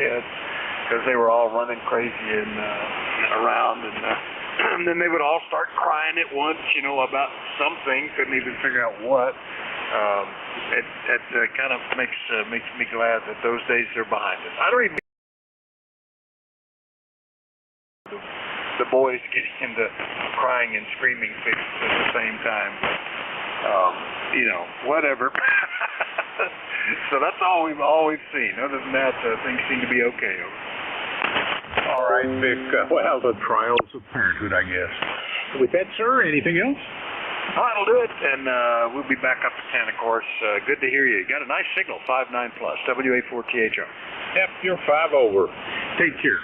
heads because they were all running crazy and around, and then they would all start crying at once, you know, about something, couldn't even figure out what. It kind of makes me glad that those days are behind us. I don't even the boys getting into crying and screaming fits at the same time. You know, whatever. So that's all we've always seen. Other than that, things seem to be okay. All right, Vic. Well, the trials of parenthood, I guess. With that, sir, anything else? Oh, that'll do it, and we'll be back up to 10, of course. Good to hear you. Got a nice signal, 5-9+, WA4THR. Yep, you're 5 over. Take care.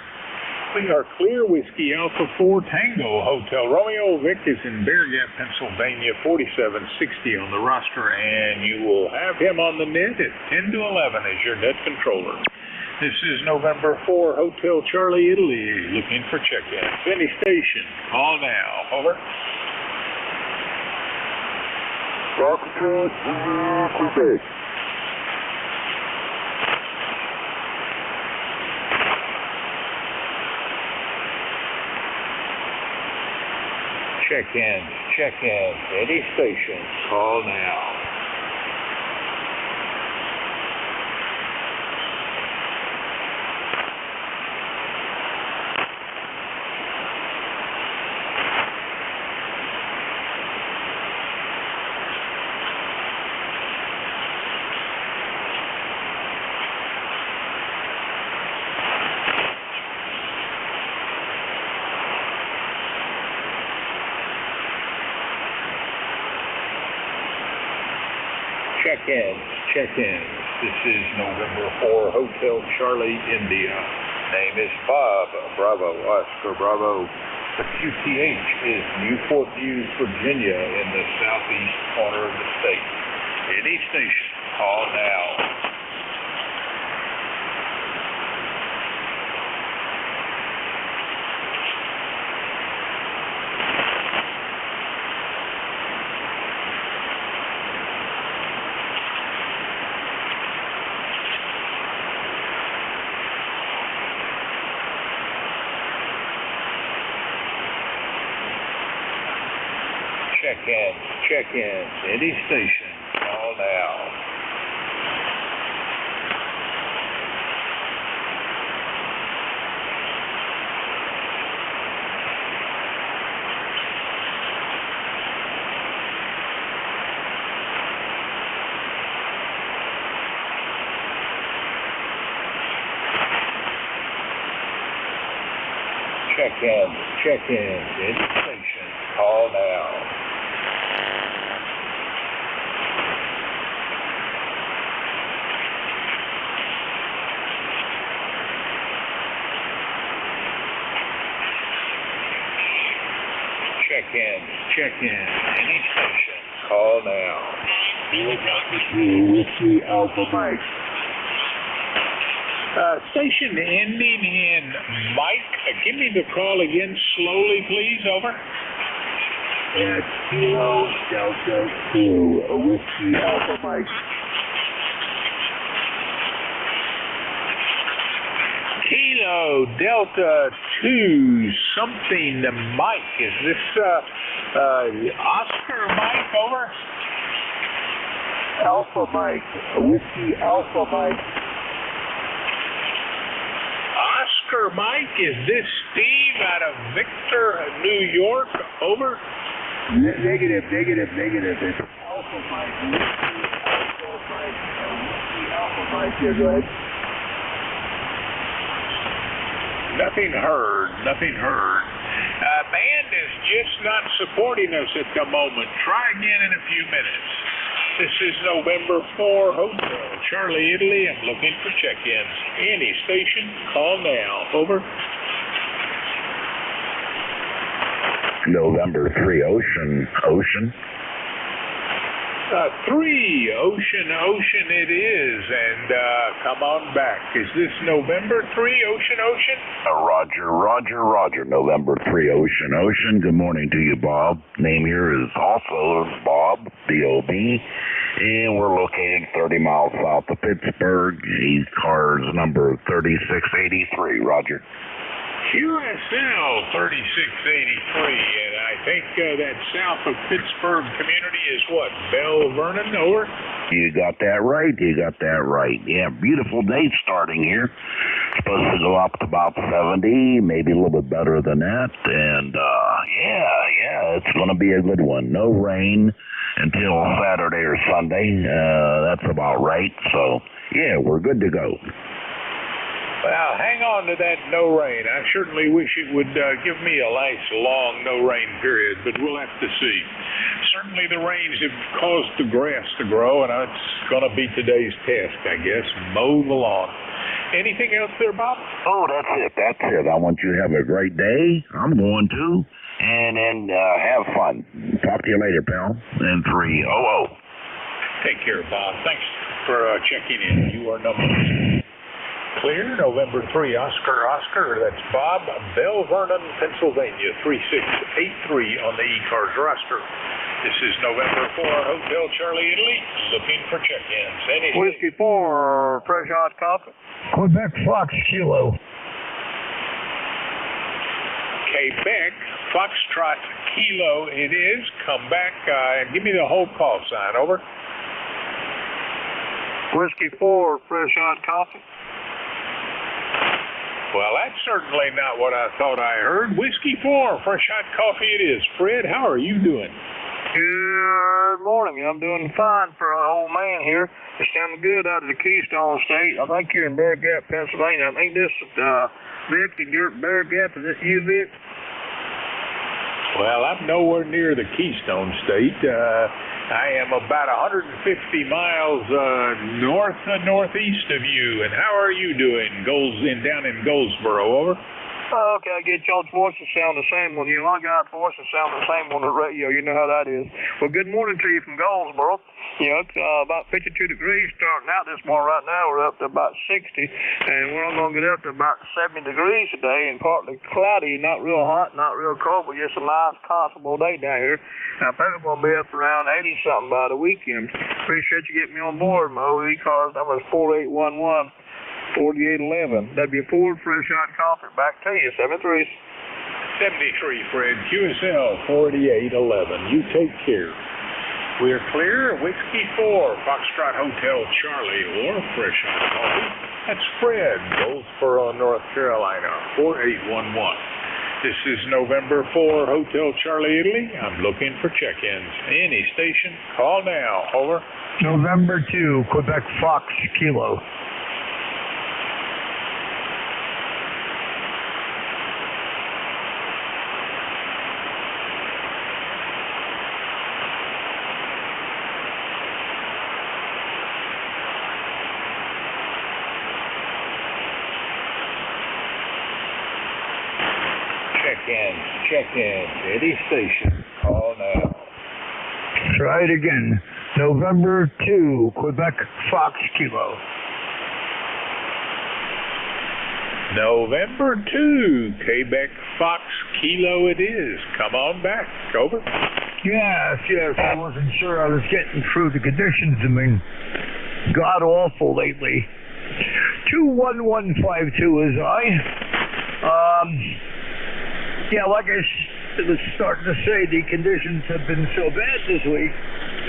We are clear. Whiskey Alpha 4 Tango Hotel Romeo. Vic is in Bear Gap, Pennsylvania, 4760 on the roster, and you will have him on the net at 10 to 11 as your net controller. This is November 4, Hotel Charlie, Italy, looking for check-ins. Any station, call now. Over. Check-ins, any station, call now. Check-ins. This is November 4, Hotel Charlie, India. Name is Bob, Bravo, Oscar, Bravo. The QTH is Newport News, Virginia, in the southeast corner of the state. Any station, call now. Check-ins, any station, call now. Check-ins, any station, call now. Check-in, any station, call now. Whiskey Alpha Mike. Station ending in Mike. Give me the call again slowly, please. Over. Kilo Delta 2, Whiskey Alpha Mike. Kilo Delta 2, something Mike. Is this Oscar Mike? Over. Alpha Mike, Whiskey Alpha Mike. Oscar Mike, is this Steve out of Victor, New York? Over. Negative. It's Alpha Mike, Whiskey Alpha Mike, Whiskey Alpha Mike. You're good. Nothing heard. Band is just not supporting us at the moment. Try again in a few minutes. This is November 4, Hotel Charlie, Italy. I'm looking for check-ins. Any station, call now. Over. November 3, Ocean. 3, Ocean it is, and come on back. Is this November 3, Ocean? Roger, November 3, Ocean. Good morning to you, Bob. Name here is also Bob, B-O-B, and we're located 30 miles south of Pittsburgh. ECARS number 3683, Roger. QSL 3683, and I think that south of Pittsburgh community is what, Bell Vernon, over? You got that right. Yeah, beautiful day starting here. Supposed to go up to about 70, maybe a little bit better than that. And, yeah, it's going to be a good one. No rain until Saturday or Sunday. That's about right. So, yeah, we're good to go. Well, hang on to that no rain. I certainly wish it would give me a nice long no rain period, but we'll have to see. Certainly the rains have caused the grass to grow, and it's going to be today's task, I guess, mow the lawn. Anything else there, Bob? Oh, that's it. I want you to have a great day. I'm going to. And have fun. Talk to you later, pal. And 300. Take care, Bob. Thanks for checking in. You are number clear, November 3, Oscar, that's Bob, Bell Vernon, Pennsylvania, 3683 on the ECARS roster. This is November 4, Hotel Charlie, Italy, looking for check-ins. Whiskey 4, fresh hot coffee. Quebec Fox Kilo. Quebec, Foxtrot Kilo it is. Come back and give me the whole call sign, over. Whiskey 4, fresh hot coffee. Well, that's certainly not what I thought I heard. Whiskey 4, fresh hot coffee it is. Fred, how are you doing? Good morning. I'm doing fine for an old man here. It's sounding good out of the Keystone State. I think you're in Bear Gap, Pennsylvania. I think this Vic, and you're at Bear Gap. Is this you, Vic? Well, I'm nowhere near the Keystone State. I am about 150 miles northeast of you. And how are you doing? Down in Goldsboro, over. Oh, okay, I get y'all's voices sound the same when you log out. Voices sound the same on the radio. You know how that is. Well, good morning to you from Goldsboro. You know, it's about 52 degrees starting out this morning. Right now, we're up to about 60, and we're only going to get up to about 70 degrees today, and partly cloudy, not real hot, not real cold, but just a nice, comfortable day down here. I think we're going to be up around 80-something by the weekend. Appreciate you getting me on board. My old ECARS number is 4811. 4811. W4, fresh hot coffee. Back to you, 73. 73, Fred. QSL 4811. You take care. We are clear. Whiskey 4, Foxtrot Hotel Charlie, or fresh hot coffee. That's Fred, Goldsboro, North Carolina, 4811. This is November 4, Hotel Charlie, Italy. I'm looking for check-ins. Any station, call now. Over. November 2, Quebec Fox Kilo. Check-in, any station, call now. Try it again. November 2, Quebec Fox Kilo. November 2, Quebec Fox Kilo it is. Come on back. Over. Yes, I wasn't sure I was getting through. The conditions have been god-awful lately. 21152 is I. Yeah, like I was starting to say, the conditions have been so bad this week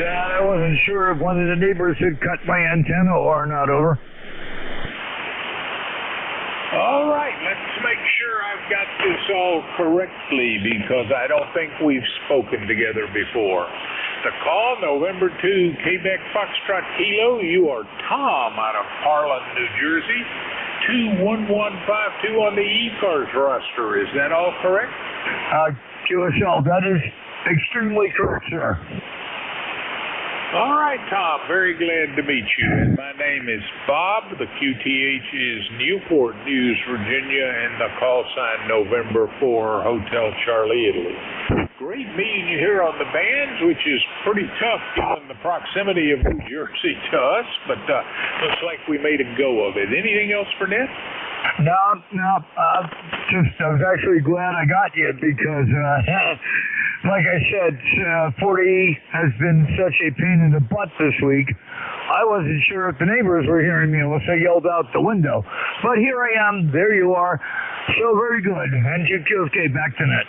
that I wasn't sure if one of the neighbors had cut my antenna or not, over. All right, let's make sure I've got this all correctly because I don't think we've spoken together before. The call, November 2, Quebec Foxtrot Kilo. You are Tom out of Harlan, New Jersey. 21152 on the ECARS roster. Is that all correct? QSL, that is extremely correct, sir. All right, Tom. Very glad to meet you. And my name is Bob. The QTH is Newport News, Virginia, and the call sign November 4, Hotel Charlie, Italy. great meeting you here on the bands, which is pretty tough given the proximity of New Jersey to us, but looks like we made a go of it. Anything else for Ned? No. I was actually glad I got you because, like I said, 40 has been such a pain in the butt this week. I wasn't sure if the neighbors were hearing me unless I yelled out the window. But here I am. There you are. So very good. NJ2US back to net.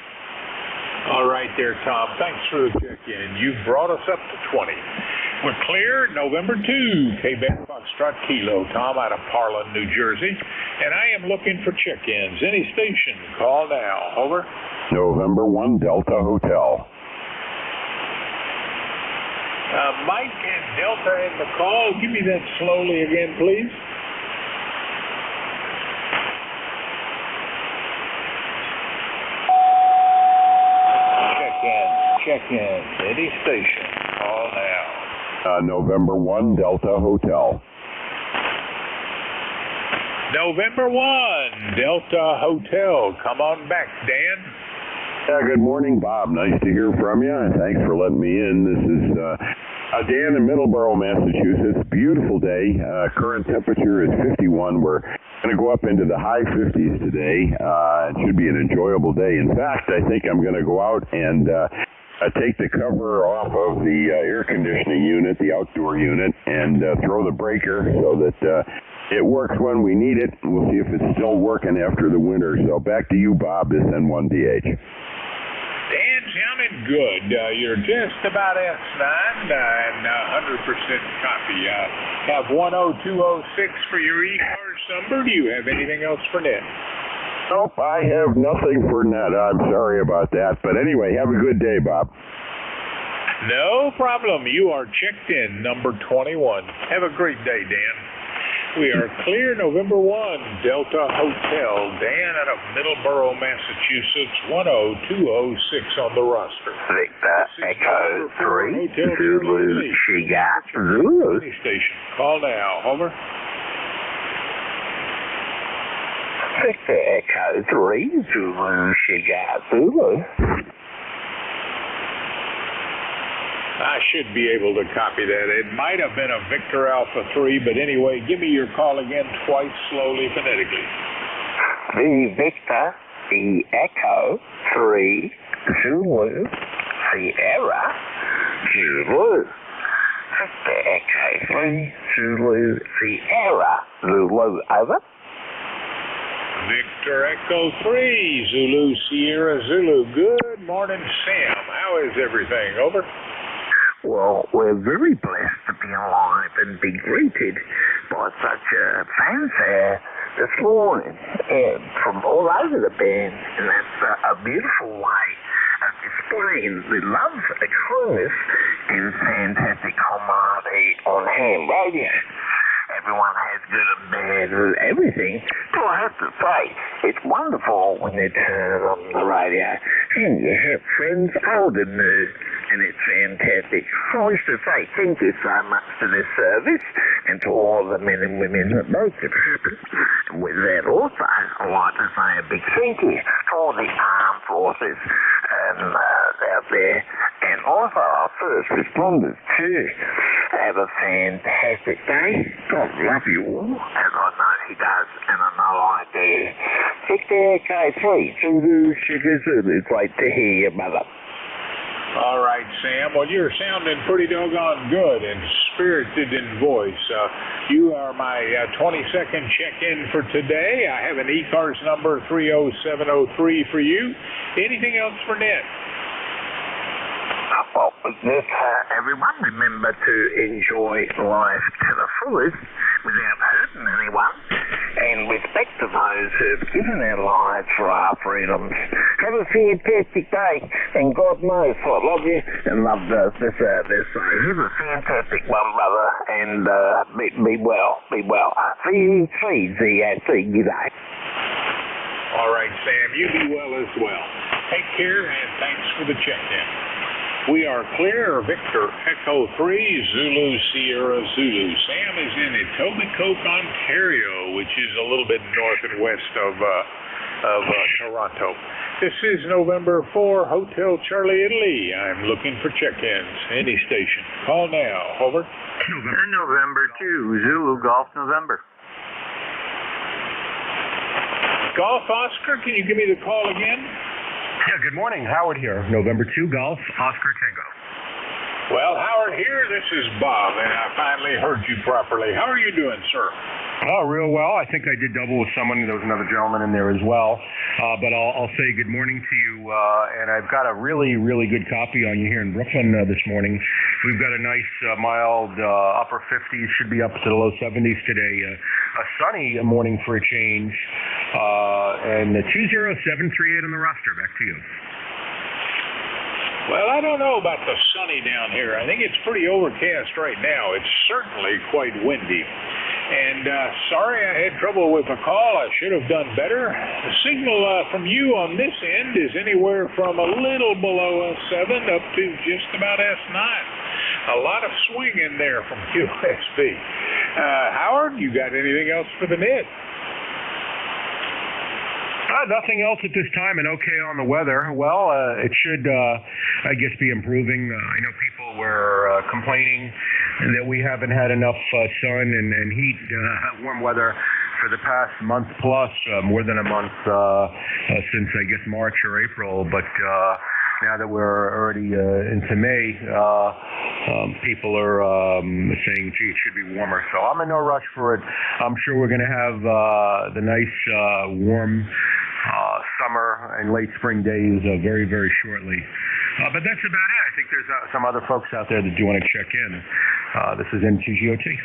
All right there, Tom. Thanks for the check-in. You've brought us up to 20. We're clear, November 2, Quebec Foxtrot Kilo, Tom out of Parlin, New Jersey. And I am looking for check-ins. Any station, call now. Over. November 1 Delta Hotel. Mike and Delta in the call. Give me that slowly again, please. Check-in. Any station, call now. November 1 Delta Hotel. November 1 Delta Hotel. Come on back, Dan. Good morning, Bob. Nice to hear from you. Thanks for letting me in. This is Dan in Middleborough, Massachusetts. Beautiful day. Current temperature is 51. We're going to go up into the high 50s today. It should be an enjoyable day. In fact, I think I'm going to go out and take the cover off of the air conditioning unit, the outdoor unit, and throw the breaker so that it works when we need it. We'll see if it's still working after the winter. So back to you, Bob, this N1DH. Dan, sounding good. You're just about S9 and 100% copy. Have 10206 for your ECARS number. Do you have anything else for Ned? Nope, I have nothing for Ned. I'm sorry about that. But anyway, have a good day, Bob. No problem. You are checked in, number 21. Have a great day, Dan. We are clear, November 1, Delta Hotel, Dan out of Middleborough, Massachusetts, 10206 on the roster. Victor Echo 3, Zulu, Sugar, Zulu. Station, call now. Over. Victor Echo 3, Zulu, Sugar, Zulu. I should be able to copy that. It might have been a Victor Alpha 3, but anyway, give me your call again twice slowly phonetically. The Victor, the Echo 3, Zulu, Sierra, Zulu. Victor Echo 3, Zulu, Sierra, Zulu, over. Victor Echo 3, Zulu, Sierra, Zulu. Good morning, Sam. How is everything? Over. Well, we're very blessed to be alive and be greeted by such a fanfare this morning from all over the band, and that's a beautiful way of displaying the love, the kindness, and fantastic camaraderie on ham radio. Everyone has good and bad and everything. So I have to say, it's wonderful when they turn on the radio and you have friends old and new, and it's fantastic. I wish to say thank you so much to this service and to all the men and women that make it happen. And with that also, I'd like to say a big thank you to all the armed forces out there, and also our first responders too. Have a fantastic day. God love you all, as I know he does, and I know I do. Victor K3, Zulu, Sugar Zulu. Great to hear you, mother. All right, Sam. Well, you're sounding pretty doggone good and spirited in voice. You are my 22nd check-in for today. I have an ECARS number 30703 for you. Anything else for Ned? Well, everyone remember to enjoy life to the fullest without hurting anyone, and respect to those who have given their lives for our freedoms. Have a fantastic day, and God knows I love you and love the service. So have a fantastic one, brother, and be well, be well. VZAC, g'day. All right, Sam, you be well as well. Take care, and thanks for the check-in. We are clear, Victor Echo 3, Zulu, Sierra, Zulu. Sam is in Etobicoke, Ontario, which is a little bit north and west of of Toronto. This is November 4, Hotel Charlie, Italy. I'm looking for check-ins. Any station. Call now. Over. November 2, Zulu Golf November. Golf Oscar, can you give me the call again? Yeah, good morning. Howard here. November 2, Golf, Oscar Tango. Well, Howard here. This is Bob, and I finally heard you properly. How are you doing, sir? Oh, real well. I think I did double with someone. There was another gentleman in there as well. But I'll say good morning to you. And I've got a really, really good copy on you here in Brooklyn this morning. We've got a nice, mild upper 50s, should be up to the low 70s today. A sunny morning for a change. And 20738 on the roster. Back to you. Well, I don't know about the sunny down here. I think it's pretty overcast right now. It's certainly quite windy. And sorry I had trouble with the call. I should have done better. The signal from you on this end is anywhere from a little below S7 up to just about S9. A lot of swing in there from QSB. Howard, you got anything else for the net? Nothing else at this time, and okay on the weather. Well, it should, I guess, be improving. I know people were complaining that we haven't had enough sun and heat, warm weather for the past month plus, more than a month since, I guess, March or April. But now that we're already into May, people are saying, gee, it should be warmer. So I'm in no rush for it. I'm sure we're going to have the nice, warm summer and late spring days very, very shortly. But that's about it. I think there's some other folks out there that do want to check in. This is NJ2US.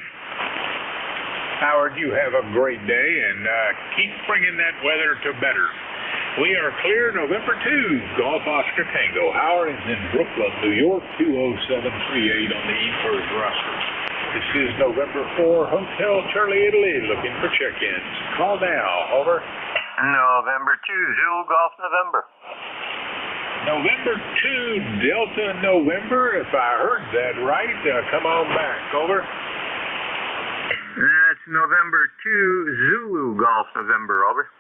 Howard, you have a great day, and keep bringing that weather to better. We are clear November 2, Golf Oscar Tango. Howard is in Brooklyn, New York, 20738 on the ECARS roster. This is November 4, Hotel Charlie, Italy, looking for check-ins. Call now. Over. November 2, Zulu Golf November. November 2, Delta November, if I heard that right. Come on back. Over. That's November 2, Zulu Golf November. Over.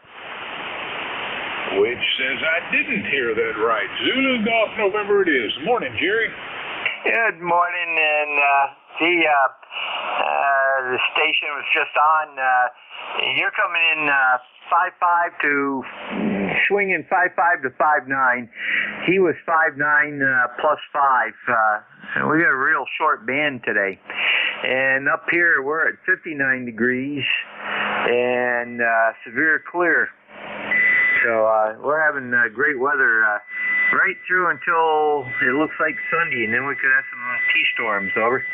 Which says I didn't hear that right. Zulu Golf November it is. Morning, Jerry. Good morning, and the station was just on. You're coming in 5'5" to swinging 5'5" to 5'9". He was 5'9" plus 5. We got a real short band today. And up here we're at 59 degrees and severe clear. So we're having great weather right through until it looks like Sunday, and then we could have some T-storms. Over.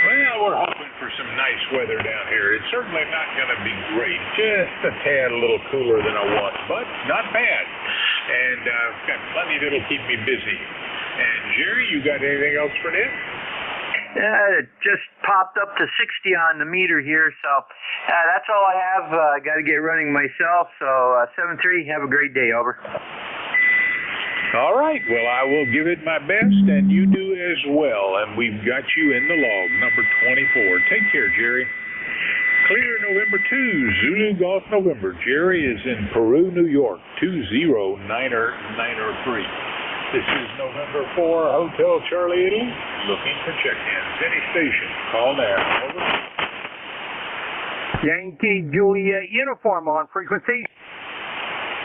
Well, we're hoping for some nice weather down here. It's certainly not going to be great. Just a tad a little cooler than I want, but not bad. And I've got plenty that'll keep me busy. And Jerry, you got anything else for this? It just popped up to 60 on the meter here, so that's all I have. I got to get running myself. So 7-3, have a great day. Over. All right. Well, I will give it my best, and you do as well. And we've got you in the log, number 24. Take care, Jerry. Clear November 2, Zulu Golf November. Jerry is in Peru, New York, 20903. This is November 4, Hotel Charlie, Italy, looking for check-ins. Any station, call now. Over. Yankee Juliet uniform on frequency.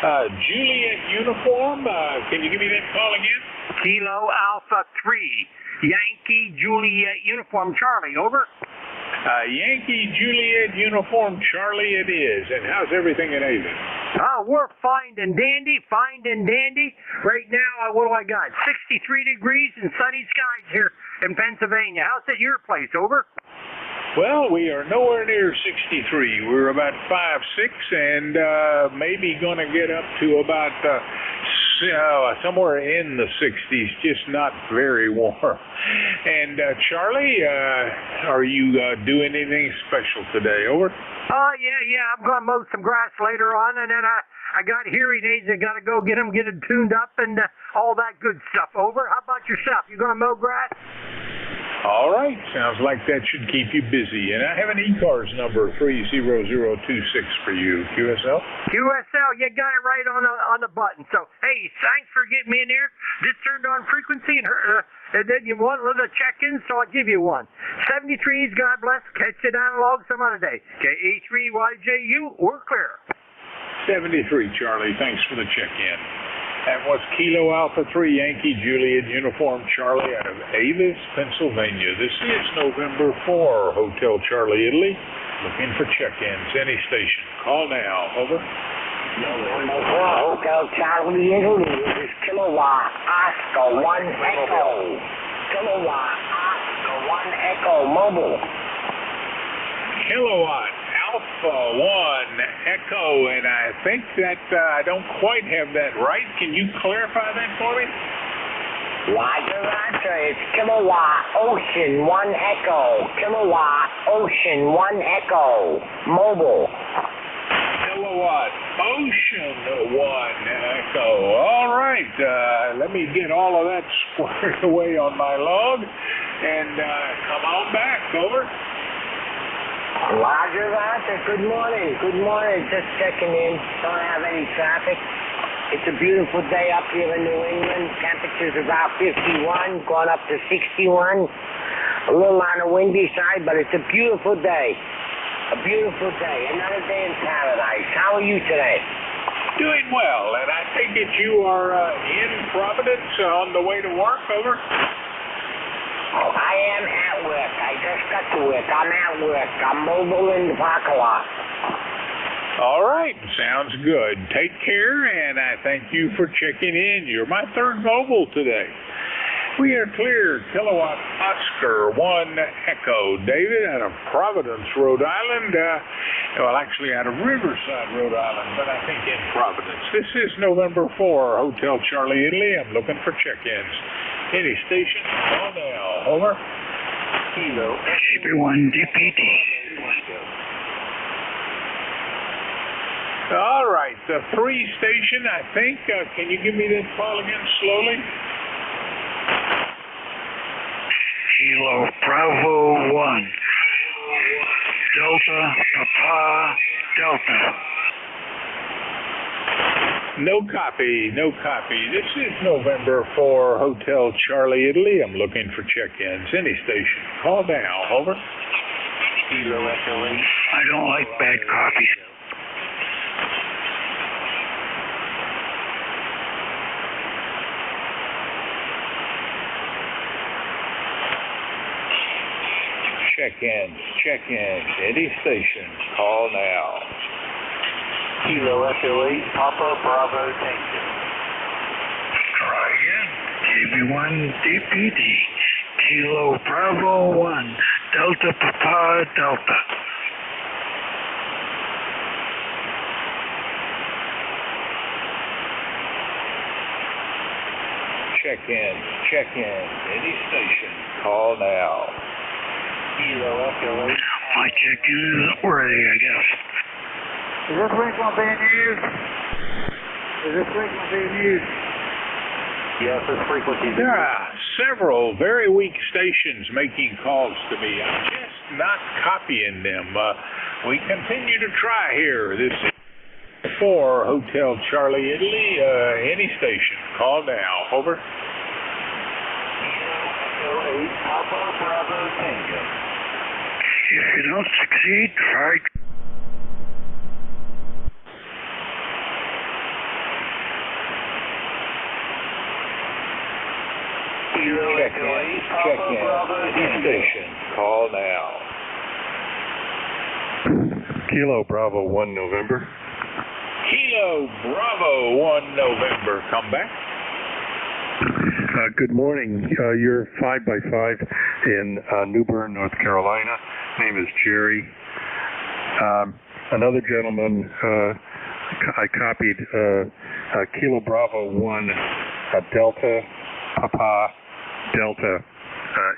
Juliet uniform, can you give me that call again? Kilo Alpha 3. Yankee Juliet uniform Charlie. Over. Yankee Juliet uniform Charlie it is. And how's everything in Avon? We're fine and dandy, Right now, what do I got? 63 degrees and sunny skies here in Pennsylvania. How's it your place? Over. Well, we are nowhere near 63. We're about 5'6", and maybe going to get up to about somewhere in the 60s, just not very warm. And Charlie, are you doing anything special today? Over. Yeah. I'm going to mow some grass later on, and then I got hearing aids. I got to go get them tuned up and all that good stuff. Over. How about yourself? You going to mow grass? All right, sounds like that should keep you busy. And I have an ECARS number 30026 for you, QSL. QSL, you got it right on the button. So, hey, thanks for getting me in there. Just turned on frequency and then you want a little check-in, so I'll give you one. 73s, God bless. Catch it analog some other day. KE3YJU, we're clear. 73, Charlie. Thanks for the check-in. That was Kilo Alpha 3 Yankee Juliet Uniform Charlie out of Avis, Pennsylvania. This is November 4, Hotel Charlie, Italy. Looking for check-ins. Any station. Call now. Over. November 4, Hotel Charlie, Italy. This is Kilowatt Oscar 1 Echo. Kilowatt Oscar 1 Echo Mobile. Kilowatt Alpha 1 Echo, and I think that I don't quite have that right. Can you clarify that for me? Roger, Roger. It's Kilowatt Ocean 1 Echo. Kilowatt Ocean 1 Echo Mobile. Kilowatt Ocean 1 Echo. All right. Let me get all of that squared away on my log and come on back. Over. Roger, Roger. Good morning. Good morning. Just checking in. Don't have any traffic. It's a beautiful day up here in New England. Temperature's about 51, going up to 61. A little on the windy side, but it's a beautiful day. A beautiful day. Another day in paradise. How are you today? Doing well, and I take it you are in Providence on the way to work. Over. I am at work. I just got to work. I'm at work. I'm mobile in the parking lot. All right. Sounds good. Take care, and I thank you for checking in. You're my third mobile today. We are clear. Kilowatt Oscar 1 Echo. David out of Providence, Rhode Island. Well, actually out of Riverside, Rhode Island, but I think in Providence. This is November 4, Hotel Charlie, Italy. I'm looking for check-ins. Any station, call now. Over. Kilo. Everyone, DPD. All right, the 3 station, I think. Can you give me that call again slowly? Kilo Bravo 1. Delta Papa Delta. No copy, no copy. This is November 4, Hotel Charlie, Italy. I'm looking for check-ins. Any station. Call now. Over. Kilo Echo 8. I don't like bad copies. Check-ins, check-ins. Any station. Call now. Kilo Echo 8, Papa Bravo Tango. Try again. KB1 DPD. Kilo Bravo 1. Delta Papa Delta. Check-ins, check-ins. Any station. Call now. Kilo Echo 8. My check-in isn't worthy, I guess. Is this frequency being used? Is this frequency being used? Yes, this frequency. There are several very weak stations making calls to me. I'm just not copying them. We continue to try here. This is 4 Hotel Charlie, Italy. Any station. Call now. Over. Kilo Echo 8, Papa Bravo Tango. If you don't succeed, try. Check-in, check-in. Any station. Call now. Kilo Bravo 1 November. Kilo Bravo 1 November. Come back. Good morning. You're 5x5 in New Bern, North Carolina. Name is Jerry. Another gentleman, I copied Kilo Bravo 1 Delta Papa Delta.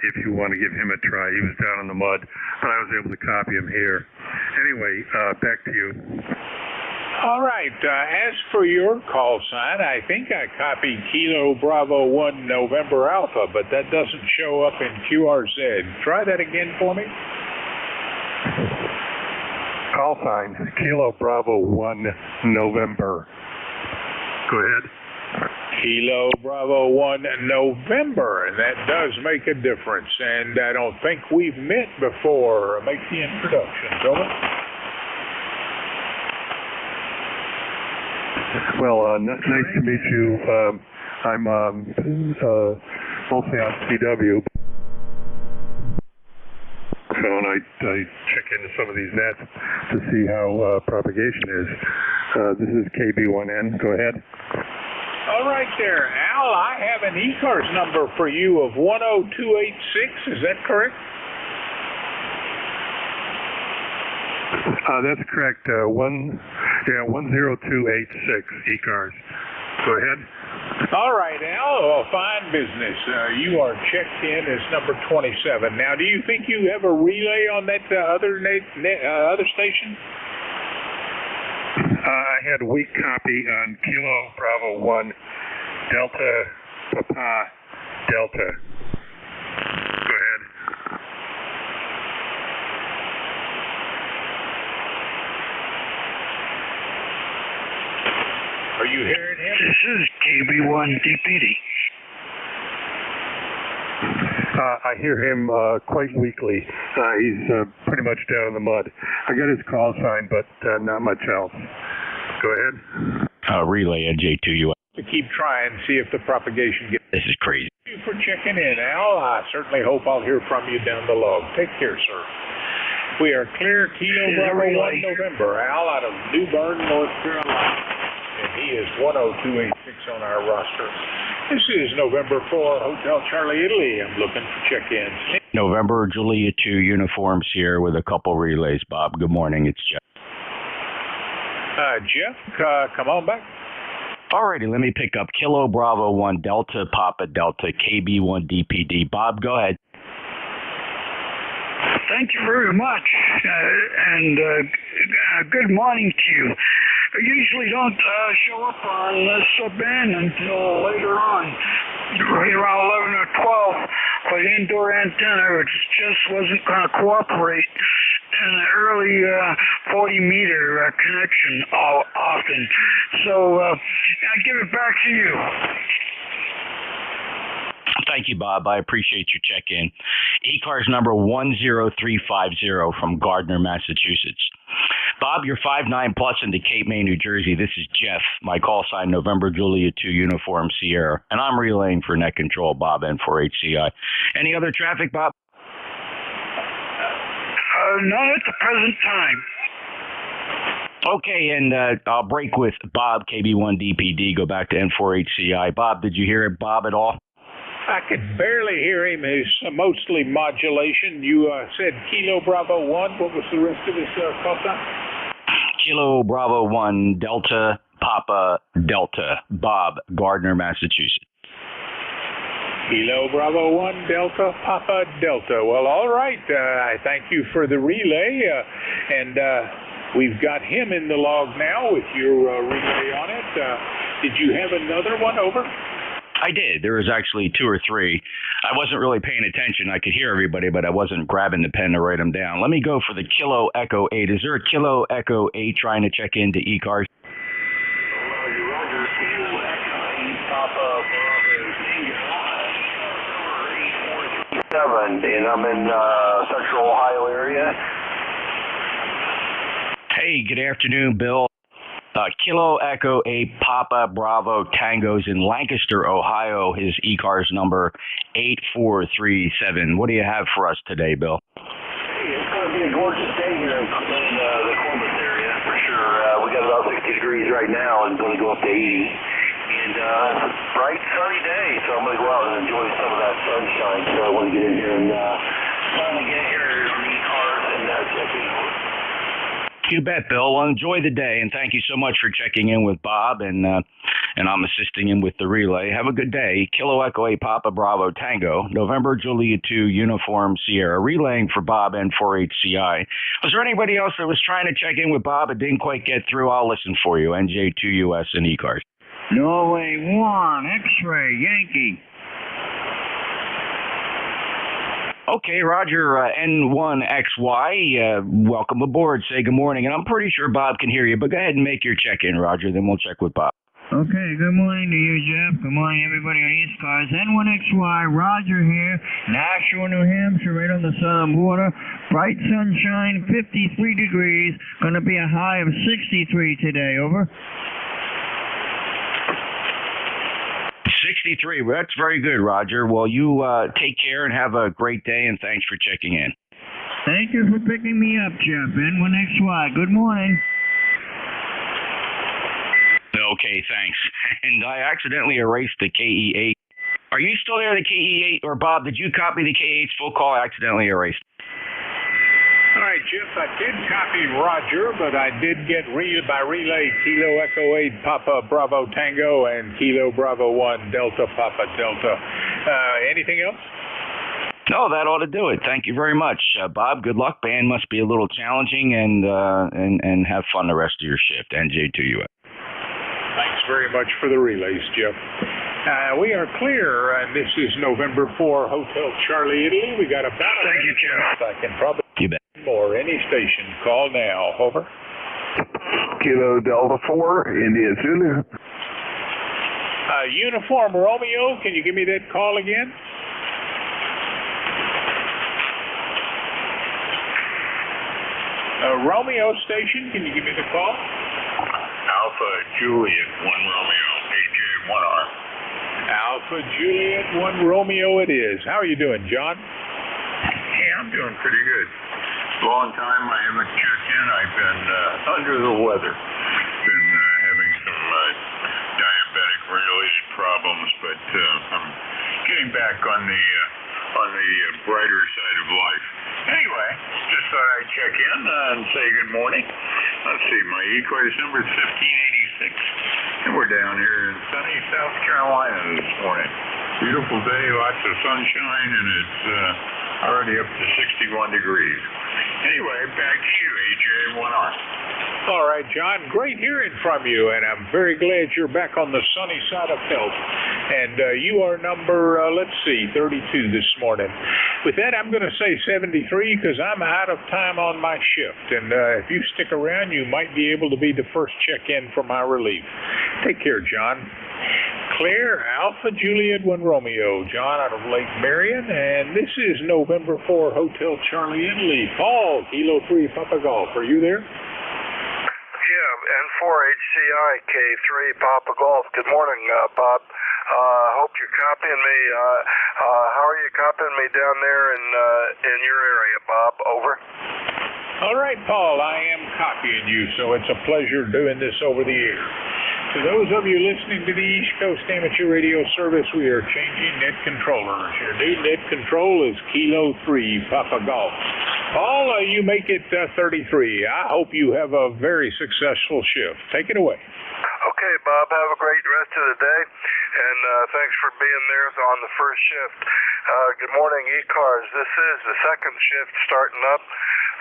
If you want to give him a try. He was down in the mud, but I was able to copy him here. Anyway, back to you. All right. As for your call sign, I think I copied Kilo Bravo 1 November Alpha, but that doesn't show up in QRZ. Try that again for me. Call sign, Kilo Bravo 1 November. Go ahead. Kilo Bravo 1 November, and that does make a difference. And I don't think we've met before. Make the introductions, over. Well, nice to meet you. I'm mostly on CW. So, and I check into some of these nets to see how propagation is. This is KB1N. Go ahead. All right there, Al. I have an ECARS number for you of 10286. Is that correct? That's correct. 10286 ECARS. Go ahead. All right, Al. Well, fine business. You are checked in as number 27. Now, do you think you have a relay on that other station? I had a weak copy on Kilo Bravo 1 Delta Papa Delta. Go ahead. Are you hearing him? This is KB1 DPD. I hear him quite weakly. He's pretty much down in the mud. I got his call sign, but not much else. Go ahead. Relay NJ2US. To keep trying, see if the propagation gets... This is crazy. Thank you for checking in, Al. I certainly hope I'll hear from you down the log. Take care, sir. We are clear. Kilo Bravo 1 November. Al out of New Bern, North Carolina. And he is 10286 on our roster. This is November 4, Hotel Charlie, Italy. I'm looking for check-ins. November, Julia 2 uniforms here with a couple relays, Bob. Good morning. It's Jeff. Jeff, come on back. Alrighty, let me pick up Kilo Bravo 1 Delta Papa Delta KB1 DPD. Bob, go ahead. Thank you very much, and good morning to you. I usually don't show up on this band until later on, right around 11 or 12, for the indoor antenna. It just wasn't going to cooperate in an early 40-meter connection often. So I give it back to you. Thank you, Bob. I appreciate your check-in. ECARS number 10350 from Gardner, Massachusetts. Bob, you're 5'9" plus into Cape May, New Jersey. This is Jeff. My call sign, November Julia 2 Uniform Sierra. And I'm relaying for net control, Bob, N4HCI. Any other traffic, Bob? Not at the present time. Okay, and I'll break with Bob, KB1 DPD, go back to N4HCI. Bob, did you hear Bob at all? I could barely hear him. It's mostly modulation. You said Kilo Bravo 1. What was the rest of his call sign? Kilo Bravo 1 Delta Papa Delta. Bob, Gardner, Massachusetts. Kilo Bravo 1 Delta Papa Delta. Well, all right. I thank you for the relay. And we've got him in the log now with your relay on it. Did you have another one? Over? I did. There was actually 2 or 3. I wasn't really paying attention. I could hear everybody, but I wasn't grabbing the pen to write them down. Let me go for the Kilo Echo 8. Is there a Kilo Echo 8 trying to check into ECARS? And I'm in Central Ohio area. Hey, good afternoon, Bill. Kilo Echo 8 Papa Bravo Tangos in Lancaster, Ohio. His ECARS number 8437. What do you have for us today, Bill? Hey, it's going to be a gorgeous day here in the Columbus area for sure. We got about 60 degrees right now and going to go up to 80. And it's a bright, sunny day, so I'm going to go out and enjoy some of that sunshine. So I want to get in here and finally get here on the ECARS and check in. You bet, Bill. Well, enjoy the day, and thank you so much for checking in with Bob. And and I'm assisting him with the relay. Have a good day. Kilo Echo 8 Papa Bravo Tango, November Julia 2 Uniform Sierra, relaying for Bob N4HCI. Was there anybody else that was trying to check in with Bob and didn't quite get through? I'll listen for you. NJ2US and ECARS. Norway 1, X-ray, Yankee. Okay, Roger, N1XY, welcome aboard. Say good morning. And I'm pretty sure Bob can hear you, but go ahead and make your check-in, Roger. Then we'll check with Bob. Okay, good morning to you, Jeff. Good morning, everybody on ECARS. N1XY, Roger here, Nashua, New Hampshire, right on the southern border. Bright sunshine, 53 degrees. Going to be a high of 63 today, over. 63. Well, that's very good, Roger. Well, you take care and have a great day, and thanks for checking in. Thank you for picking me up, Jeff. N1XY, good morning. Okay, thanks. And I accidentally erased the KE8. Are you still there, the KE8? Or, Bob, did you copy the KE8's full call? I accidentally erased. All right, Jeff, I did copy Roger, but I did get by relay Kilo Echo 8 Papa Bravo Tango and Kilo Bravo 1 Delta Papa Delta. Anything else? No, that ought to do it. Thank you very much, Bob. Good luck. Band must be a little challenging, and have fun the rest of your shift. NJ2US. Thanks very much for the relays, Jeff. We are clear, and this is November 4, Hotel Charlie, Italy. We got about a Thank you, Jeff. I can probably You bet. more. Any station, call now. Over. Kilo Delta 4, India Zulu. Uniform Romeo, can you give me that call again? Romeo station, can you give me the call? Alpha Juliet 1 Romeo, AJ1R. Alpha Juliet 1 Romeo it is. How are you doing, John? Hey, I'm doing pretty good. Long time I haven't checked in. I've been under the weather. Been having some diabetic-related problems, but I'm getting back on the brighter side of life. Anyway, just thought I'd check in and say good morning. Let's see, my ECARS number is 1586, and we're down here in sunny South Carolina this morning. Beautiful day, lots of sunshine, and it's already up to 61 degrees. Anyway, back to you, AJ1R. All right, John, great hearing from you, and I'm very glad you're back on the sunny side of health. And you are number, 32 this morning. With that, I'm going to say 73 because I'm out of time on my shift. And if you stick around, you might be able to be the first check-in for my relief. Take care, John. Clear, Alpha Juliet 1 Romeo, John out of Lake Marion, and this is November 4 Hotel Charlie Italy. Paul, Kilo 3 Papa Golf, are you there? Yeah, N4HCI K3 Papa Golf. Good morning, Bob. Hope you're copying me. How are you copying me down there in your area, Bob? Over. All right, Paul, I am copying you, so it's a pleasure doing this over the air. To those of you listening to the East Coast Amateur Radio Service, we are changing net controllers. Your new net control is Kilo 3 Papa Golf. Paul, you make it 33. I hope you have a very successful shift. Take it away. Okay, Bob, have a great rest of the day, and thanks for being there on the first shift. Good morning, ECARS. This is the second shift starting up.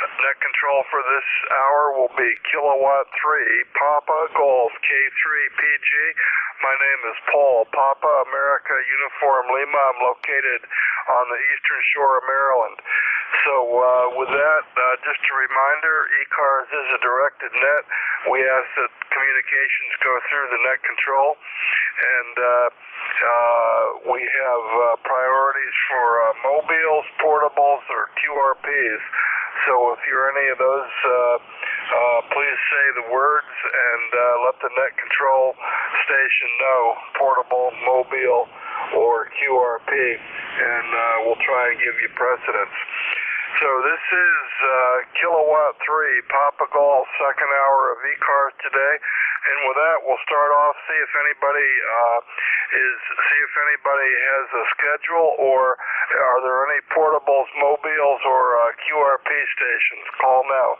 Net control for this hour will be Kilowatt 3 Papa Golf K3 PG. My name is Paul, Papa America Uniform Lima. I'm located on the eastern shore of Maryland. So with that, just a reminder, ECARS is a directed net. We ask that communications go through the net control, and we have priorities for mobiles, portables, or QRPs. So if you're any of those, please say the words and let the net control station know, portable, mobile, or QRP, and we'll try and give you precedence. So this is Kilowatt 3 Papa Golf, second hour of ECARS today. And with that, we'll start off, see if anybody has a schedule, or are there any portables, mobiles, or QRP stations? Call now.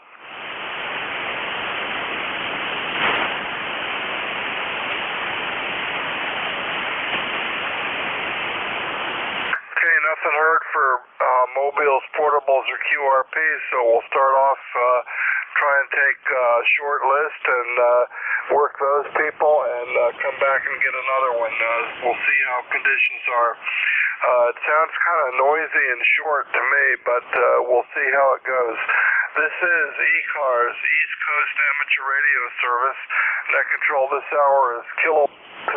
mobiles, portables, or QRPs. So we'll start off, try and take a short list and work those people and come back and get another one. We'll see how conditions are. It sounds kind of noisy and short to me, but we'll see how it goes. This is ECARS, East Coast Amateur Radio Service. Net control this hour is Kilo 3,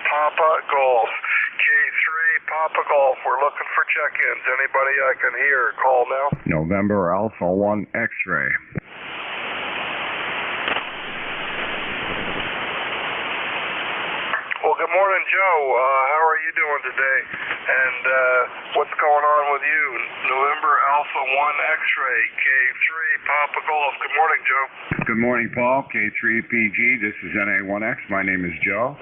Papa Golf. K3, Papa Golf. We're looking for check-ins. Anybody I can hear, call now. November Alpha 1 X-ray. Well, good morning, Joe. How are you doing today? And what's going on with you? November Alpha 1 X-ray, K3, Papa Golf. Good morning, Joe. Good morning, Paul. K3PG. This is NA1X. My name is Joe.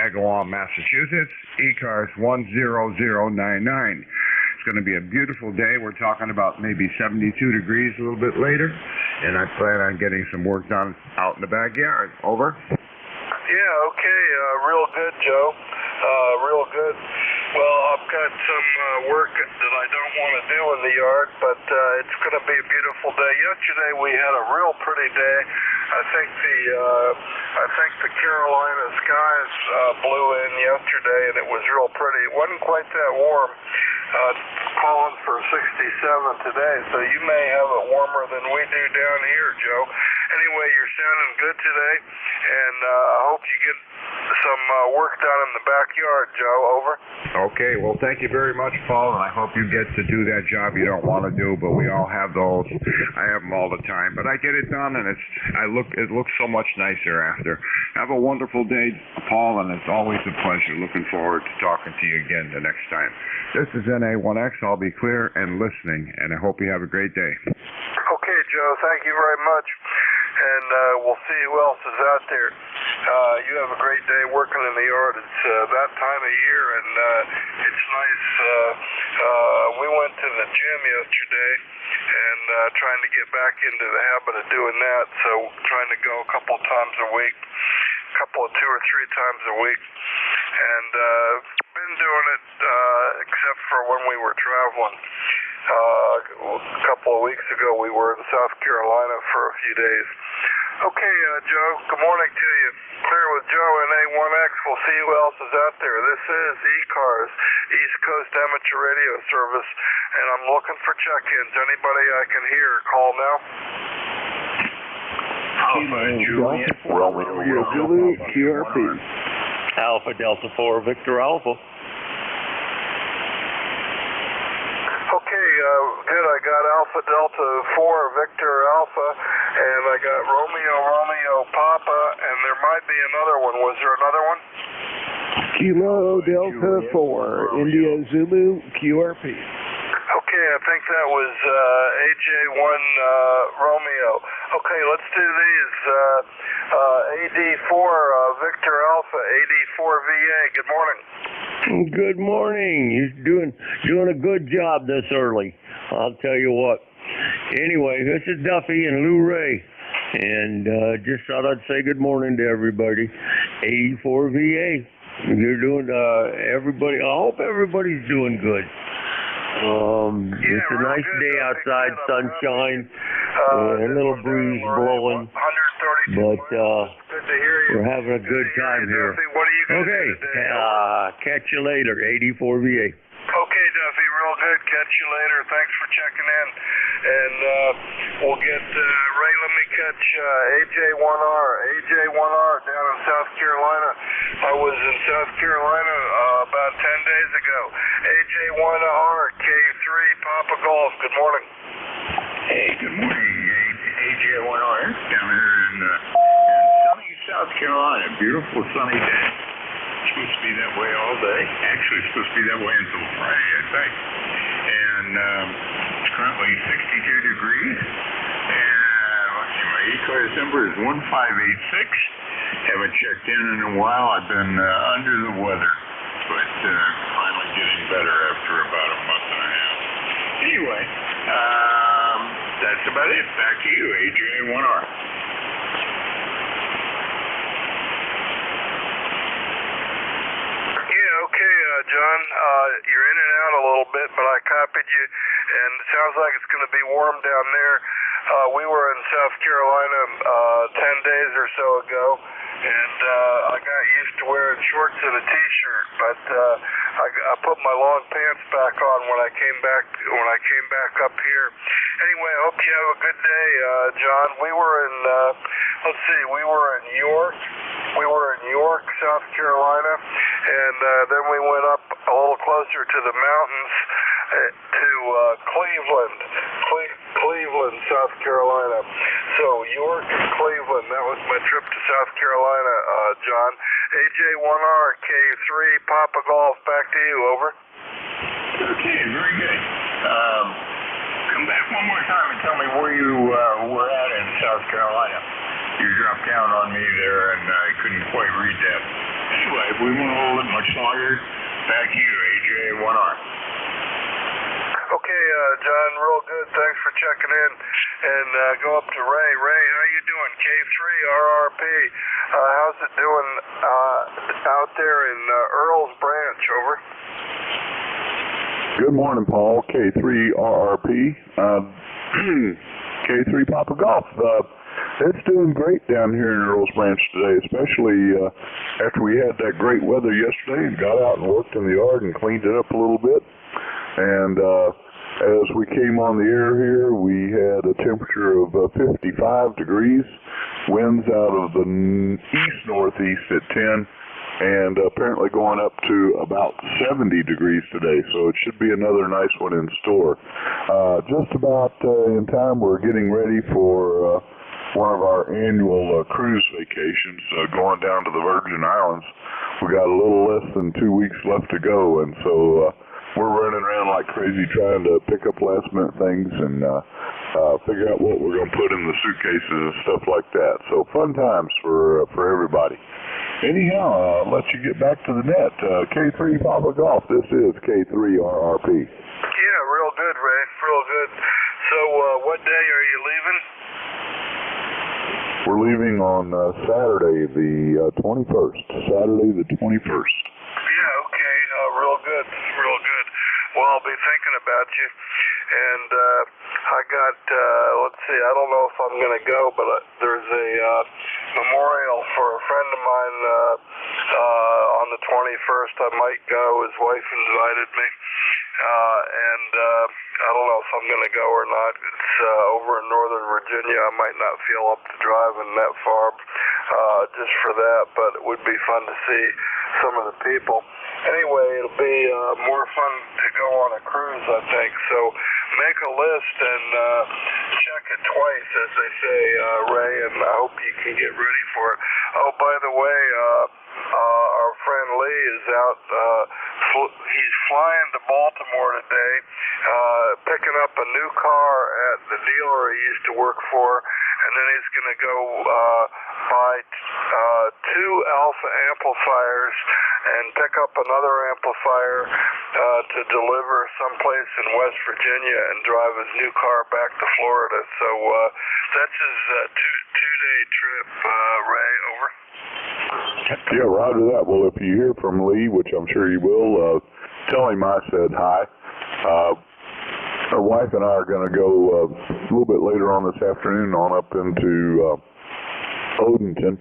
Agawam, Massachusetts. ECARS 10099. It's going to be a beautiful day. We're talking about maybe 72 degrees a little bit later. And I plan on getting some work done out in the backyard. Over. Yeah, okay, real good, Joe. Real good. Well, I've got some work that I don't want to do in the yard, but it's going to be a beautiful day. Yesterday we had a real pretty day. I think the Carolina skies blew in yesterday, and it was real pretty. It wasn't quite that warm. Calling for 67 today, so you may have it warmer than we do down here, Joe. Anyway, you're sounding good today, and I hope you get some work done in the backyard, Joe. Over. Okay, well, thank you very much, Paul, and I hope you get to do that job you don't want to do, but we all have those. I have them all the time, but I get it done, and it looks so much nicer after. Have a wonderful day, Paul, and it's always a pleasure. Looking forward to talking to you again the next time. This is NA1X. I'll be clear and listening, and I hope you have a great day. Okay, Joe, thank you very much, and we'll see who else is out there. You have a great day working in the yard. It's that time of year, and it's nice. We went to the gym yesterday and trying to get back into the habit of doing that, so trying to go a couple times a week, two or three times a week, and been doing it except for when we were traveling. A couple of weeks ago we were in South Carolina for a few days. Okay, Joe, good morning to you. Clear with Joe and A1X. We'll see who else is out there. This is ECARS, East Coast Amateur Radio Service, and I'm looking for check-ins. Anybody I can hear, call now. Alpha Juliet, Romeo Zulu, QRP. Alpha Delta 4, Victor Alpha. Okay, good. I got Alpha Delta 4, Victor Alpha, and I got Romeo Papa, and there might be another one. Was there another one? Kilo Delta 4, India Zulu, QRP. Okay, I think that was AJ1 Romeo. Okay, let's do these. AD4 Victor Alpha, AD4 VA. Good morning. Good morning. You're doing a good job this early. I'll tell you what. Anyway, this is Duffy and Lou Ray, and just thought I'd say good morning to everybody. AD4 VA. You're doing everybody. I hope everybody's doing good. It's a nice day outside, sunshine, and a little breeze blowing, but we're having a good time here. Okay, catch you later, 84 VA. Okay, Duffy, real good. Catch you later. Thanks for checking in. And we'll get Ray, let me catch AJ1R. AJ1R down in South Carolina. I was in South Carolina about 10 days ago. AJ1R, K3, Papa Golf. Good morning. Hey, good morning, AJ1R. Down here in sunny South Carolina. Beautiful sunny day. It's supposed to be that way all day. Actually, it's supposed to be that way until Friday, I think. And it's currently 62 degrees. And let's see, my ECARS number is 1586. Haven't checked in a while. I've been under the weather, but finally getting better after about a month and a half. Anyway, that's about it. Back to you, AJ1R. Okay, John, you're in and out down a little bit, but I copied you, and it sounds like it's going to be warm down there. We were in South Carolina 10 days or so ago, and I got used to wearing shorts and a t-shirt, but I put my long pants back on when I came back up here. Anyway, I hope you have a good day, John. We were in York, South Carolina, and then we went up a little closer to the mountains to Cleveland, South Carolina. So York and Cleveland, that was my trip to South Carolina, John. AJ1R, K3, Papa Golf, back to you, over. Okay, very good. Come back one more time and tell me where you were at in South Carolina. You dropped down on me there, and I couldn't quite read that. Anyway, if we won't hold it much longer, back to you, AJ1R. Okay, John, real good. Thanks for checking in. And go up to Ray. Ray, how you doing? K3 RRP. How's it doing out there in Earl's Branch? Over. Good morning, Paul. K3 RRP. K3 Papa Golf. It's doing great down here in Earl's Branch today, especially after we had that great weather yesterday and got out and worked in the yard and cleaned it up a little bit. And as we came on the air here, we had a temperature of 55 degrees, winds out of the east-northeast at 10, and apparently going up to about 70 degrees today, so it should be another nice one in store. Just about in time, we're getting ready for one of our annual cruise vacations, going down to the Virgin Islands. We got a little less than 2 weeks left to go, and so we're running around like crazy trying to pick up last-minute things and figure out what we're going to put in the suitcases and stuff like that. So fun times for everybody. Anyhow, let you get back to the net. K3 Papa Golf, this is K3 RRP. Yeah, real good, Ray, real good. So what day are you leaving? We're leaving on Saturday the 21st. Saturday the 21st. Yeah, okay, real good, real good. Well, I'll be thinking about you. And I got, let's see, I don't know if I'm going to go, but there's a memorial for a friend of mine on the 21st. I might go. His wife invited me. And I don't know if I'm going to go or not. It's over in Northern Virginia. I might not feel up to driving that far just for that, but it would be fun to see some of the people. Anyway, it'll be more fun to go on a cruise, I think. So make a list and check it twice, as they say, Ray, and I hope you can get ready for it. Oh, by the way, our friend Lee is out. He's flying to Baltimore today, picking up a new car at the dealer he used to work for, and then he's going to go buy 2 Alpha amplifiers and pick up another amplifier to deliver someplace in West Virginia and drive his new car back to Florida. So that's his two-day trip, Ray, over. Yeah, roger that. Well, if you hear from Lee, which I'm sure you will, tell him I said hi. My wife and I are going to go a little bit later on this afternoon on up into Odenton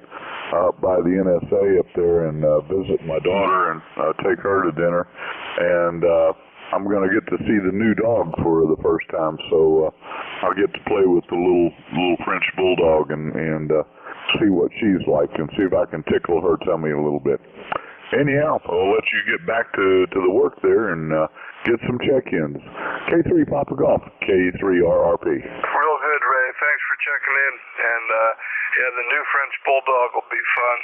by the NSA up there and visit my daughter and take her to dinner. And I'm going to get to see the new dog for the first time, so I'll get to play with the little French bulldog and see what she's like and see if I can tickle her tummy a little bit. Anyhow, I'll let you get back to the work there and get some check-ins. K3 Papa Golf, K3 RRP. Real good, Ray. Thanks for checking in. And yeah, the new French Bulldog will be fun.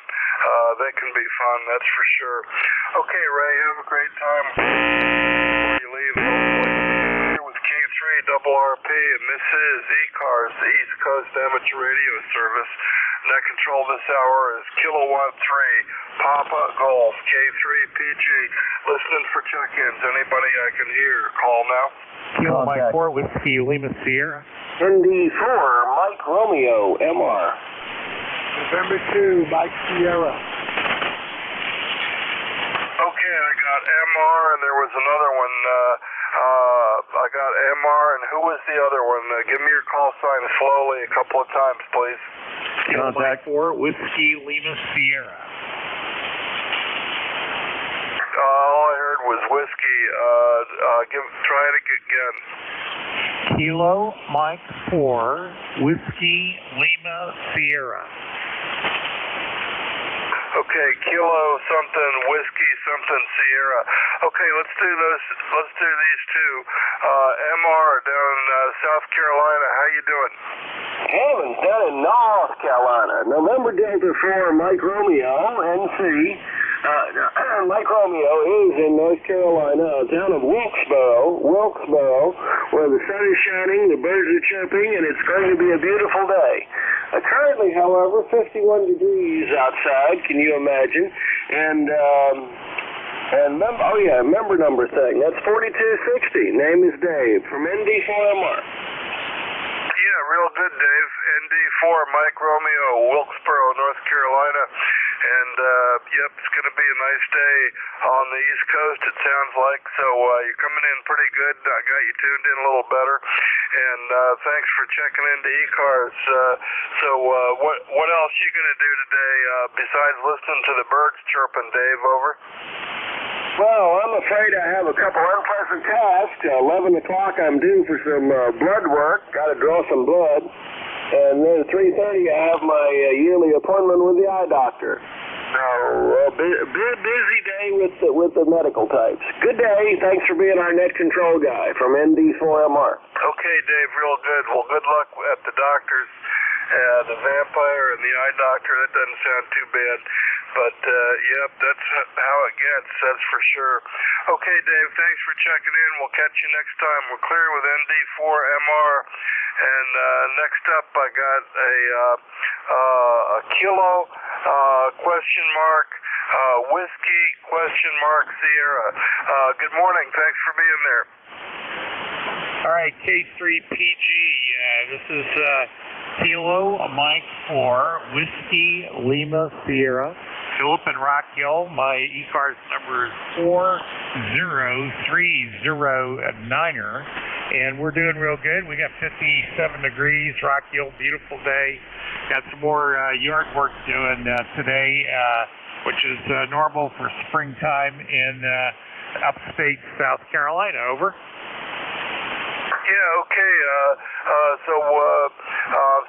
They can be fun, that's for sure. Okay, Ray, have a great time before you leave. Here with K3 RRP, and this is ECARS, the East Coast Amateur Radio Service. Net control this hour is Kilowatt 3, Papa Golf, K3PG. Listening for check-ins. Anybody I can hear, call now. Kilo Mike 4, Whiskey Lima Sierra. ND4, Mike Romeo, MR. November 2, Mike Sierra. Okay. Okay, I got MR, and there was another one. I got MR, and who was the other one? Give me your call sign slowly a couple of times, please. Contact 4 Whiskey Lima Sierra. All I heard was whiskey. Try it again. Kilo Mike 4 Whiskey Lima Sierra. Okay, Kilo something whiskey something Sierra. Okay, let's do these two. MR down in South Carolina. How you doing? Heavens, down in North Carolina. November Delta 4 Mike Romeo, NC. Mike Romeo is in North Carolina, a town of Wilkesboro, where the sun is shining, the birds are chirping, and it's going to be a beautiful day. Currently, however, 51 degrees outside, can you imagine? Member number thing, that's 4260. Name is Dave from ND4MR. Yeah, real good, Dave. ND4 Mike Romeo, Wilkesboro, North Carolina. And, yep, it's going to be a nice day on the East Coast, it sounds like. So you're coming in pretty good. I got you tuned in a little better. And thanks for checking into ECARS. What else you going to do today besides listening to the birds chirping, Dave? Over. Well, I'm afraid I have a couple unpleasant tasks. 11 o'clock I'm due for some blood work. Got to draw some blood. And then at 3:30 I have my yearly appointment with the eye doctor. So, busy day with the medical types. Good day. Thanks for being our net control guy from ND4MR. Okay, Dave, real good. Well, good luck at the doctors. The vampire and the eye doctor, that doesn't sound too bad. But, yep, that's how it gets, that's for sure. Okay, Dave, thanks for checking in. We'll catch you next time. We're clear with ND4MR. And next up, I got a Kilo question mark whiskey question mark Sierra. Good morning. Thanks for being there. All right, K3PG. This is Kilo Mike 4 Whiskey Lima Sierra. Philip and Rock Hill. My ECARS number is 40309er, and we're doing real good. We got 57 degrees, Rock Hill, beautiful day. Got some more yard work doing today, which is normal for springtime in upstate South Carolina. Over. Yeah, okay.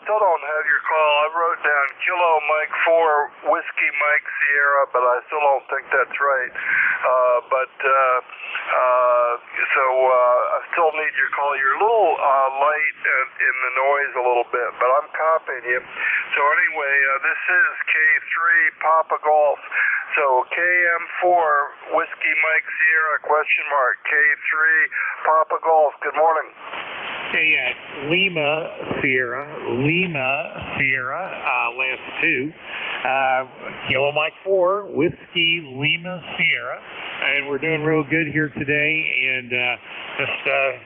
Still don't have your call. I wrote down Kilo Mike 4 Whiskey Mike Sierra, but I still don't think that's right. I still need your call. You're a little light in the noise a little bit, but I'm copying you. So anyway, this is K3 Papa Golf. So KM4 Whiskey Mike Sierra question mark K3 Papa Golf. Good morning. Okay, Lima Sierra, last two. Kilo Mike 4, Whiskey Lima Sierra. And we're doing real good here today. And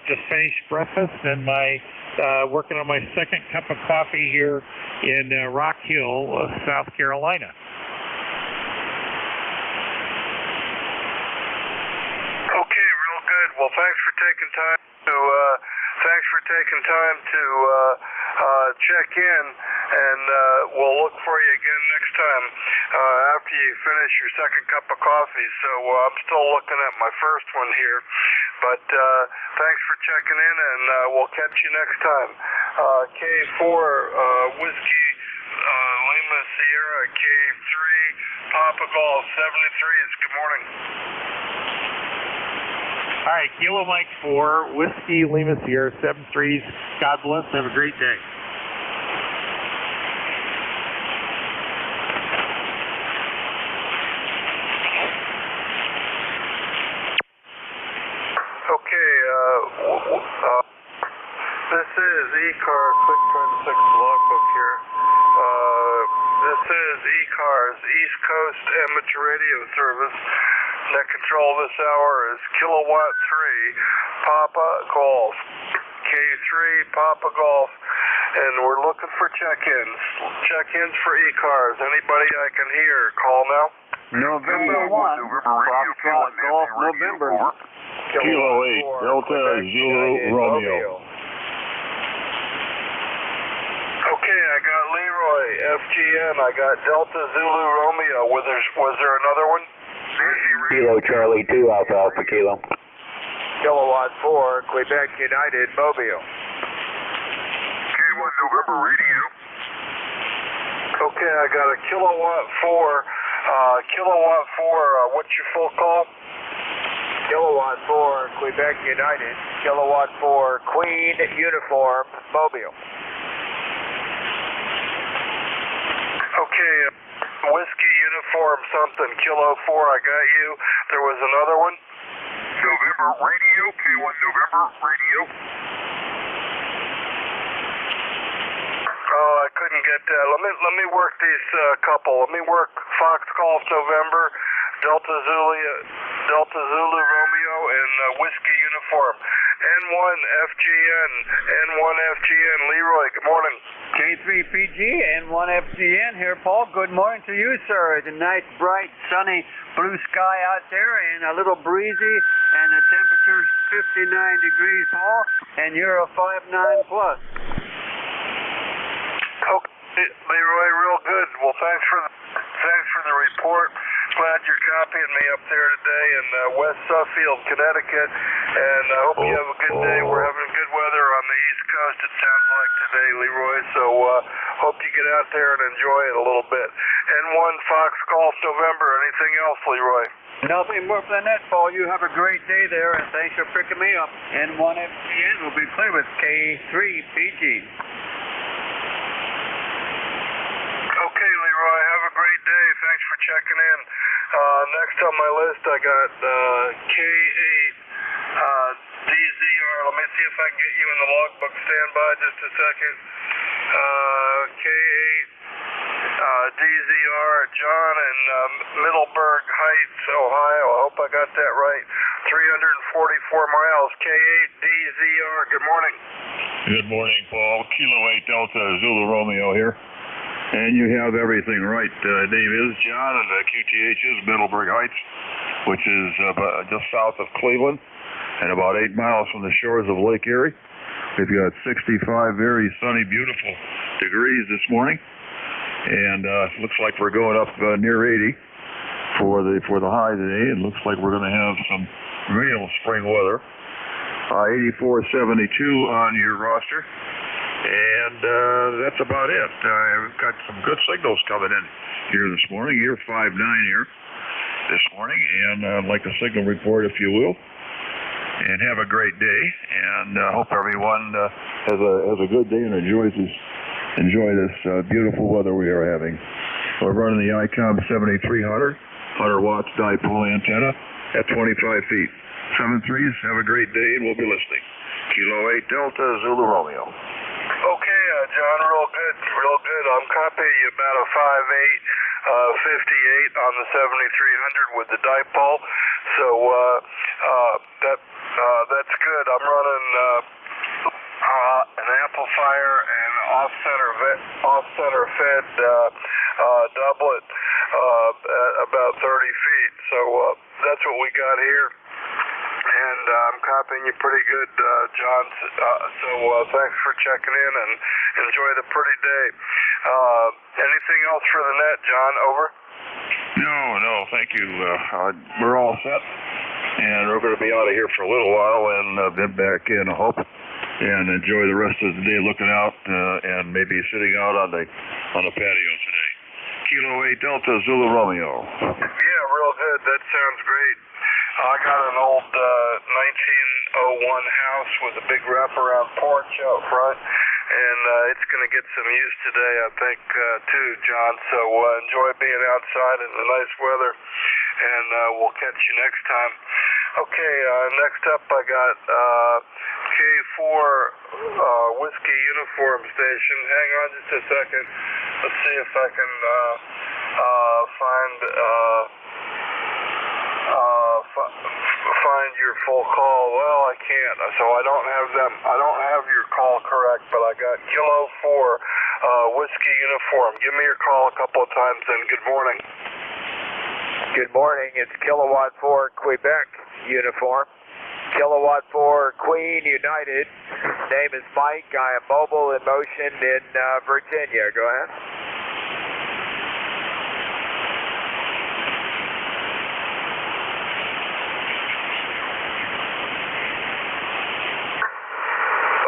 just finished breakfast and working on my second cup of coffee here in Rock Hill, South Carolina. Okay, real good. Well, thanks for taking time to check in, and we'll look for you again next time after you finish your second cup of coffee. So I'm still looking at my first one here, but thanks for checking in, and we'll catch you next time. K4 Whiskey Lima Sierra, K3 Papa Golf 73s. Good morning. All right, Kilo Mike 4, Whiskey Lima Sierra, 7-3s. God bless. Have a great day. Okay, this is ECARS, quick 26 logbook here. This is ECARS, East Coast Amateur Radio Service. Net control this hour is Kilowatt 3 Papa Golf, K3 Papa Golf, and we're looking for check-ins for ECARS. Anybody I can hear, call now. November 1, Foxtrot Golf November. Kilo 8, Delta Zulu Romeo. Okay, I got Leroy, FGN, I got Delta Zulu Romeo. Was there another one? Kilo Charlie 2 Alpha Alpha Kilo. Kilowatt 4, Quebec United, Mobile. K1 November radio. Okay, I got a Kilowatt 4, what's your full call? Kilowatt 4, Quebec United, Kilowatt 4, Queen Uniform, Mobile. Okay, Whiskey Uniform something, Kilo 4, I got you. There was another one? November radio, K1 November radio. Oh, I couldn't get that. Let me work these couple. Let me work Fox Golf November, Delta Zulu Romeo, and Whiskey Uniform. N1 FGN, Leroy, good morning. K3PG, N1FGN here, Paul. Good morning to you, sir. The nice, bright, sunny, blue sky out there and a little breezy, and the temperature's 59 degrees, Paul, and you're a 5'9 plus. Okay, Leroy, real good. Well, thanks for the report. Glad you're copying me up there today in West Suffield, Connecticut, and I hope you have a good day. We're having good weather on the East Coast, it sounds like today, Leroy, so hope you get out there and enjoy it a little bit. N1 Fox Golf November, anything else, Leroy? Nothing more than that, Paul. You have a great day there, and thanks for picking me up. N1FGN will be clear with K3PG. Okay, Leroy, have a great day. Thanks for checking in. Next on my list, I got K8 DZR. Let me see if I can get you in the logbook. Stand by just a second. K8 DZR, John in Middleburg Heights, Ohio. I hope I got that right. 344 miles. K8 DZR. Good morning. Good morning, Paul. Kilo 8 Delta Zulu Romeo here. And you have everything right. Name is John, and QTH is Middleburg Heights, which is just south of Cleveland and about 8 miles from the shores of Lake Erie. We've got 65 very sunny, beautiful degrees this morning, and looks like we're going up near 80 for the high today. It looks like we're going to have some real spring weather. 8472 on your roster. And that's about it. I've got some good signals coming in here this morning. You're 5'9" here this morning, and I'd like a signal report, if you will. And have a great day, and hope everyone has a good day and enjoy this beautiful weather we are having. We're running the ICOM 7300 100 watts dipole antenna at 25 feet. 7-3s, have a great day, and we'll be listening. Kilo 8 Delta Zulu Romeo. Okay, John, real good. I'm copying you about a 5'8", 58 on the 7300 with the dipole. So that's good. I'm running an amplifier and off-center fed doublet at about 30 feet. So that's what we got here. And I'm copying you pretty good, John. So thanks for checking in, and enjoy the pretty day. Anything else for the net, John? Over? No, thank you. We're all set, and we're going to be out of here for a little while and then back in, I hope, and enjoy the rest of the day looking out and maybe sitting out on the patio today. Kilo 8 Delta Zulu Romeo. Yeah, real good. That sounds great. I got an old 1901 house with a big wraparound porch out front, and it's going to get some use today, I think, too, John. So enjoy being outside in the nice weather, and we'll catch you next time. Okay, next up I got K4 Whiskey Uniform Station. Hang on just a second. Let's see if I can find your full call. Well, I can't, so I don't have your call correct, but I got Kilo 4 Whiskey Uniform. Give me your call a couple of times, and good morning. Good morning. It's Kilowatt 4 Quebec uniform. Kilowatt 4 Queen United. Name is Mike. I am mobile in motion in Virginia. Go ahead.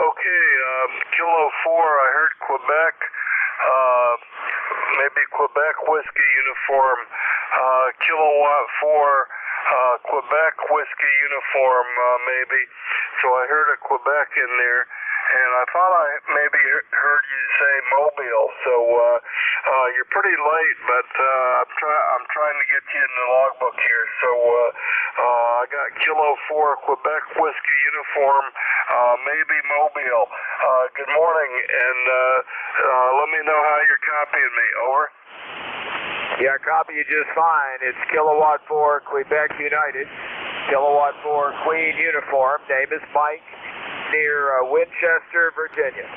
Okay, Kilo 4, I heard Quebec. Maybe Quebec Whiskey uniform. Kilowatt 4, Quebec Whiskey uniform, maybe. So I heard a Quebec in there, and I thought I maybe heard you say Mobile. So you're pretty late, but I'm trying to get you in the logbook here. So I got Kilo 4 Quebec Whiskey uniform, maybe Mobile. Good morning, and let me know how you're copying me. Over. Yeah, copy you just fine. It's Kilowatt 4 Quebec United. Kilowatt 4 Queen uniform. Name is Mike. Near Winchester, Virginia.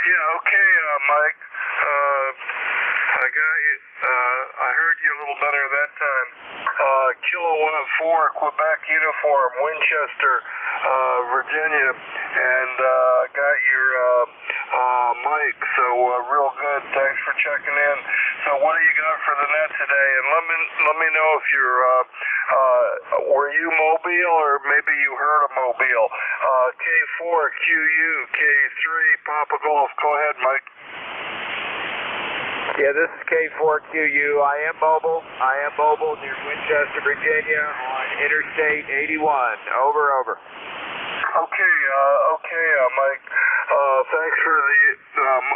Yeah, okay, Mike. I got you. I heard you a little better that time. Kilowatt 4 Quebec uniform, Winchester, Virginia, and got your mic. So real good. Thanks for checking in. So what do you got for the net today? And let me know if you're were you Mobile or maybe you heard of Mobile. K4 QU K3 Papa Golf. Go ahead, Mike. Yeah, this is K4QU. I am mobile near Winchester, Virginia on Interstate 81. Over. Okay, Mike. Thanks for the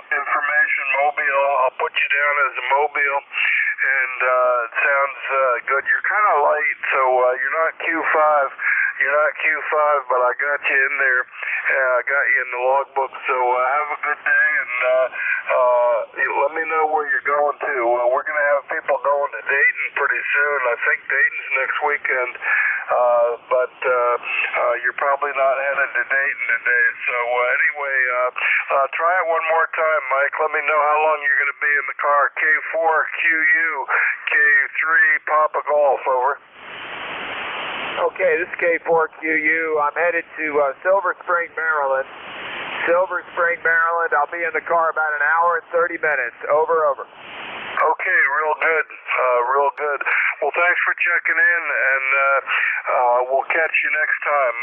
information, Mobile. I'll put you down as a Mobile, and it sounds good. You're kind of late, so you're not Q5. You're not Q5, but I got you in there. I got you in the logbook, so have a good day, and let me know where you're going to. We're going to have people going to Dayton pretty soon. I think Dayton's next weekend, but you're probably not headed to Dayton today. So anyway, try it one more time, Mike. Let me know how long you're going to be in the car. K4QU, K3 Papa Golf, over. Okay, this is K4QU. I'm headed to Silver Spring, Maryland. Silver Spring, Maryland. I'll be in the car about an hour and 30 minutes. Over. Okay, real good. Well, thanks for checking in, and we'll catch you next time.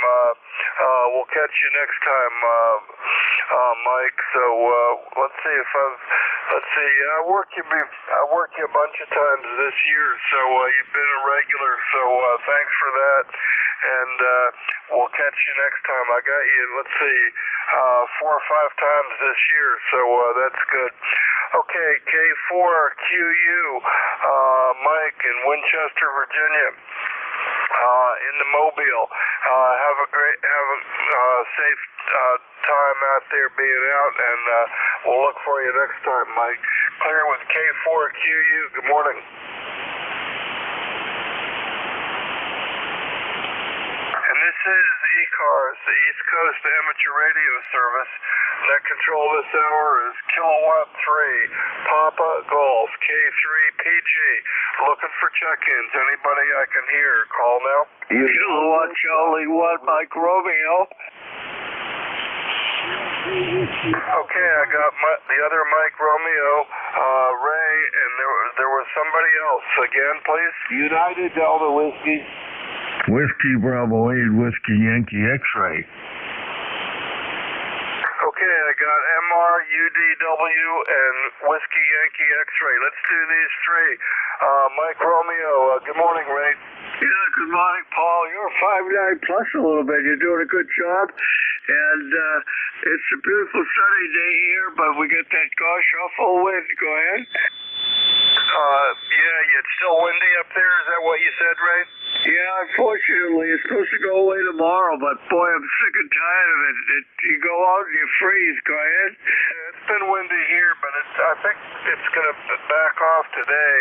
Mike. So let's see if I worked you a bunch of times this year, so you've been a regular. So thanks for that, and we'll catch you next time. I got you. Let's see, 4 or 5 times this year, so that's good. Okay, K4QU, Mike in Winchester, Virginia, in the Mobile. Have a safe time out there being out, and we'll look for you next time, Mike. Clear with K4QU. Good morning. And this is ECARS, the East Coast Amateur Radio Service. Net control this hour is Kilowatt 3, Papa Golf, K3 PG. Looking for check-ins. Anybody I can hear, call now. Kilowatt Charlie 1, Mike Romeo. Okay, I got the other Mike Romeo, Ray, and there was somebody else. Again, please. United Delta Whiskey. Whiskey Bravo 8, Whiskey Yankee X-Ray. Okay, I got MR, UDW, and Whiskey Yankee X-Ray. Let's do these 3. Mike Romeo, good morning, Ray. Yeah, good morning, Paul. You're 5'9" plus a little bit. You're doing a good job. And it's a beautiful sunny day here, but we get that gosh awful wind. Go ahead. Yeah, it's still windy up there. Is that what you said, Ray? Yeah, unfortunately, it's supposed to go away tomorrow, but boy, I'm sick and tired of it. You go out and you freeze. Go ahead. Yeah, it's been windy here, but I think it's going to back off today.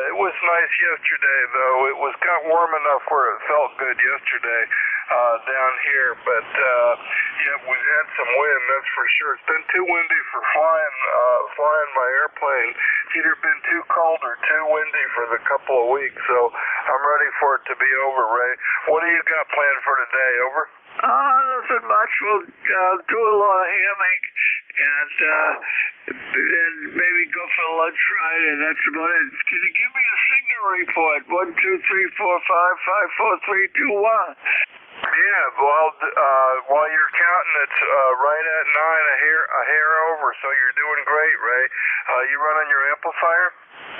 It was nice yesterday, though. It got warm enough where it felt good yesterday. down here, but yeah, we've had some wind, that's for sure. It's been too windy for flying my airplane. It's either been too cold or too windy for the couple of weeks, so I'm ready for it to be over, Ray. What do you got planned for today? Over? Nothing much. We'll do a lot of hamming and then maybe go for lunch ride, and that's about it. Can you give me a signal report? 1, 2, 3, 4, 5, 5, 4, 3, 2, 1. Yeah, well, while you're counting, it's right at 9, a hair over, so you're doing great, Ray. You running your amplifier?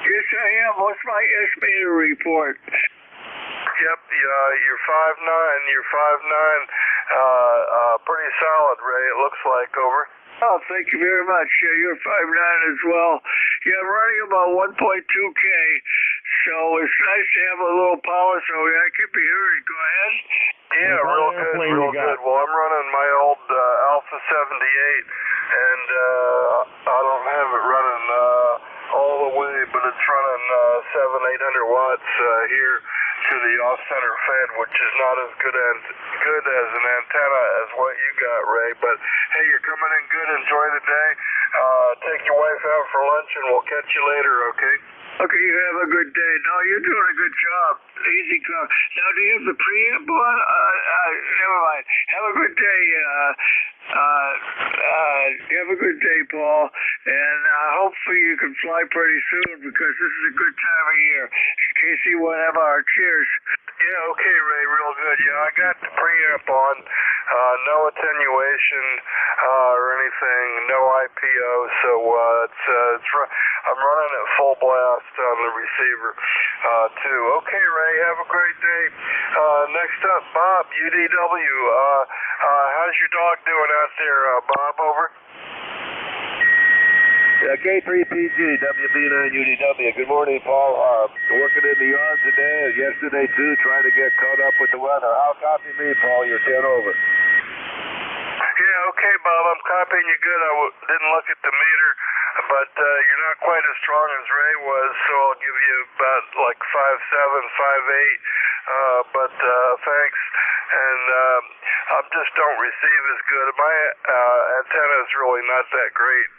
Yes, I am. What's my estimator report? Yep, you're 5'9", pretty solid, Ray, it looks like, over. Oh, thank you very much. Yeah, you're 5'9" as well. Yeah, I'm running about 1.2K, so it's nice to have a little power so I can be heard. Go ahead. Yeah, real good. Well, I'm running my old Alpha 78, and I don't have it running all the way, but it's running 700-800 watts here to the off-center fed, which is not as good as an antenna as what you got, Ray. But hey, you're coming in good. Enjoy the day. Take your wife out for lunch, and we'll catch you later, okay? Okay, you have a good day. No, you're doing a good job. Easy come. Now, do you have the preamp on? Never mind. Have a good day. Have a good day, Paul. And hopefully you can fly pretty soon because this is a good time of year. KC1 MR. Cheers. Yeah, okay, Ray, real good. Yeah, I got the preamp on. No attenuation or anything. No IPO. So I'm running at full blast on the receiver too. Okay, Ray, have a great day. Next up, Bob, UDW. How's your dog doing out there, Bob? Over. K3PG, WB9UDW. Good morning, Paul. Working in the yard today, yesterday too, trying to get caught up with the weather. How copy me, Paul? You're 10 over. Yeah, okay, Bob, I'm copying you good. I didn't look at the meter, but you're not quite as strong as Ray was, so I'll give you about like 5'7", 5'8", but thanks. And I just don't receive as good. My antenna is really not that great.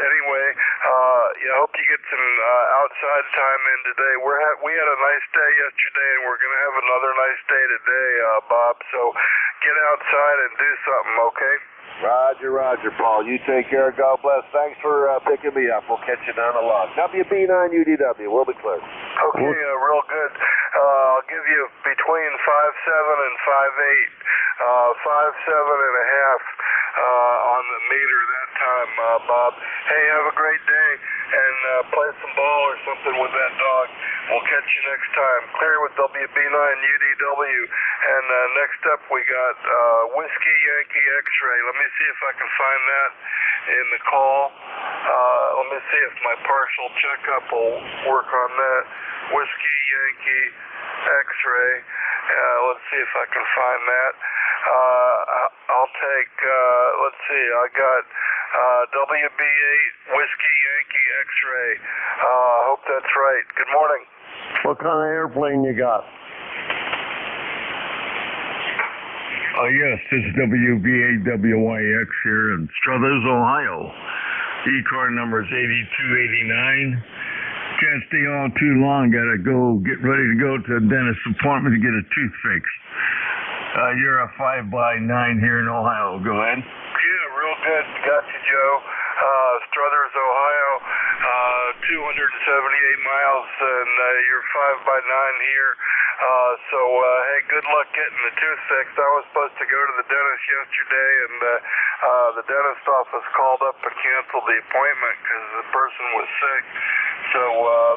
Anyway, I hope you get some outside time in today. We had a nice day yesterday, and we're going to have another nice day today, Bob. So get outside and do something, okay? Roger, Paul. You take care. God bless. Thanks for picking me up. We'll catch you down the log. WB9UDW. We'll be clear. Okay, real good. I'll give you between 5'7" and 5'8", 5'7.5" on the meter that time, Bob. Hey, have a great day, and play some ball or something with that dog. We'll catch you next time. Clear with WB9UDW. And next up we got Whiskey Yankee X-Ray. Let me see if I can find that in the call. Let me see if my partial checkup will work on that. Whiskey Yankee X-Ray. Let's see if I can find that. I'll take, let's see, I got WB8 Whiskey Yankee X-Ray. Hope that's right. Good morning. What kind of airplane you got? Yes, this is WB8WYX here in Struthers, Ohio. ECAR number is 8289. Can't stay on too long. Gotta go get ready to go to the dentist's appointment to get a tooth fixed. You're a 5x9 here in Ohio. Go ahead. Yeah, real good. Got you, Joe. Struthers, Ohio. 278 miles, and you're 5x9 here. Hey, good luck getting the tooth fixed. I was supposed to go to the dentist yesterday, and the dentist office called up and canceled the appointment because the person was sick. So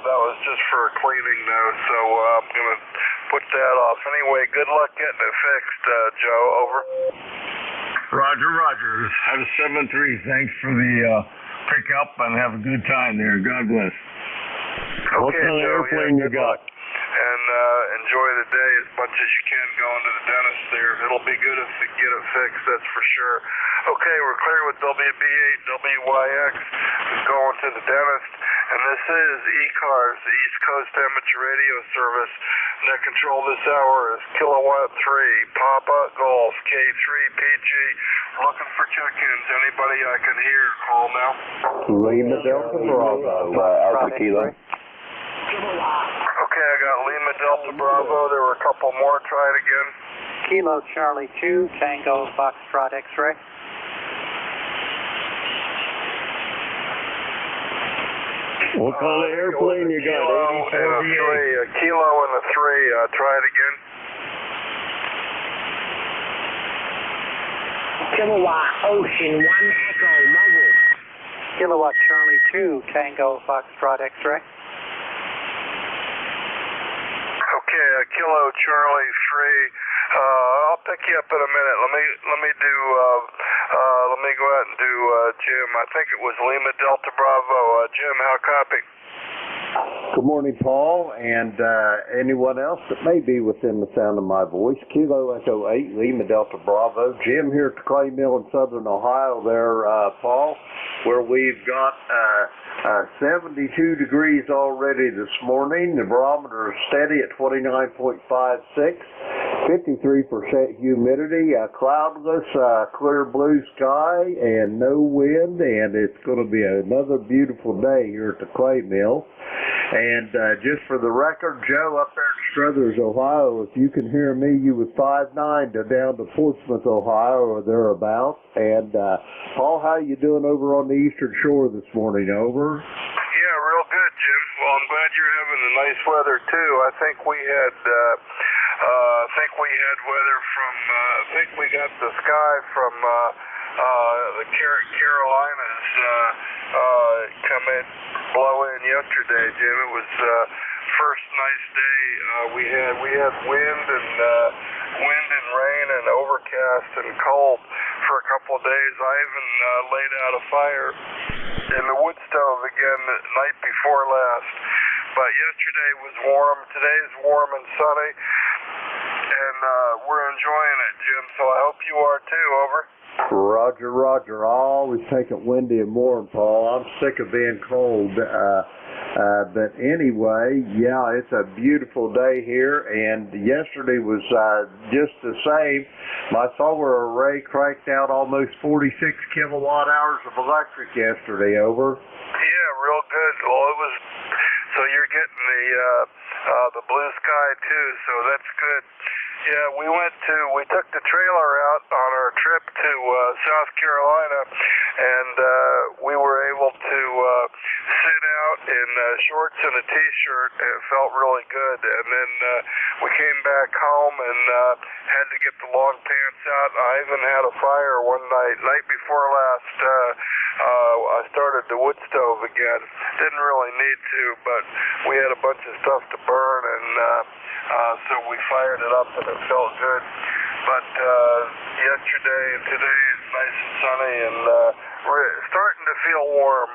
that was just for a cleaning, though. So I'm going to put that off. Anyway, good luck getting it fixed, Joe. Over. Roger. Have a 7-3. Thanks for the pickup, and have a good time there. God bless. Okay, what kind of airplane you got? And enjoy the day as much as you can going to the dentist there. It'll be good if you get it fixed, that's for sure. Okay, we're clear with WB8WYX. Going to the dentist. And this is ECARS, the East Coast Amateur Radio Service. Net control this hour is Kilowatt 3, Papa Golf, K3 PG. Looking for check-ins. Anybody I can hear, call now. Lima Delta Bravo, Alpha Kilo. Okay, I got Lima Delta Bravo. There were a couple more. Try it again. Kilo Charlie 2, Tango Foxtrot X-ray. What kind of airplane you got? Kilo and a 3. A kilo and a 3. Try it again. Kilowatt Ocean 1 Echo Mobile. Kilowatt Charlie 2, Tango Foxtrot X-ray. Okay, Kilo Charlie 3. I'll pick you up in a minute. Let me go out and do Jim. I think it was Lima Delta Bravo. Jim, how copy? Good morning, Paul, and anyone else that may be within the sound of my voice. Kilo Echo 8, Lima Delta Bravo. Jim here at the Clay Mill in Southern Ohio there, Paul, where we've got 72 degrees already this morning. The barometer is steady at 29.56. 53% humidity, cloudless, clear blue sky, and no wind, and it's going to be another beautiful day here at the Clay Mill. And just for the record, Joe up there in Struthers, Ohio, if you can hear me, you was 5'9" to down to Portsmouth, Ohio, or thereabouts. And Paul, how you doing over on the Eastern Shore this morning? Over. Yeah, real good, Jim. Well, I'm glad you're having the nice weather too. I think we had weather from. I think we got the sky from the Carolinas come in, blow in yesterday, Jim. It was first nice day. We had wind and rain and overcast and cold for a couple of days. I even laid out a fire in the wood stove again the night before last. But yesterday was warm. Today's warm and sunny, and we're enjoying it, Jim. So I hope you are too. Over. Roger, Roger. I always take it windy and warm, Paul. I'm sick of being cold. But anyway, yeah, it's a beautiful day here, and yesterday was just the same. My solar array cranked out almost 46 kilowatt hours of electric yesterday. Over. Yeah, real good. Well, it was. So you're getting the blue sky too, so that's good. Yeah, we took the trailer out on our trip to South Carolina, and we were able to sit out in shorts and a t-shirt, and it felt really good. And then we came back home and had to get the long pants out. I even had a fire one night before last. I started the wood stove again. Didn't really need to, but we had a bunch of stuff to burn, and so we fired it up, and it felt good. But yesterday and today is nice and sunny, and we're starting to feel warm,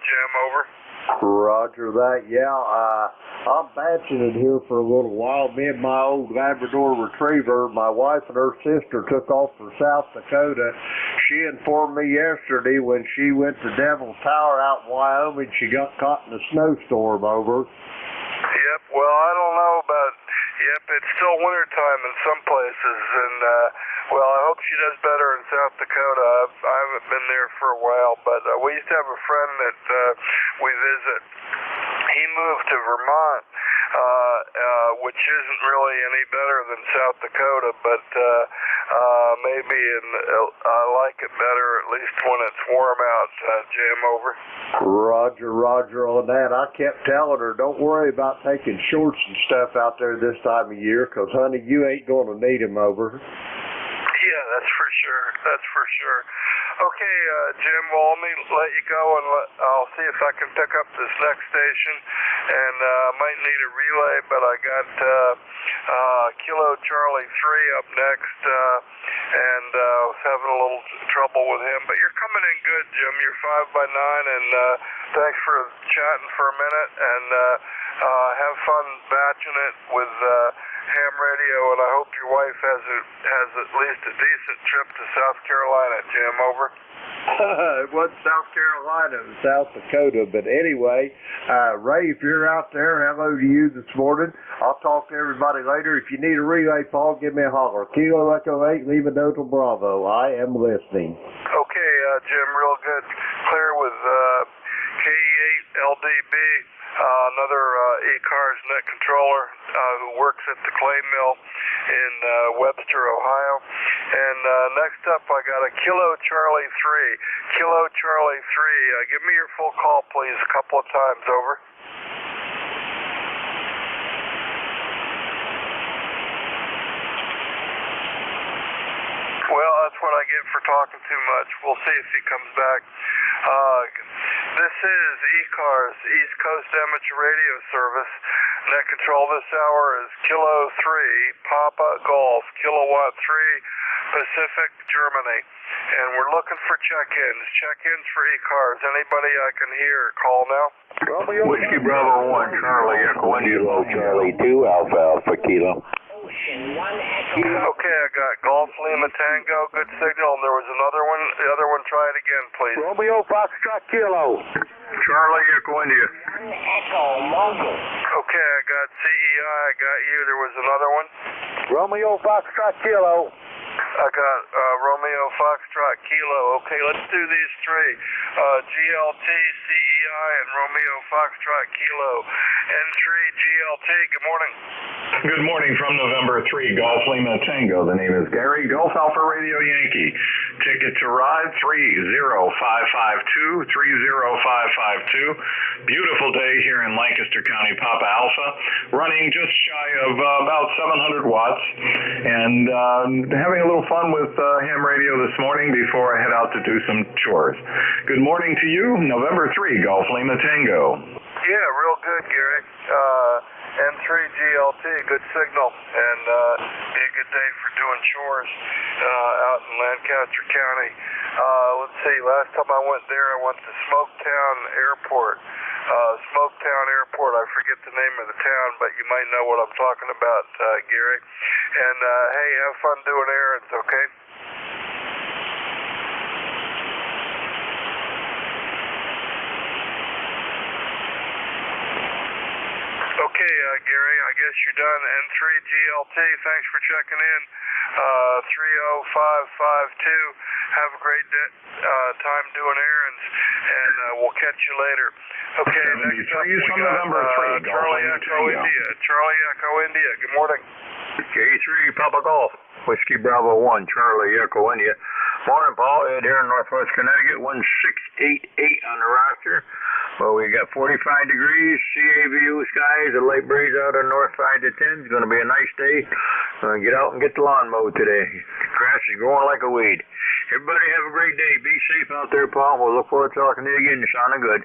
Jim. Over. Roger that. Yeah, I'm batching it here for a little while. Me and my old Labrador Retriever, my wife and her sister took off for South Dakota. She informed me yesterday when she went to Devil's Tower out in Wyoming, she got caught in a snowstorm. Over. Yep, well, I don't know about, it's still wintertime in some places, and, well, I hope she does better in South Dakota. I haven't been there for a while, but we used to have a friend that we visit. He moved to Vermont, which isn't really any better than South Dakota, but maybe I like it better, at least when it's warm out, Jim. Over. Roger, Roger on that. I kept telling her, don't worry about taking shorts and stuff out there this time of year, because, honey, you ain't going to need them. Over. Yeah, that's for sure. That's for sure. Okay, Jim, well, let me let you go, and I'll see if I can pick up this next station, and I might need a relay, but I got Kilo Charlie 3 up next, and I was having a little trouble with him, but you're coming in good, Jim. You're 5x9, and thanks for chatting for a minute, and have fun batching it with ham radio, and I hope your wife has at least a decent trip to South Carolina, Jim. Over. It wasn't South Carolina, it was South Dakota. But anyway, Ray, if you're out there, hello to you this morning. I'll talk to everybody later. If you need a relay, Paul, give me a holler. Kilo Echo 8, leave a note to Bravo. I am listening. Okay, Jim, real good. Clear with KE8LDB, another ECARS net controller who works at the clay mill in Webster, Ohio. And next up, I got a Kilo Charlie 3. Kilo Charlie 3. Give me your full call, please, a couple of times. Over. Well, that's what I get for talking too much. We'll see if he comes back. This is ECARS, East Coast Amateur Radio Service. Net control this hour is Kilo 3, Papa Golf, Kilowatt 3, Pacific, Germany. And we're looking for check-ins. Check-ins for ECARS. Anybody I can hear, call now. Whiskey Bravo 1, Charlie, Echo India, Charlie 2, Alpha Alpha Kilo. Okay, I got Golf Lima Tango, good signal, and there was another one. The other one, try it again, please. Romeo Foxtrot Kilo. Charlie, Echo India. Echo Mobile. Okay, I got CEI, I got you. There was another one. Romeo Foxtrot Kilo. I got Romeo Foxtrot Kilo. Okay, let's do these three. GLT, CEI, and Romeo Foxtrot Kilo. N3 GLT, good morning. Good morning from November 3, Golf Lima Tango. The name is Gary, Golf Alpha Radio Yankee. Ticket to ride 30552, 30552. Beautiful day here in Lancaster County, Papa Alpha. Running just shy of about 700 watts. And having a little fun with ham radio this morning before I head out to do some chores. Good morning to you, November 3, Golf Lima Tango. Yeah, real good, Gary. N3 GLT, good signal, and be a good day for doing chores out in Lancaster County. Let's see, last time I went there, I went to Smoketown Airport. Smoketown Airport, I forget the name of the town, but you might know what I'm talking about, Gary. And hey, have fun doing errands, okay? Okay, Gary, I guess you're done. N3 GLT, thanks for checking in. 30552. Have a great time doing errands, and we'll catch you later. Okay, next up we got Charlie Echo India. Charlie Echo India, good morning. K3 Papa Golf, Whiskey Bravo 1, Charlie Echo India. Morning, Paul. Ed here in Northwest Connecticut, 1688 on the roster. Well, we got 45 degrees, CAVU skies, a light breeze out on north side to 10. It's going to be a nice day. Going to get out and get the lawn mowed today. The grass is growing like a weed. Everybody have a great day. Be safe out there, Paul. We'll look forward to talking to you again. You sounding good.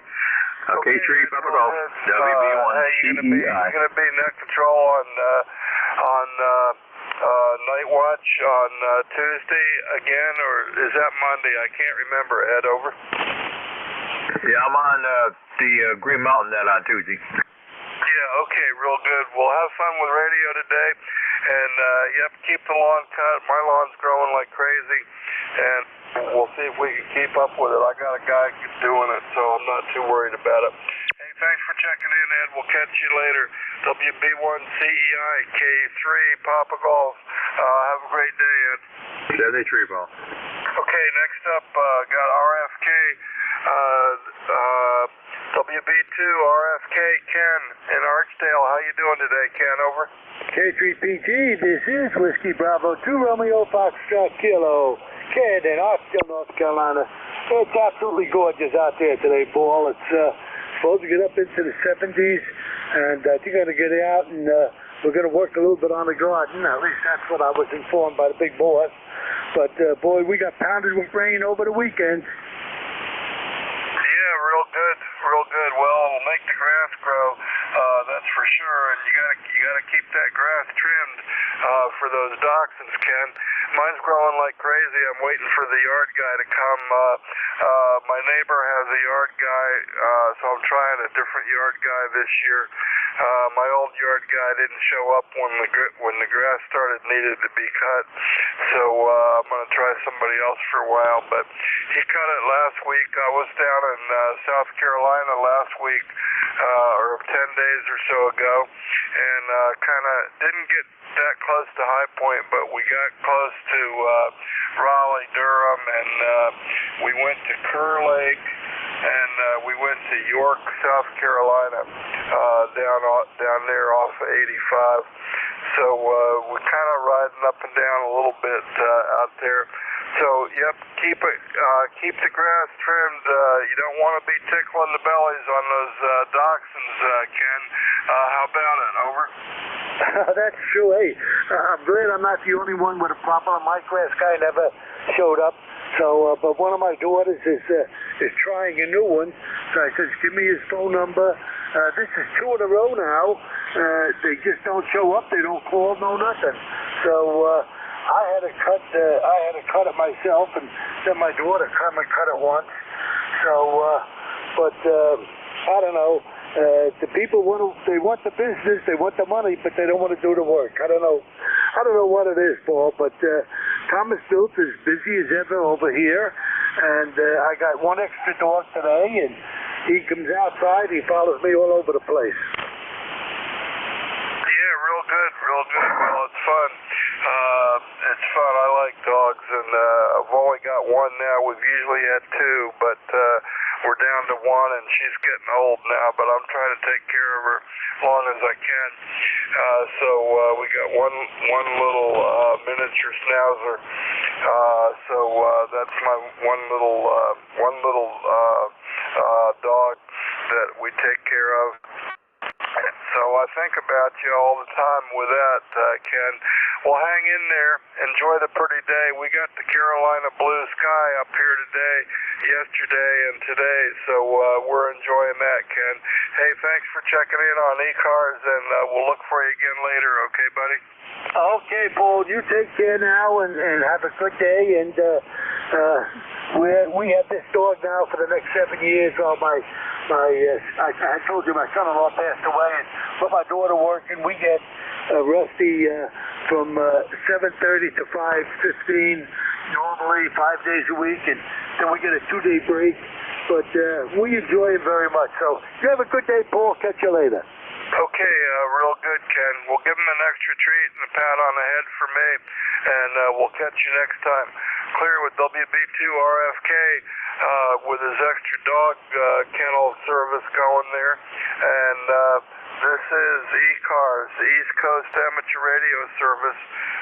Okay, 3 Papa Golf, WB1 Hey, you're going to be net control on night watch on Tuesday again, or is that Monday? I can't remember. Ed, over. Yeah, I'm on the Green Mountain net on Tuesday. Yeah, okay, real good. We'll have fun with radio today, and yep, keep the lawn cut. My lawn's growing like crazy, and we'll see if we can keep up with it. I got a guy doing it, so I'm not too worried about it. Hey, thanks for checking in, Ed. We'll catch you later. WB1 CEI K3 Papa Golf. Have a great day, Ed. 73, Paul. Okay, next up, got RFK. WB2 RFK Ken in Archdale. How you doing today, Ken? Over. K3PG, this is Whiskey Bravo 2 Romeo Foxtrot Kilo. Ken in Archdale, North Carolina. It's absolutely gorgeous out there today, Paul. It's supposed to get up into the 70s, and I think I'm going to get out and we're going to work a little bit on the garden. At least that's what I was informed by the big boss. But boy, we got pounded with rain over the weekend. Yeah, real good, real good. Well, it'll make the grass grow, that's for sure. And you gotta keep that grass trimmed for those dachshunds, Ken. Mine's growing like crazy. I'm waiting for the yard guy to come. My neighbor has a yard guy, so I'm trying a different yard guy this year. My old yard guy didn't show up when the grass needed to be cut, so I'm going to try somebody else for a while. But he cut it last week. I was down in South Carolina last week, or 10 days or so ago, and kind of didn't get that close to High Point, but we got close to Raleigh, Durham, and we went to Kerr Lake, and we went to York, South Carolina, down there off of 85. So we're kind of riding up and down a little bit out there. So yep, keep the grass trimmed. You don't want to be tickling the bellies on those dachshunds, Ken. How about it? Over. That's true. Hey, I'm glad I'm not the only one with a problem. My grass guy never showed up. So, but one of my daughters is trying a new one. So I said, give me his phone number. This is 2 in a row now. They just don't show up. They don't call, no nothing. So I had to cut it myself, and then my daughter come and cut it once. So, but I don't know. The people want the business, they want the money, but they don't want to do the work. I don't know what it is, Paul, but Thomas Built is busy as ever over here, and I got one extra dog today, and he comes outside, he follows me all over the place. Yeah, real good. Well, it's fun. It's fun. I like dogs, and I've only got one now. We've usually had 2, but we're down to 1, and she's getting old now, but I'm trying to take care of her as long as I can. So we got one little miniature schnauzer. So that's my one little dog that we take care of. So I think about you all the time with that, Ken. Well, hang in there. Enjoy the pretty day. We got the Carolina blue sky up here today, yesterday, and today. So we're enjoying that, Ken. Hey, thanks for checking in on ECARS, and we'll look for you again later. Okay, buddy? Okay, Paul. You take care now, and have a good day. And we have this dog now for the next 7 years. Well, I told you my son-in-law passed away, and with my daughter working, we get Rusty from 7:30 to 5:15, normally 5 days a week, and then we get a 2-day break. But we enjoy it very much. So you have a good day, Paul. Catch you later. Okay, real good, Ken. We'll give him an extra treat and a pat on the head for me, and we'll catch you next time. Clear with WB2 RFK with his extra dog kennel service going there, and this is ECARS, the East Coast Amateur Radio Service.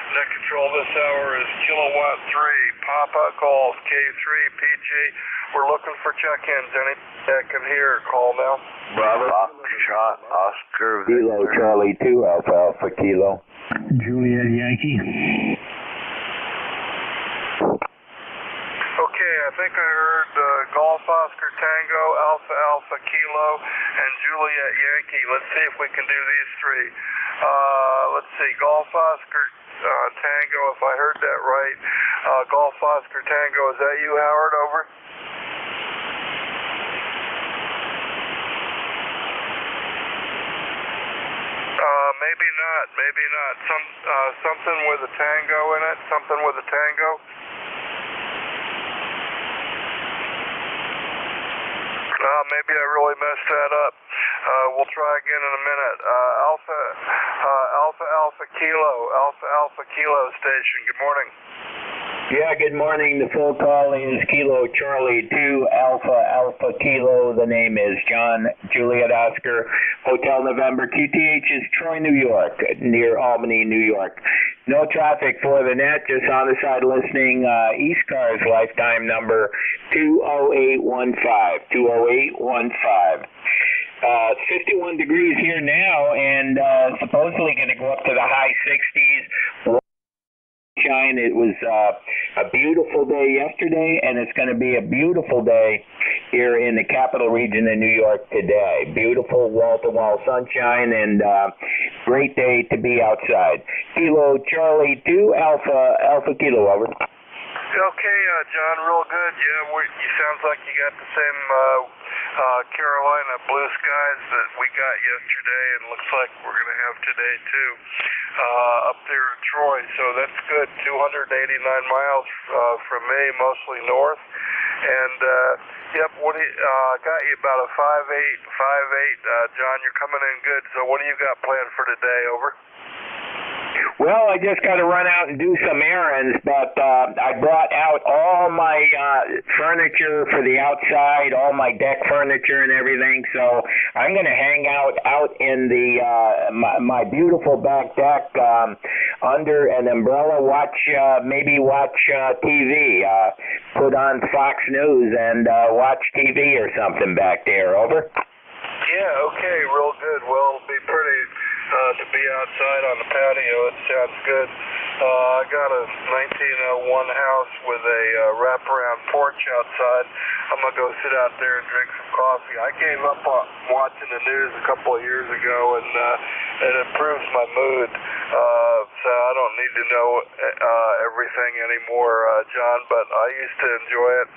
Net control this hour is Kilowatt 3, Papa Golf, K3, PG. We're looking for check-ins. Any that can hear, call now. Bravo, Shot, Oscar, Kilo, Charlie 2, Alpha, Alpha, Kilo. Juliet Yankee. Okay, I think I heard Golf Oscar Tango, Alpha Alpha Kilo, and Juliet Yankee. Let's see if we can do these 3. Let's see, Golf Oscar Tango, if I heard that right. Golf Oscar Tango, is that you, Howard? Over. Maybe not. Something with a tango in it. Something with a tango. Maybe I really messed that up. We'll try again in a minute. Alpha Kilo station. Good morning. Yeah, good morning. The full call is Kilo Charlie 2 Alpha Alpha Kilo. The name is John Juliet Oscar. Hotel November. QTH is Troy, New York, near Albany, New York. No traffic for the net, just on the side listening. ECARS lifetime number 20815. 20815. It's 51 degrees here now, and supposedly going to go up to the high 60s. It was a beautiful day yesterday, and it's going to be a beautiful day here in the capital region of New York today. Beautiful wall-to-wall sunshine, and great day to be outside. Kilo Charlie 2 Alpha Alpha Kilo, over. Okay, John, real good. Yeah, you sounds like you got the same Carolina blue skies that we got yesterday, and looks like we're going to have today too up there in Troy. So that's good. 289 miles from me, mostly north. And yep, got you about a 5.8. John, you're coming in good. So what do you got planned for today? Over. Well, I just got to run out and do some errands, but I brought out all my furniture for the outside, all my deck furniture and everything. So I'm going to hang out in the my beautiful back deck under an umbrella, maybe watch TV, put on Fox News and watch TV or something back there. Over. Yeah, okay, real good. Well, it'll be pretty to be outside on the patio. It sounds good. I got a 1901 house with a wraparound porch outside. I'm going to go sit out there and drink some coffee. I gave up on watching the news a couple of years ago, and it improves my mood. So I don't need to know everything anymore, John, but I used to enjoy it.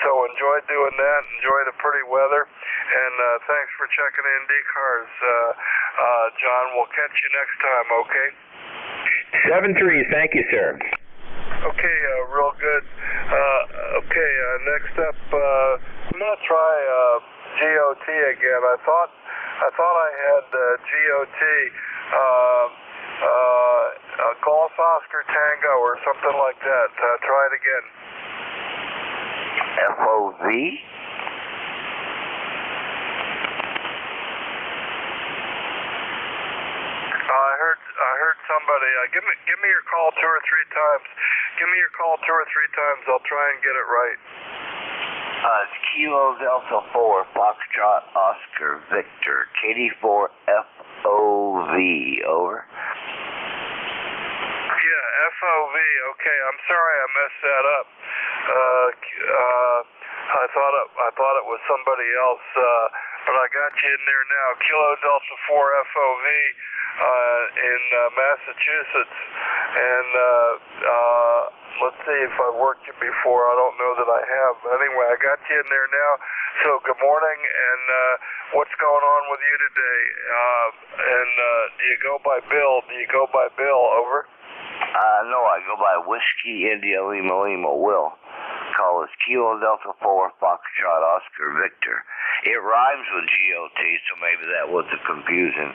So enjoy doing that. Enjoy the pretty weather. And thanks for checking in ECARS, John. We'll catch you next time, okay? 7-3, thank you, sir. Okay, real good. Okay, next up, I'm gonna try GOT again. I thought I had GOT, Golf Oscar Tango or something like that. Try it again. FOV? I heard somebody. Give me your call 2 or 3 times. Give me your call 2 or 3 times. I'll try and get it right. It's Kilo Delta 4, Foxtrot Oscar Victor, KD4 FOV. Over. Yeah, FOV. Okay, I'm sorry I messed that up. I thought it was somebody else, but I got you in there now. Kilo Delta 4 FOV. In Massachusetts, and let's see if I've worked you before. I don't know that I have. Anyway, I got you in there now. So good morning, and what's going on with you today? And do you go by Bill? Over. No, I go by Whiskey India Lima Lima Will. Call us Kilo Delta 4 Foxtrot Oscar Victor. It rhymes with GOT, so maybe that was the confusion.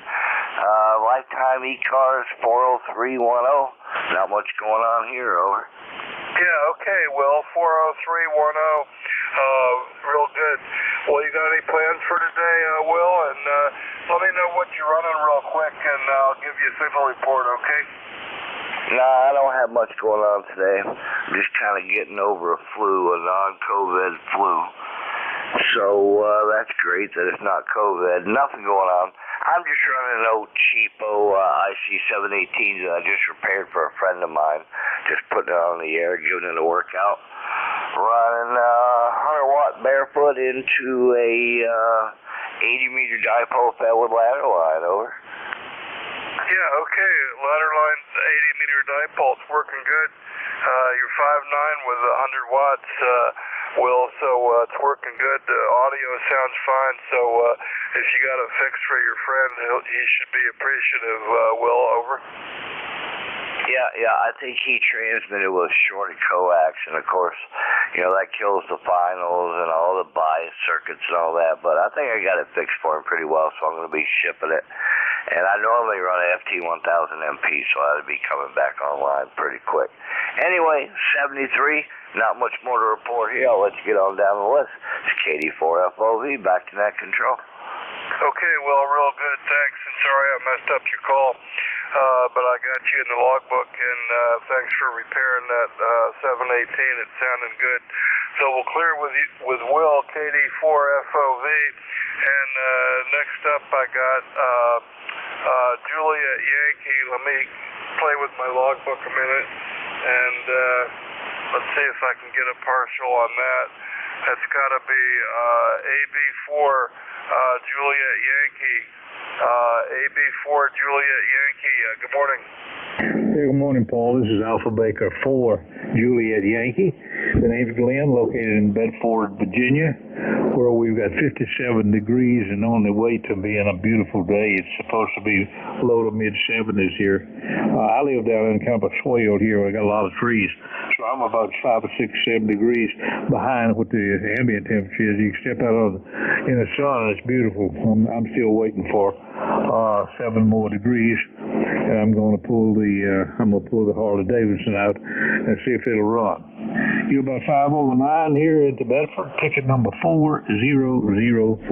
Lifetime ECARS 40310. Not much going on here. Over. Yeah, okay, Will. 40310. Real good. Well, you got any plans for today, Will? And let me know what you're running real quick, and I'll give you a signal report, okay? Nah, I don't have much going on today. I'm just kind of getting over a non-COVID flu. So that's great that it's not COVID. Nothing going on. I'm just running an old cheapo IC718 that I just repaired for a friend of mine. Just putting it on the air, giving it a workout. Running 100-watt barefoot into a 80-meter dipole fed with ladder line. Over. Yeah, okay. Ladder line 80-meter dipole. It's working good. You're 5'9" with 100 watts, Will, so it's working good. The audio sounds fine, so if you got a fix for your friend, he should be appreciative, Will. Over. Yeah, I think he transmitted with shorted coax, and of course, that kills the finals and all the bias circuits and all that, but I think I got it fixed for him pretty well, so I'm going to be shipping it. And I normally run an FT1000MP, so I'll be coming back online pretty quick. Anyway, 73, not much more to report here. I'll let you get on down the list. It's KD4FOV, back to net control. Okay, well, real good. Thanks, and sorry I messed up your call. But I got you in the logbook, and thanks for repairing that 718. It sounded good. So we'll clear with Will, KD4FOV. And next up I got Juliet Yankee. Let me play with my logbook a minute, and let's see if I can get a partial on that. That's got to be AB4 Juliet Yankee. AB4 Juliet Yankee. Good morning. Hey, good morning, Paul. This is Alpha Baker 4 Juliet Yankee. The name's Glenn, located in Bedford, Virginia, where we've got 57 degrees and on the way to being a beautiful day. It's supposed to be low to mid 70s here. I live down in kind of a swale here. We got a lot of trees, so I'm about 5 or 6, 7 degrees behind what the ambient temperature is. You can step out in the sun and it's beautiful. I'm still waiting for 7 more degrees, and I'm going to pull the Harley Davidson out and see if it'll run. You're about 5 over 9 here into Bedford, ticket number 40044.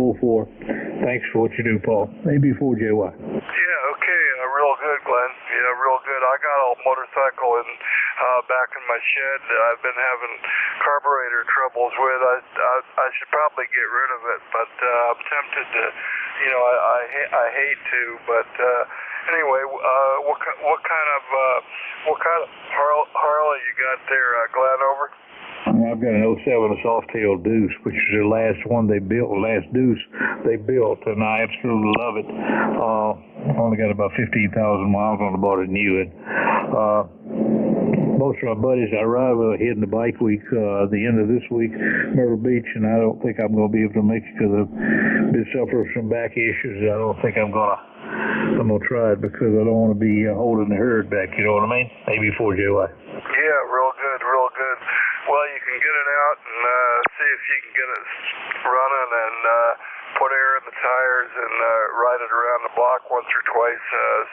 Thanks for what you do, Paul. AB4JY. Yeah, okay, real good, Glenn. Yeah, real good. I got a motorcycle back in my shed that I've been having carburetor troubles with. I should probably get rid of it, but I'm tempted to. You know, I hate to, but anyway, what kind of Harley you got there, Glenn? Over. I've got an 07 Softail Deuce, which is the last one they built, last Deuce they built, and I absolutely love it. Only got about 15,000 miles on it, bought it new. And most of my buddies I ride with are hitting the bike week the end of this week, Myrtle Beach, and I don't think I'm going to be able to make it because I've been suffering from back issues. I don't think I'm going to try it because I don't want to be holding the herd back, you know what I mean? AB4JY. Yeah, real good, real good. Well, you can get it out and see if you can get it running and put air in the tires and ride it around the block once or twice,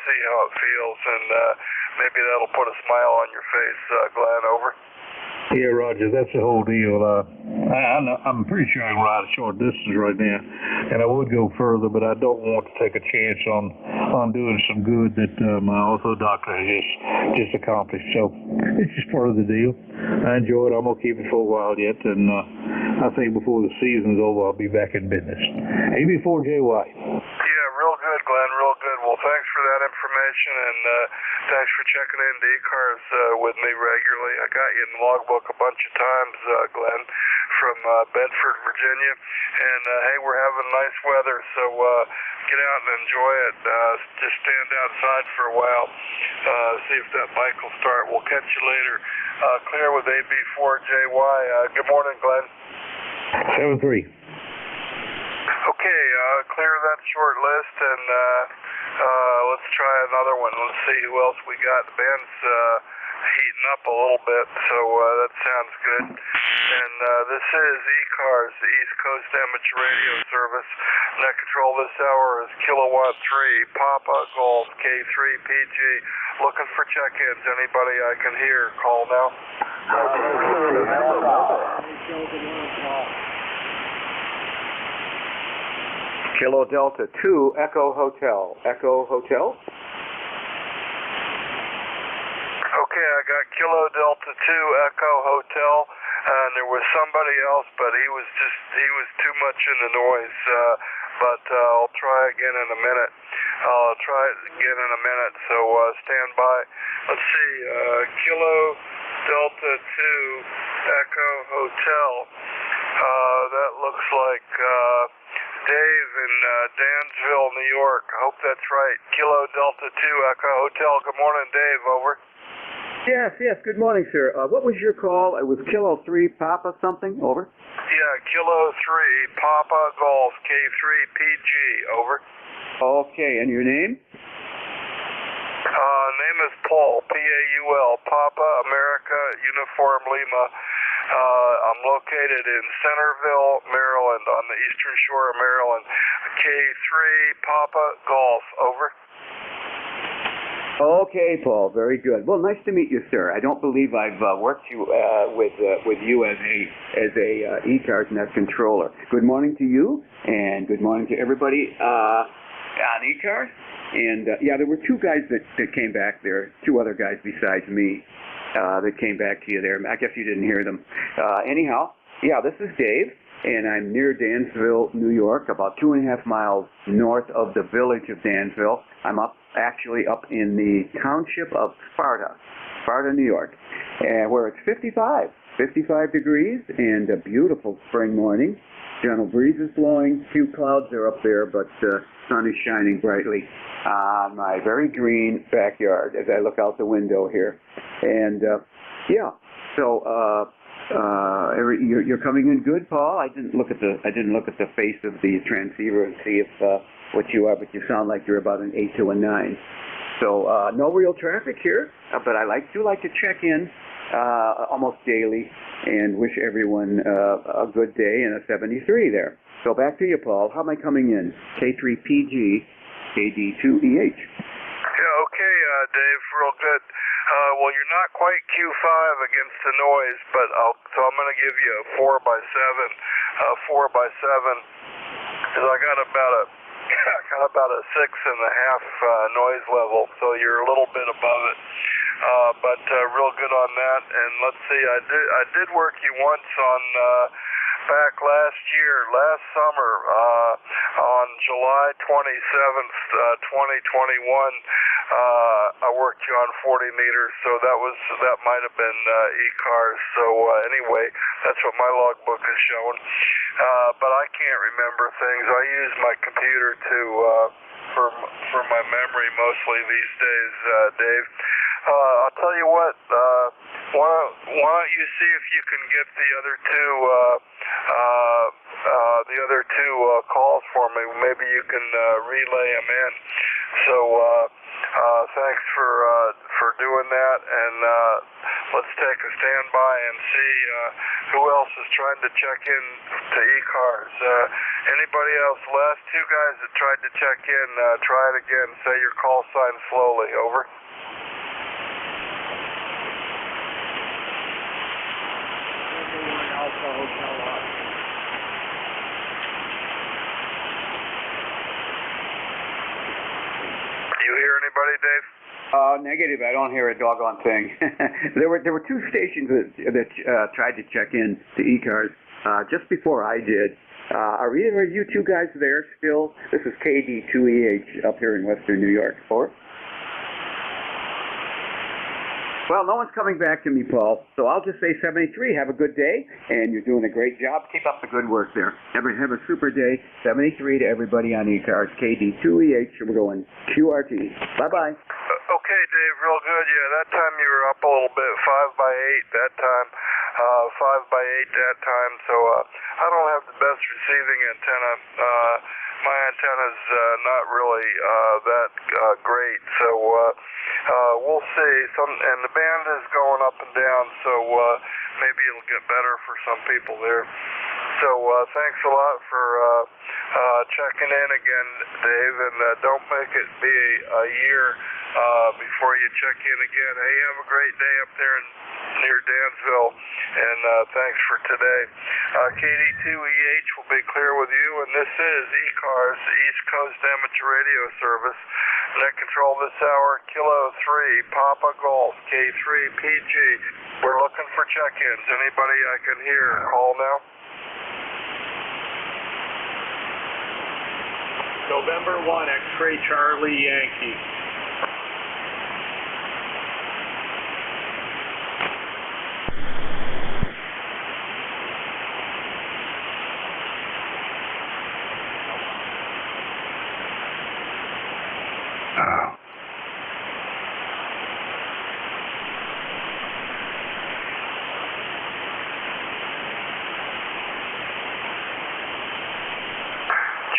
see how it feels, and maybe that'll put a smile on your face, Glenn. Over. Yeah, Roger, that's the whole deal. I'm pretty sure I can ride a short distance right now, and I would go further, but I don't want to take a chance on doing some good that my ortho doctor has just accomplished. So it's just part of the deal. I enjoy it. I'm going to keep it for a while yet, and I think before the season's over, I'll be back in business. AB4JY. Yeah, real good, Glenn, real good. Well, thanks for that information, and thanks for checking into ECARS with me regularly. I got you in the logbook a bunch of times, Glenn, from Bedford, Virginia. And, hey, we're having nice weather, so get out and enjoy it. Just stand outside for a while, see if that bike will start. We'll catch you later. Clear with AB4JY. Good morning, Glenn. 7-3. Okay, clear that short list, and let's try another one. Let's see who else we got. The band's heating up a little bit, so that sounds good. And this is ECARS, the East Coast Amateur Radio Service. Net control this hour is Kilowatt 3, Papa Golf, K3 PG. Looking for check-ins. Anybody I can hear, call now. Kilo Delta 2, Echo Hotel. Echo Hotel? Okay, I got Kilo Delta 2, Echo Hotel, and there was somebody else, but he was too much in the noise, but I'll try again in a minute. I'll try it again in a minute, so stand by. Let's see, Kilo Delta 2, Echo Hotel. That looks like Dave in Dansville, New York. I hope that's right. Kilo Delta 2, Echo Hotel. Good morning, Dave. Over. Yes. Good morning, sir. What was your call? It was Kilo 3, Papa something? Over. Yeah, Kilo 3, Papa Golf, K3 PG. Over. Okay, and your name? Name is Paul, P-A-U-L, Papa America Uniform Lima. I'm located in Centerville, Maryland, on the eastern shore of Maryland. K3 Papa Golf. Over. Okay, Paul. Very good. Well, nice to meet you, sir. I don't believe I've worked with you as a ECARS net controller. Good morning to you, and good morning to everybody on ECARS. And yeah, there were two guys that came back there, two other guys besides me that came back to you there. I guess you didn't hear them. Anyhow, yeah, this is Dave, and I'm near Dansville, New York, about 2.5 miles north of the village of Dansville. I'm actually up in the township of Sparta, New York, where it's 55 degrees and a beautiful spring morning. Gentle breezes blowing, few clouds are up there, but sun is shining brightly on my very green backyard as I look out the window here. And yeah, so You're coming in good, Paul. I didn't look at the face of the transceiver and see if what you are, but you sound like you're about an 8 to a 9. So no real traffic here, but I do like to check in almost daily and wish everyone a good day and a 73 there. So back to you, Paul. How am I coming in? K3PG, KD2EH. Yeah, okay, Dave, real good. Well, you're not quite Q5 against the noise, but so I'm going to give you a 4x7. 4x7, because I got about a 6.5 noise level, so you're a little bit above it. But real good on that. And let's see, I did work you once on back last summer on July 27th, 2021. I worked you on 40 meters, so that might have been ECARS. So anyway, that's what my logbook is showing. But I can't remember things. I use my computer for my memory mostly these days, Dave. I'll tell you what. Why don't you see if you can get the other two calls for me? Maybe you can relay them in. So thanks for doing that, and let's take a standby and see who else is trying to check in to ECARS. Anybody else? Last two guys that tried to check in, try it again. Say your call sign slowly. Over. Do you hear anybody, Dave? Negative. I don't hear a doggone thing. There were two stations that tried to check in to ECARS just before I did. Are either of you two guys there still? This is KD2EH up here in Western New York. Over. Well, no one's coming back to me, Paul. So I'll just say 73. Have a good day, and you're doing a great job. Keep up the good work there. Have a super day. 73 to everybody on ECARS. KD2EH. We're going QRT. Bye-bye. Okay, Dave, real good. Yeah, that time you were up a little bit. 5x8 that time. 5x8 that time. So I don't have the best receiving antenna. My antenna's not really that great. So we'll see. And the band is going up and down, so maybe it'll get better for some people there. So thanks a lot for checking in again, Dave, and don't make it be a year before you check in again. Hey, have a great day up there near Dansville, and thanks for today. KD2EH will be clear with you, and this is ECARS, the East Coast Amateur Radio Service. Net control this hour, Kilo 3, Papa Golf, K3PG. We're looking for check-ins. Anybody I can hear, call now. November 1, X-Ray Charlie Yankee.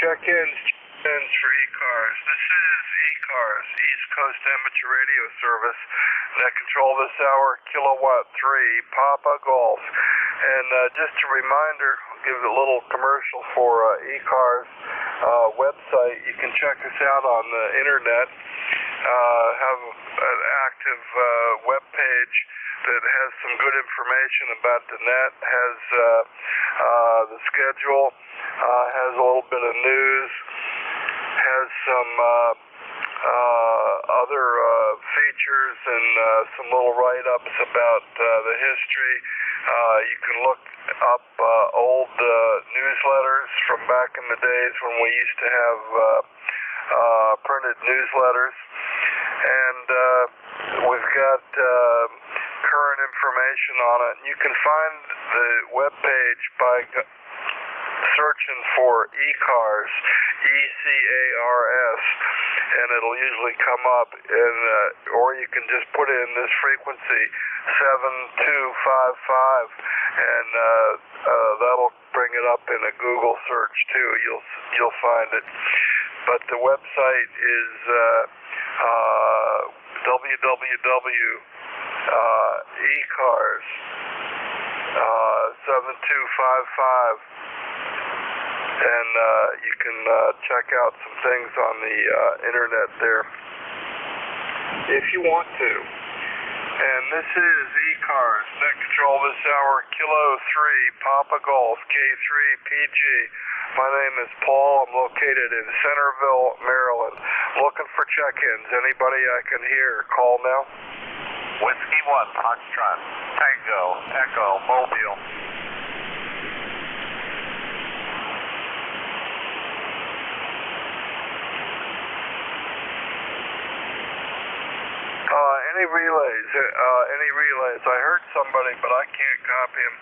Check-ins for ECARS. This is ECARS, East Coast Amateur Radio Service. Net control this hour, Kilowatt 3, Papa Golf. And just a reminder, I'll give a little commercial for ECARS website. You can check us out on the internet. Have an active web page that has some good information about the net, has the schedule, has a little bit of news, has some other features and some little write-ups about the history. You can look up old newsletters from back in the days when we used to have printed newsletters. And we've got current information on it. You can find the webpage by searching for ECARS, ECARS, and it'll usually come up, and or you can just put in this frequency 7255, and that'll bring it up in a Google search too. You'll find it. But the website is www.ECARS 7255, and you can check out some things on the internet there if you want to. And this is ECARS, net control this hour, Kilo 3, Papa Golf, K3 PG. My name is Paul. I'm located in Centerville, Maryland. Looking for check-ins. Anybody I can hear, call now. Whiskey 1, Foxtrot, Tango, Echo, Mobile. Any relays? I heard somebody, but I can't copy him.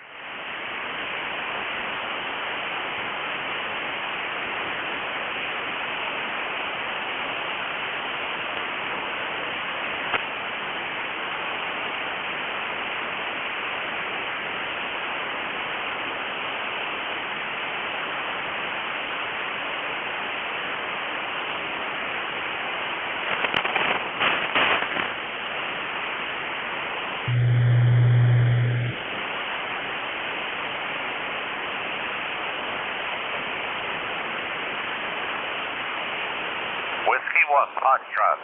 Foxtrot.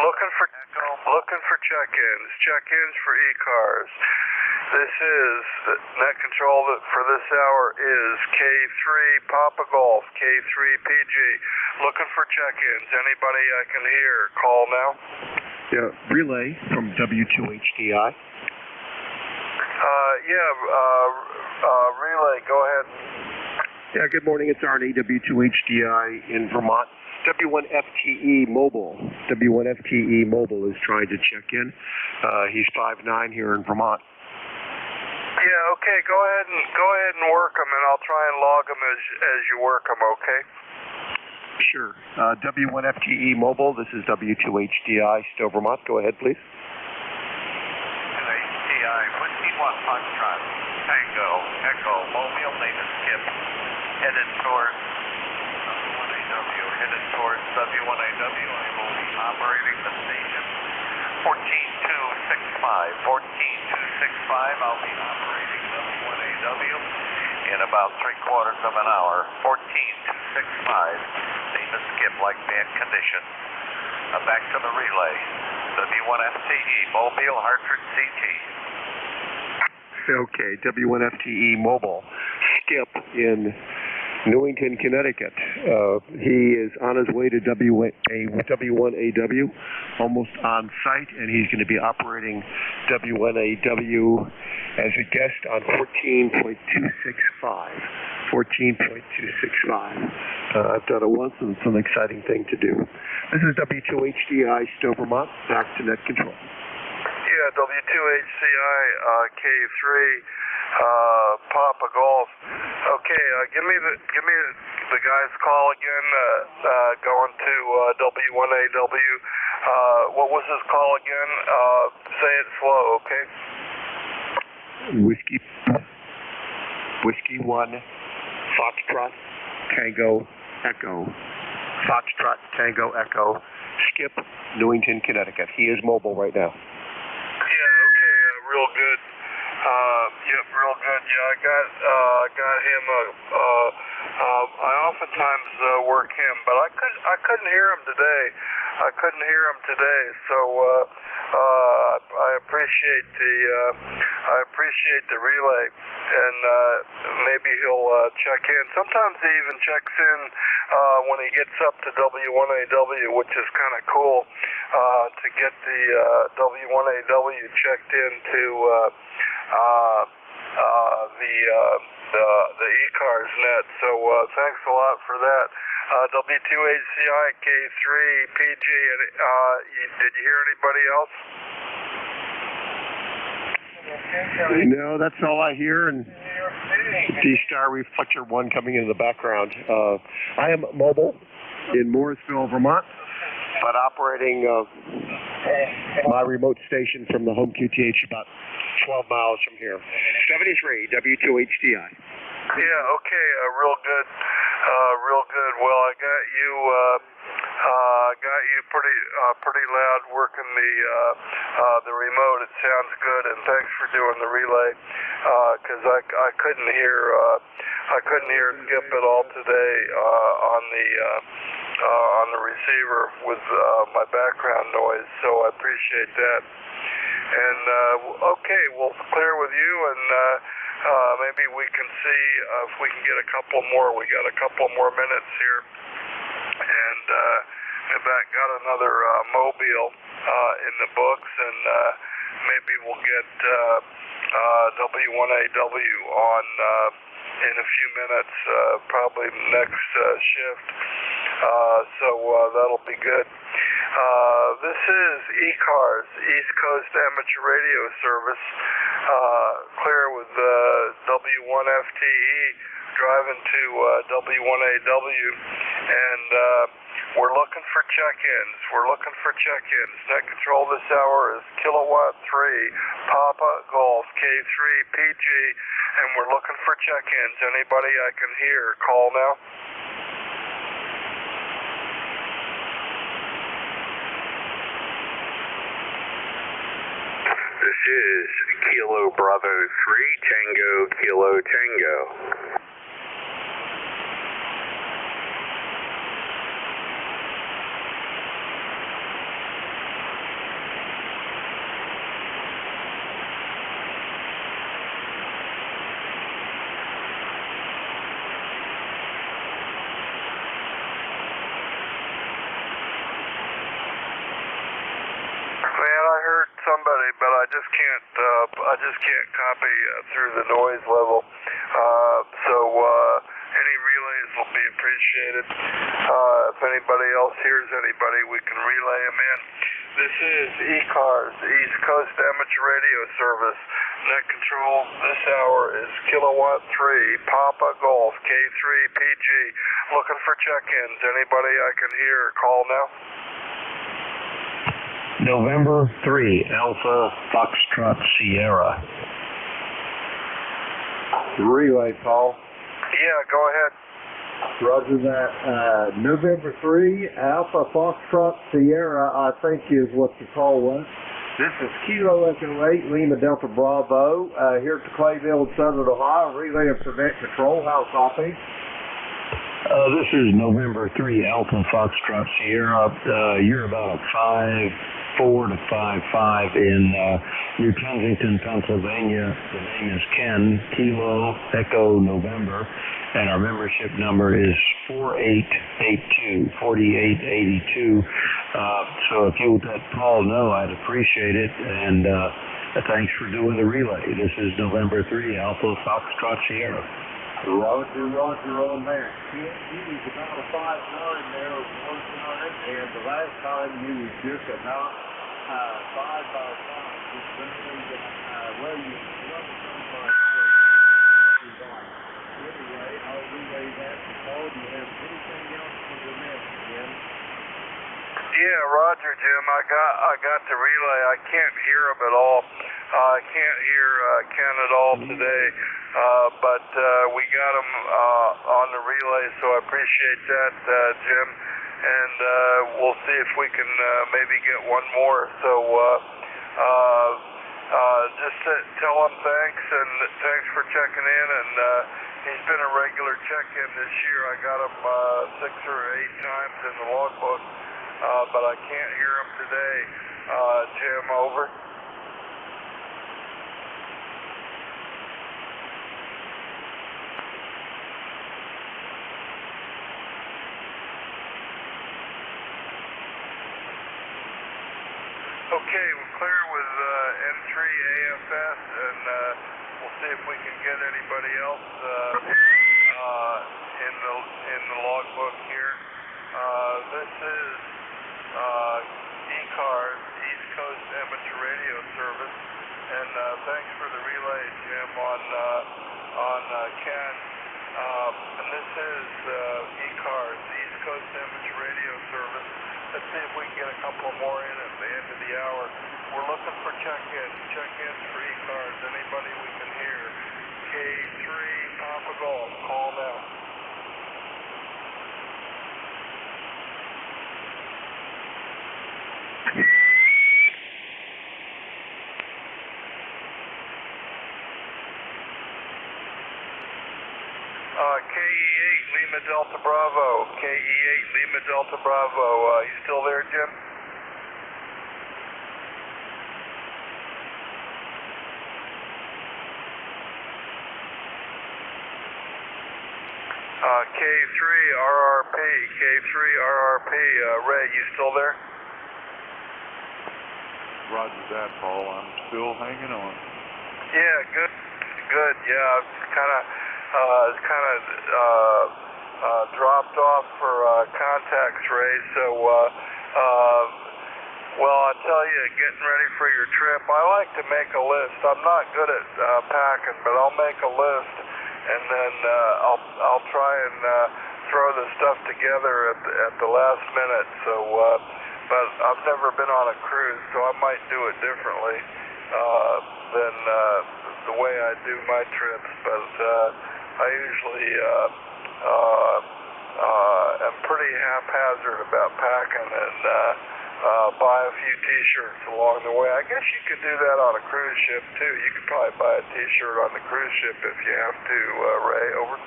Looking for check-ins. Check-ins for ECARS. This is net control for this hour is K3 Papa Golf, K3 PG. Looking for check-ins. Anybody I can hear, call now. Yeah, relay from W2HDI. Relay. Go ahead. Yeah, good morning. It's Arnie, W2HDI in Vermont. W1FTE Mobile. W1FTE Mobile is trying to check in. He's 5'9" here in Vermont. Yeah, okay. Go ahead and work him, and I'll try and log him as you work him. Okay. Sure. W1FTE Mobile. This is W2HDI, Stowe, Vermont. Go ahead, please. HDI, Whiskey 1, Foxtrot, Tango, Echo, Mobile, name is Skip. Headed towards W1AW. I will be operating the station 14265. 14265. I'll be operating W1AW in about 3/4 of an hour. 14265. Name is Skip, like bad condition. Back to the relay. W1FTE, Mobile, Hartford, CT. Okay, W1FTE Mobile. Skip in Newington, Connecticut. He is on his way to W1AW, almost on site, and he's going to be operating W1AW as a guest on 14.265. 14.265. I've done it once, and it's an exciting thing to do. This is W2HDI, Stowe, Vermont. Back to net control. Yeah, W2HCI, K3. Papa Golf. Okay, give me the guy's call again. Going to W1AW. What was his call again? Say it slow, okay? Whiskey 1, Foxtrot, Tango, Echo. Foxtrot, Tango, Echo. Skip, Newington, Connecticut. He is mobile right now. Yeah, okay, real good. Real good. Yeah, I got him. I oftentimes work him, but I couldn't hear him today. So I appreciate the relay, and maybe he'll check in. Sometimes he even checks in when he gets up to W1AW, which is kind of cool to get the W1AW checked into the ECARS net. So thanks a lot for that. W2HCI K3 PG. Did you hear anybody else? No, that's all I hear, and D-Star Reflector 1 coming in the background. I am mobile in Morrisville, Vermont, but operating my remote station from the home QTH about 12 miles from here. 73 W2HDI. Yeah, okay, real good. Well, I got you pretty loud working the remote. It sounds good, and thanks for doing the relay. Because I couldn't hear Skip at all today on the receiver with my background noise. So I appreciate that. And okay, we'll clear with you, and maybe we can see if we can get a couple more. We got a couple more minutes here, and got another mobile in the books, and maybe we'll get W1AW on in a few minutes, probably next shift. So that'll be good. This is ECARS, East Coast Amateur Radio Service, clear with W1FTE, driving to W1AW, and we're looking for check-ins. Net control this hour is kilowatt 3, Papa Golf, K3, PG, and we're looking for check-ins. Anybody I can hear, call now. This is Kilo Bravo 3, Tango, Kilo Tango. Somebody, but I just can't copy through the noise level. So any relays will be appreciated. If anybody else hears anybody, we can relay them in. This is ECARS, East Coast Amateur Radio Service. Net control this hour is kilowatt 3, Papa Golf, K3, PG. Looking for check-ins. Anybody I can hear, call now. November 3, Alpha Foxtrot Sierra. Relay, Paul. Yeah, go ahead. Roger that. November 3, Alpha Foxtrot Sierra, I think is what the call was. This is Kilo Echo 8, Lima Delta Bravo, here at the Clayville, Southern Ohio, relay and prevent control. How copy? This is November 3, Alpha Foxtrot Sierra. You're about a 5-4 to 5-5 in New Kensington, Pennsylvania. The name is Ken, Kilo Echo November, and our membership number is 4882. So if you would let Paul know, I'd appreciate it, and thanks for doing the relay. This is November 3, Alpha Foxtrot Sierra. Roger on there. You was about a 5-9 there, and the last time you was just about 5 by 5. Just barely, well, you wasn't 5 by 4. Anyway, I'll relay that to Paul. Do you have anything else for the message, Jim? Yeah, Roger, Jim. I got the relay. I can't hear him at all. I can't hear Ken at all today. But we got him on the relay, so I appreciate that, Jim. And we'll see if we can maybe get one more. So just tell him thanks, and thanks for checking in. And he's been a regular check-in this year. I got him 6 or 8 times in the logbook, but I can't hear him today. Jim, over. Okay, we're clear with N3 AFS, and we'll see if we can get anybody else in the logbook here. This is ECARS, East Coast Amateur Radio Service. And thanks for the relay, Jim, on Ken. And this is ECARS, East Coast Image Radio Service. Let's see if we can get a couple more in at the end of the hour. We're looking for check-ins for ECARS. Anybody we can hear. K3 Papa Golf, call now. KE8 Lima Delta Bravo. KE8 Lima Delta Bravo. You still there, Jim? K3 RRP. K3 RRP. Ray, you still there? Roger that, Paul. I'm still hanging on. Yeah, good. Good. Yeah, it's kind of dropped off for contacts, Ray. So, well, I tell you, getting ready for your trip, I like to make a list. I'm not good at packing, but I'll make a list, and then I'll try and throw the stuff together at the last minute. So, but I've never been on a cruise, so I might do it differently than the way I do my trips. But I usually am pretty haphazard about packing and buy a few T-shirts along the way. I guess you could do that on a cruise ship too. You could probably buy a T-shirt on the cruise ship if you have to. Ray, over.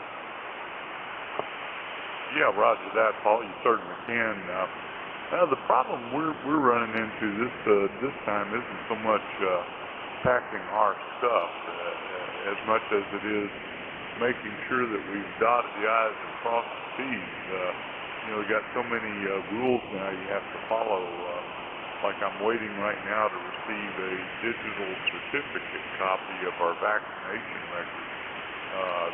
Yeah, roger that, Paul. You certainly can. Now the problem we're running into this time isn't so much packing our stuff as much as it is making sure that we've dotted the I's and crossed the T's. We got so many rules now you have to follow. Like I'm waiting right now to receive a digital certificate copy of our vaccination record,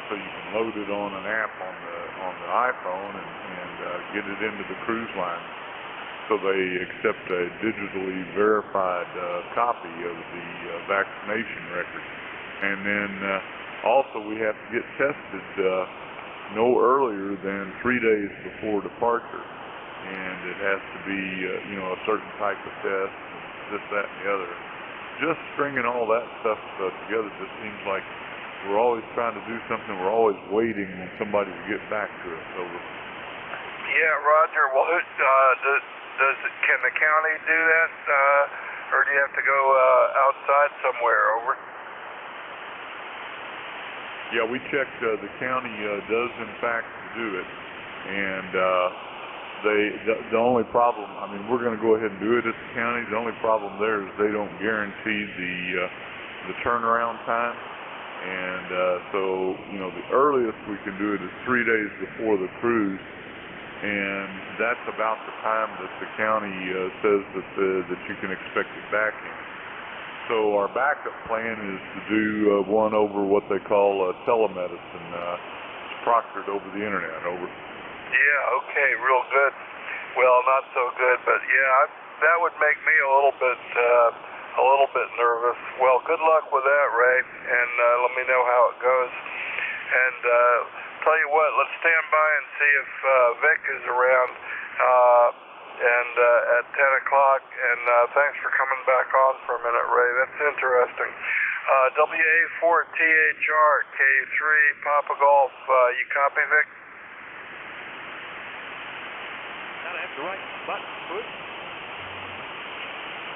so you can load it on an app on the iPhone and get it into the cruise line. So they accept a digitally verified copy of the vaccination record, and then also we have to get tested no earlier than 3 days before departure, and it has to be a certain type of test, and this, that, and the other. Just stringing all that stuff together just seems like we're always trying to do something. We're always waiting on somebody to get back to us. Over. Yeah, Roger. Well, can the county do that, or do you have to go outside somewhere? Over. Yeah, we checked. The county does in fact do it, and the only problem. I mean, we're going to go ahead and do it at the county. The only problem there is they don't guarantee the turnaround time, and so the earliest we can do it is 3 days before the cruise. And that's about the time that the county says that you can expect it back in. So our backup plan is to do one over what they call telemedicine. It's proctored over the internet. Over. Yeah. Okay. Real good. Well, not so good, but yeah, that would make me a little bit nervous. Well, good luck with that, Ray, and let me know how it goes. And tell you what, let's stand by and see if Vic is around and at 10 o'clock. And thanks for coming back on for a minute, Ray. That's interesting. WA4THR, K3, Papa Golf. You copy, Vic? Gotta have the right button, Bruce.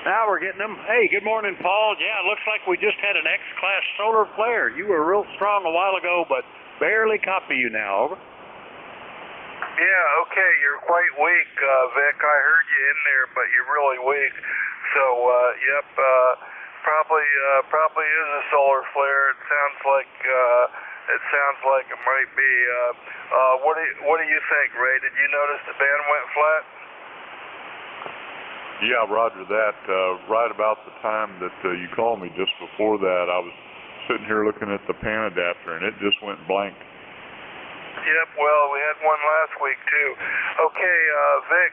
Now we're getting them. Hey, good morning, Paul. Yeah, it looks like we just had an X-class solar flare. You were real strong a while ago, but barely copy you now. Over. Yeah, okay, you're quite weak, Vic. I heard you in there, but you're really weak. So, yep, probably is a solar flare. It sounds like it might be. What do you think, Ray? Did you notice the band went flat? Yeah, roger that. Right about the time that you called me, just before that, I was sitting here looking at the pan adapter, and it just went blank. Yep, well, we had one last week, too. Okay, Vic,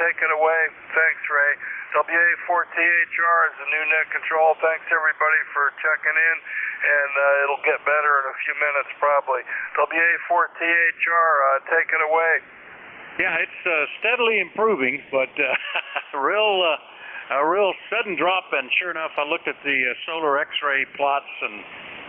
take it away. Thanks, Ray. WA4THR is the new net control. Thanks, everybody, for checking in, and it'll get better in a few minutes, probably. WA4THR, take it away. Yeah, it's steadily improving, but a real sudden drop, and sure enough, I looked at the solar X-ray plots, and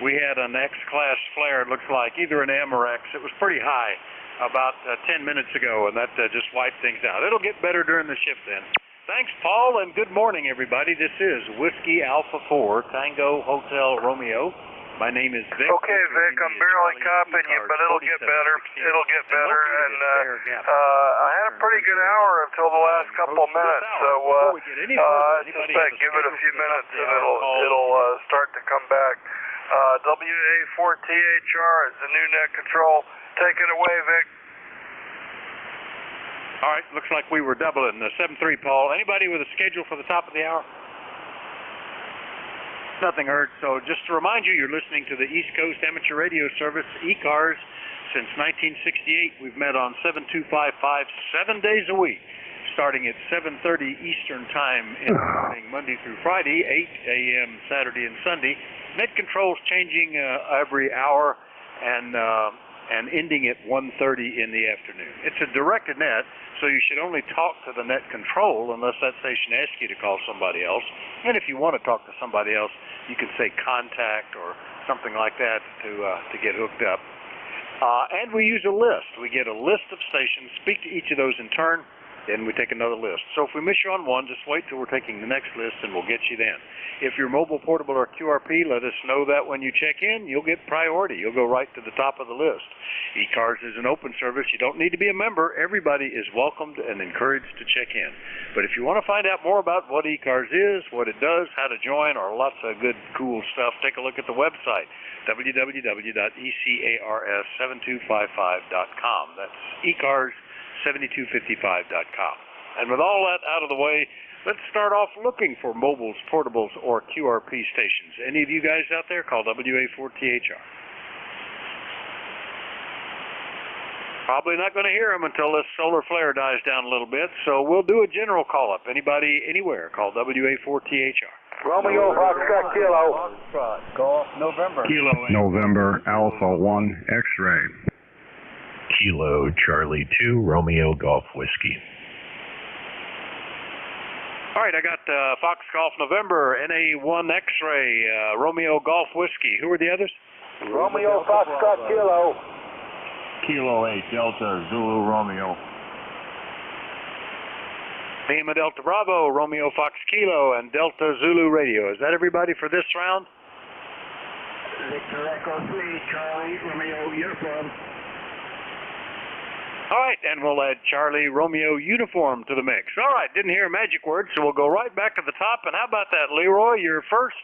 we had an X-class flare, it looks like, either an M or X. It was pretty high about 10 minutes ago, and that just wiped things out. It'll get better during the shift then. Thanks, Paul, and good morning, everybody. This is Whiskey Alpha 4, Tango Hotel Romeo. My name is Vic. Okay, Vic, I'm barely copying you, but it'll get better. It'll get better, and I had a pretty good hour until the last couple of minutes, so I suspect give it a few minutes and it'll start to come back. WA4THR is the new net control. Take it away, Vic. All right, looks like we were doubling. 7-3, Paul. Anybody with a schedule for the top of the hour? Nothing heard. So just to remind you, you're listening to the East Coast Amateur Radio Service, ECARS. Since 1968, we've met on 7255 7 days a week, starting at 7:30 Eastern Time in the morning, Monday through Friday, 8 a.m. Saturday and Sunday. Net controls changing every hour, and ending at 1:30 in the afternoon. It's a directed net, so you should only talk to the net control unless that station asks you to call somebody else. And if you want to talk to somebody else, you can say contact or something like that to get hooked up. And we use a list. We get a list of stations, speak to each of those in turn, then we take another list. So if we miss you on one, just wait till we're taking the next list and we'll get you then. If you're mobile, portable, or QRP, let us know that when you check in. You'll get priority. You'll go right to the top of the list. ECARS is an open service. You don't need to be a member. Everybody is welcomed and encouraged to check in. But if you want to find out more about what ECARS is, what it does, how to join, or lots of good, cool stuff, take a look at the website, www.ECARS7255.com. That's ECARS7255.com. And with all that out of the way, let's start off looking for mobiles, portables, or QRP stations. Any of you guys out there, call WA4THR. Probably not going to hear them until this solar flare dies down a little bit, so we'll do a general call-up. Anybody, anywhere, call WA4THR. Romeo Foxtrot Kilo. Foxtrot Golf November. Kilo November Alpha 1 X-ray. Kilo Charlie 2 Romeo Golf Whiskey. All right, I got Fox Golf November, NA1 X-ray, Romeo Golf Whiskey. Who are the others? Romeo Foxtrot Kilo. Kilo 8 Delta Zulu Romeo. Lima Delta Bravo, Romeo Fox Kilo, and Delta Zulu Radio. Is that everybody for this round? Victor Echo 3, Charlie, Romeo Uniform. All right, and we'll add Charlie Romeo Uniform to the mix. All right, didn't hear a magic word, so we'll go right back to the top. And how about that, Leroy? You're first,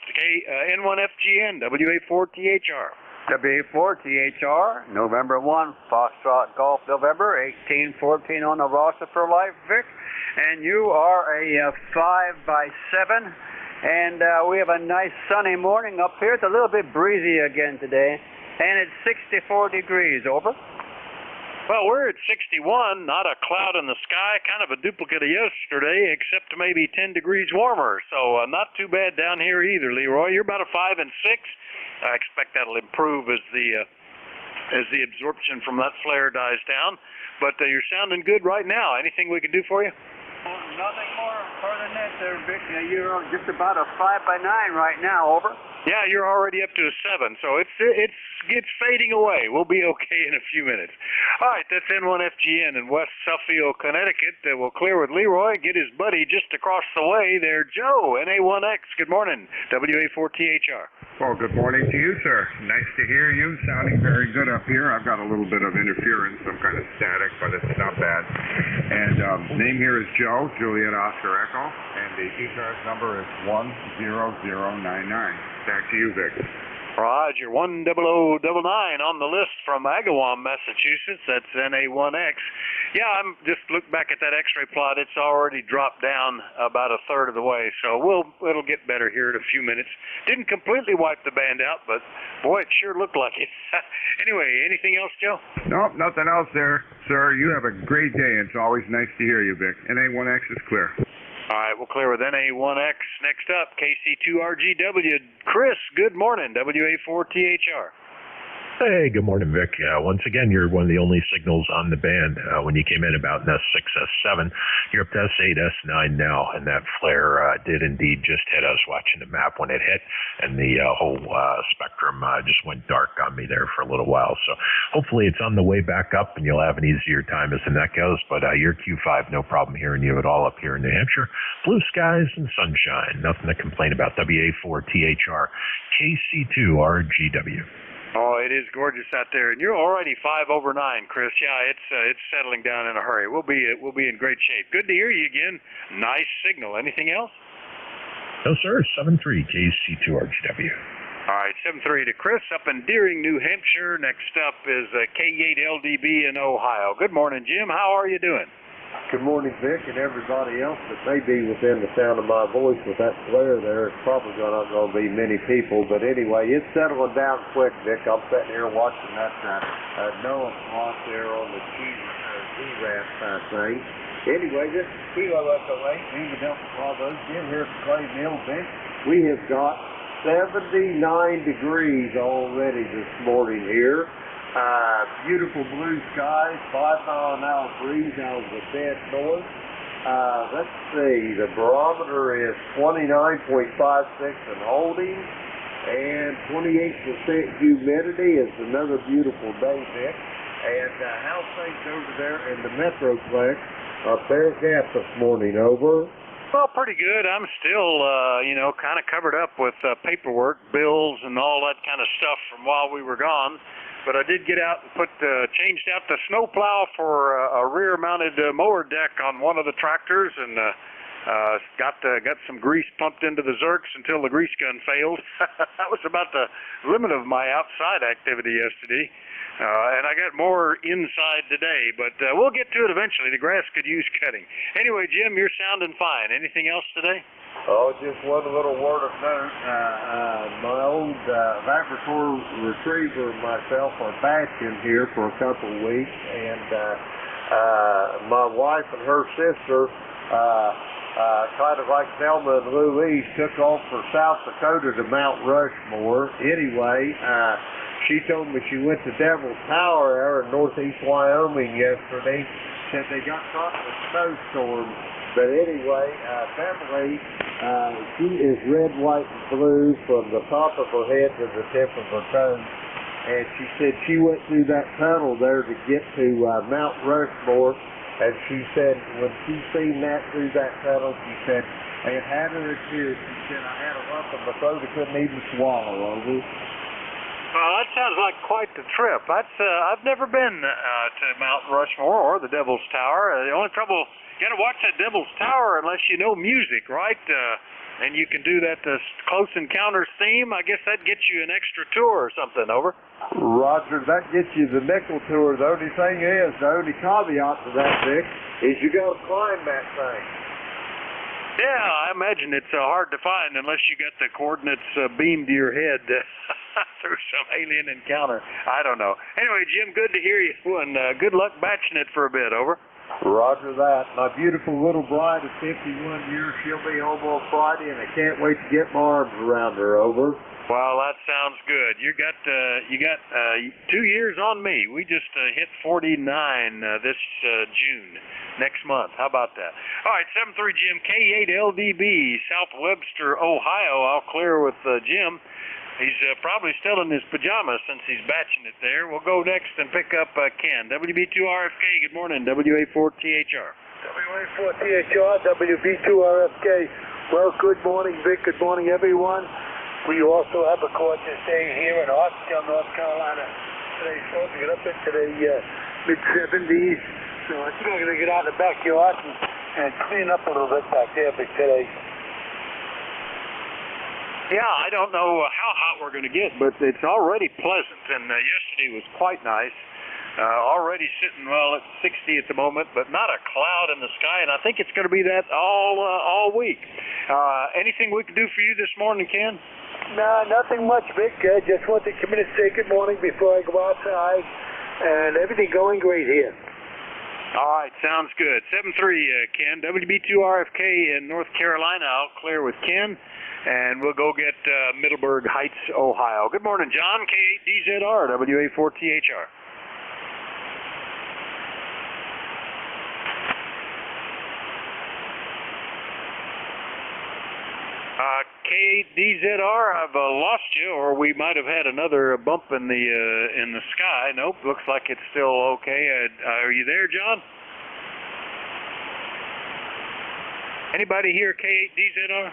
N1FGN, WA4THR. WA4THR, November 1, Foxtrot Golf November, 1814 on the roster for life, Vic. And you are a 5x7. And we have a nice sunny morning up here. It's a little bit breezy again today. And it's 64 degrees, over. Well, we're at 61, not a cloud in the sky, kind of a duplicate of yesterday, except maybe 10 degrees warmer. So not too bad down here either, Leroy. You're about a 5 and 6. I expect that'll improve as the absorption from that flare dies down. But you're sounding good right now. Anything we can do for you? Nothing more further than that there, Vic. You're just about a 5x9 right now, over. Yeah, you're already up to a 7, so it's fading away. We'll be okay in a few minutes. All right, that's N1FGN in West Suffield, Connecticut. We'll clear with Leroy, get his buddy just across the way there, Joe, NA1X. Good morning, WA4THR. Well, good morning to you, sir. Nice to hear you. Sounding very good up here. I've got a little bit of interference, some kind of static, but it's not bad. And name here is Joe, Juliet Oscar Echo, and the ECARS number is 10099. Back to you, Vic. Roger, 10099 on the list from Agawam, Massachusetts. That's NA1X. Yeah, I'm just look back at that X-ray plot. It's already dropped down about a third of the way, so it'll get better here in a few minutes. Didn't completely wipe the band out, but boy, it sure looked like it. Anyway, anything else, Joe? Nope, nothing else there, sir. You have a great day. It's always nice to hear you, Vic. NA1X is clear. All right, we'll clear with NA1X. Next up, KC2RGW. Chris, good morning, WA4THR. Hey, good morning, Vic. Once again, you're one of the only signals on the band. When you came in about S6, S7, you're up to S8, S9 now, and that flare did indeed just hit. I was watching the map when it hit, and the whole spectrum just went dark on me there for a little while. So hopefully it's on the way back up, and you'll have an easier time as the net goes. But your Q5, no problem hearing you at all up here in New Hampshire. Blue skies and sunshine. Nothing to complain about. WA4THR, KC2RGW. Oh, it is gorgeous out there, and you're already 5 over 9, Chris. Yeah, it's settling down in a hurry. We'll be in great shape. Good to hear you again. Nice signal. Anything else? No, sir. 7-3 KC2RGW. All right, 7-3 to Chris up in Deering, New Hampshire. Next up is K8LDB in Ohio. Good morning, Jim. How are you doing? Good morning, Vic, and everybody else that may be within the sound of my voice with that flare there. It's probably not going to be many people, but anyway, it's settling down quick, Vic. I'm sitting here watching that Noah plot there on the Z-Ramp thing. Anyway, this is Kilo Echo 8, Lima Delta Bravo, Jim here at Clay Mill, Vic. We have got 79 degrees already this morning here. Beautiful blue skies, 5-mile-an-hour breeze out of the dead north. Let's see, the barometer is 29.56 and holding, and 28% humidity. Is another beautiful day, Vic. And how's things over there in the Metroplex, Bear Gap this morning, over? Well, pretty good. I'm still, kind of covered up with paperwork, bills, and all that kind of stuff from while we were gone. But I did get out and changed out the snowplow for a rear-mounted mower deck on one of the tractors, and got some grease pumped into the Zerks until the grease gun failed. That was about the limit of my outside activity yesterday. And I got more inside today, but we'll get to it eventually. The grass could use cutting. Anyway, Jim, you're sounding fine. Anything else today? Oh, just one little word of note. My old Labrador Retriever and myself are batching here for a couple of weeks, and my wife and her sister, kind of like Thelma and Louise, took off for South Dakota to Mount Rushmore. Anyway, she told me she went to Devil's Tower there in northeast Wyoming yesterday. Said they got caught in a snowstorm. But anyway, Beverly, she is red, white, and blue from the top of her head to the tip of her toes. And she said she went through that tunnel there to get to Mount Rushmore. And she said when she seen that through that tunnel, she said, and had her in tears, she said, I had a lump in my throat I couldn't even swallow, over. Well, that sounds like quite the trip. I've never been to Mount Rushmore or the Devil's Tower. The only trouble, you got to watch that Devil's Tower unless you know music, right? And you can do that Close Encounters theme. I guess that gets you an extra tour or something, over. Roger, that gets you the nickel tour. The only thing is, the only caveat to that, Vic, is you got to climb that thing. Yeah, I imagine it's hard to find unless you got the coordinates beamed to your head through some alien encounter. I don't know. Anyway, Jim, good to hear you, and good luck batching it for a bit, over. Roger that. My beautiful little bride is 51 years. She'll be home on Friday, and I can't wait to get my arms around her, over. Well, that sounds good. You got 2 years on me. We just hit 49 this June, next month. How about that? All right, 7-3 Jim, K8LDB, South Webster, Ohio. I'll clear with Jim. He's probably still in his pajamas since he's batching it there. We'll go next and pick up Ken. WB2RFK, good morning. WA4THR. WA4THR, WB2RFK. Well, good morning, Vic. Good morning, everyone. We also have a gorgeous day here in Hartsdale, North Carolina. Today's supposed to get up into the mid-70s. So I think I'm going to get out of the backyard and clean up a little bit back there, Vic, today. Yeah, I don't know how hot we're going to get, but it's already pleasant, and yesterday was quite nice. Already sitting, well, at 60 at the moment, but not a cloud in the sky, and I think it's going to be that all week. Anything we can do for you this morning, Ken? No, nothing much, Vic. I just want to come in and say good morning before I go outside, and everything going great here. All right, sounds good. 7-3, Ken. WB2RFK in North Carolina. I'll clear with Ken, and we'll go get Middleburg Heights, Ohio. Good morning, John. K8DZR, WA4THR. K8DZR, I've lost you, or we might have had another bump in the sky. Nope, looks like it's still okay. Are you there, John? Anybody here, K8DZR?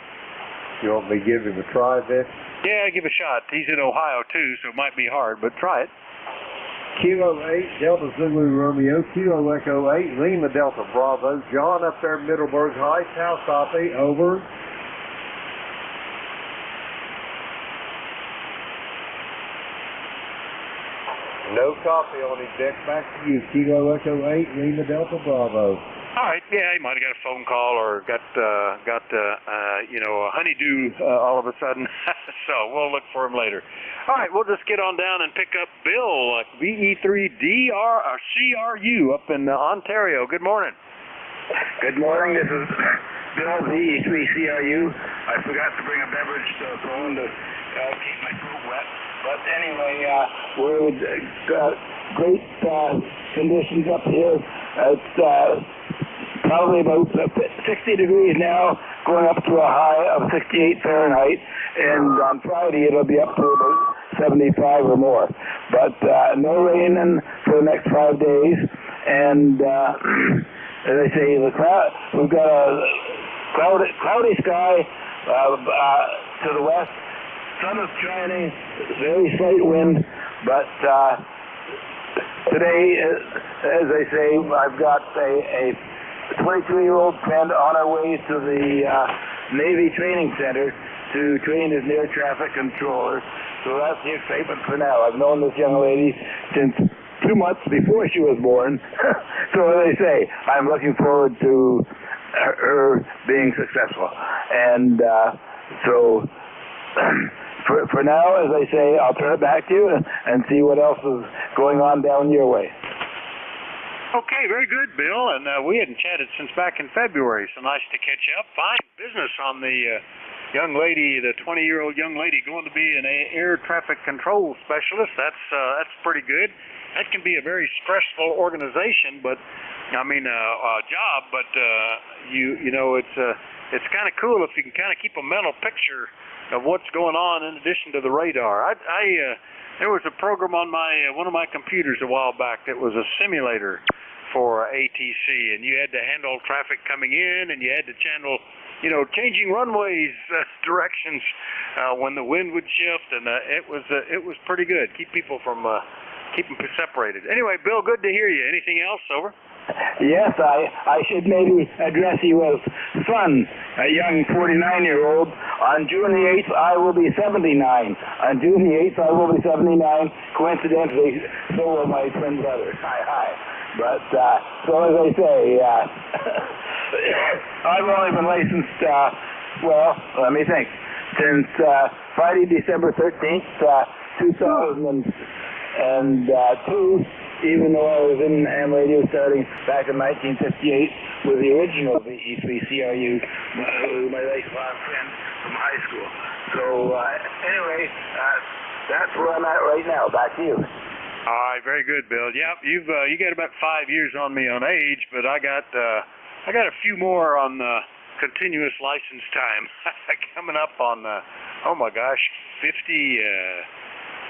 You want me to give him a try, Vic? Yeah, give a shot. He's in Ohio, too, so it might be hard, but try it. Kilo 8, Delta Zulu Romeo, Kilo Echo 8, Lima Delta Bravo. John up there, Middleburg Heights. How copy? Over. No copy on him, Vic. Back to you. Kilo Echo 8, Lima Delta Bravo. All right, yeah, he might have got a phone call or got a honeydew all of a sudden. So we'll look for him later. All right, we'll just get on down and pick up Bill, VE3CRU up in Ontario. Good morning. Good morning. This is Bill, VE3CRU. I forgot to bring a beverage phone to keep my throat wet. But anyway, we're with great conditions up here. It's probably about 60 degrees now, going up to a high of 68 Fahrenheit. And on Friday, it'll be up to about 75 or more. But no rain for the next 5 days. And as I say, we've got a cloudy sky to the west. Sun is shining, very slight wind, but today, as I say, I've got a 22-year-old friend on our way to the Navy Training Center to train as an air traffic controller. So that's the excitement for now. I've known this young lady since 2 months before she was born. So as I say, I'm looking forward to her being successful. And so for now, as I say, I'll turn it back to you and see what else is going on down your way. Okay, very good, Bill. And we hadn't chatted since back in February, so nice to catch up. Fine business on the young lady, the 20-year-old young lady going to be an air traffic control specialist. That's pretty good. That can be a very stressful organization, but I mean job. But it's kind of cool if you can kind of keep a mental picture of what's going on in addition to the radar. There was a program on one of my computers a while back that was a simulator for ATC, and you had to handle traffic coming in, and you had to handle, changing runways directions when the wind would shift, and it was pretty good. Keep them separated. Anyway, Bill, good to hear you. Anything else? Over. Yes, I should maybe address you as son, a young 49-year-old. On June the 8th, I will be 79. On June the 8th, I will be 79. Coincidentally, so will my twin brother. Hi. But, so as I say, I've only been licensed, let me think, since Friday, December 13th, 2002. Even though I was in ham radio starting back in 1958 with the original VE3CRU, my lifelong friend from high school. So anyway, that's where I'm at right now. Back to you. All right, very good, Bill. Yep, you got about 5 years on me on age, but I got a few more on continuous license time coming up on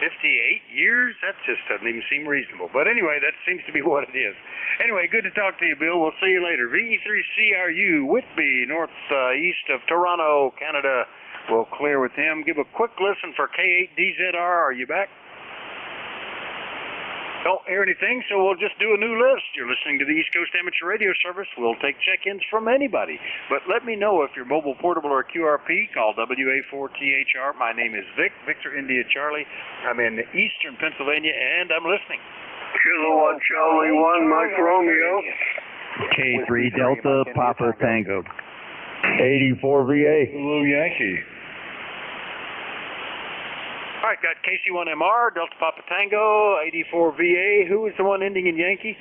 58 years? That just doesn't even seem reasonable. But anyway, that seems to be what it is. Anyway, good to talk to you, Bill. We'll see you later. VE3CRU, Whitby, northeast of Toronto, Canada. We'll clear with him. Give a quick listen for K8DZR. Are you back? Don't hear anything, so we'll just do a new list. You're listening to the East Coast Amateur Radio Service. We'll take check-ins from anybody. But let me know if you're mobile, portable, or QRP. Call WA4THR. My name is Vic, Victor India Charlie. I'm in eastern Pennsylvania, and I'm listening. Kilowatt Charlie 1, Mike Romeo. K3 Delta Papa Tango. 84 VA. Zulu Yankee. All right, got KC1MR, Delta Papa Tango, 84 VA. Who is the one ending in Yankee?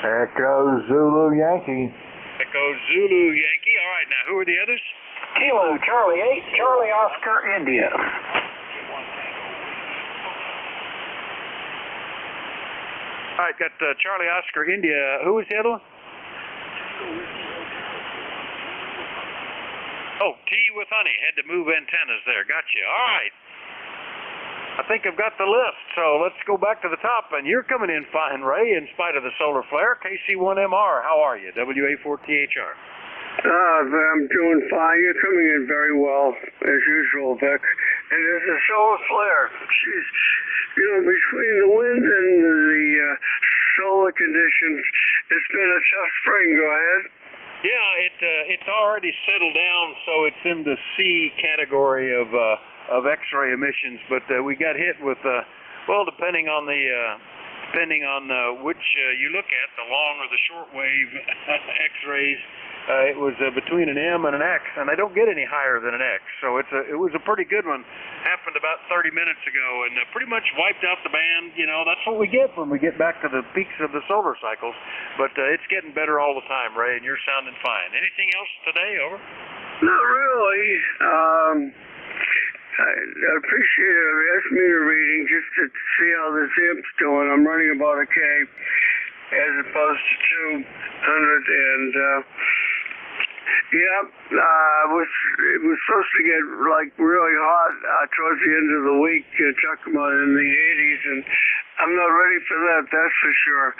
Echo Zulu Yankee. Echo Zulu Yankee. All right, now who are the others? Kilo Charlie 8, Charlie Oscar India. All right, got Charlie Oscar India. Who was the other one? Oh, T with honey. Had to move antennas there. Gotcha. All right. I think I've got the list, so let's go back to the top. And you're coming in fine, Ray, in spite of the solar flare. KC1MR, how are you? WA4THR. I'm doing fine. You're coming in very well, as usual, Vic. And there's a solar flare. Jeez. You know, between the wind and the solar conditions, it's been a tough spring. Go ahead. Yeah, it's already settled down, so it's in the C category of X-ray emissions. But we got hit with, well, depending on which you look at, the long or the short wave X-rays. It was between an M and an X, and they don't get any higher than an X. So it was a pretty good one. Happened about 30 minutes ago, and pretty much wiped out the band. You know, that's what we get when we get back to the peaks of the solar cycles. But it's getting better all the time, Ray, and you're sounding fine. Anything else today? Over. Not really. I appreciate a S-meter reading just to see how this amp's doing. I'm running about a K as opposed to 200, and it was supposed to get like really hot towards the end of the week, talking about in the 80s, and I'm not ready for that, that's for sure.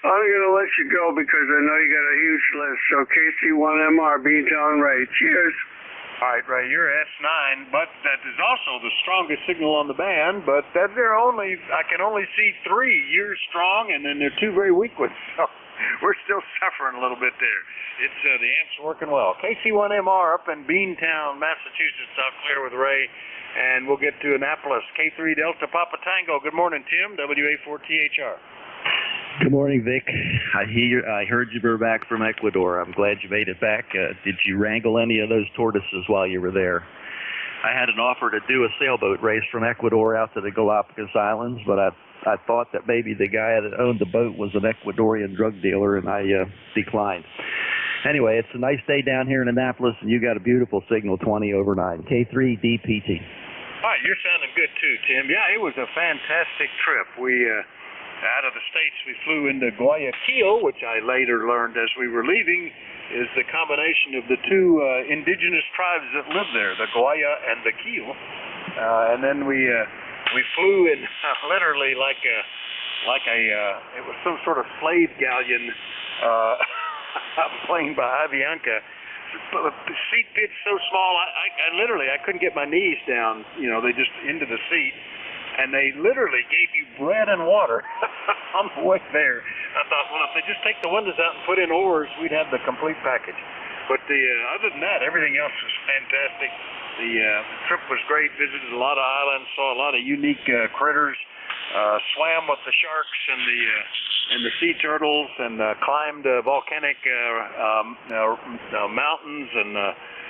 I'm going to let you go because I know you got a huge list. So KC1MR, Beantown Ray. Cheers. All right, Ray, you're S9, but that is also the strongest signal on the band, but I can only see 3. You're strong, and then there are 2 very weak ones. So we're still suffering a little bit there. It's the amp's working well. KC1MR up in Beantown, Massachusetts, out clear with Ray, and we'll get to Annapolis. K3 Delta Papa Tango. Good morning, Tim, WA4THR. Good morning, Vic. I heard you were back from Ecuador. I'm glad you made it back. Did you wrangle any of those tortoises while you were there? I had an offer to do a sailboat race from Ecuador out to the Galapagos Islands, but I thought that maybe the guy that owned the boat was an Ecuadorian drug dealer, and I declined. Anyway, it's a nice day down here in Annapolis, and you got a beautiful signal, 20 over 9. K3 DPT. All right, you're sounding good too, Tim. Yeah, it was a fantastic trip. We out of the States, we flew into Guayaquil, which I later learned as we were leaving is the combination of the 2 indigenous tribes that live there, the Guaya and the Kil. And then we flew in literally like it was some sort of slave galleon plane by Avianca. The seat pitch so small, I literally couldn't get my knees down. You know, they just into the seat. And they literally gave you bread and water on the way there. I thought, well, if they just take the windows out and put in oars, we'd have the complete package. But other than that, everything else was fantastic. The trip was great. Visited a lot of islands, saw a lot of unique critters. Swam with the sharks and the sea turtles, and climbed volcanic mountains, and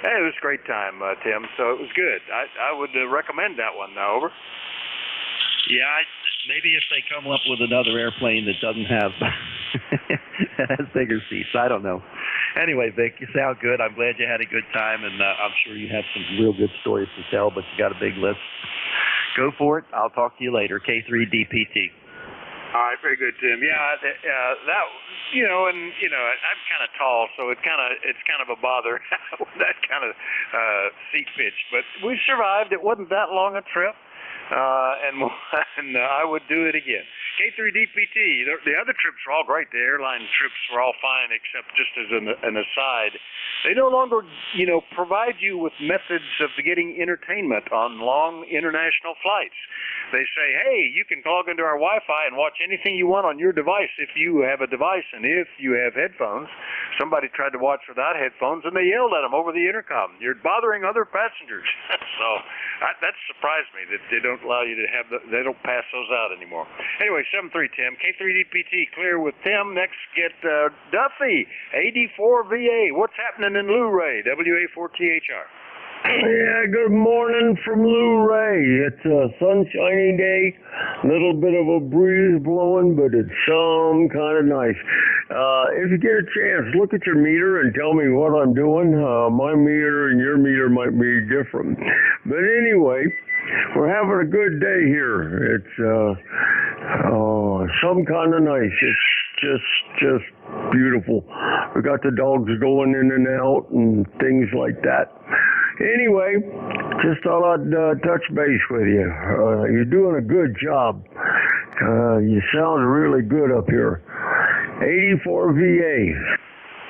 it was a great time, Tim. So it was good. I would recommend that one. Now, over. Yeah, maybe if they come up with another airplane that doesn't have has bigger seats. I don't know. Anyway, Vic, you sound good. I'm glad you had a good time, and I'm sure you have some real good stories to tell, but you got a big list. Go for it. I'll talk to you later. K3 DPT. All right, very good, Tim. Yeah, that I'm kind of tall, so it's kind of a bother that kind of seat pitch. But we survived. It wasn't that long a trip. And I would do it again. K3 DPT, the other trips were all great. The airline trips were all fine, except just as an aside. They no longer, provide you with methods of getting entertainment on long international flights. They say, hey, you can log into our Wi-Fi and watch anything you want on your device if you have a device and if you have headphones. Somebody tried to watch without headphones, and they yelled at them over the intercom. You're bothering other passengers. So that surprised me that they don't allow you to have they don't pass those out anymore. Anyway, 7-3 Tim, K3DPT clear with Tim. Next get Duffy, 84 VA. What's happening in Luray, WA4THR? Yeah, good morning from Luray. It's a sunshiny day, little bit of a breeze blowing, but it's some kind of nice. If you get a chance, look at your meter and tell me what I'm doing. My meter and your meter might be different. But anyway, we're having a good day here. It's some kind of nice. It's just beautiful. We got the dogs going in and out and things like that. Anyway, just thought I'd touch base with you. You're doing a good job. You sound really good up here. 84 VA.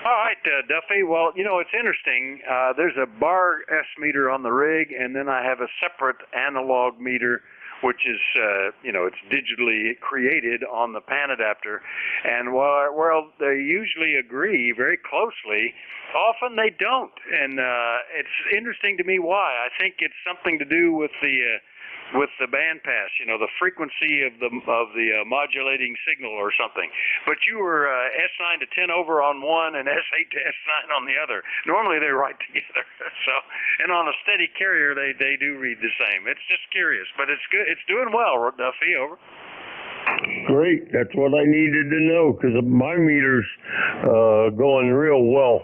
All right, Duffy. Well, you know, it's interesting. There's a bar S meter on the rig, and then I have a separate analog meter, which is, it's digitally created on the pan adapter. And while they usually agree very closely, often they don't. And it's interesting to me why. I think it's something to do with the band pass, the frequency of the modulating signal or something. But you were S9 to 10 over on one and S8 to S9 on the other. Normally they're right together. So, and on a steady carrier they do read the same. It's just curious, but it's good. It's doing well, Duffy. Over. Great. That's what I needed to know because my meter's going real well.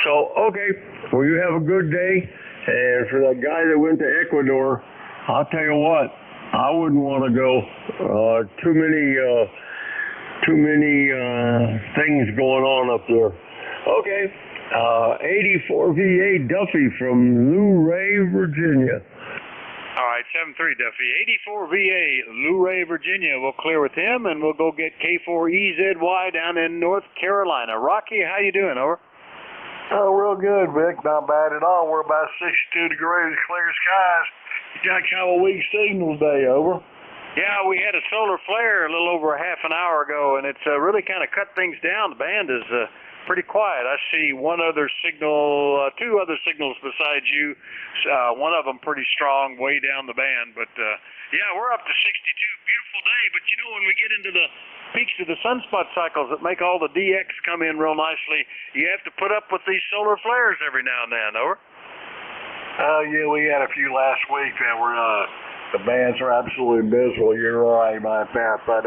So, okay. Well, you have a good day. And for that guy that went to Ecuador, I'll tell you what, I wouldn't want to go. Too many things going on up there. Okay, 84 VA Duffy from Luray, Virginia. All right, 7-3 Duffy, 84 VA Luray, Virginia. We'll clear with him, and we'll go get K4EZY down in North Carolina. Rocky, how you doing? Over. Oh, real good, Vic. Not bad at all. We're about 62 degrees, clear skies. You got kind of a weak signal today, over. Yeah, we had a solar flare a little over half an hour ago, and it's really kind of cut things down. The band is pretty quiet. I see one other signal, two other signals besides you. One of them pretty strong way down the band. But, yeah, we're up to 62. Beautiful day. But, when we get into the peaks of the sunspot cycles that make all the DX come in real nicely, you have to put up with these solar flares every now and then, over. Yeah, we had a few last week that were, the bands are absolutely miserable. You're right about that. But,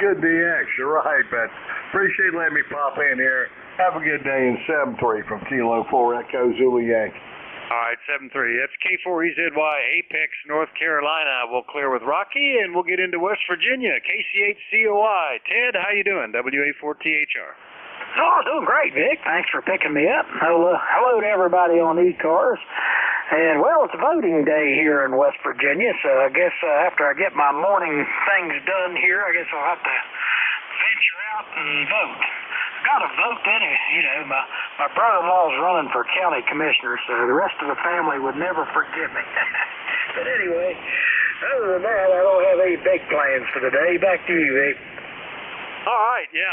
good DX, you're right. But appreciate letting me pop in here. Have a good day in 7-3 from Kilo 4 Echo Zulu Yankee. All right, 7-3. That's K4EZY, Apex, North Carolina. We'll clear with Rocky, and we'll get into West Virginia. KC8COI. Ted, how you doing? WA4THR. Oh, doing great, Vic. Thanks for picking me up. Hello to everybody on ECARS. And, well, it's a voting day here in West Virginia, so I guess after I get my morning things done here, I guess I'll have to venture out and vote. Got to vote then, my brother-in-law's running for county commissioner, so the rest of the family would never forgive me. But anyway, other than that, I don't have any big plans for the day. Back to you, Vic. All right, yeah,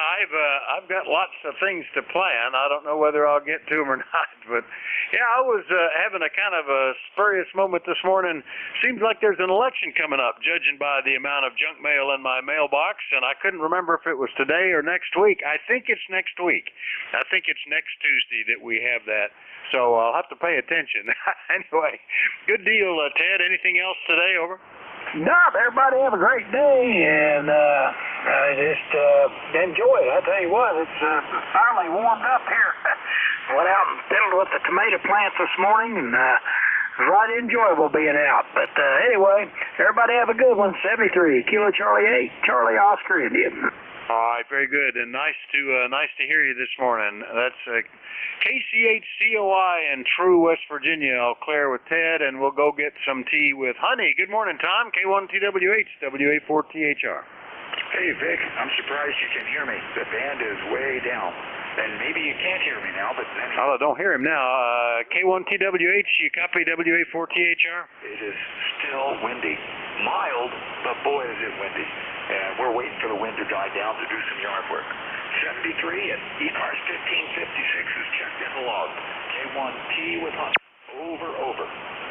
I've got lots of things to plan. I don't know whether I'll get to them or not, but yeah, I was having a kind of a spurious moment this morning. Seems like there's an election coming up, judging by the amount of junk mail in my mailbox, and I couldn't remember if it was today or next week. I think it's next week. I think it's next Tuesday that we have that, so I'll have to pay attention. Anyway, good deal, Ted. Anything else today? Over. No, everybody have a great day, and just enjoy it. I tell you what, it's finally warmed up here. Went out and fiddled with the tomato plants this morning, and right enjoyable being out. But anyway, everybody have a good one. 73, Kilo Charlie 8, Charlie Oscar India. All right, very good, and nice to hear you this morning. That's KC8COI in True, West Virginia. I'll clear with Ted, and we'll go get some tea with Honey. Good morning, Tom. K1TWH, WA4THR. Hey, Vic, I'm surprised you can hear me. The band is way down. And maybe you can't hear me now, but anyway. Oh, don't hear him now. K1TWH, you copy WA4THR? It is still windy. Mild, but boy, is it windy. And we're waiting for the wind to die down to do some yard work. 73 at ECARS 1556 is checked in the log. K1T with Hunt. Over.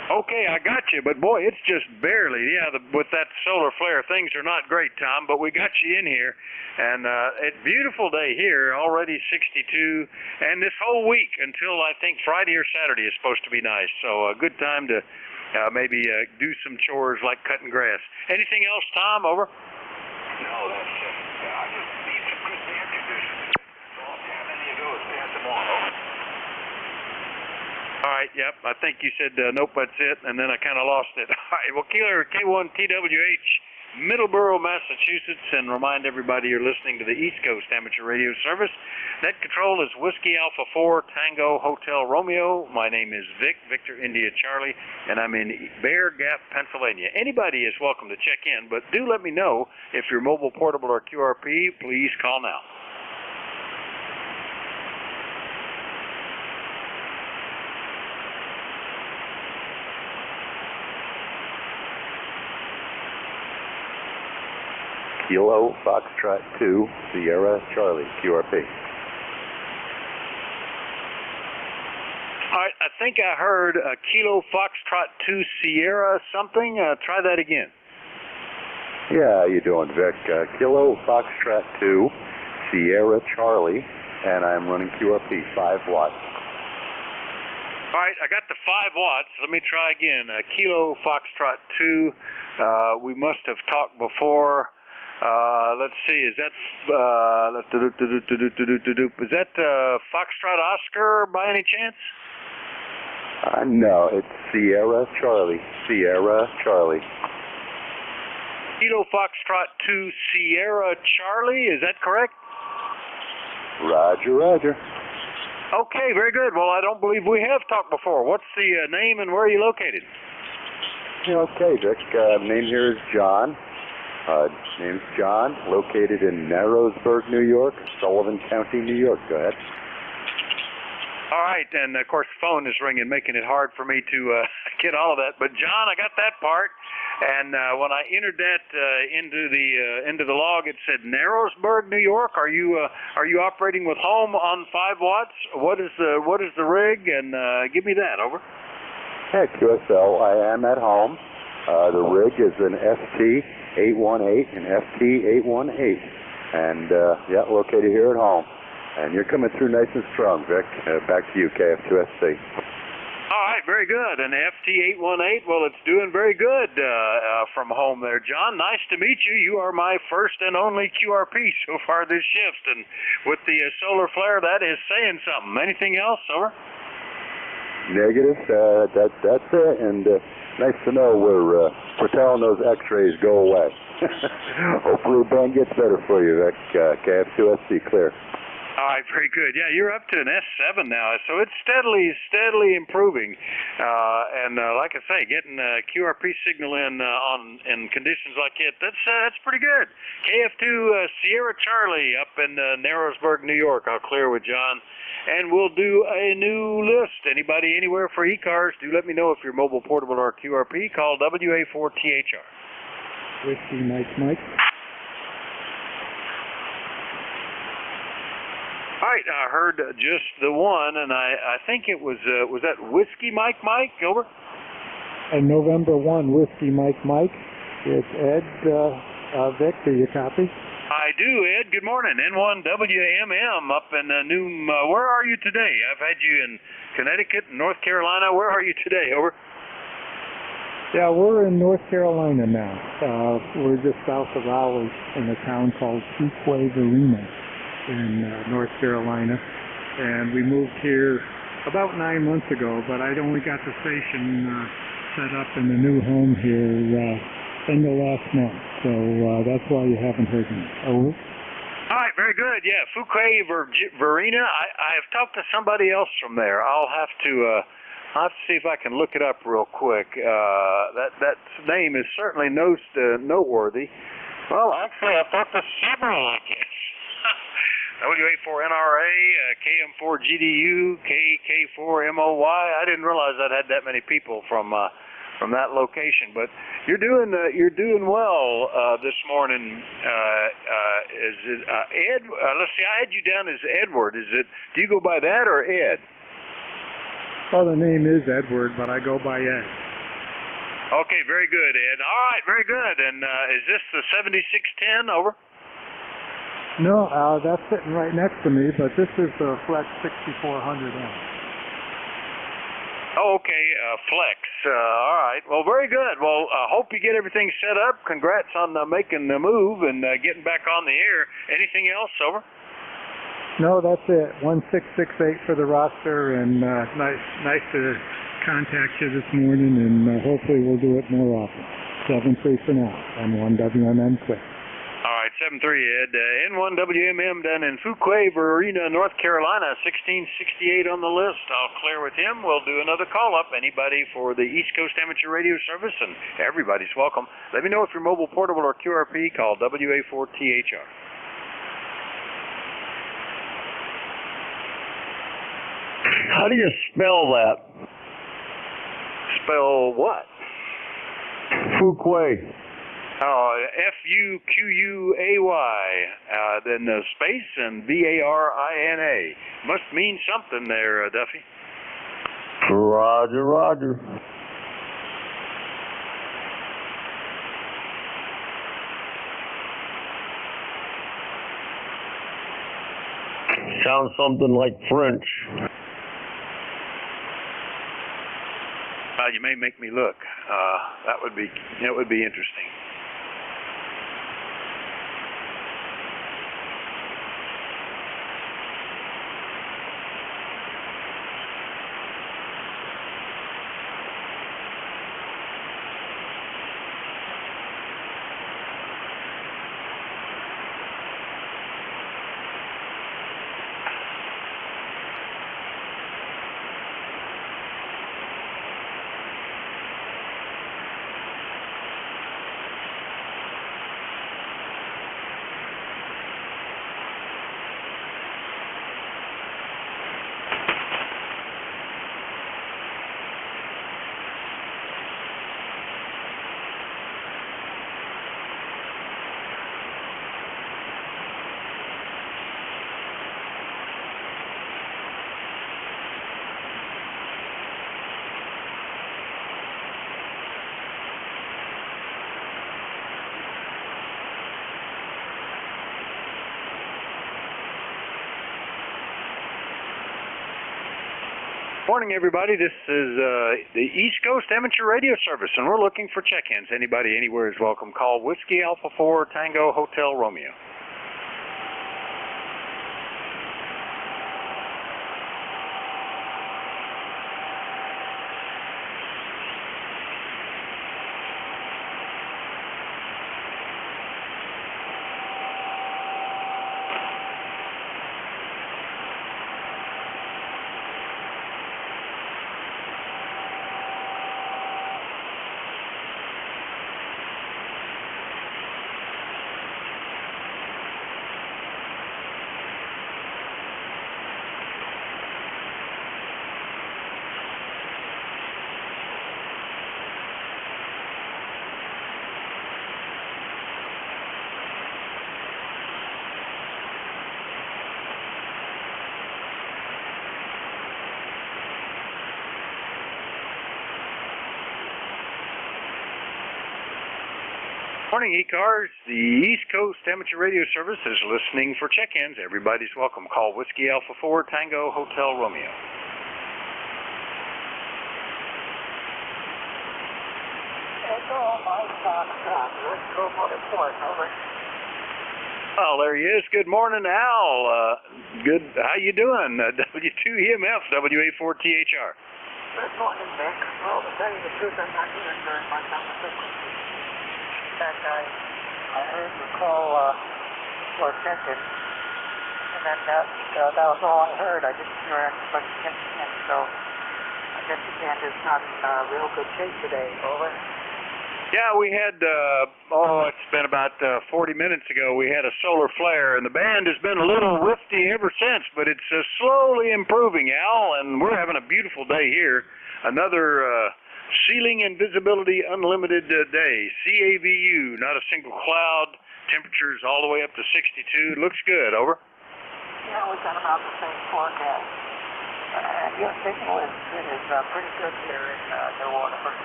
Okay, I got you, but boy, it's just barely. Yeah, with that solar flare, things are not great, Tom, but we got you in here. And it's a beautiful day here, already 62, and this whole week until I think Friday or Saturday is supposed to be nice. So a good time to maybe do some chores like cutting grass. Anything else, Tom? Over? No, that's it. I just need some good air conditioning. So if you have any of those, pass them on. Over. All right, yep. I think you said, nope, that's it, and then I kind of lost it. All right, well, Keeler, K1TWH, Middleborough, Massachusetts, and remind everybody you're listening to the East Coast Amateur Radio Service. Net control is Whiskey Alpha 4 Tango Hotel Romeo. My name is Vic, Victor India Charlie, and I'm in Bear Gap, Pennsylvania. Anybody is welcome to check in, but do let me know if you're mobile, portable, or QRP. Please call now. Kilo Foxtrot 2 Sierra Charlie QRP. All right, I think I heard Kilo Foxtrot 2 Sierra something. Try that again. Yeah, how you doing, Vic? Kilo Foxtrot 2 Sierra Charlie, and I'm running QRP 5 watts. All right, I got the 5 watts. Let me try again. Kilo Foxtrot 2. We must have talked before. Let's see, is that Foxtrot Oscar by any chance? No, it's Sierra Charlie. Sierra Charlie. Kilo Foxtrot 2 Sierra Charlie, is that correct? Roger, roger. Okay, very good. Well, I don't believe we have talked before. What's the name and where are you located? Okay, Vic. Name here is John. Name's John, located in Narrowsburg, New York, Sullivan County, New York. Go ahead. All right, and of course the phone is ringing, making it hard for me to get all of that. But John, I got that part, and when I entered that into the log, it said Narrowsburg, New York. Are you operating with home on 5 watts? What is the rig? And give me that. Over. Hey, QSL, I am at home. The rig is an ST818 and FT818, and yeah, located here at home. And you're coming through nice and strong, Vic. Back to you, KF2SC. All right, very good. And FT818, well, it's doing very good from home there, John. Nice to meet you. You are my first and only QRP so far this shift, and with the solar flare, that is saying something. Anything else? Over. Negative. That's it. And nice to know we're telling those X-rays go away. Hopefully the band gets better for you, Vic. KF2SC clear. All right, very good. Yeah, you're up to an S7 now, so it's steadily improving. And like I say, getting QRP signal in conditions like it, that's pretty good. KF2 Sierra Charlie up in Narrowsburg, New York. I'll clear with John, and we'll do a new list. Anybody anywhere for ECARS? Do let me know if you're mobile, portable, or QRP. Call WA4THR. Whiskey Mike. All right, I heard just the one, and I think it was that Whiskey Mike? Over? And November 1, Whiskey Mike. It's Ed. Vic, do you copy? I do, Ed. Good morning. N1WMM up in New. Where are you today? I've had you in Connecticut and North Carolina. Where are you today? Over. Yeah, we're in North Carolina now. We're just south of Raleigh in a town called Verena in North Carolina, and we moved here about 9 months ago, but I'd only got the station set up in the new home here in the last month, so that's why you haven't heard me. Over. All right, very good. Yeah, Verena. I have talked to somebody else from there. I'll have to see if I can look it up real quick. That name is certainly noteworthy. Well, actually, I've talked to several, I guess. WA4NRA, KM4GDU, KK4MOY. I didn't realize I'd had that many people from that location. But you're doing well this morning. Is it Ed? Let's see. I had you down as Edward. Do you go by that or Ed? Well, the name is Edward, but I go by Ed. Okay, very good, Ed. All right, very good. And is this the 7610? Over. No, that's sitting right next to me, but this is the Flex 6400M. Oh, okay, Flex. All right. Well, very good. Well, hope you get everything set up. Congrats on making the move and getting back on the air. Anything else? Over. No, that's it. 1668 for the roster, and nice to contact you this morning, and hopefully we'll do it more often. 7-3 for now on 1WMM Quick. All right, 7-3, Ed. N1WMM down in Fuquay, Verena, North Carolina, 1668 on the list. I'll clear with him. We'll do another call-up. Anybody for the East Coast Amateur Radio Service, and everybody's welcome. Let me know if you're mobile, portable, or QRP. Call WA4THR. How do you spell that? Spell what? Fuquay. Oh, Fuquay, then the space and Varina. Must mean something there, Duffy. Roger, roger. Sounds something like French. You may make me look. That would be interesting. Morning, everybody. This is the East Coast Amateur Radio Service, and we're looking for check-ins. Anybody, anywhere is welcome. Call Whiskey Alpha 4 Tango Hotel Romeo. Morning, ECARS. The East Coast Amateur Radio Service is listening for check-ins. Everybody's welcome. Call Whiskey Alpha 4 Tango Hotel Romeo. Oh, there he is. Good morning, Al. Good. How you doing? W2EMF, WA4THR. Good morning, Nick. Well, to tell you the truth, I'm not hearing very much on the frequency. In fact, I heard you call for check-in, and then that was all I heard. I didn't hear anybody checking in, so I guess the band is not in real good shape today. Over. Yeah, we had, it's been about 40 minutes ago, we had a solar flare, and the band has been a little rifty ever since, but it's slowly improving, Al, and we're having a beautiful day here. Another ceiling and visibility unlimited day. CAVU, not a single cloud. Temperatures all the way up to 62. Looks good. Over. Yeah, we got about the same forecast. Your signal is pretty good here in New Waterford.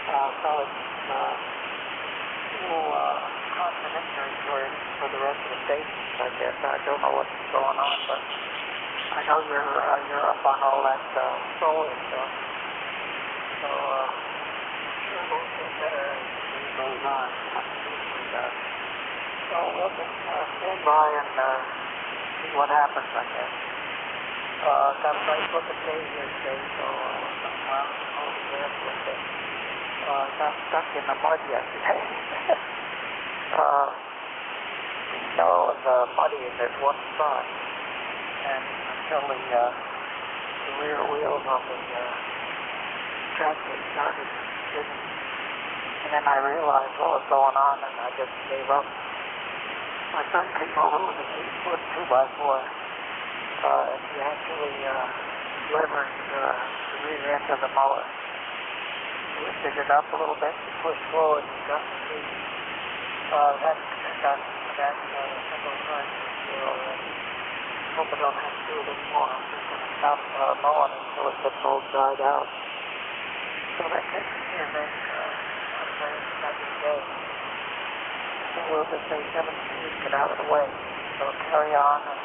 So it's a little contradictory for the rest of the stations, I guess. I don't know what's going on, but I know you're up on all that solar stuff. So sure we'll get better as it goes on. So we'll just stand by and see what happens, I guess. Got a nice looking day here today, so I'm photographed with it. Got stuck in the mud yesterday. It was muddy in this one spot, and until the rear wheels of the tractor started spinning, and then I realized what was going on, and I just gave up. My son came over with an 8-foot 2x4. And he actually levered the rear end of the mower. Lifted it up a little bit and pushed forward and got the seat. That got that several times this year already. Hope I don't have to do it anymore. I'm just going to stop mowing until it gets all dried out. So that takes me and then I'm going to second day. So we'll just say 17, get out of the way. So carry on and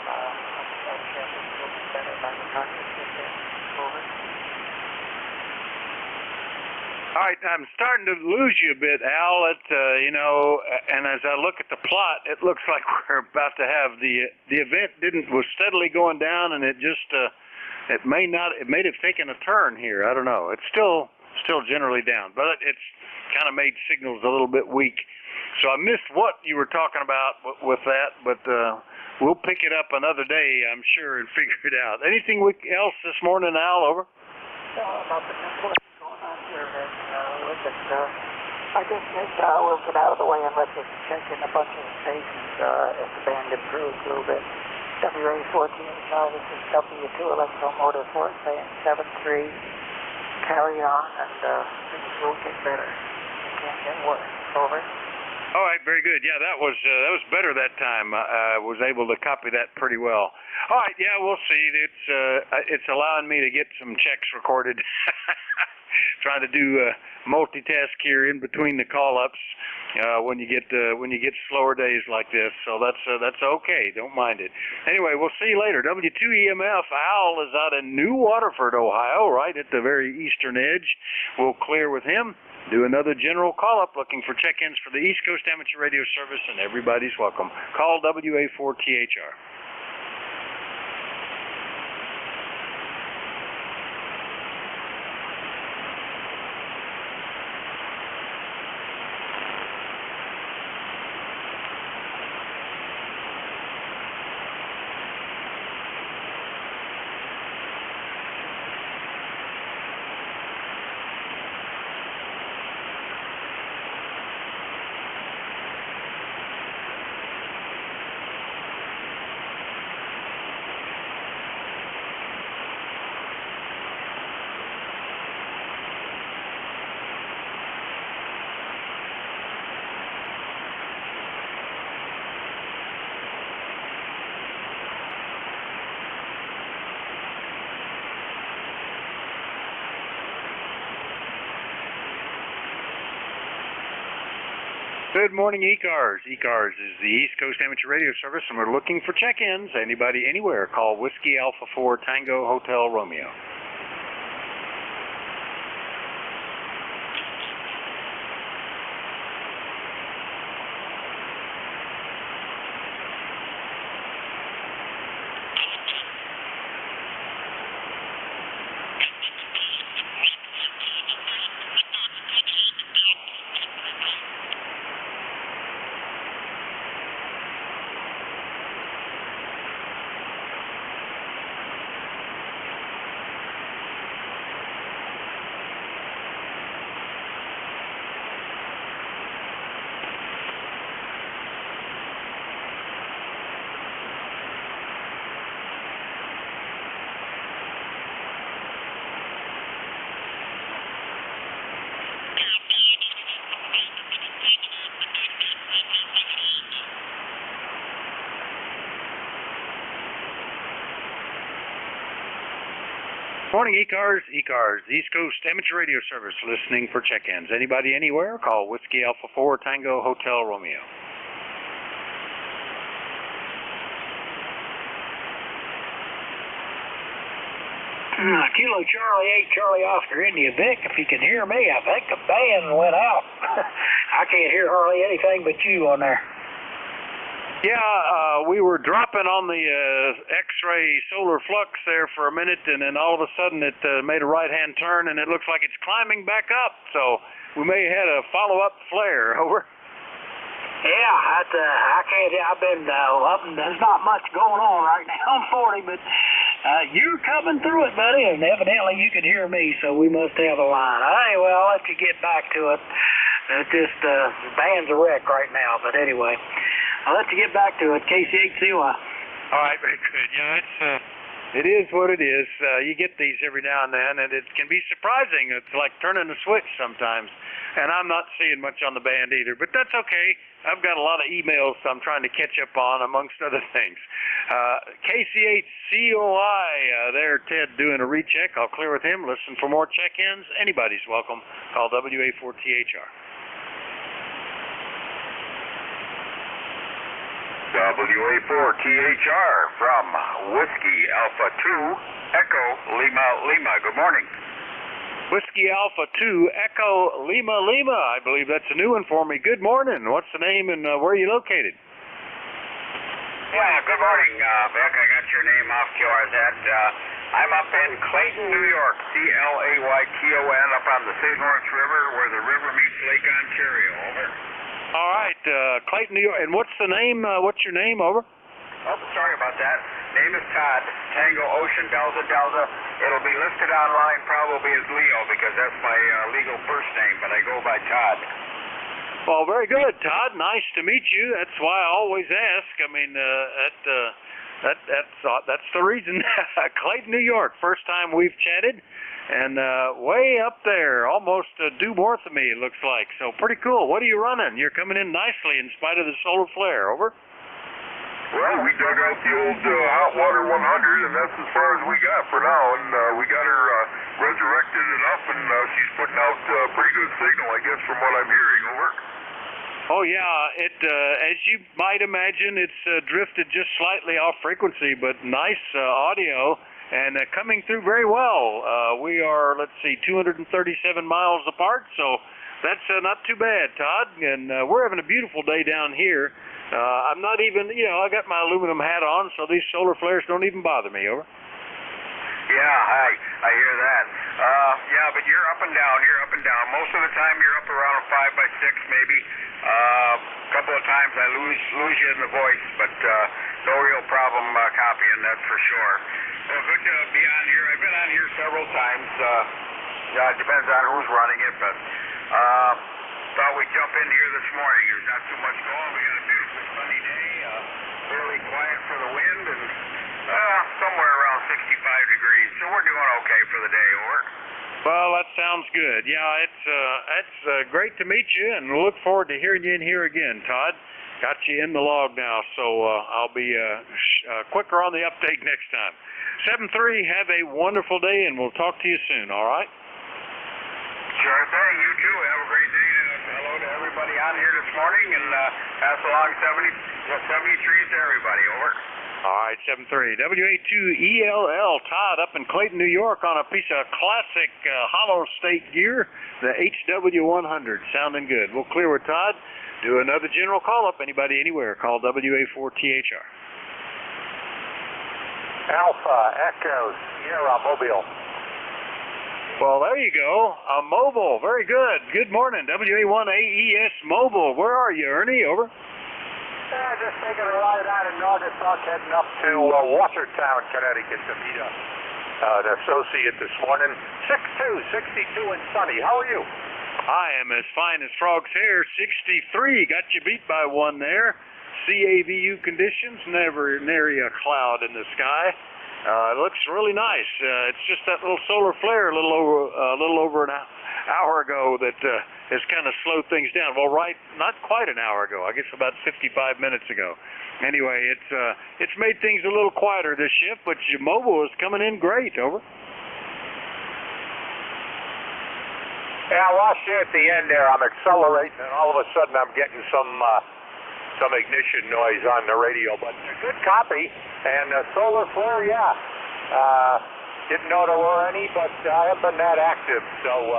will be better by the time we get there. Over. All right, I'm starting to lose you a bit, Al. And as I look at the plot, it looks like we're about to have the event was steadily going down, and it may have taken a turn here. I don't know. It's still generally down, but it's kind of made signals a little bit weak. So I missed what you were talking about with that, but we'll pick it up another day, I'm sure, and figure it out. Anything else this morning, Al? Over. No, nothing. What's going on here? I guess we'll get out of the way and let you check in a bunch of stations as the band improves a little bit. WA1485, this is W2 Electromotive Force saying 7-3. Carry on, and things will get better. It can't get worse. Over. All right, very good. Yeah, that was better that time. I was able to copy that pretty well. All right, yeah, we'll see. It's allowing me to get some checks recorded. Trying to do multitask here in between the call-ups when you get slower days like this. So that's okay. Don't mind it. Anyway, we'll see you later. W2EMF Al is out in New Waterford, Ohio, right at the very eastern edge. We'll clear with him. Do another general call-up looking for check-ins for the East Coast Amateur Radio Service, and everybody's welcome. Call WA4THR. Good morning, ECARS. ECARS is the East Coast Amateur Radio Service, and we're looking for check-ins. Anybody, anywhere, call Whiskey Alpha 4 Tango Hotel Romeo. Morning, ECARS. ECARS, East Coast Amateur Radio Service, listening for check-ins. Anybody anywhere? Call Whiskey Alpha 4 Tango Hotel Romeo. Kilo Charlie 8, Charlie Oscar, India. Vic, if you can hear me, I think the band went out. I can't hear hardly anything but you on there. Yeah, we were dropping on the X-ray solar flux there for a minute, and then all of a sudden it made a right-hand turn, and it looks like it's climbing back up. So we may have had a follow-up flare. Over. Yeah, I can't. I've been up, and there's not much going on right now on 40, but you're coming through it, buddy, and evidently you can hear me, so we must have a line. Anyway, I'll let you get back to it. The band's a wreck right now, but anyway, I'll let you get back to it. KC8CY. All right, very good. Yeah, it is what it is. You get these every now and then, and it can be surprising. It's like turning a switch sometimes. And I'm not seeing much on the band either, but that's okay. I've got a lot of emails I'm trying to catch up on, amongst other things. KC8COI, there, Ted, doing a recheck. I'll clear with him. Listen for more check-ins. Anybody's welcome. Call WA4THR. WA4THR from Whiskey Alpha 2, Echo Lima Lima. Good morning. Whiskey Alpha 2, Echo Lima Lima. I believe that's a new one for me. Good morning. What's the name and where are you located? Yeah, good morning, Vic. I got your name off QRZ. I'm up in Clayton, New York, Clayton, up on the St. Lawrence River where the river meets Lake Ontario. Over. All right, Clayton, New York. And what's the name? What's your name? Over. Oh, sorry about that. Name is Todd. Tango Ocean Delta Delta. It'll be listed online probably as Leo because that's my legal first name, but I go by Todd. Well, very good, Todd. Nice to meet you. That's why I always ask. I mean, that's the reason. Clayton, New York. First time we've chatted, and way up there, almost due north of me. It looks like. So pretty cool. What are you running? You're coming in nicely in spite of the solar flare. Over. Well, we dug out the old hot water 100, and that's as far as we got for now. And we got her resurrected enough, and she's putting out pretty good signal, I guess, from what I'm hearing. Over. Oh yeah, it as you might imagine, it's drifted just slightly off frequency, but nice audio and coming through very well. We are, let's see, 237 miles apart, so that's not too bad, Todd. And we're having a beautiful day down here. I'm not even, I got my aluminum hat on, so these solar flares don't even bother me. Over. Yeah, I hear that. Yeah, but you're up and down. You're up and down. Most of the time, you're up around a 5x6, maybe. A couple of times I lose you in the voice, but no real problem copying, that's for sure. Well, good to be on here. I've been on here several times. Yeah, it depends on who's running it, but thought we'd jump in here this morning. There's not too much going. We got a beautiful sunny day, fairly quiet for the wind, and somewhere around 65 degrees. So we're doing okay for the day. Over. Well, that sounds good. Yeah, it's great to meet you, and we'll look forward to hearing you in here again, Todd. Got you in the log now, so I'll be quicker on the update next time. 7-3, have a wonderful day, and we'll talk to you soon, all right? Sure thing. You too. Have a great day. Hello to everybody on here this morning, and pass along 73 to everybody. Over. All right, 7-3. WA2ELL, Todd up in Clayton, New York on a piece of classic hollow state gear, the HW100. Sounding good. We'll clear with Todd. Do another general call-up. Anybody anywhere, call WA4THR. Alpha, Echo, Sierra, Mobile. Well, there you go. Mobile. Very good. Good morning. WA1AES Mobile. Where are you, Ernie? Over. Just taking a ride out of Naugatuck, heading up to Watertown, Connecticut to meet an associate this morning. 6'2", 62 and sunny. How are you? I am as fine as frog's hair. 63. Got you beat by one there. CAVU conditions. Never nary a cloud in the sky. It looks really nice. It's just that little solar flare a little over an hour ago that has kind of slowed things down. Well, not quite an hour ago. I guess about 55 minutes ago. Anyway, it's made things a little quieter this shift, but your mobile is coming in great. Over. Yeah, I lost you at the end there. I'm accelerating, and all of a sudden I'm getting some ignition noise on the radio. But good copy. And solar flare, yeah. Didn't know there were any, but I haven't been that active. So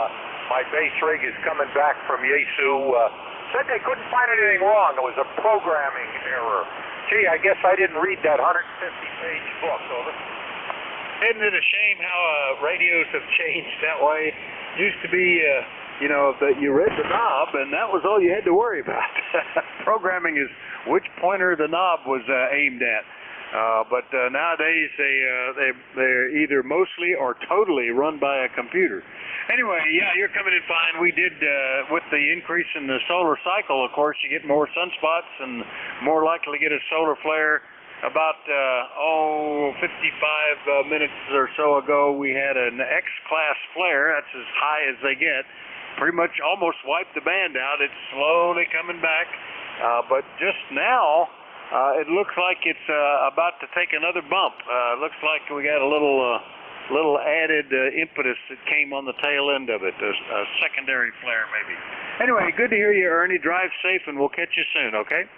my base rig is coming back from Yaesu. Said they couldn't find anything wrong. It was a programming error. Gee, I guess I didn't read that 150-page book. Over. Isn't it a shame how radios have changed that way? Used to be, that you read the knob, and that was all you had to worry about. Programming is which pointer the knob was aimed at. But nowadays they're either mostly or totally run by a computer. Anyway, yeah, you're coming in fine. We did with the increase in the solar cycle, of course, you get more sunspots and more likely to get a solar flare. About 55 minutes or so ago, we had an X-class flare. That's as high as they get. Pretty much almost wiped the band out. It's slowly coming back, but just now. It looks like it's about to take another bump. Looks like we got a little added impetus that came on the tail end of it, a secondary flare maybe. Anyway, good to hear you, Ernie. Drive safe, and we'll catch you soon, okay?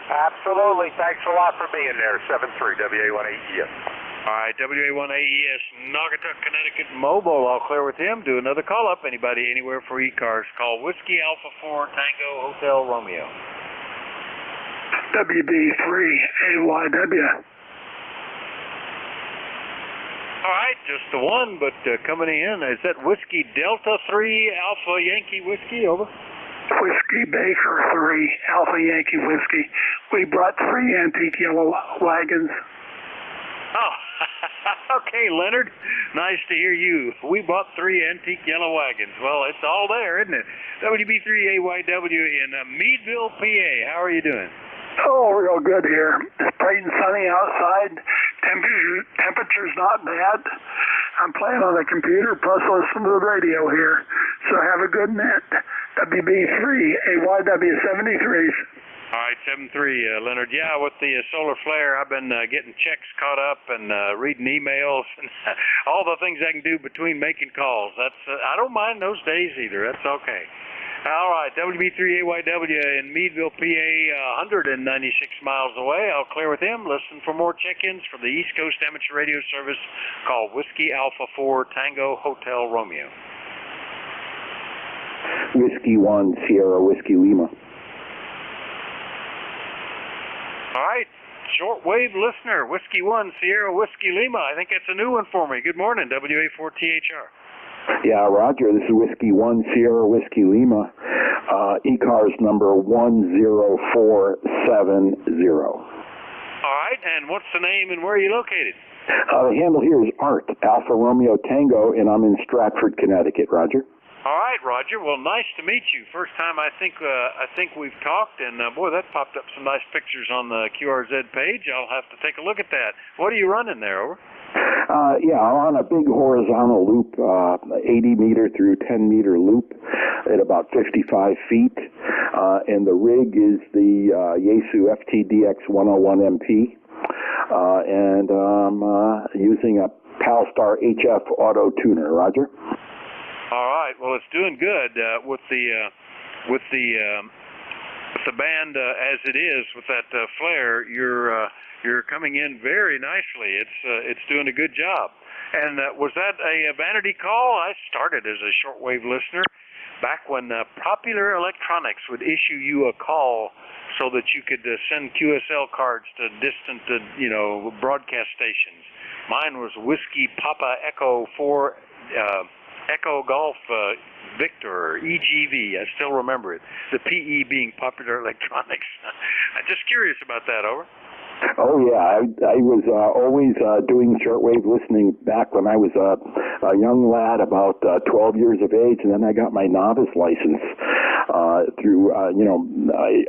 Absolutely. Thanks a lot for being there. 73 WA1AES. All right, WA1AES, Naugatuck, Connecticut Mobile. I'll clear with him. Do another call up. Anybody anywhere for ECARS, call Whiskey Alpha 4 Tango Hotel Romeo. WB3AYW. All right, just the one, but coming in, is that Whiskey Delta 3 Alpha Yankee Whiskey? Over. Whiskey Baker 3 Alpha Yankee Whiskey. We brought 3 antique yellow wagons. Oh, okay, Leonard. Nice to hear you. We bought 3 antique yellow wagons. Well, it's all there, isn't it? WB3AYW in Meadville, PA. How are you doing? Oh, real good here. It's bright and sunny outside. Temperature's not bad. I'm playing on the computer, plus listening to the radio here. So have a good net. WB3AYW 73s. All right, 73, Leonard. Yeah, with the solar flare, I've been getting checks caught up and reading emails and all the things I can do between making calls. That's I don't mind those days either. That's okay. All right, WB3AYW in Meadville, PA, 196 miles away. I'll clear with him. Listen for more check-ins for the East Coast Amateur Radio Service. Call Whiskey Alpha 4 Tango Hotel Romeo. Whiskey 1 Sierra Whiskey Lima. All right, shortwave listener, Whiskey 1 Sierra Whiskey Lima. I think that's a new one for me. Good morning, WA4THR. Yeah, Roger, this is Whiskey 1 Sierra Whiskey Lima, ECARS number 10470. All right, and what's the name and where are you located? The handle here is Art, Alpha Romeo Tango, and I'm in Stratford, Connecticut, Roger. All right, Roger. Well, nice to meet you. First time I think we've talked, and boy, that popped up some nice pictures on the QRZ page. I'll have to take a look at that. What are you running there, over? Yeah, I'm on a big horizontal loop, 80 meter through 10 meter loop at about 55 feet, and the rig is the Yaesu FTDX 101MP, and I'm using a Palstar HF Auto Tuner, Roger. All right. Well, it's doing good with the band as it is with that flare. You're coming in very nicely. It's doing a good job. And was that a vanity call? I started as a shortwave listener back when Popular Electronics would issue you a call so that you could send QSL cards to distant, broadcast stations. Mine was Whiskey Papa Echo 4. Echo Golf Victor, EGV, I still remember it. The PE being Popular Electronics. I'm just curious about that, over. Oh, yeah, I was always doing shortwave listening back when I was a young lad, about 12 years of age, and then I got my novice license through, I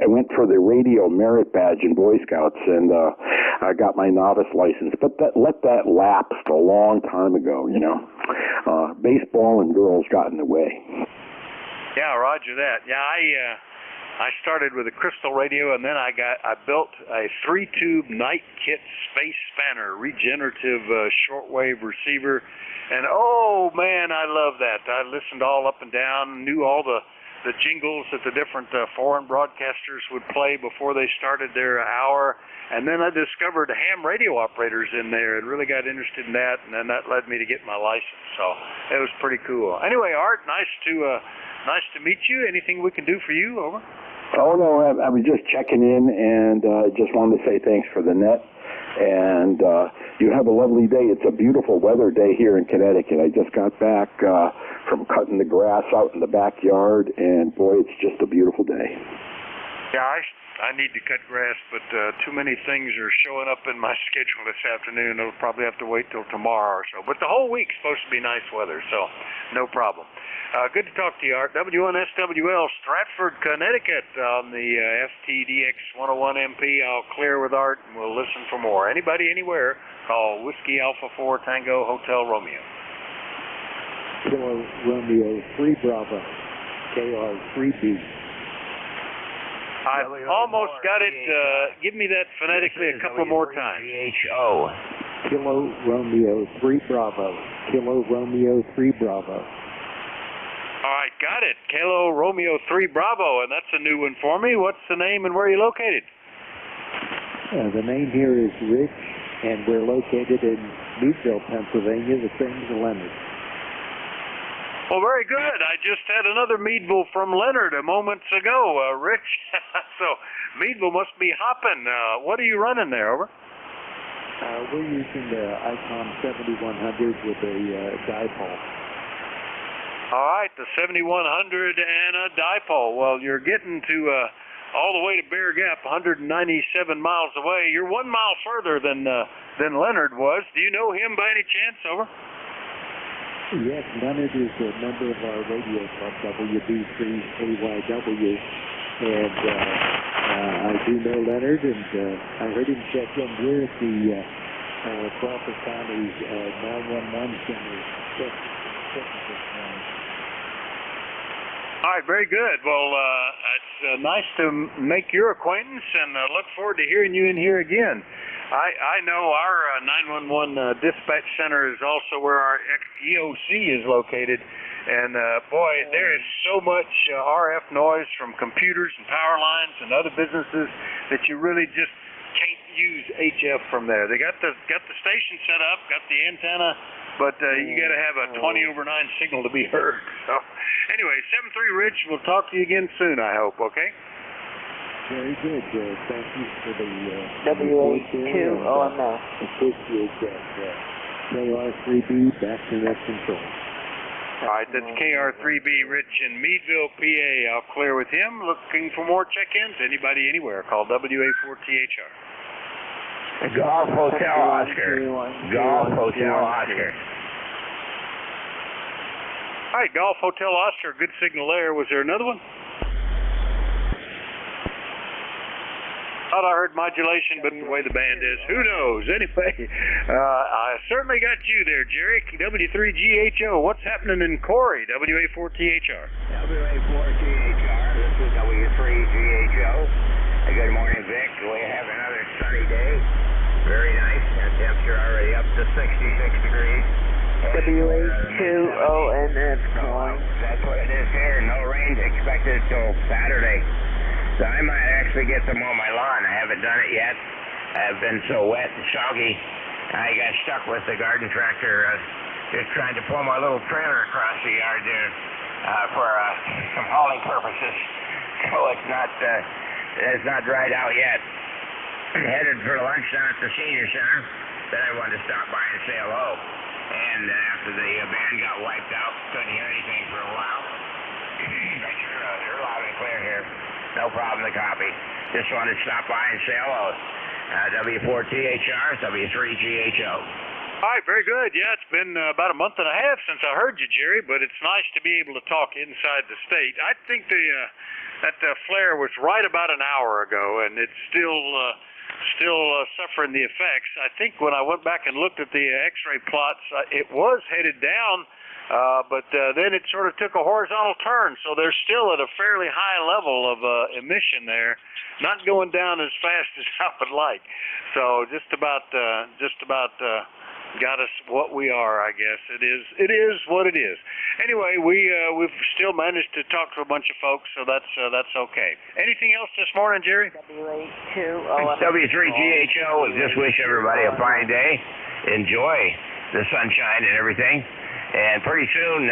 went for the radio merit badge in Boy Scouts, and I got my novice license, but let that lapse a long time ago, Baseball and girls got in the way. Yeah, roger that. Yeah, I started with a crystal radio, and then I built a 3-tube night kit space spanner, regenerative shortwave receiver, and oh man, I love that. I listened all up and down, knew all the jingles that the different foreign broadcasters would play before they started their hour, and then I discovered ham radio operators in there and really got interested in that, and then that led me to get my license. So it was pretty cool. Anyway, Art, nice to meet you. Anything we can do for you? Over. Oh, no, I was just checking in and just wanted to say thanks for the net. And you have a lovely day. It's a beautiful weather day here in Connecticut. I just got back from cutting the grass out in the backyard, and boy, it's just a beautiful day. Yeah, I need to cut grass, but too many things are showing up in my schedule this afternoon. I'll probably have to wait till tomorrow or so. But the whole week's supposed to be nice weather, so no problem. Good to talk to you, Art. W1SWL, Stratford, Connecticut, on the FTDX 101 MP. I'll clear with Art, and we'll listen for more. Anybody, anywhere, call Whiskey Alpha 4 Tango Hotel Romeo. Kilo Romeo 3 Bravo, KR 3B. I almost got it. Give me that phonetically a couple more times. GHO. Kilo Romeo 3 Bravo, Kilo Romeo 3 Bravo. All right, got it. Kilo Romeo 3 Bravo, and that's a new one for me. What's the name and where are you located? The name here is Rich, and we're located in Meadville, Pennsylvania, the same as Leonard. Well, very good. I just had another Meadville from Leonard a moments ago, Rich. So Meadville must be hopping. What are you running there, over? We're using the Icon 7100 with a dipole. All right, the 7100 and a dipole. Well, you're getting to all the way to Bear Gap, 197 miles away. You're 1 mile further than Leonard was. Do you know him by any chance, over? Yes, Leonard is a member of our radio club, WB3AYW, and I do know Leonard, and I heard him check in here at the Crawford County 911 Center this morning. All right, very good. Well, it's nice to make your acquaintance, and look forward to hearing you in here again. I know our 911 dispatch center is also where our EOC is located, and boy, there is so much RF noise from computers and power lines and other businesses that you really just can't use HF from there. They got the station set up, got the antenna, but you got to have a 20/9 signal to be heard. So anyway, 73 Rich, we'll talk to you again soon, I hope. Okay. Very good. Thank you for the WA2OMS. Appreciate that. KR3B, back to net control. All right, that's KR3B Rich in Meadville, PA. I'll clear with him. Looking for more check-ins? Anybody, anywhere, call WA4THR. Golf Hotel Oscar. Golf Hotel Oscar. All right, Golf Hotel Oscar. Good signal there. Was there another one? Thought I heard modulation, but the way the band is, who knows? Anyway, I certainly got you there, Jerry. W3GHO. What's happening in Corey? WA4THR. WA4THR. This is W3GHO. Good morning, Vic. We have another sunny day. Very nice. Temperature already up to 66 degrees. WA2ONS calling. That's what it is here. No rain expected till Saturday. So I might actually get to mow my lawn. I haven't done it yet. I've been so wet and soggy. I got stuck with the garden tractor just trying to pull my little trailer across the yard there for some hauling purposes. So it's not dried out yet. Headed for lunch down at the senior center. Then I wanted to stop by and say hello. And after the band got wiped out, couldn't hear anything for a while. But you're loud and clear here. No problem to copy. Just wanted to stop by and say hello. W4THR, W3GHO. All right, very good. Yeah, it's been about a month and a half since I heard you, Jerry, but it's nice to be able to talk inside the state. I think that flare was right about an hour ago, and it's still suffering the effects. I think when I went back and looked at the X-ray plots, it was headed down but then it sort of took a horizontal turn, so they're still at a fairly high level of emission there, not going down as fast as I would like. So just about got us what we are, I guess. It is what it is. Anyway, we've still managed to talk to a bunch of folks, so that's okay. Anything else this morning, Jerry? W3GHO will just wish everybody a fine day. Enjoy the sunshine and everything. And pretty soon,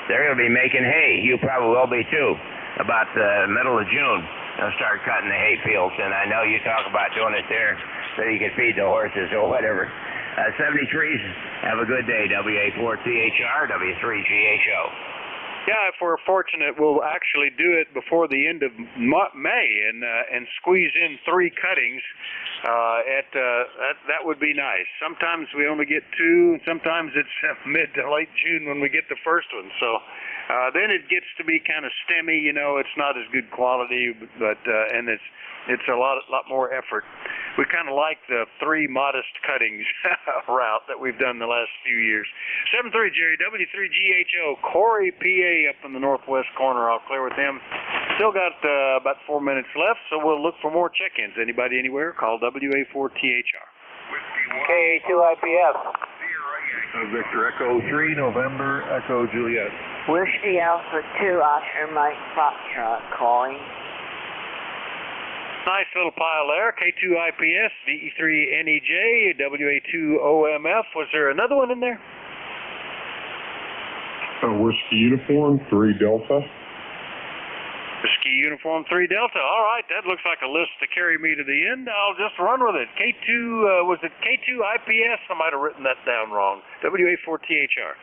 they're going to be making hay. You probably will be too. About the middle of June, they'll start cutting the hay fields. And I know you talk about doing it there so you can feed the horses or whatever. 73s, have a good day. WA4THR, W3GHO. Yeah, if we're fortunate, we'll actually do it before the end of May and squeeze in 3 cuttings. That would be nice. Sometimes we only get 2, and sometimes it's mid to late June when we get the first one. So then it gets to be kind of stemmy. It's not as good quality, but and it's a lot more effort. We kind of like the 3 modest cuttings route that we've done the last few years. 7-3, Jerry, W3GHO, Corey, PA, up in the northwest corner. I'll clear with him. Still got about 4 minutes left, so we'll look for more check-ins. Anybody anywhere, call WA4THR. K2IPF. Victor Echo 3, November, Echo Juliet. Whiskey Alpha 2, Oscar Mike Foxtrot calling. Nice little pile there. K2IPS, VE3NEJ, WA2OMF. Was there another one in there? Whiskey Uniform 3 Delta. Whiskey Uniform 3 Delta. All right, that looks like a list to carry me to the end. I'll just run with it. K2, was it K2IPS? I might have written that down wrong. WA4THR.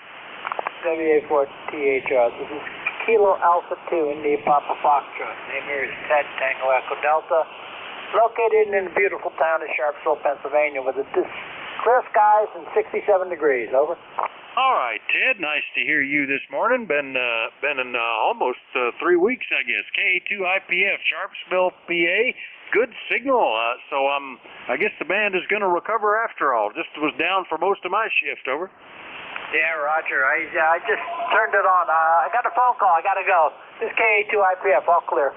WA4THR. This is Kilo Alpha 2 India Papa Foxtrot. Name here is Ted Tango Echo Delta. Located in the beautiful town of Sharpsville, Pennsylvania, with clear skies and 67 degrees. Over. All right, Ted. Nice to hear you this morning. Been in almost 3 weeks, I guess. K2IPF, Sharpsville, PA. Good signal. So I guess the band is going to recover after all. Just was down for most of my shift. Over. Yeah, Roger. I just turned it on. I got a phone call. I got to go. This is K2IPF. All clear.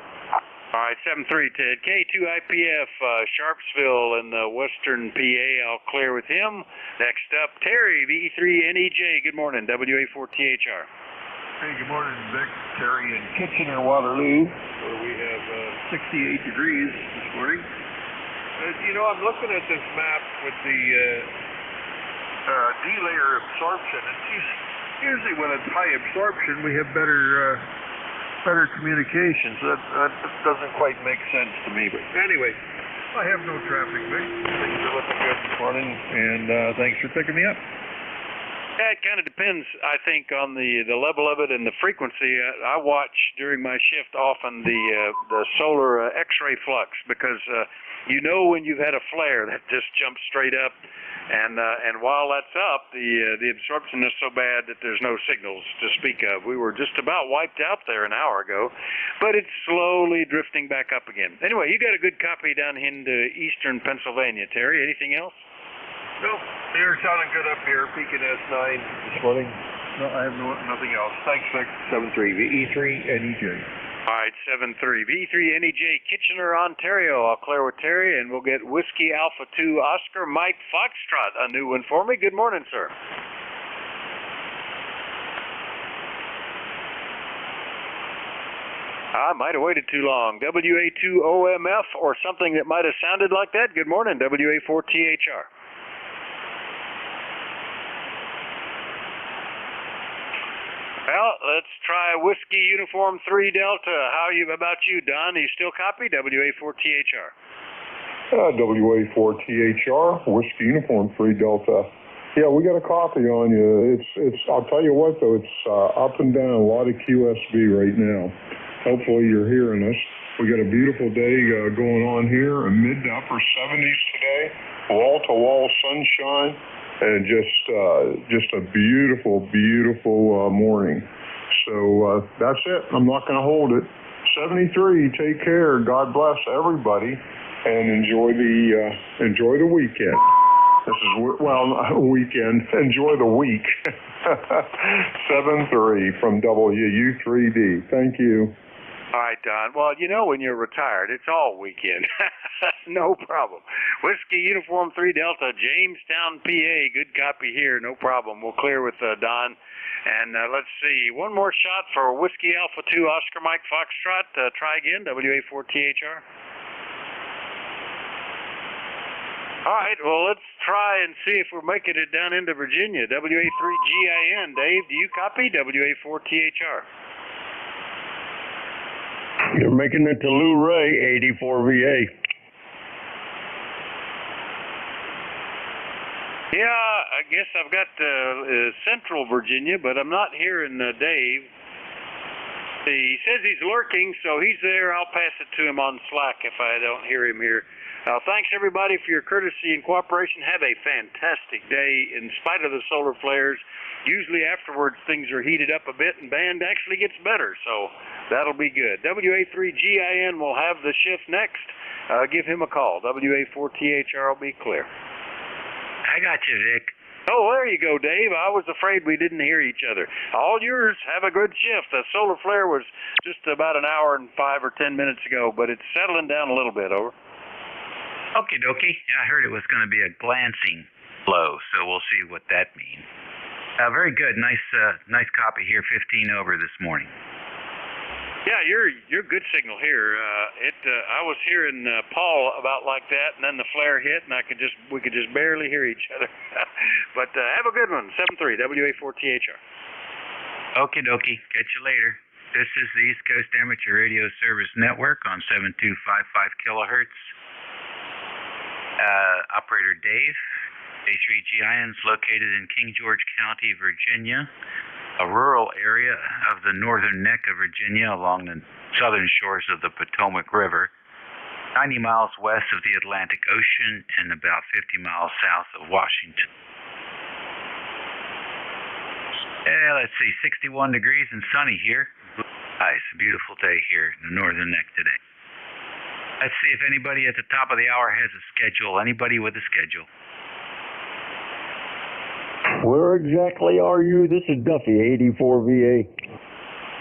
All right, 7-3, Ted. K2IPF, Sharpsville in western PA. I'll clear with him. Next up, Terry, VE3NEJ. Good morning, WA4THR. Hey, good morning, Vic. Terry in Kitchener, Waterloo, where we have 68 degrees this morning. I'm looking at this map with the D-layer absorption, and usually when it's high absorption, we have better communications. That doesn't quite make sense to me, but anyway, I have no traffic, Vic. Things are looking good this morning, and thanks for picking me up. Yeah, it kind of depends, I think, on the level of it and the frequency. I watch during my shift often the solar X-ray flux, because when you've had a flare that just jumps straight up, and while that's up, the absorption is so bad that there's no signals to speak of. We were just about wiped out there an hour ago, but it's slowly drifting back up again. Anyway, you got a good copy down into eastern Pennsylvania, Terry. Anything else? No, you're sounding good up here, peaking S9 this morning. No, I have nothing else. Thanks, Vic. 7-3, VE3NEJ. All right, 7-3, VE3NEJ, Kitchener, Ontario. I'll clear with Terry, and we'll get Whiskey Alpha 2, Oscar Mike Foxtrot, a new one for me. Good morning, sir. I might have waited too long. WA2OMF or something that might have sounded like that. Good morning, WA4THR. Well, let's try Whiskey Uniform 3 Delta. How about you, Don? Do you still copy? WA4THR. WA4THR, Whiskey Uniform 3 Delta. Yeah, we got a copy on you. It's. I'll tell you what, though, it's up and down, a lot of QSB right now. Hopefully you're hearing us. We got a beautiful day going on here, mid to upper 70s today, wall-to-wall sunshine. And just a beautiful, beautiful morning. So that's it. I'm not going to hold it. 73. Take care. God bless everybody, and enjoy the weekend. This is, weekend. Enjoy the week. 7-3 from WU3D. Thank you. All right, Don. Well, you know when you're retired, it's all weekend. No problem. Whiskey Uniform 3 Delta, Jamestown, PA. Good copy here. No problem. We'll clear with Don. And let's see. One more shot for Whiskey Alpha 2 Oscar Mike Foxtrot. Try again, WA4THR. All right, well, let's try and see if we're making it down into Virginia. WA3GIN. Dave, do you copy? WA4THR. You're making it to Lou Ray, 84VA. Yeah, I guess I've got Central Virginia, but I'm not hearing Dave. He says he's lurking, so he's there. I'll pass it to him on Slack if I don't hear him here. Thanks, everybody, for your courtesy and cooperation. Have a fantastic day in spite of the solar flares. Usually afterwards, things are heated up a bit, and band actually gets better, so that'll be good. WA3GIN will have the shift next. Give him a call. WA4THR will be clear. I got you, Vic. Oh, there you go, Dave. I was afraid we didn't hear each other. All yours. Have a good shift. The solar flare was just about an hour and 5 or 10 minutes ago, but it's settling down a little bit. Over. Okie dokie. I heard it was going to be a glancing blow, so we'll see what that means. Very good. Nice copy here. 15 over this morning. Yeah, you're good signal here. I was hearing Paul about like that, and then the flare hit, and we could just barely hear each other. But have a good one. 7-3 WA4THR. Okie dokie. Catch you later. This is the East Coast Amateur Radio Service Network on 7255 kilohertz. Operator Dave. A3GIN is located in King George County, Virginia, a rural area of the northern neck of Virginia along the southern shores of the Potomac River, 90 miles west of the Atlantic Ocean and about 50 miles south of Washington. Let's see, 61 degrees and sunny here. Nice, beautiful day here in the northern neck today. Let's see if anybody at the top of the hour has a schedule. Anybody with a schedule? Where exactly are you? This is Duffy, 84VA.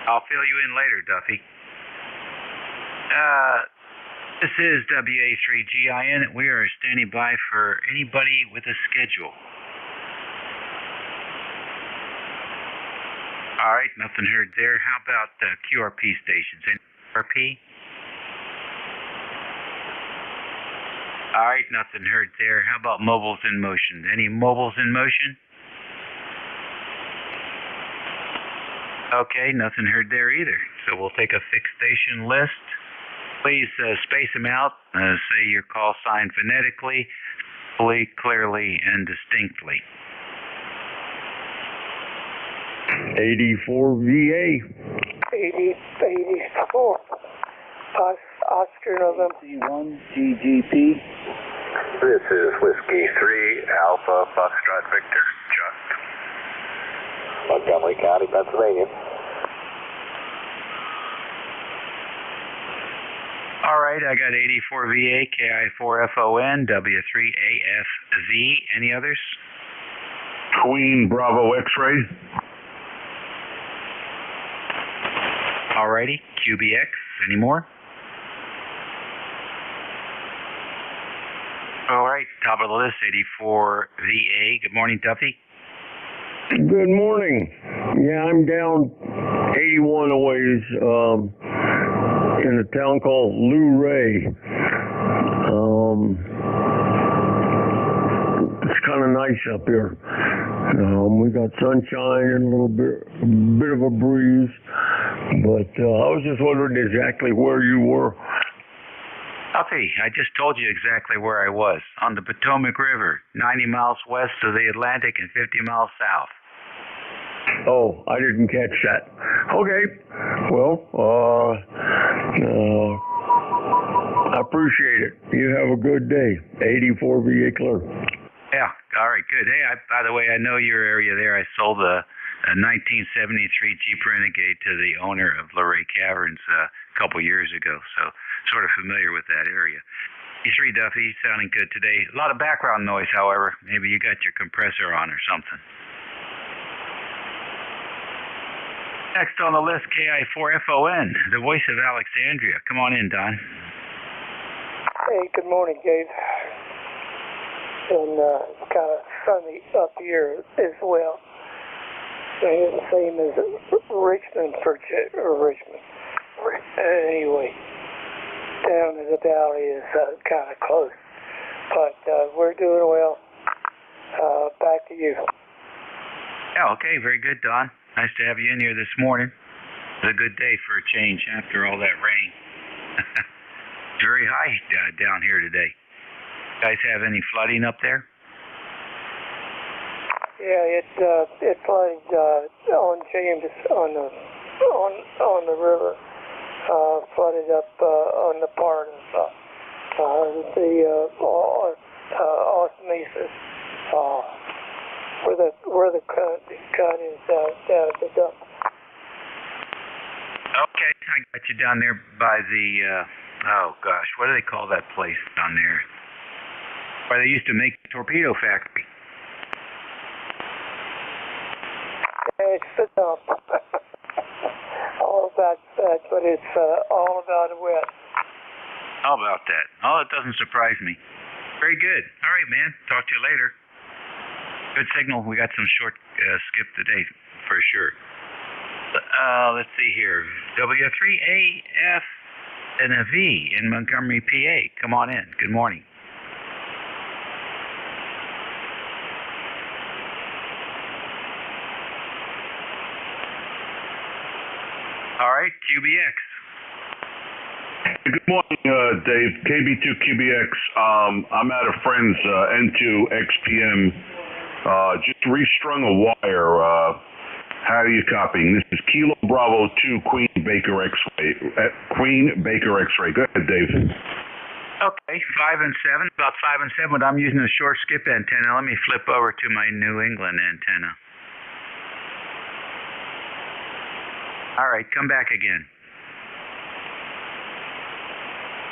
I'll fill you in later, Duffy. This is WA3GIN. We are standing by for anybody with a schedule. All right, nothing heard there. How about QRP stations? Any QRP? All right, nothing heard there. How about mobiles in motion? Any mobiles in motion? Okay, nothing heard there either. So we'll take a fixed station list. Please space them out. Say your call sign phonetically, fully, clearly, and distinctly. 84VA. 84. Oscar November. C1 GGP. This is Whiskey 3 Alpha Foxtrot Victor. Chuck. Montgomery County, Pennsylvania. All right, I got 84VA, KI4FON, W3AFV. Any others? Queen Bravo X-Ray. All righty, QBX. Any more? All right, top of the list, 84VA. Good morning, Duffy. Good morning. Yeah, I'm down 81 a ways in a town called Lou Ray. It's kind of nice up here. We got sunshine and a bit of a breeze. But I was just wondering exactly where you were. Duffy, I just told you exactly where I was. On the Potomac River, 90 miles west of the Atlantic and 50 miles south. Oh, I didn't catch that. Okay. Well, I appreciate it. You have a good day. 84VA clear. Yeah. All right. Good. Hey, by the way, I know your area there. I sold a 1973 Jeep Renegade to the owner of Luray Caverns a couple years ago, so sort of familiar with that area. E3 Duffy, sounding good today. A lot of background noise, however. Maybe you got your compressor on or something. Next on the list, KI4FON, the voice of Alexandria. Come on in, Don. Hey, good morning, Gabe. And kind of sunny up here as well. The same as Richmond, Richmond. Anyway, down in the valley is kind of close. But we're doing well. Back to you. Yeah, okay, very good, Don. Nice to have you in here this morning. It's a good day for a change after all that rain. Very high down here today. Guys have any flooding up there? Yeah, it flooded on James on the river. Flooded up on the part of the osmosis. Where the cut is down at the dump. Okay, I got you down there by the, oh gosh, what do they call that place down there? Where they used to make the torpedo factory. It's the dump. All about that, but it's all about wet. How about that? Oh, it doesn't surprise me. Very good. All right, man. Talk to you later. Good signal. We got some short skip today, for sure. Let's see here. W3AF and a V in Montgomery, PA. Come on in. Good morning. All right, QBX. Good morning, Dave. KB2QBX. I'm at a friend's N2XPM. Just restrung a wire. How are you copying? This is Kilo Bravo 2 Queen Baker X-ray. Go ahead, Dave. Okay, 5 and 7. About 5 and 7, but I'm using a short skip antenna. Let me flip over to my New England antenna. All right, come back again.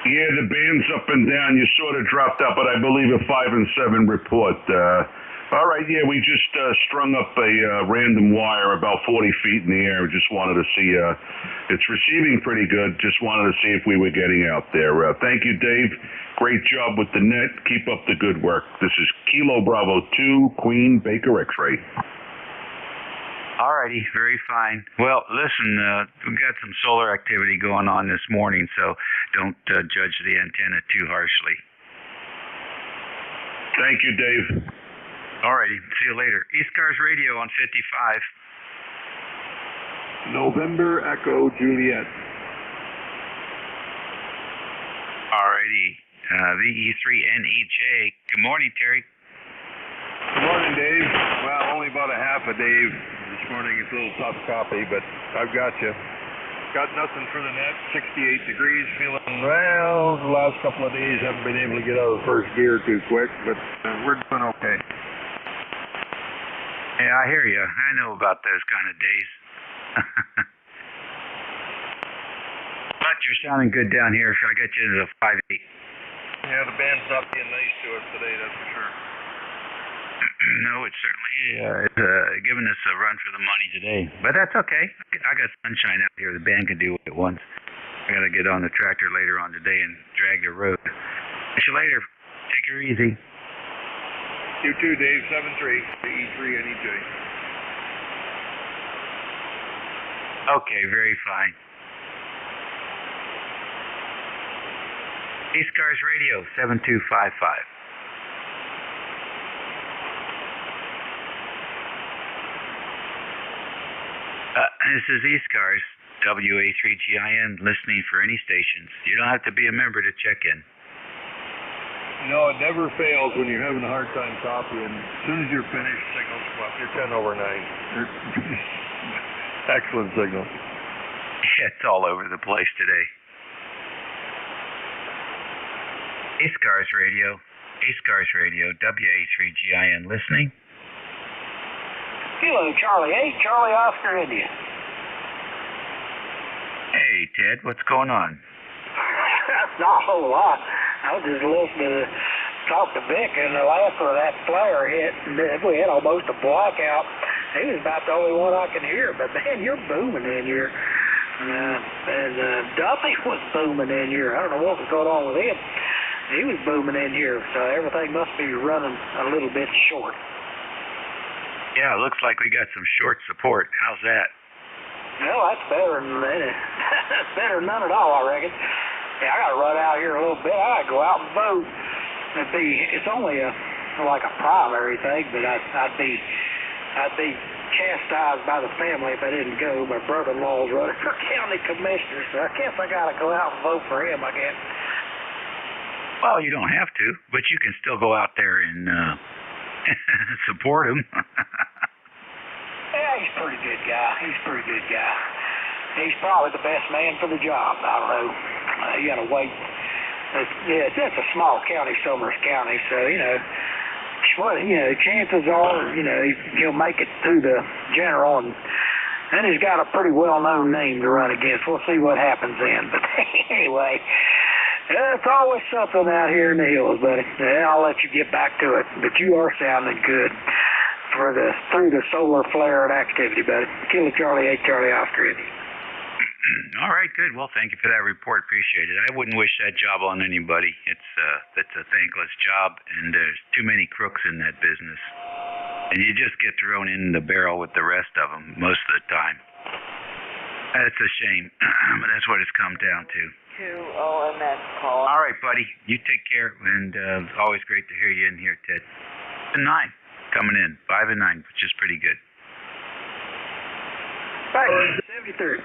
Yeah, the band's up and down. You sort of dropped out, but I believe a 5 and 7 report. All right, yeah, we just strung up a random wire about 40 feet in the air. Just wanted to see, it's receiving pretty good. Just wanted to see if we were getting out there. Thank you, Dave. Great job with the net. Keep up the good work. This is Kilo Bravo 2 Queen Baker X-ray. All righty, very fine. Well, listen, we've got some solar activity going on this morning, so don't judge the antenna too harshly. Thank you, Dave. All righty, see you later. ECARS Radio on 55. November Echo Juliet. All righty, VE3NEJ. Good morning, Terry. Good morning, Dave. Well, only about a half a Dave. This morning it's a little tough copy, but I've got you. Got nothing for the net. 68 degrees. Feeling, well, the last couple of days haven't been able to get out of the first gear too quick, but we're doing okay. Yeah, I hear you. I know about those kind of days. But you're sounding good down here, so I got you to the 5.8. Yeah, the band's not being nice to us today, that's for sure. No, it's certainly giving us a run for the money today. But that's okay. I got sunshine out here. The band can do what it wants. I got to get on the tractor later on today and drag the road. See you later. Take her easy. You too, Dave. 7-3, the E3NEJ. Okay, very fine. ECARS Radio, 7255. This is ECARS, WA3GIN, listening for any stations. You don't have to be a member to check in. No, it never fails when you're having a hard time copying. As soon as you're finished, signals come up. You're 10 over 9. Excellent signal. Yeah, it's all over the place today. ECARS Radio, WA3GIN, listening. Kilo Charlie 8, Charlie Oscar India. Hey, Ted, what's going on? Not a whole lot. I was just listening to talk to Vic, and after that flare hit, and we had almost a blackout. He was about the only one I could hear, but man, you're booming in here. And Duffy was booming in here. I don't know what was going on with him. He was booming in here, so everything must be running a little bit short. Yeah, it looks like we got some short support. How's that? Well, that's better than that's better than none at all, I reckon. Yeah, I got to run out here a little bit. I got to go out and vote. It's only like a primary thing, but I'd be chastised by the family if I didn't go. My brother-in-law's running for county commissioner, so I guess I got to go out and vote for him, I guess. Well, you don't have to, but you can still go out there and support him. Yeah, he's a pretty good guy. He's probably the best man for the job. I don't know. You got to wait. It's a small county, Somers County, so, chances are, he'll make it through the general, and he's got a pretty well-known name to run against. We'll see what happens then. But anyway, it's always something out here in the hills, buddy. I'll let you get back to it. But you are sounding good through the solar flare and activity, buddy. Kilo Charlie 8 Charlie Oscar. All right, good. Well, thank you for that report. Appreciate it. I wouldn't wish that job on anybody. That's a thankless job, and there's too many crooks in that business. And you just get thrown in the barrel with the rest of them most of the time. That's a shame, but that's what it's come down to. 2OMS call. All right, buddy. You take care, and it's always great to hear you in here, Ted. 9 coming in, 5 and 9, which is pretty good. 73rd.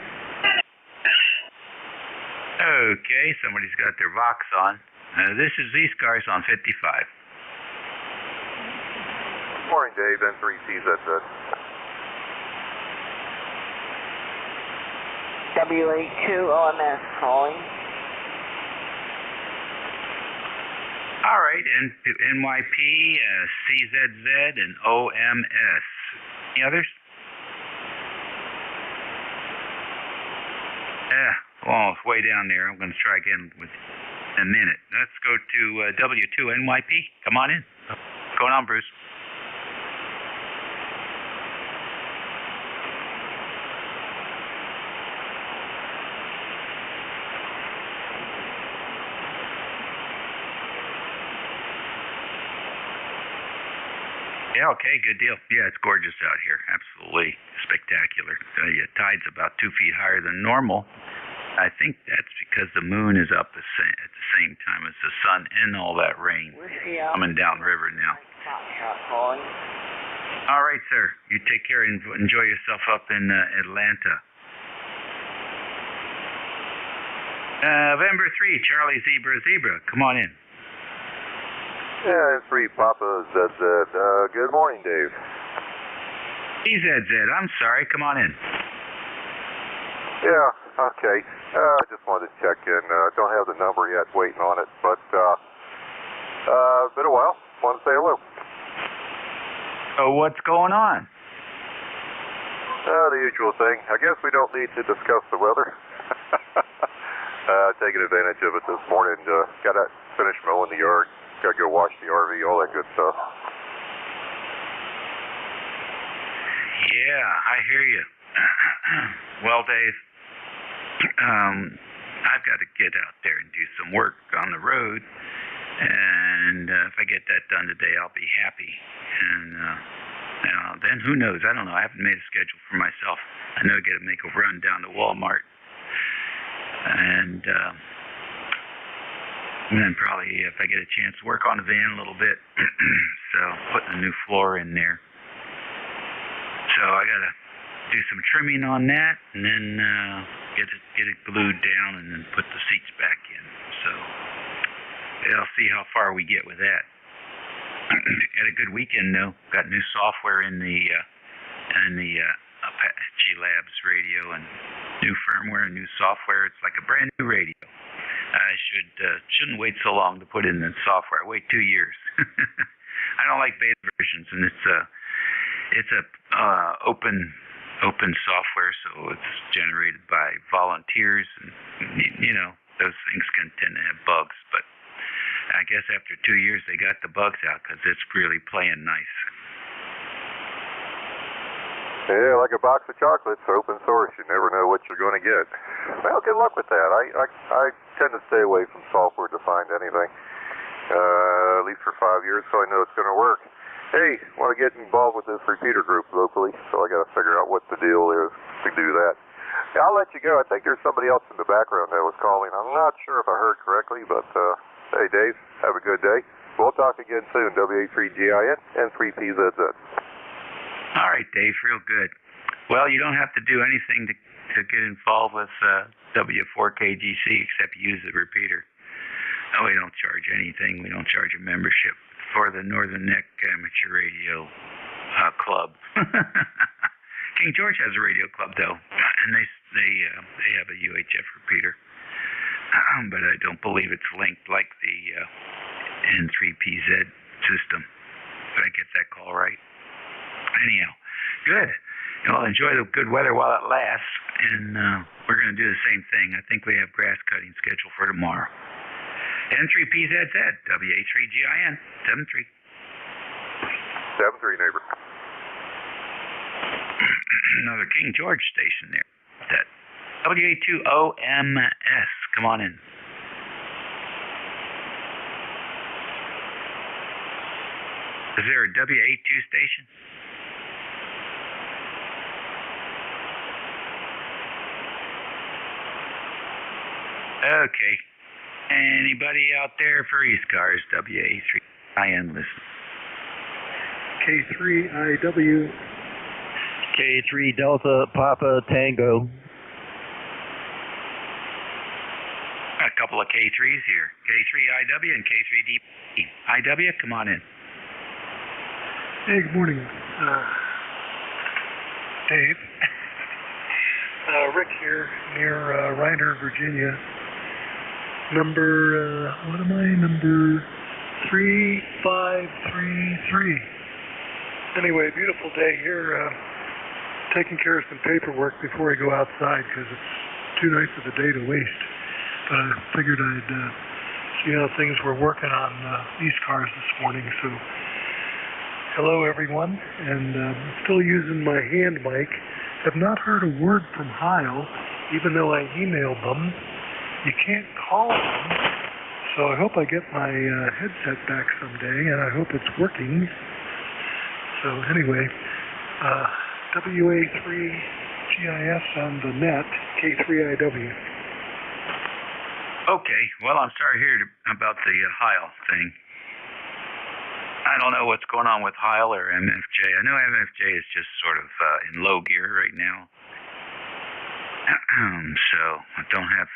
Okay, somebody's got their Vox on. This is ECARS on 55. Morning, Dave. N3CZZ. WA2OMS calling. All right, NYP, CZZ, and OMS. Any others? Yeah. Oh, it's way down there. I'm going to try again in a minute. Let's go to W2NYP. Come on in. What's going on, Bruce? Yeah, okay, good deal. Yeah, it's gorgeous out here. Absolutely spectacular. The tide's about 2 feet higher than normal. I think that's because the moon is up at the same time as the sun and all that rain coming down river now. All right, sir. You take care and enjoy yourself up in Atlanta. November 3, Charlie Zebra. Come on in. Yeah, 3 Papa ZZ. Good morning, Dave. EZZ, I'm sorry. Come on in. Yeah, okay. I just wanted to check in. Don't have the number yet, waiting on it, but been a while. Want to say hello. Oh, what's going on? The usual thing. I guess we don't need to discuss the weather. Taking advantage of it this morning. Got to finish mowing the yard. Got to go wash the RV, all that good stuff. Yeah, I hear you. Well, Dave, I've got to get out there and do some work on the road, and if I get that done today, I'll be happy. And then who knows? I don't know. I haven't made a schedule for myself. I know I got to make a run down to Walmart, and then probably if I get a chance to work on the van a little bit, so putting a new floor in there. So I got to do some trimming on that, and then get it glued down, and then put the seats back in. So I'll see how far we get with that. Had a good weekend though. Got new software in the Apache Labs radio, and new firmware and new software. It's like a brand new radio. I shouldn't wait so long to put in the software. I wait 2 years. I don't like beta versions, and it's a open software, so it's generated by volunteers, and those things can tend to have bugs, but I guess after 2 years they got the bugs out because it's really playing nice. Yeah, like a box of chocolates, open source. You never know what you're going to get. Well, good luck with that. I tend to stay away from software-defined anything, at least for 5 years, so I know it's going to work. Hey, want to get involved with this repeater group locally, so I got to figure out what the deal is to do that. Yeah, I'll let you go. I think there's somebody else in the background that was calling. I'm not sure if I heard correctly, but hey, Dave, have a good day. We'll talk again soon. WA3GIN and 3PZZ. All right, Dave, real good. Well, you don't have to do anything to get involved with W4KGC except use the repeater. No, we don't charge anything. We don't charge a membership for the Northern Neck Amateur Radio Club. King George has a radio club, though, and they have a UHF repeater. But I don't believe it's linked like the N3PZ system. Did I get that call right? Anyhow, good. Well, enjoy the good weather while it lasts, and we're going to do the same thing. I think we have grass cutting scheduled for tomorrow. N3PZZ, WA3GIN, 73. 73, neighbor. Another King George station there. That WA2OMS. Come on in. Is there a WA2 station? Okay. Anybody out there for ECARS, WA3IN listen? K3IW. K3 Delta Papa Tango. A couple of K3s here. K3IW and K3DP. IW, come on in. Hey, good morning, Dave. Rick here, near Ryder, Virginia. Number, what am I? Number 3533. Anyway, beautiful day here. Taking care of some paperwork before I go outside because it's too nice of a day to waste. But I figured I'd see how things were working on ECARS this morning. So, hello everyone, and still using my hand mic. Have not heard a word from Heil, even though I emailed them. You can't call them, so I hope I get my headset back someday, and I hope it's working. So anyway, WA3GIS on the net, K3IW. Okay, well, I'm sorry to hear about the Heil thing. I don't know what's going on with Heil or MFJ. I know MFJ is just sort of in low gear right now. So I don't have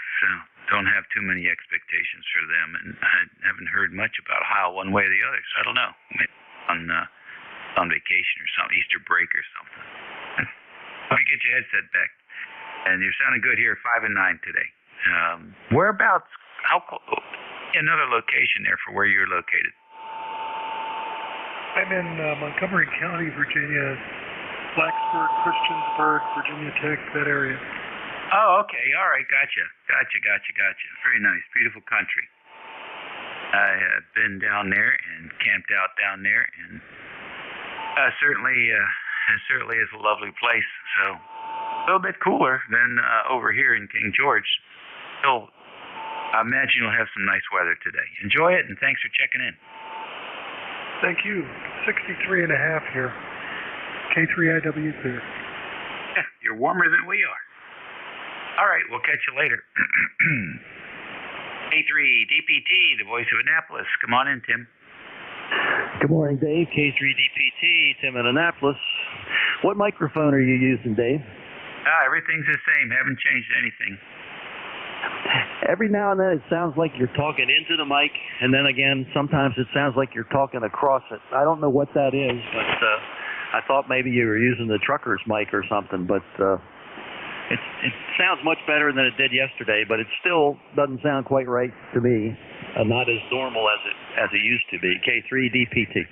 too many expectations for them, and I haven't heard much about Heil one way or the other, so I don't know. Maybe on vacation or something, Easter break or something. Let me get your headset back. And you're sounding good here, 5 and 9 today. Whereabouts? Another location there for where you're located. I'm in Montgomery County, Virginia, Blacksburg, Christiansburg, Virginia Tech, that area. Oh, okay. All right. Gotcha. Very nice. Beautiful country. I have been down there and camped out down there, and certainly is a lovely place. So a little bit cooler than over here in King George. Still, I imagine you'll have some nice weather today. Enjoy it, and thanks for checking in. Thank you. 63.5 here. K3IW clear. You're warmer than we are. All right, we'll catch you later. K3DPT, the voice of Annapolis. Come on in, Tim. Good morning, Dave. K3DPT, Tim in Annapolis. What microphone are you using, Dave? Everything's the same. Haven't changed anything. Every now and then it sounds like you're talking into the mic, and then again, sometimes it sounds like you're talking across it. I don't know what that is, but I thought maybe you were using the trucker's mic or something, but it sounds much better than it did yesterday, but it still doesn't sound quite right to me. Not as normal as it used to be. K3DPT.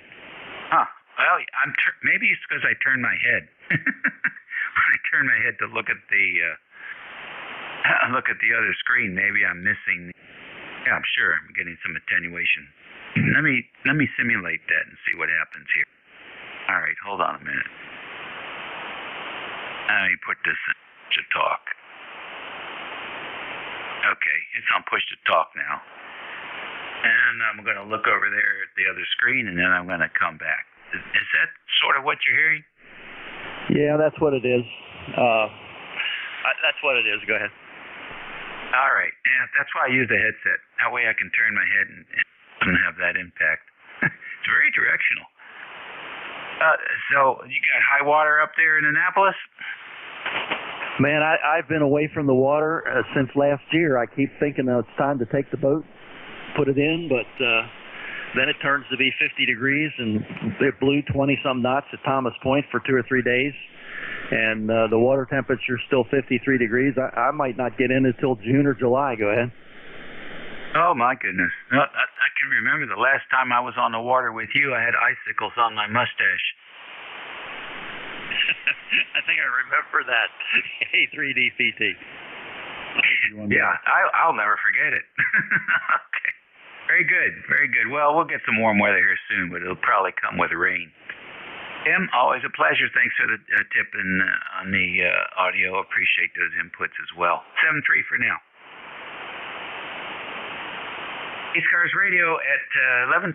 Huh. Well, maybe it's because I turned my head. When I turn my head to look at the other screen, maybe I'm missing Yeah, I'm sure I'm getting some attenuation. Let me simulate that and see what happens here. All right, hold on a minute. Let me put this to talk. Okay, it's on push to talk now. And I'm going to look over there at the other screen, and then I'm going to come back. Is that sort of what you're hearing? Yeah, that's what it is. That's what it is. Go ahead. All right. Yeah, that's why I use the headset. That way I can turn my head and it doesn't have that impact. It's very directional. So you got high water up there in Annapolis? Man, I've been away from the water since last year. I keep thinking it's time to take the boat, put it in, but then it turns to be 50 degrees, and it blew 20-some knots at Thomas Point for 2 or 3 days. And the water temperature is still 53 degrees. I might not get in until June or July. Go ahead. Oh, my goodness. I can remember the last time I was on the water with you, I had icicles on my mustache. I think I remember that. Hey, 3DCT. Yeah, I'll never forget it. Okay. Very good. Very good. Well, we'll get some warm weather here soon, but it'll probably come with rain. Tim, always a pleasure. Thanks for the tip on the audio. Appreciate those inputs as well. 7-3 for now. ECARS Radio at 11:21.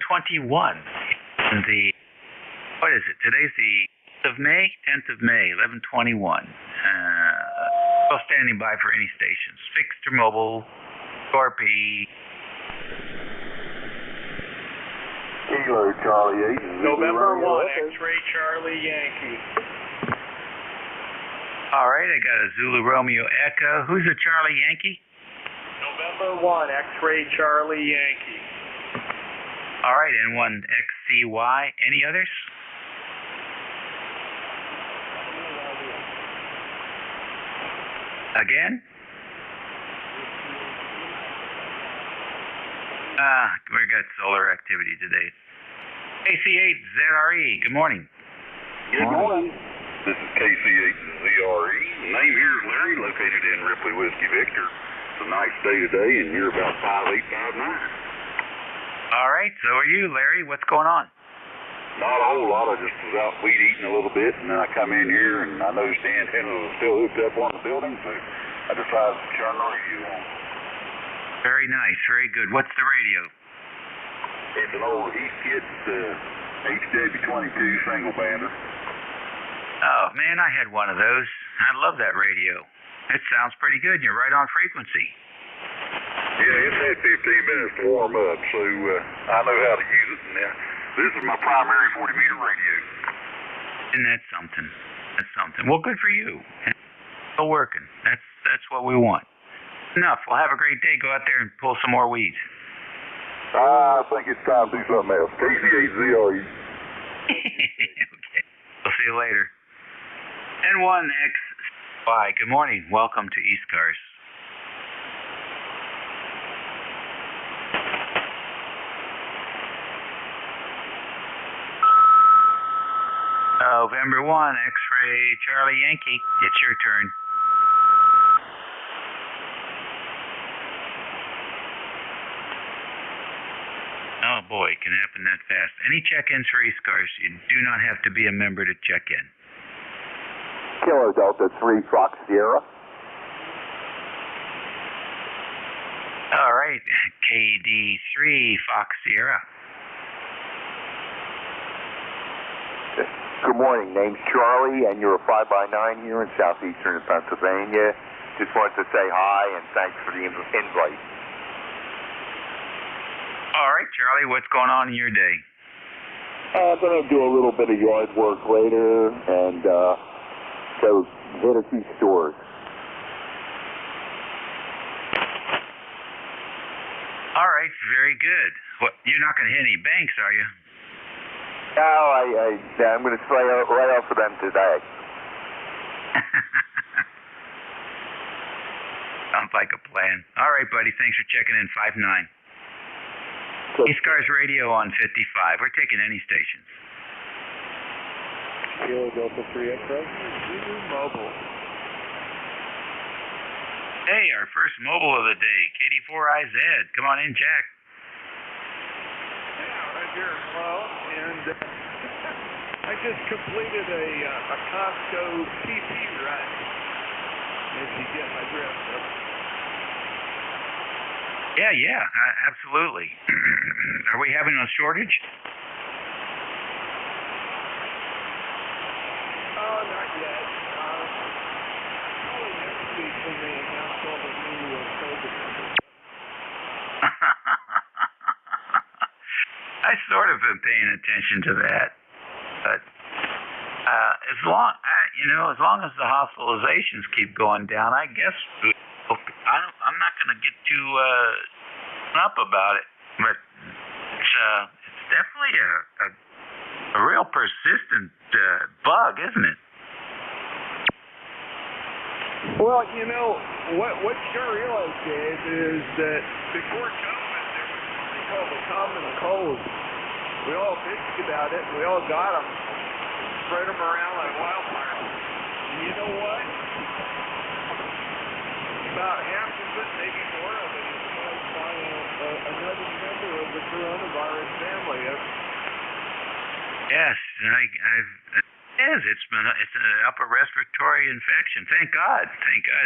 What is it? Today's the 10th of May, 11:21. Still standing by for any stations, fixed or mobile, Scorpy. Kilo Charlie 8. November 1, X-Ray Charlie Yankee. All right, I got a Zulu Romeo Echo. Who's a Charlie Yankee? November 1, X-Ray Charlie Yankee. All right, N1 XCY. Any others? Again? We got solar activity today. KC8ZRE, good morning. Good morning. This is KC8ZRE. Name here is Larry, located in Ripley Whiskey Victor. It's a nice day today, and you're about 5859. All right, so are you, Larry? What's going on? Not a whole lot. I just was out weed eating a little bit, and then I come in here, and I noticed the antenna was still hooked up on the building, so I decided to turn the radio on. Very nice, very good. What's the radio? It's an old Heathkit HW22 single bander. Oh, man, I had one of those. I love that radio. It sounds pretty good. You're right on frequency. Yeah, it's had 15 minutes to warm up, so I know how to use it. And this is my primary 40-meter radio. And that's something. That's something. Well, good for you. It's still working. That's what we want. Enough. Well, have a great day. Go out there and pull some more weeds. I think it's time to do something else. KC8ZRE. Okay. We'll see you later. N1XY. Good morning. Welcome to ECARS. November 1, X-Ray Charlie Yankee. It's your turn. Oh boy, it can happen that fast. Any check-ins for ECARS, you do not have to be a member to check in. Kilo Delta 3 Fox Sierra. All right, KD3 Fox Sierra. Good morning. Name's Charlie, and you're a 5x9 here in southeastern Pennsylvania. Just wanted to say hi and thanks for the invite. All right, Charlie, what's going on in your day? I'm going to do a little bit of yard work later and so hit a few stores. All right, very good. Well, you're not going to hit any banks, are you? No, I'm going to try right off of them today. Sounds like a plan. All right, buddy. Thanks for checking in. 5-9. ECARS Radio on 55. We're taking any stations. Kilo Delta 3 X-Ray. Mobile. Hey, our first mobile of the day, KD4IZ. Come on in, Jack. Yeah, right here. Hello. And I just completed a Costco PP run. If you get my drift. Yeah, absolutely. Are we having a shortage? Oh, not yet. Probably next week when they announce all the new COVID numbers. I sort of been paying attention to that, but as long as the hospitalizations keep going down, I guess I'm not going to get too up about it. But it's definitely a real persistent bug, isn't it? Well, what you don't realize, Dave, is that before COVID, there was something called the common cold. We all bitched about it. We all got them, spread them around like wildfire. And you know what? About half of it, maybe more of it, is caused by another member of the coronavirus family. Yes, it's an upper respiratory infection. Thank God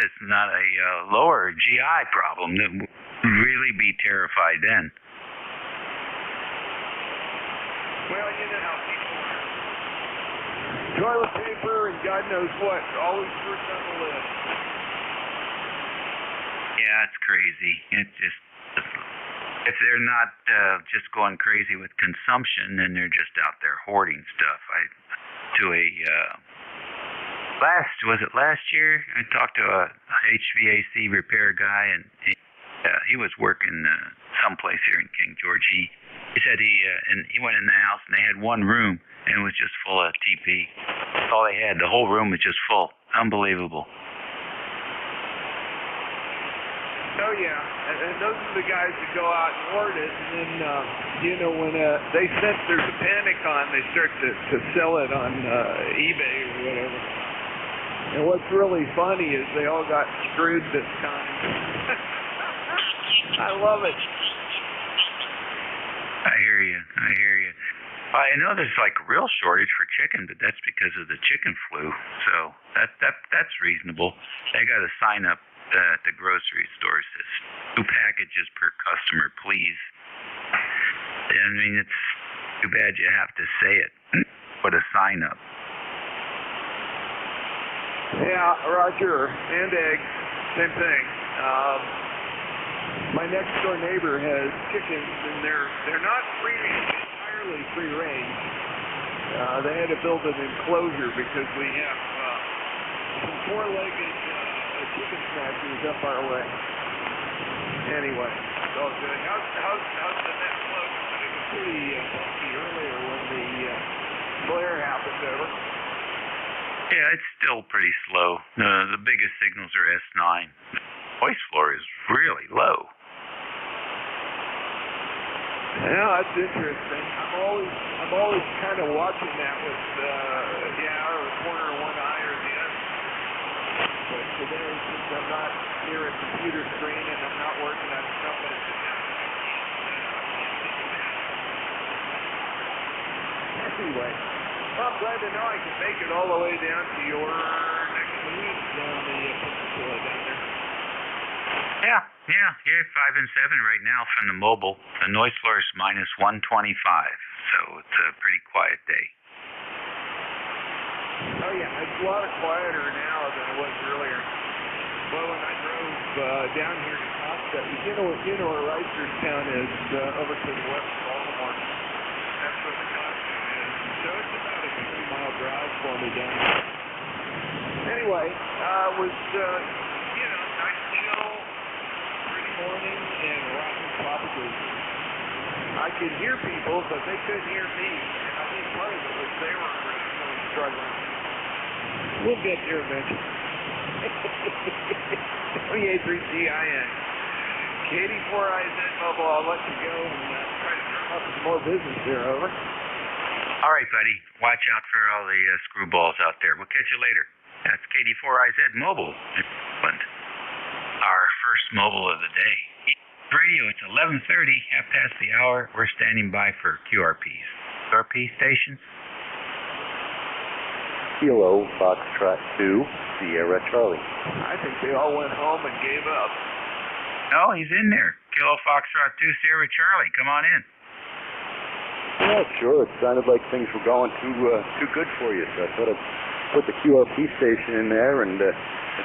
it's not a lower GI problem that would really be terrified then. Well, you know how people are. Toilet paper and God knows what, always first on the list. Yeah, it's crazy. It's just, if they're not just going crazy with consumption, then they're just out there hoarding stuff. Was it last year? I talked to a HVAC repair guy, and he was working someplace here in King George. He said he went in the house and they had one room and it was just full of TP. That's all they had. The whole room was just full. Unbelievable. Oh yeah, and those are the guys that go out and hoard it, and then when they sense there's a panic on, they start to sell it on eBay or whatever. And what's really funny is they all got screwed this time. I love it. I hear you. I know there's like a real shortage for chicken, but that's because of the chicken flu. So that's reasonable. They got to sign up at the grocery store. Says 2 packages per customer, please. I mean, it's too bad you have to say it. Put a sign up. Yeah, Roger. And eggs, same thing. My next door neighbor has chickens, and they're not entirely free range. They had to build an enclosure because we have some 4-legged chicken snatchers up our way. Anyway, it's all good. How's the net flow? It was pretty funky earlier when the flare happened over. Yeah, it's still pretty slow. The biggest signals are S9. Voice floor is really low. Yeah, that's interesting. I'm always kind of watching that with or the corner of one eye or the other. But today, since I'm not near a computer screen and I'm not working on something, anyway, well, I'm glad to know I can make it all the way down to your neck of the woods down the peninsula down there. Yeah, here 5 and 7 right now from the mobile. The noise floor is minus 125, so it's a pretty quiet day. Oh yeah, it's a lot quieter now than it was earlier. Well, when I drove down here to Costa, you know where Reisterstown is, over to the west of Baltimore. That's where the Costa is. So it's about a 3-mile drive for me down there. Anyway, it was nice chill, pretty morning, and rocking tropical. I could hear people, but they couldn't hear me, and I think part of it was they were really struggling. We'll get there eventually. 28-3-GIN. KD4IZ Mobile, I'll let you go and try to drum up some more business here, over. All right, buddy. Watch out for all the screwballs out there. We'll catch you later. That's KD4IZ Mobile in Portland. All first mobile of the day. Radio, it's 11:30, half past the hour. We're standing by for QRPs. QRP stations? Kilo Foxtrot 2, Sierra Charlie. I think they all went home and gave up. No, he's in there. Kilo Foxtrot 2, Sierra Charlie. Come on in. Yeah, sure. It sounded like things were going too good for you, so I thought I'd put the QRP station in there and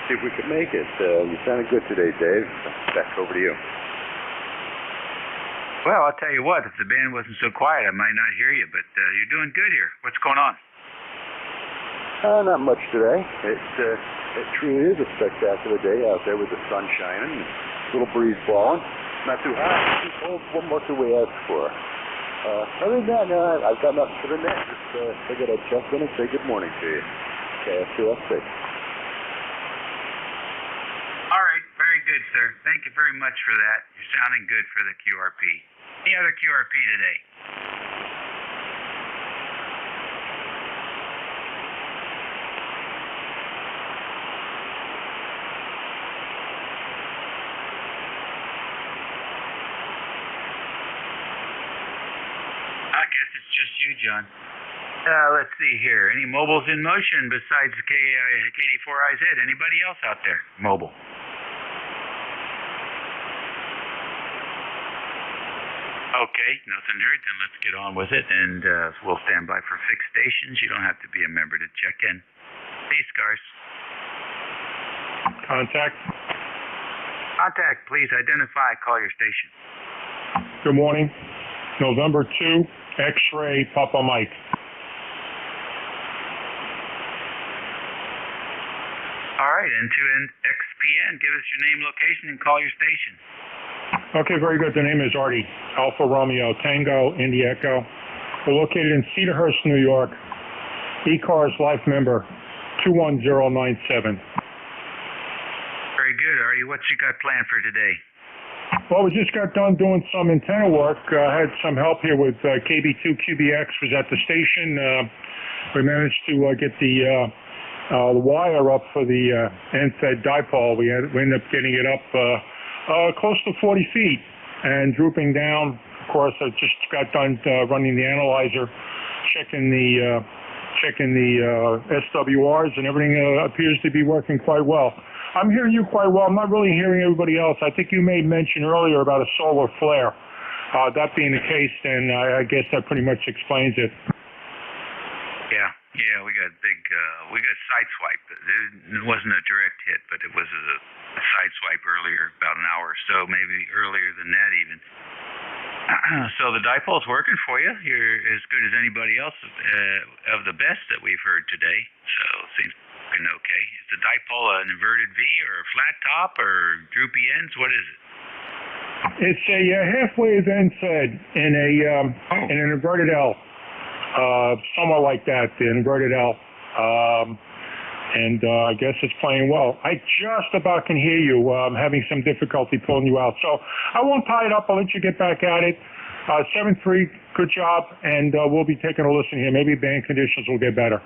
see if we could make it. You sounded good today, Dave. Back over to you. Well, I'll tell you what, if the band wasn't so quiet, I might not hear you, but you're doing good here. What's going on? Not much today. It truly is a spectacular day out there with the sun shining, a little breeze blowing. Not too hot, not too cold. What more could we ask for? Other than that, no, I've got nothing for the net. Just figured I'd check in and say good morning to you. KF2S6. All right, very good, sir. Thank you very much for that. You're sounding good for the QRP. Any other QRP today? I guess it's just you, John. Let's see here. Any mobiles in motion besides KD4IZ? Anybody else out there? Mobile. Okay, nothing heard. Then let's get on with it, and we'll stand by for fixed stations. You don't have to be a member to check in. ECARS. Contact. Contact, please. Identify. Call your station. Good morning. November 2, X-ray, Papa Mike. All right, N2N XPN. Give us your name, location, and call your station. Okay, very good. The name is Artie, Alpha Romeo Tango, Indy Echo. We're located in Cedarhurst, New York. ECARS life member 21097. Very good, Artie. What you got planned for today? Well, we just got done doing some antenna work. Had some help here with KB2QBX was at the station. We managed to get the wire up for the end-fed dipole. We ended up getting it up close to 40 feet and drooping down. Of course, I just got done running the analyzer, checking the SWRs, and everything appears to be working quite well. I'm hearing you quite well. I'm not really hearing everybody else. I think you made mention earlier about a solar flare. That being the case, then I guess that pretty much explains it. Yeah, we got sideswipe. It wasn't a direct hit, but it was a sideswipe earlier, about an hour or so, maybe earlier than that even. So the dipole's working for you. You're as good as anybody else of the best that we've heard today. So it seems working okay. Is the dipole an inverted V or a flat top or droopy ends? What is it? It's a half-wave end fed in in an inverted L. Somewhat like that, the inverted L. And I guess it's playing well. I just about can hear you. I'm having some difficulty pulling you out. So I won't tie it up. I'll let you get back at it. 7-3, good job. And we'll be taking a listen here. Maybe band conditions will get better.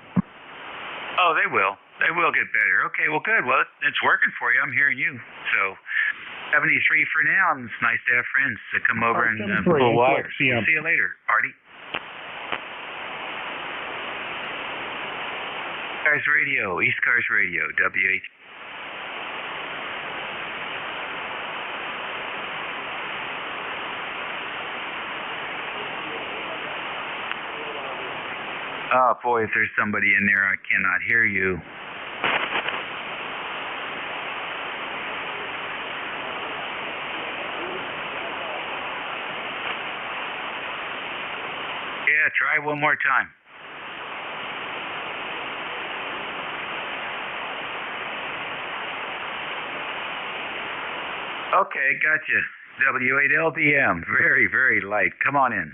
Oh, they will. They will get better. Okay, well, good. Well, it's working for you. I'm hearing you. So 73 for now. And it's nice to have friends that come over and pull wires. See you later, Artie. ECARS Radio, ECARS Radio, WH. Oh boy, if there's somebody in there, I cannot hear you. Yeah, try one more time. Okay, gotcha. W8LDM. Very, very light. Come on in.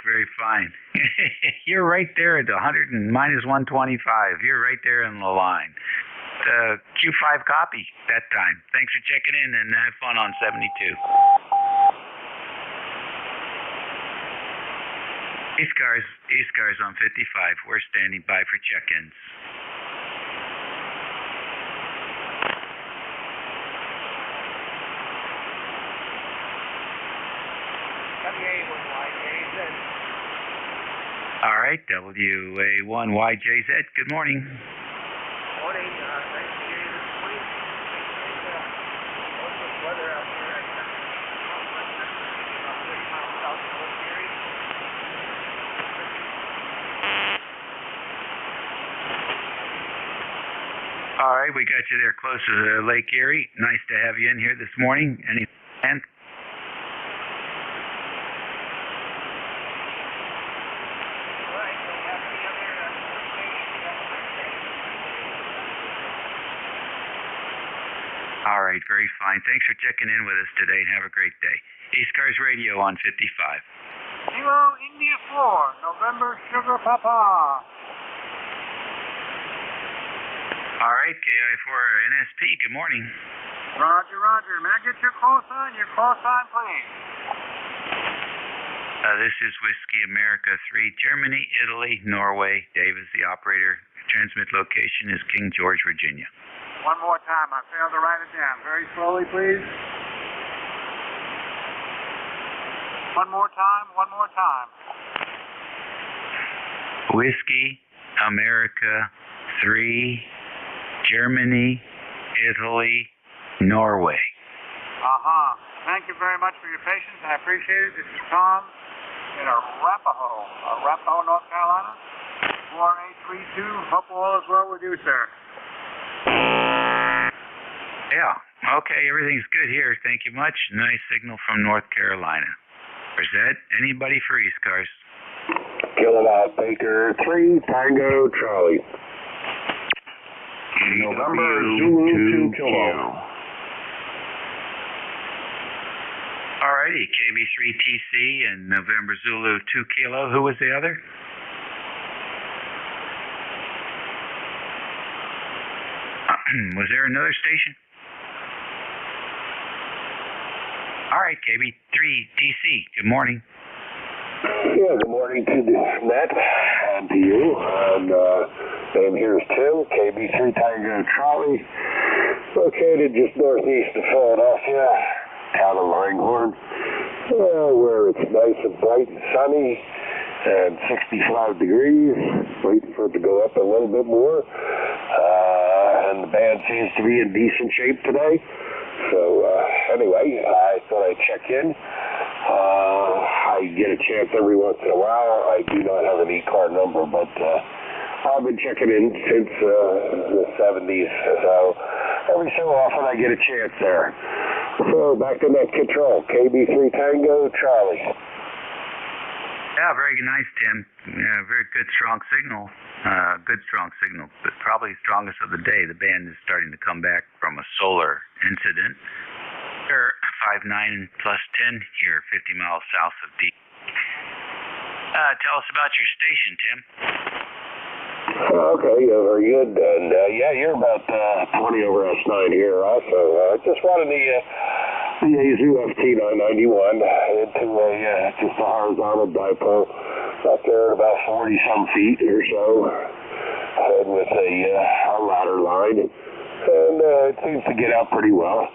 very fine. You're right there at the 100 and minus 125. You're right there in the line. Q5 copy that time. Thanks for checking in and have fun on 72. ECARS on 55. We're standing by for check-ins. All right, WA1YJZ. Good morning. Morning. Nice to hear you this morning. What's the weather out here at about 30 miles south of Lake Erie? All right, we got you there close to Lake Erie. Nice to have you in here this morning. Any plans? All right, very fine. Thanks for checking in with us today and have a great day. ECARS Radio on 55. Zero India 4, November Sugar Papa. All right, KI4 NSP, good morning. Roger, Roger. May I get your call sign? Your call sign, please. This is Whiskey America 3, Germany, Italy, Norway. Dave is the operator. Transmit location is King George, Virginia. One more time. I failed to write it down. Very slowly, please. One more time. One more time. Whiskey America 3, Germany, Italy, Norway. Thank you very much for your patience. I appreciate it. This is Tom in Arapahoe, North Carolina. 4832. Hope all is well with you, sir. Yeah. Okay, everything's good here. Thank you much. Nice signal from North Carolina. Is that anybody for ECARS? Kilowatt Baker 3, Tango Charlie. November Zulu 2 Kilo. Alrighty, KB3TC and November Zulu 2 Kilo. Who was the other? Was there another station? All right, KB3TC. Good morning. Yeah, good morning to Matt and to you. And here's Tim, KB3 Tango Charlie, located just northeast of Philadelphia, town of Langhorne, where it's nice and bright and sunny and 65 degrees. Waiting for it to go up a little bit more. And the band seems to be in decent shape today. So anyway, I thought I'd check in. I get a chance every once in a while. I do not have an ECAR number, but I've been checking in since the 70s. So every so often I get a chance there. So back to net control, KB3 Tango Charlie. Yeah, very nice, Tim. Yeah, very good, strong signal. Good, strong signal, but probably strongest of the day. The band is starting to come back from a solar incident. They're 5'9" plus 10 here, 50 miles south of D. Tell us about your station, Tim. Okay, very good. And yeah, you're about 20 over S9 here also. Just wanted the Yaesu FT991 into just a horizontal dipole up there at about 40-some feet or so, and with a ladder line. And it seems to get out pretty well.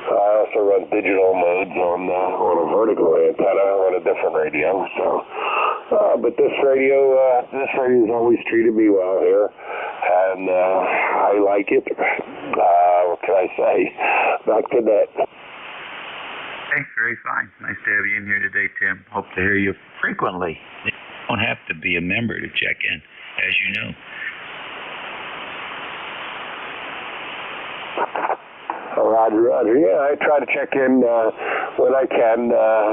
I also run digital modes on a vertical antenna on a different radio. So, but this radio's always treated me well here, and I like it. What can I say? Back to net. Okay, very fine. Nice to have you in here today, Tim. Hope to hear you frequently. You don't have to be a member to check in, as you know. Roger. Yeah, I try to check in when I can.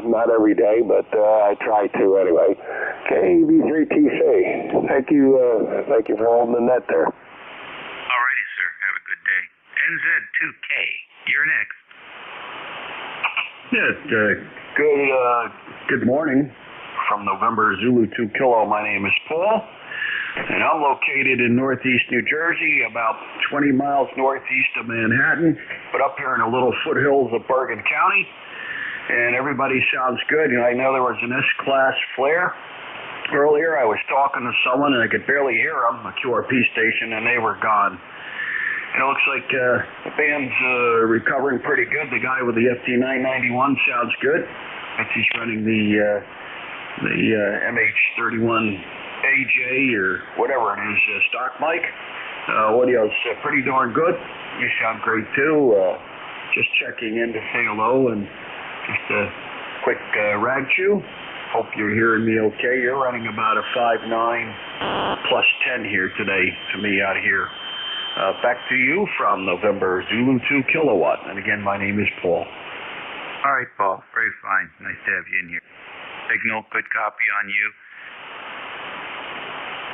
Not every day, but I try to anyway. KB3TC. Thank you for holding the net there. Alrighty, sir. Have a good day. NZ2K. You're next. Yes. Good morning. from November Zulu 2 Kilo. My name is Paul, and I'm located in northeast New Jersey, about 20 miles northeast of Manhattan, but up here in the little foothills of Bergen County. And everybody sounds good. You know, I know there was an S-class flare. Earlier, I was talking to someone, and I could barely hear them, a QRP station, and they were gone. And it looks like the band's recovering pretty good. The guy with the FT991 sounds good. He's running the MH31AJ or whatever it is, stock mic. Audio's pretty darn good. You sound great too. Just checking in to say hello and just a quick rag chew. Hope you're hearing me okay. You're running about a 5.9 plus 10 here today to me out here. Back to you from November Zulu 2 Kilowatt. And again, my name is Paul. All right, Paul. Very fine. Nice to have you in here. Signal, good copy on you.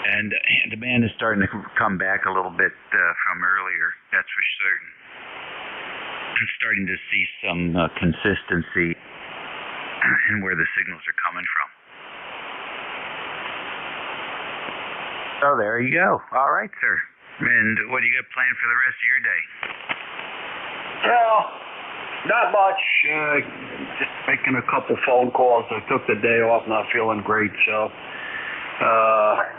And the band is starting to come back a little bit from earlier. That's for certain. I'm starting to see some consistency in where the signals are coming from. So there you go. All right, sir. And what do you got planned for the rest of your day? Well, not much. Just making a couple phone calls. I took the day off, not feeling great, so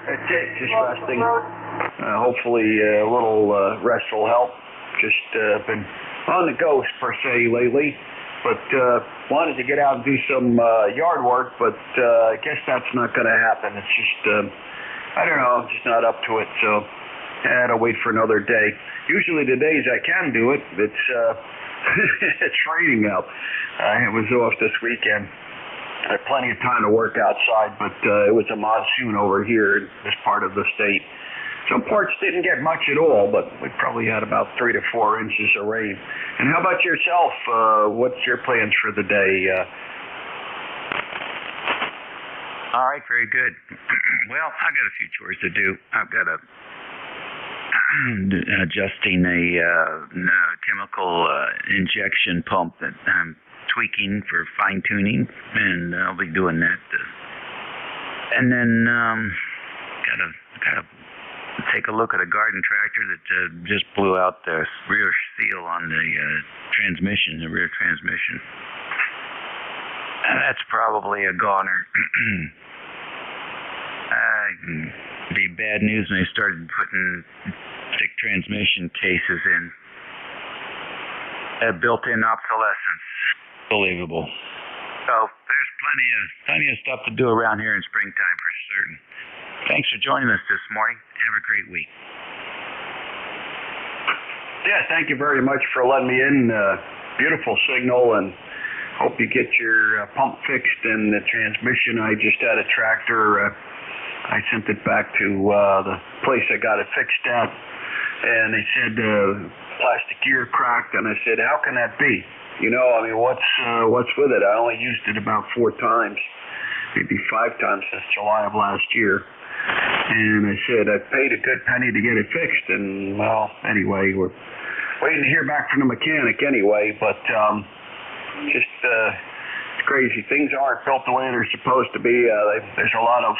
that's it. Just resting. Hopefully a little rest will help. Just been on the go per se lately, but wanted to get out and do some yard work, but I guess that's not going to happen. It's just, I don't know, I'm just not up to it, so I had to wait for another day. Usually the days I can do it, it's it's raining out. It was off this weekend. I had plenty of time to work outside, but it was a monsoon over here in this part of the state. Some parts didn't get much at all, but we probably had about 3 to 4 inches of rain. And how about yourself? What's your plans for the day? All right, very good. Well, I've got a few chores to do. I've got adjusting a chemical injection pump that I'm tweaking for fine tuning, and I'll be doing that. And then gotta take a look at a garden tractor that just blew out the rear seal on the transmission, the rear transmission. That's probably a goner. The bad news when they started putting thick transmission cases in. Built-in obsolescence. Believable. So there's plenty of stuff to do around here in springtime for certain. Thanks for joining us this morning. Have a great week. Yeah, thank you very much for letting me in. Beautiful signal, and hope you get your pump fixed and the transmission. I just had a tractor. I sent it back to the place I got it fixed at, and they said plastic gear cracked, and I said, how can that be? You know, I mean, what's with it? I only used it about 4 times, maybe 5 times since July of last year. And I said, I paid a good penny to get it fixed, and well, anyway, we're waiting to hear back from the mechanic anyway, but just it's crazy. Things aren't built the way they're supposed to be. There's a lot of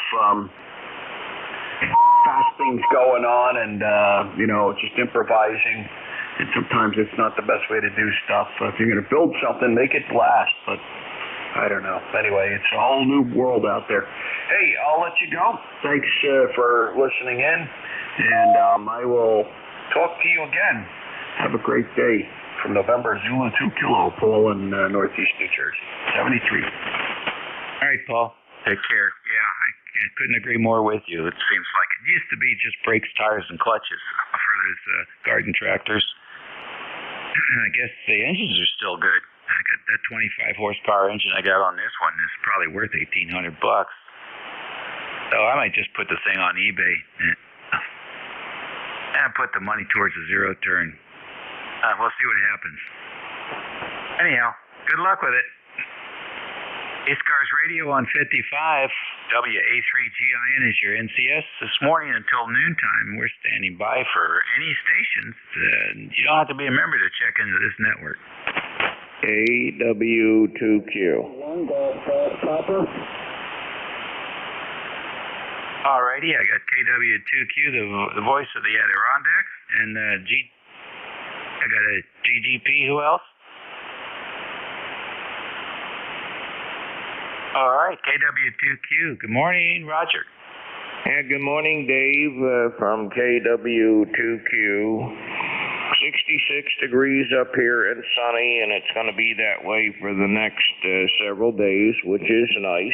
fast things going on, and you know, just improvising, and sometimes it's not the best way to do stuff. If you're going to build something, make it last, but I don't know. Anyway, it's a whole new world out there. Hey, I'll let you go. Thanks for listening in, and I will talk to you again. Have a great day. From November Zulu 2 Kilo, Paul in northeast New Jersey. 73. All right, Paul. Take care. Yeah, I couldn't agree more with you. It seems like it used to be just brakes, tires, and clutches for those garden tractors. I guess the engines are still good. I got that 25 horsepower engine I got on this one is probably worth $1,800. So I might just put the thing on eBay and put the money towards a zero turn. We'll see what happens. Anyhow, good luck with it. ECARS Radio on 55, WA3GIN is your NCS. This morning until noontime, we're standing by for any stations. You don't have to be a member to check into this network. AW2Q. Alrighty, I got KW2Q, the voice of the Adirondacks, and I got a GGP. Who else? All right, KW2Q. Good morning, Roger. Yeah, good morning, Dave, from KW2Q. 66 degrees up here and sunny, and it's going to be that way for the next several days, which is nice.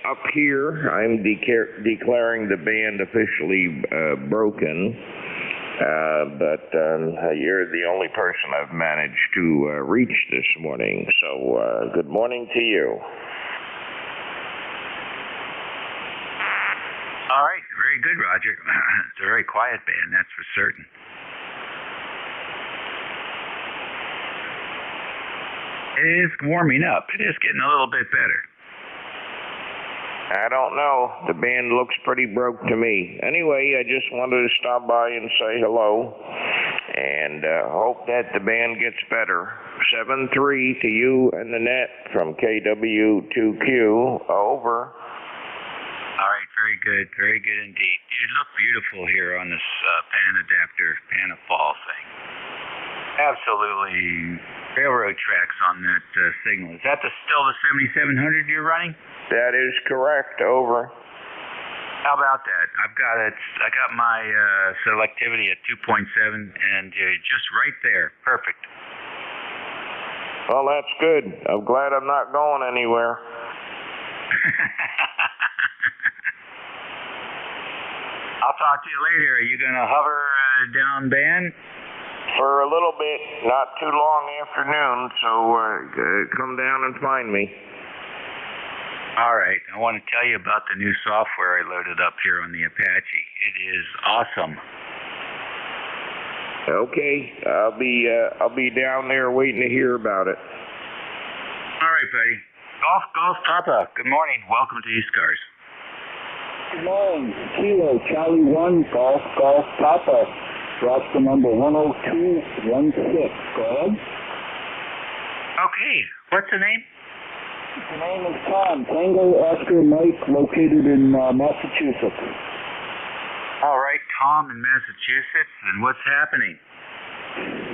Up here, I'm declaring the band officially broken, but you're the only person I've managed to reach this morning, so good morning to you. All right, very good, Roger. It's a very quiet band, that's for certain. It is warming up. It is getting a little bit better. I don't know. The band looks pretty broke to me. Anyway, I just wanted to stop by and say hello, and hope that the band gets better. 7-3 to you and the net from KW2Q. Over. All right, very good indeed. You look beautiful here on this pan adapter, pan-of-fall thing. Absolutely railroad tracks on that signal. Is that still the 7700 you're running? That is correct. Over. How about that? I got my selectivity at 2.7, and just right there. Perfect. Well, that's good. I'm glad I'm not going anywhere. I'll talk to you later. Are you going to hover down band? For a little bit, not too long afternoon, so come down and find me. All right. I want to tell you about the new software I loaded up here on the Apache. It is awesome. Okay. I'll be down there waiting to hear about it. All right, buddy. Golf Papa. Good morning. Welcome to ECARS. Good morning. Kilo Charlie 1 Golf Papa. Roster number 10216. Go ahead. Okay. What's the name? The name is Tom. Tango Oscar Mike, located in Massachusetts. All right, Tom in Massachusetts. And what's happening?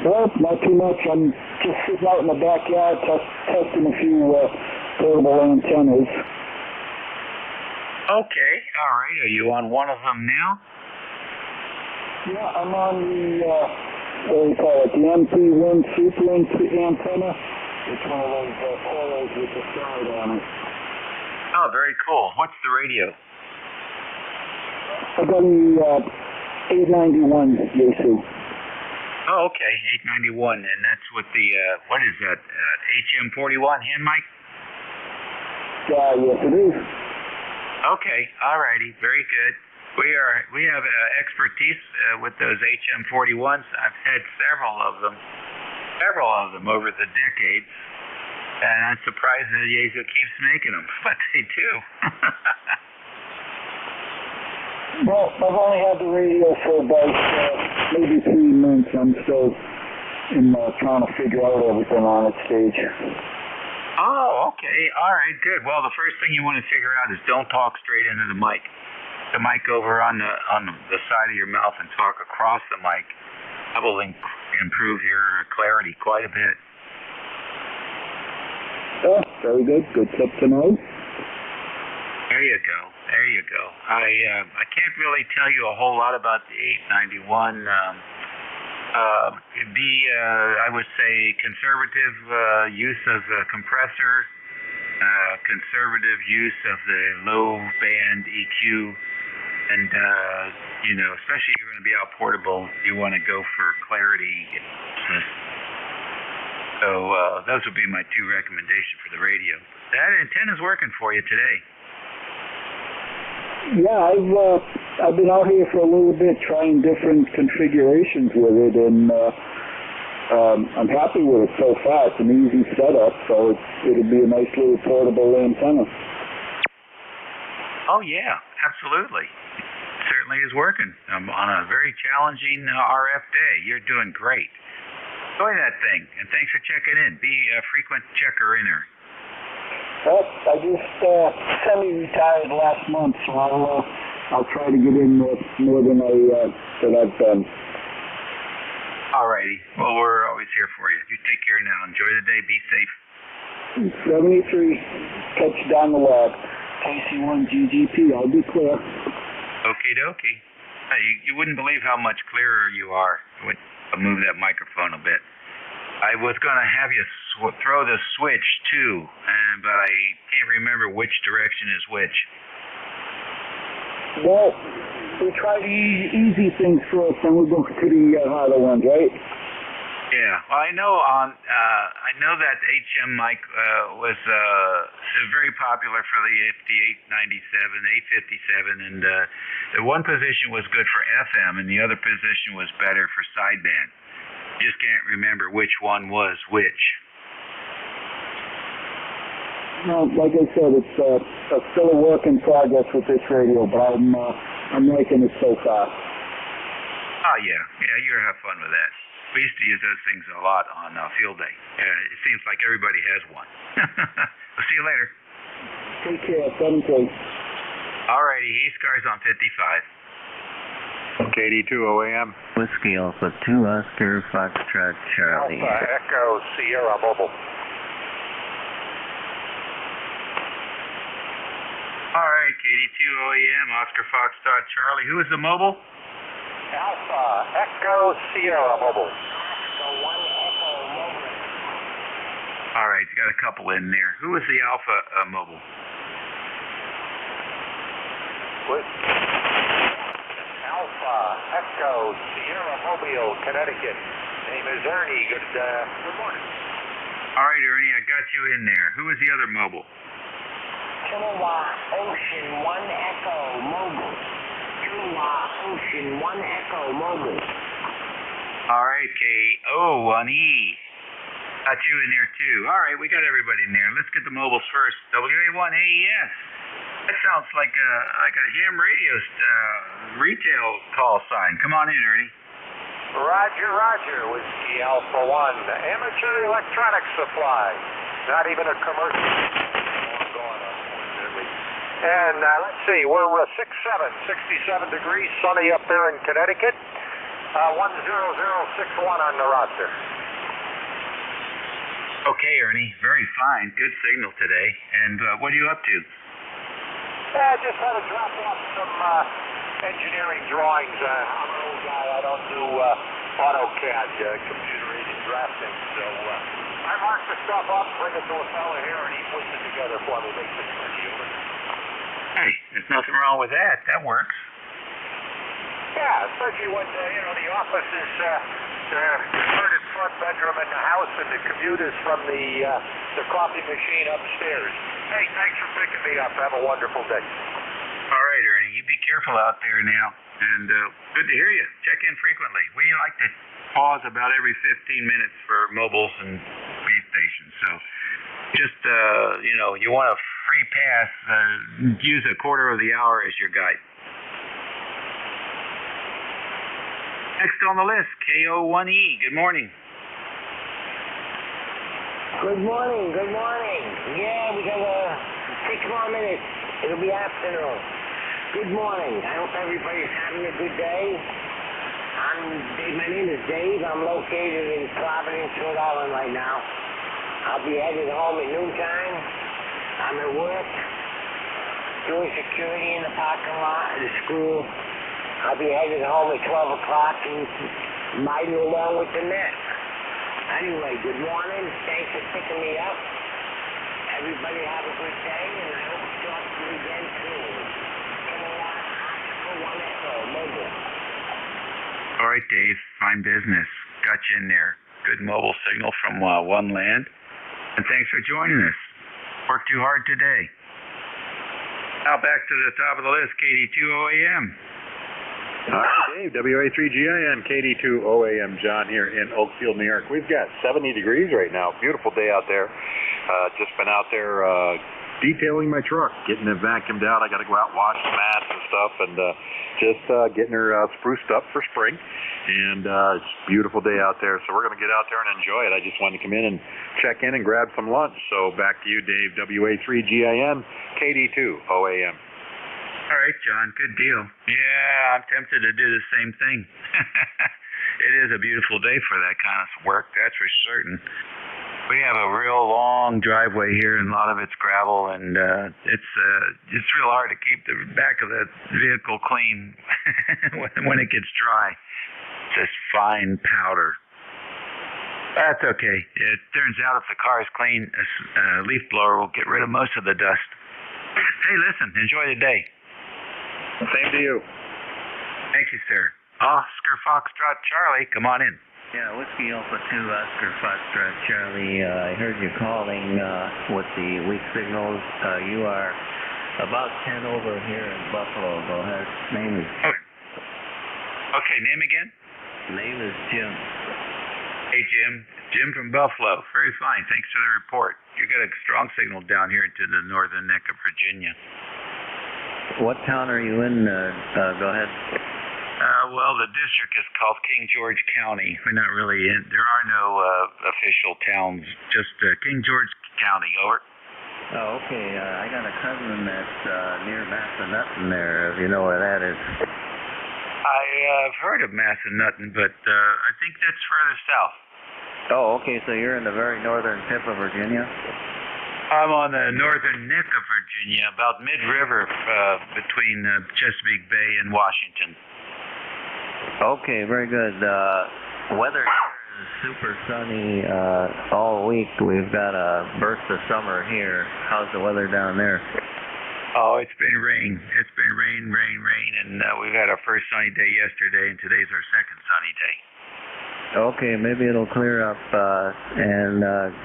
Well, not too much. I'm just sitting out in the backyard testing a few portable antennas. Okay. All right. Are you on one of them now? Yeah, I'm on the, what do you call it, the MP1 Super antenna. It's one of those coils with the side on it. Oh, very cool. What's the radio? I got the 891 Yaesu. Oh, okay, 891, and that's with the, what is that, HM41 hand mic? Yes, it is. Okay, all righty, very good. We have expertise with those HM41s. I've had several of them over the decades, and I'm surprised that Yaesu keeps making them, but they do. Well, I've only had the radio for about maybe 3 months. I'm still trying to figure out everything on its stage. Oh, okay, all right, good. Well, the first thing you want to figure out is don't talk straight into the mic. The mic over on the side of your mouth and talk across the mic. That will improve your clarity quite a bit. Oh, very good. Good tip to know. There you go. I can't really tell you a whole lot about the 891. I would say conservative use of the compressor, conservative use of the low band EQ. And, especially if you're going to be out portable, you want to go for clarity. So those would be my 2 recommendations for the radio. That antenna's working for you today. Yeah, I've been out here for a little bit trying different configurations with it, and I'm happy with it so far. It's an easy setup, so it'll be a nice little portable antenna. Oh, yeah, absolutely. Certainly is working on a very challenging RF day. You're doing great. Enjoy that thing, and thanks for checking in. Be a frequent checker-inner. Well, I just semi-retired last month, so I'll try to get in more than I've been. Alrighty. Well, we're always here for you. You take care now. Enjoy the day. Be safe. 73, catch down the log. KC1 GGP, I'll be clear. Okie dokie. Hey, you wouldn't believe how much clearer you are when I move that microphone a bit. I was going to have you throw the switch too, but I can't remember which direction is which. Well, we try the easy things first, then we'll go to the harder ones, right? Yeah, well, I know that HM mic was very popular for the A57, and the one position was good for FM, and the other position was better for sideband. Just can't remember which one was which. No, like I said, it's still a work in progress with this radio, but I'm liking it so far. Oh yeah, you have fun with that. We used to use those things a lot on field day. It seems like everybody has one. We'll see you later. Take care, 7K. Alrighty, ECARS on 55. KD2 OAM. Whiskey Alpha 2 Oscar Foxtrot Charlie. Alpha Echo Sierra Mobile. Alright, KD2 OAM, Oscar Foxtrot Charlie. Who is the mobile? Alpha Echo Sierra Mobile. Alright, you got a couple in there. Who is the Alpha mobile? Alpha Echo Sierra Mobile, Connecticut. Name is Ernie. Good morning. Alright, Ernie, I got you in there. Who is the other mobile? Kilowatt Ocean 1 Echo Mobile. Kilowatt Ocean 1 Echo Mobile. Alright, KO1E. Got you in there too. Alright, we got everybody in there. Let's get the mobiles first. WA1AES. That sounds like a ham radio retail call sign. Come on in, Ernie. Roger, Whiskey Alpha 1. Amateur electronics supply. Not even a commercial. And let's see, we're 67 degrees, sunny up there in Connecticut. 10061 on the roster. Okay, Ernie, very fine. Good signal today. And what are you up to? Just had to drop off some engineering drawings. I'm an old guy. I don't do AutoCAD, computer-aided drafting. So I mark the stuff up, bring it to a fella here, and he puts it together for me. Makes it pretty. Hey, there's nothing wrong with that. That works. Yeah, especially when, the office is the converted front bedroom in the house and the commute is from the coffee machine upstairs. Hey, thanks for picking me up. Have a wonderful day. All right, Ernie. You be careful out there now. And good to hear you. Check in frequently. We like to pause about every 15 minutes for mobiles and base stations. So just, you want a free pass, use a quarter of the hour as your guide. Next on the list, KO1E. Good morning. Good morning. Yeah, we got 6 more minutes. It'll be afternoon. Good morning. I hope everybody's having a good day. My name is Dave. I'm located in Providence, Rhode Island right now. I'll be headed home at noontime. I'm at work, doing security in the parking lot at the school. I'll be headed home at 12 o'clock and mighty along with the net. Anyway, good morning. Thanks for picking me up. Everybody have a good day, and I hope to talk to you again soon. All right, Dave. Fine business. Got you in there. Good mobile signal from one land. And thanks for joining us. Worked too hard today. Now back to the top of the list, KD2 OAM. All right, Dave, WA3GIN, KD2 OAM, John here in Oakfield, New York. We've got 70 degrees right now. Beautiful day out there. Just been out there detailing my truck, getting it vacuumed out. I got to go out and wash the mats and stuff, and just getting her spruced up for spring. And it's a beautiful day out there, so we're going to get out there and enjoy it. I just wanted to come in and check in and grab some lunch. So back to you, Dave, WA3GIN, KD2 OAM. All right, John, good deal. Yeah, I'm tempted to do the same thing. It is a beautiful day for that kind of work, that's for certain. We have a real long driveway here, and a lot of it's gravel, and it's real hard to keep the back of the vehicle clean when it gets dry. Just fine powder. That's okay. It turns out if the car is clean, a leaf blower will get rid of most of the dust. Hey, listen, enjoy the day. Same to you. Thank you, sir. Oscar Foxtrot Charlie, come on in. Yeah, Whiskey Alpha 2, Oscar Foxtrot Charlie. I heard you calling with the weak signals. You are about 10 over here in Buffalo. Go ahead. Name is... Okay, name again? Name is Jim. Hey, Jim. Jim from Buffalo. Very fine. Thanks for the report. You got a strong signal down here into the northern neck of Virginia. What town are you in? Go ahead. Well, the district is called King George County. We're not really in. There are no official towns, just King George County. Over. Oh, okay. I got a cousin that's near Massanutten there, if you know where that is. I've heard of Massanutten, but I think that's further south. Oh, okay. So you're in the very northern tip of Virginia? I'm on the northern neck of Virginia, about mid-river between Chesapeake Bay and Washington. Okay, very good. Weather here is super sunny all week. We've got a burst of summer here. How's the weather down there? Oh, it's been rain. It's been rain, and we've had our first sunny day yesterday, and today's our second sunny day. Okay, maybe it'll clear up, and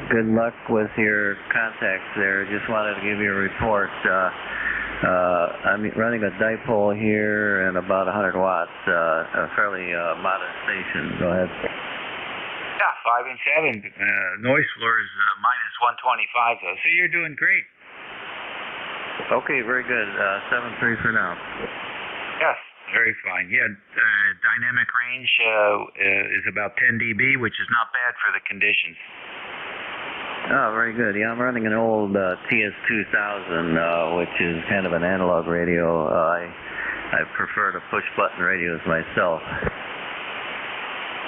good luck with your contacts there. Just wanted to give you a report. I'm running a dipole here and about 100 watts, a fairly modest station. Go ahead. Yeah, 5 and 7. Noise floor is minus 125, though, so you're doing great. Okay, very good. 7-3 for now. Yes, very fine. Yeah, dynamic range is about 10 dB, which is not bad for the conditions. Oh, very good. Yeah, I'm running an old TS2000, which is kind of an analog radio. I prefer to push button radios myself.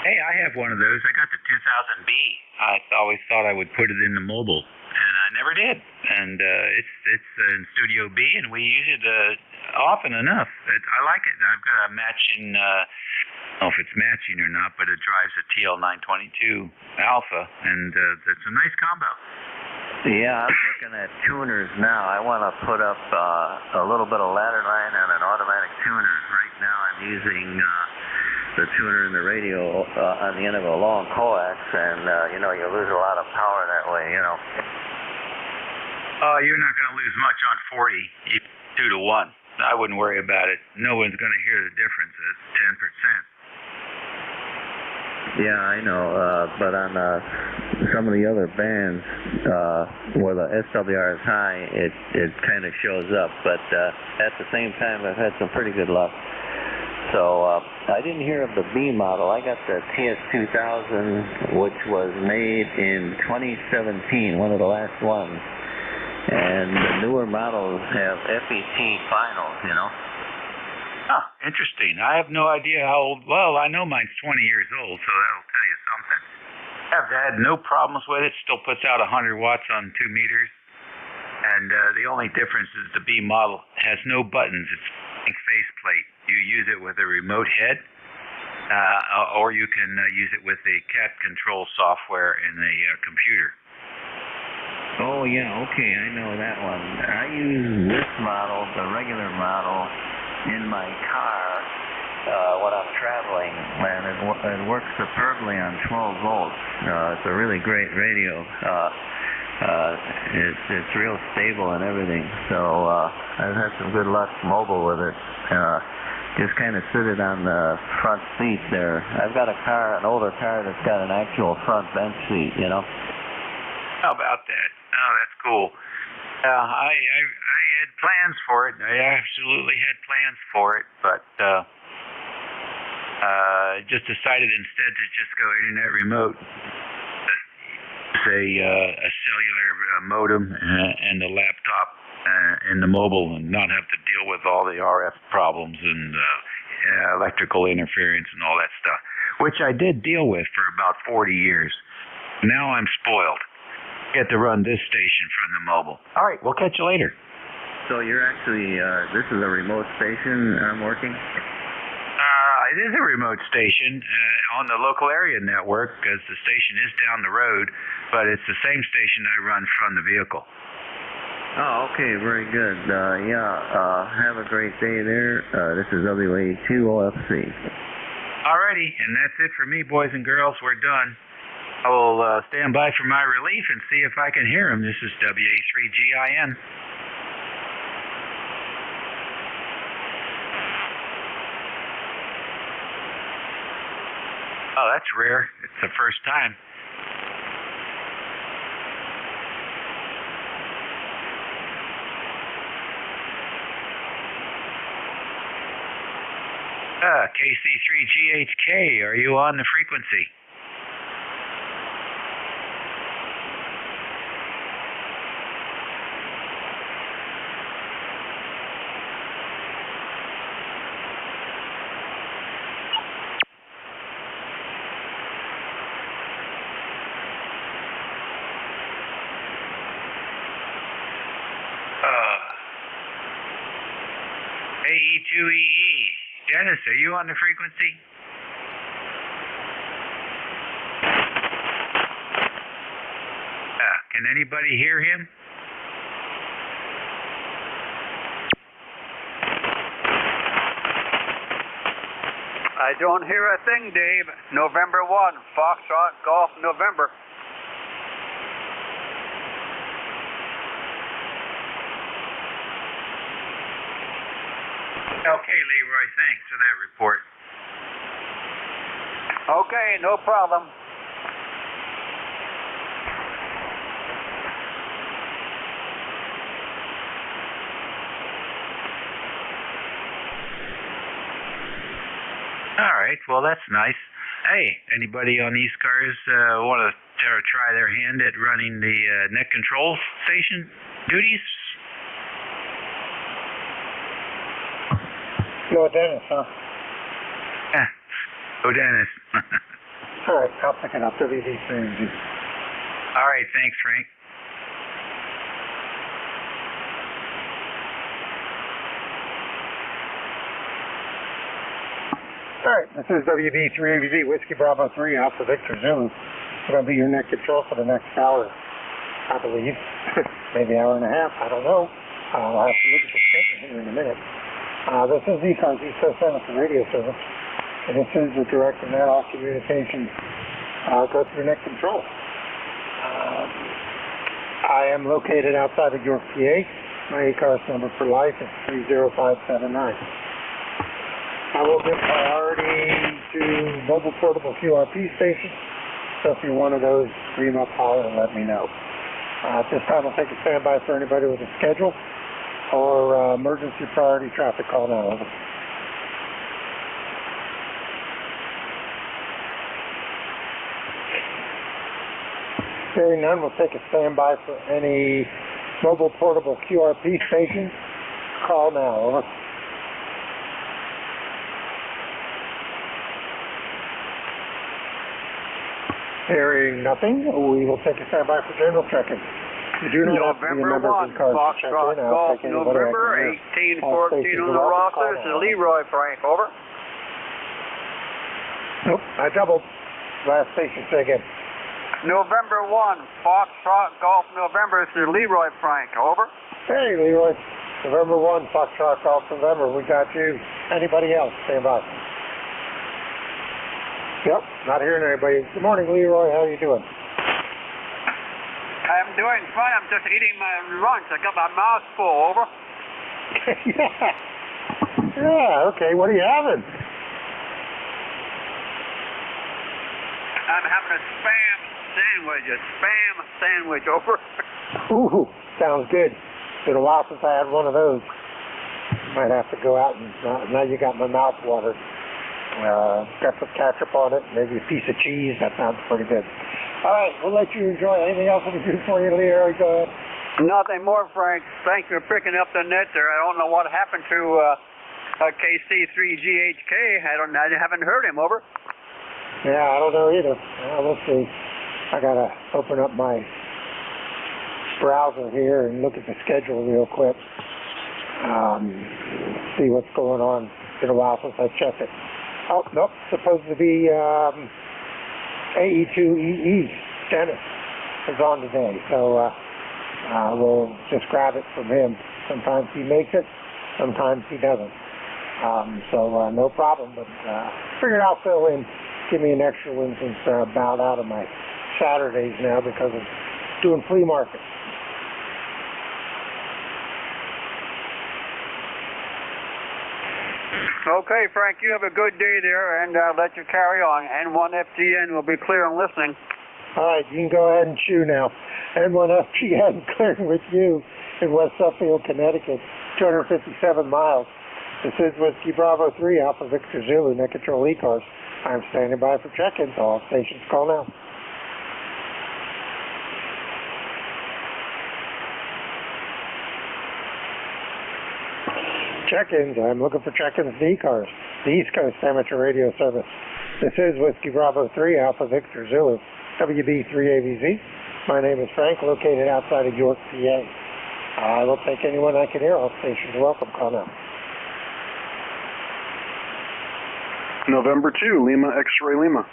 Hey, I have one of those. I got the 2000B. I always thought I would put it in the mobile, and I never did. And it's in Studio B, and we use it often enough. I like it. I've got a matching, I don't know if it's matching or not, but it drives a TL922 Alpha, and it's a nice combo. Yeah, I'm looking at tuners now. I want to put up a little bit of ladder line and an automatic tuner. Right now I'm using the tuner in the radio on the end of a long coax, and you know, you lose a lot of power that way, you know. You're not going to lose much on 40, 2 to 1. I wouldn't worry about it. No one's going to hear the difference. It's 10%. Yeah, I know, but on some of the other bands where the SWR is high, it kind of shows up, but at the same time I've had some pretty good luck. So I didn't hear of the B model. I got the TS2000, which was made in 2017, one of the last ones. And the newer models have FET finals, you know. Huh, interesting. I have no idea how old. Well, I know mine's 20 years old, so that'll tell you something. I've had no problems with it. Still puts out 100 watts on 2 meters. And the only difference is the B model has no buttons. It's a faceplate. You use it with a remote head, or you can use it with a cat control software in a computer. Oh, yeah, okay, I know that one. I use this model, the regular model, in my car when I'm traveling, and it works superbly on 12 volts. It's a really great radio. It's real stable and everything, so I've had some good luck mobile with it. Just kind of sit it on the front seat there. I've got a car, an older car that's got an actual front bench seat, you know. How about that? Oh, that's cool. I had plans for it. I absolutely had plans for it, but just decided instead to just go internet remote. Say a cellular modem and the laptop and the mobile, and not have to deal with all the RF problems and electrical interference and all that stuff, which I did deal with for about 40 years. Now I'm spoiled. Get to run this station from the mobile. All right, we'll catch you later. So you're actually, this is a remote station I'm working? It is a remote station on the local area network, because the station is down the road, but it's the same station I run from the vehicle. Oh, okay, very good. Have a great day there. This is WA2OFC. Alrighty, and that's it for me, boys and girls. We're done. I will stand by for my relief and see if I can hear him. This is WA3GIN. Oh, that's rare. It's the first time. KC3GHK, are you on the frequency? AE2EE. Dennis, are you on the frequency? Can anybody hear him? I don't hear a thing, Dave. November 1, Foxtrot, Golf, November. Okay, Leroy, thanks for that report. Okay, no problem. All right, well, that's nice. Hey, anybody on ECARS want to try their hand at running the net control station duties? Go Dennis, huh? Yeah. Go Dennis. All right, I'll pick it up. WD3. All right, thanks, Frank. All right, this is WD3ABV, Whiskey Bravo 3, Alpha Victor Zulu. It's going to be your net control for the next hour, I believe. Maybe hour and a half, I don't know. I'll have to look at the schedule here in a minute. This is ECARS, East Coast Amateur Radio Service, and this is the direct and net-off communications go through net control. I am located outside of York, PA. My ECARS number for life is 30579. I will give priority to mobile portable QRP stations, so if you're one of those, scream up, holler, and let me know. At this time, I'll take a standby for anybody with a schedule or emergency priority traffic call now. Over. Hearing none, we'll take a standby for any mobile portable QRP stations. Call now. Over. Hearing nothing, we will take a standby for general check-in. You do not have to be a member of ECARS to check in. I'll take anybody November 1814 on the roster. This is Leroy Frank, over. Nope, I doubled. Last station, say again. November 1, Foxtrot, Golf, November. This is Leroy Frank, over. Hey, Leroy. November 1, Foxtrot, Golf, November. We got you. Anybody else? Stand by. Yep, not hearing anybody. Good morning, Leroy. How are you doing? I'm doing fine. I'm just eating my lunch. I got my mouth full, over. Yeah, okay. What are you having? I'm having a spam sandwich, over. Ooh, sounds good. been a while since I had one of those. Might have to go out and, now you got my mouth watered. Got some ketchup on it, maybe a piece of cheese. That sounds pretty good. All right, we'll let you enjoy. Anything else we can do for you, Leroy? Go ahead. Nothing more, Frank. Thanks for picking up the net there. I don't know what happened to KC3GHK. I haven't heard him, over. Yeah, I don't know either. Let's see. I got to open up my browser here and look at the schedule real quick. See what's going on. It's been a while since I checked it. Oh, nope. Supposed to be AE2EE. Dennis is on today. So we'll just grab it from him. Sometimes he makes it. Sometimes he doesn't. So no problem. But figured I'll fill in. Give me an extra one since I bowed out of my Saturdays now because of doing flea markets. Okay, Frank, you have a good day there, and I'll let you carry on. N1FGN will be clear and listening. All right, you can go ahead and chew now. N1FGN clearing with you in West Suffield, Connecticut, 257 miles. This is Whiskey Bravo 3, Alpha Victor Zulu, Net Control ECARS. I'm standing by for check-ins. All stations call now. Check-ins. I'm looking for check-ins to ECARS, the East Coast Amateur Radio Service. This is Whiskey Bravo 3, Alpha Victor Zulu, WB3AVZ. My name is Frank, located outside of York, PA. I will take anyone I can hear. All stations are welcome. Call now. November 2, Lima X-Ray Lima.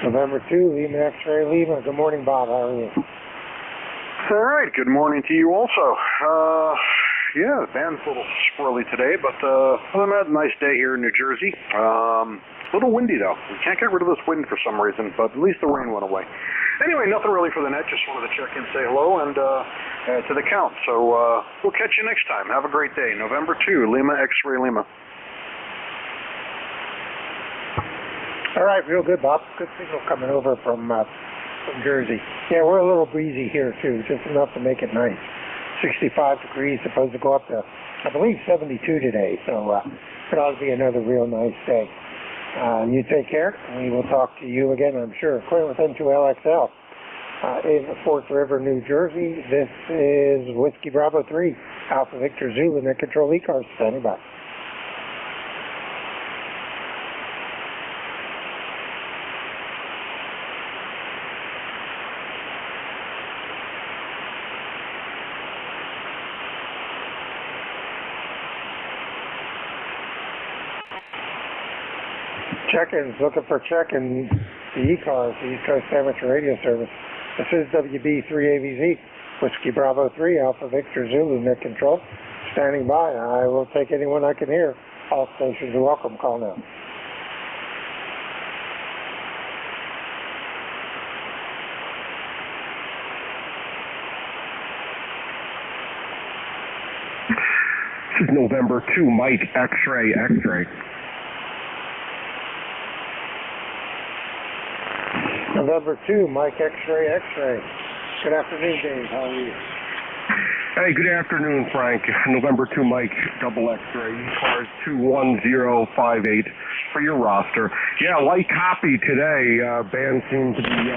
November 2, Lima X-Ray Lima. Good morning, Bob. How are you? All right, good morning to you also. Yeah, the band's a little squirrely today, but other than that, nice day here in New Jersey. A little windy though. We can't get rid of this wind for some reason, but at least the rain went away. Anyway, nothing really for the net. Just wanted to check in, say hello, and to the count. So we'll catch you next time. Have a great day. November 2, Lima X-Ray Lima. All right, real good, Bob. Good signal coming over from Jersey. Yeah, we're a little breezy here too, just enough to make it nice. 65 degrees, supposed to go up to, I believe, 72 today. So it ought to be another real nice day. You take care. We will talk to you again, I'm sure. Clear with N2LXL in Fork River, New Jersey. This is Whiskey Bravo 3, Alpha Victor Zulu, Net Control ECARS. Standing by. Check-ins, looking for check-in the ECARS, the East Coast Amateur Radio Service. This is WB3AVZ, Whiskey Bravo 3, Alpha Victor Zulu, Net Control. Standing by. I will take anyone I can hear. All stations are welcome. Call now. This is November 2, Mike X-Ray X-Ray. November 2, Mike X-Ray X-Ray. Good afternoon, Dave. How are you? Hey, good afternoon, Frank. November 2, Mike, double X-Ray, ECARS 21058 for your roster. Yeah, light copy today. Band seems to be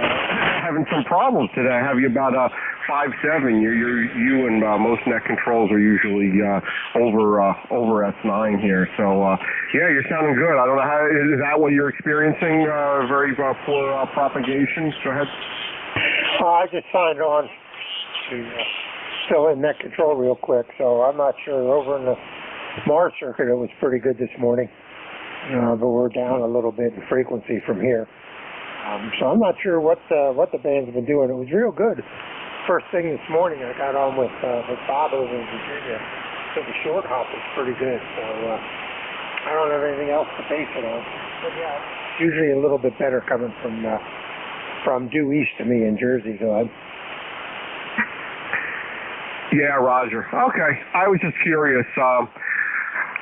having some problems today. I have you about 5.7. You and most net controls are usually over S9 here. So yeah, you're sounding good. I don't know how is that what you're experiencing? Very poor propagation. Go ahead. I just signed on to fill in net control real quick, so I'm not sure. Over in the Mars circuit, it was pretty good this morning, but we're down a little bit in frequency from here. So I'm not sure what the band's been doing. It was real good. First thing this morning, I got on with Bob over in Virginia. So the short hop is pretty good. So I don't have anything else to base it on. But yeah, it's usually a little bit better coming from due east to me in Jersey. So Yeah, Roger. Okay. I was just curious.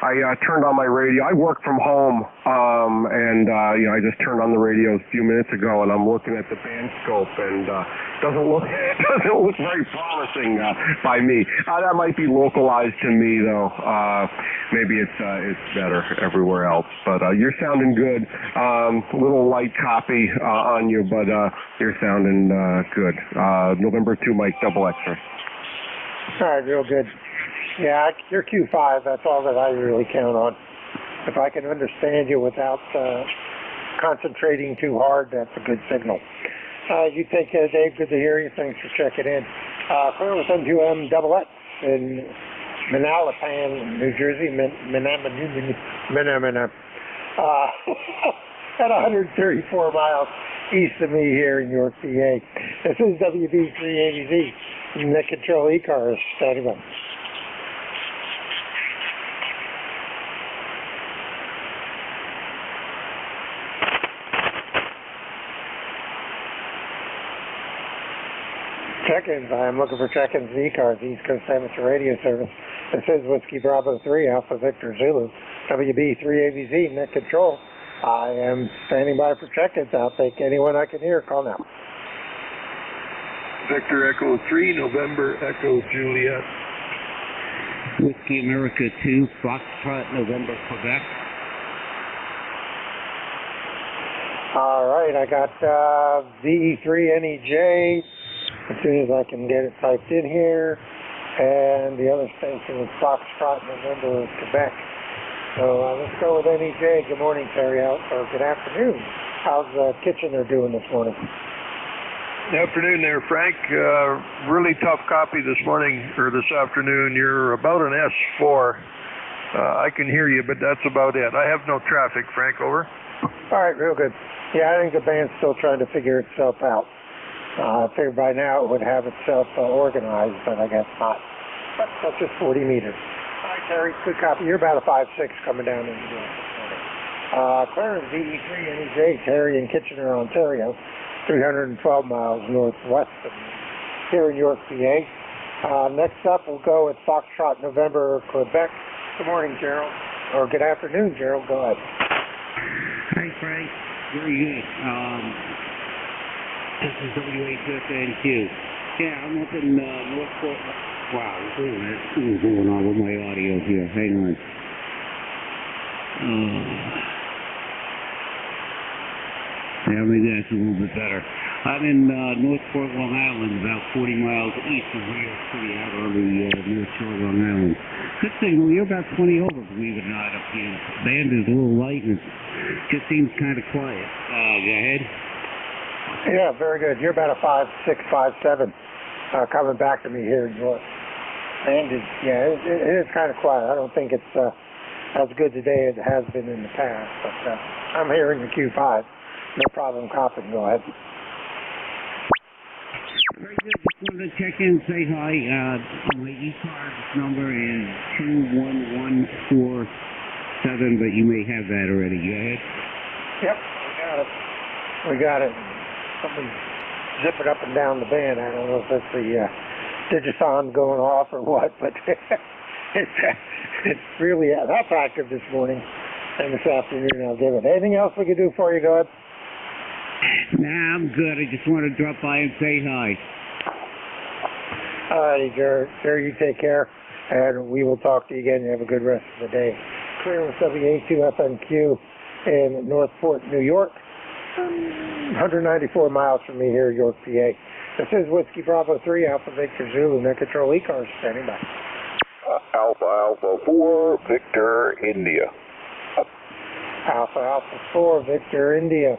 I turned on my radio. I work from home, and I just turned on the radio a few minutes ago, and I'm looking at the band scope, and doesn't look very promising by me. That might be localized to me though. Maybe it's better everywhere else. But you're sounding good. A little light copy on you, but you're sounding good. November 2 Mike, double X-ray. All right, real good. Yeah, you're Q5. That's all that I really count on. If I can understand you without concentrating too hard, that's a good signal. You take care, Dave. Good to hear you. Thanks for checking in. Clear with NJ2US in Manalapan, New Jersey. At 134 miles east of me here in York, PA. This is WB380Z. Net Control ECARS. Standing by. Check-ins. I'm looking for check-ins in ECARS, East Coast Amateur Radio Service. This is Whiskey Bravo 3, Alpha Victor Zulu, WB3AVZ, Net Control. I am standing by for check-ins. I'll take anyone I can hear. Call now. Victor Echo 3, November Echo Juliet. Whiskey America 2, Foxtrot, November Quebec. All right, I got VE3NEJ. As soon as I can get it typed in here. And the other station is Foxtrot, November, Quebec. So let's go with NEJ. Good morning, Terry, or good afternoon. How's Kitchener doing this morning? Afternoon there, Frank. Really tough copy this morning, or this afternoon. You're about an S4. I can hear you, but that's about it. I have no traffic, Frank, over. All right, real good. Yeah, I think the band's still trying to figure itself out. I figured by now it would have itself organized, but I guess not. But that's just 40 meters. All right, Terry, good copy. You're about a 5'6" coming down into the Clarence VE3NEJ, Terry in Kitchener, Ontario, 312 miles northwest of here in York, PA. Next up, we'll go with Foxtrot, November, Quebec. Good morning, Gerald. Or good afternoon, Gerald. Go ahead. Hi, Frank. Very good. This is WHSNQ. Yeah, I'm up in Northport. Wow, wait a minute. What's going on with my audio here? Hang on. Yeah, maybe that's a little bit better. I'm in Northport, Long Island, about 40 miles east of New York City, out on the North Shore of Long Island. Good signal. You're about 20 over, believe it or not, up here. The band is a little light and it just seems kind of quiet. Go ahead. Yeah, very good. You're about a 5'6", 5'7", coming back to me here in York. And it is kind of quiet. I don't think it's as good today as it has been in the past. But I'm hearing the Q5. No problem copying. Go ahead. Very good. Just wanted to check in and say hi. My ECARS number is 21147, but you may have that already. Go ahead. Yep, we got it. Something zipping up and down the band. I don't know if it's the Digison going off or what, but it's really that's active this morning and this afternoon. I'll give it. Anything else we can do for you, go ahead? Nah, I'm good. I just want to drop by and say hi. All righty, Jerry, you take care, and we will talk to you again. You have a good rest of the day. Clear with WA2FNQ in Northport, New York. 194 miles from me here, York, PA. This is Whiskey Bravo 3, Alpha Victor Zulu, Net Control ECARS, standing by. Alpha 4, Victor, India. Alpha 4, Victor, India.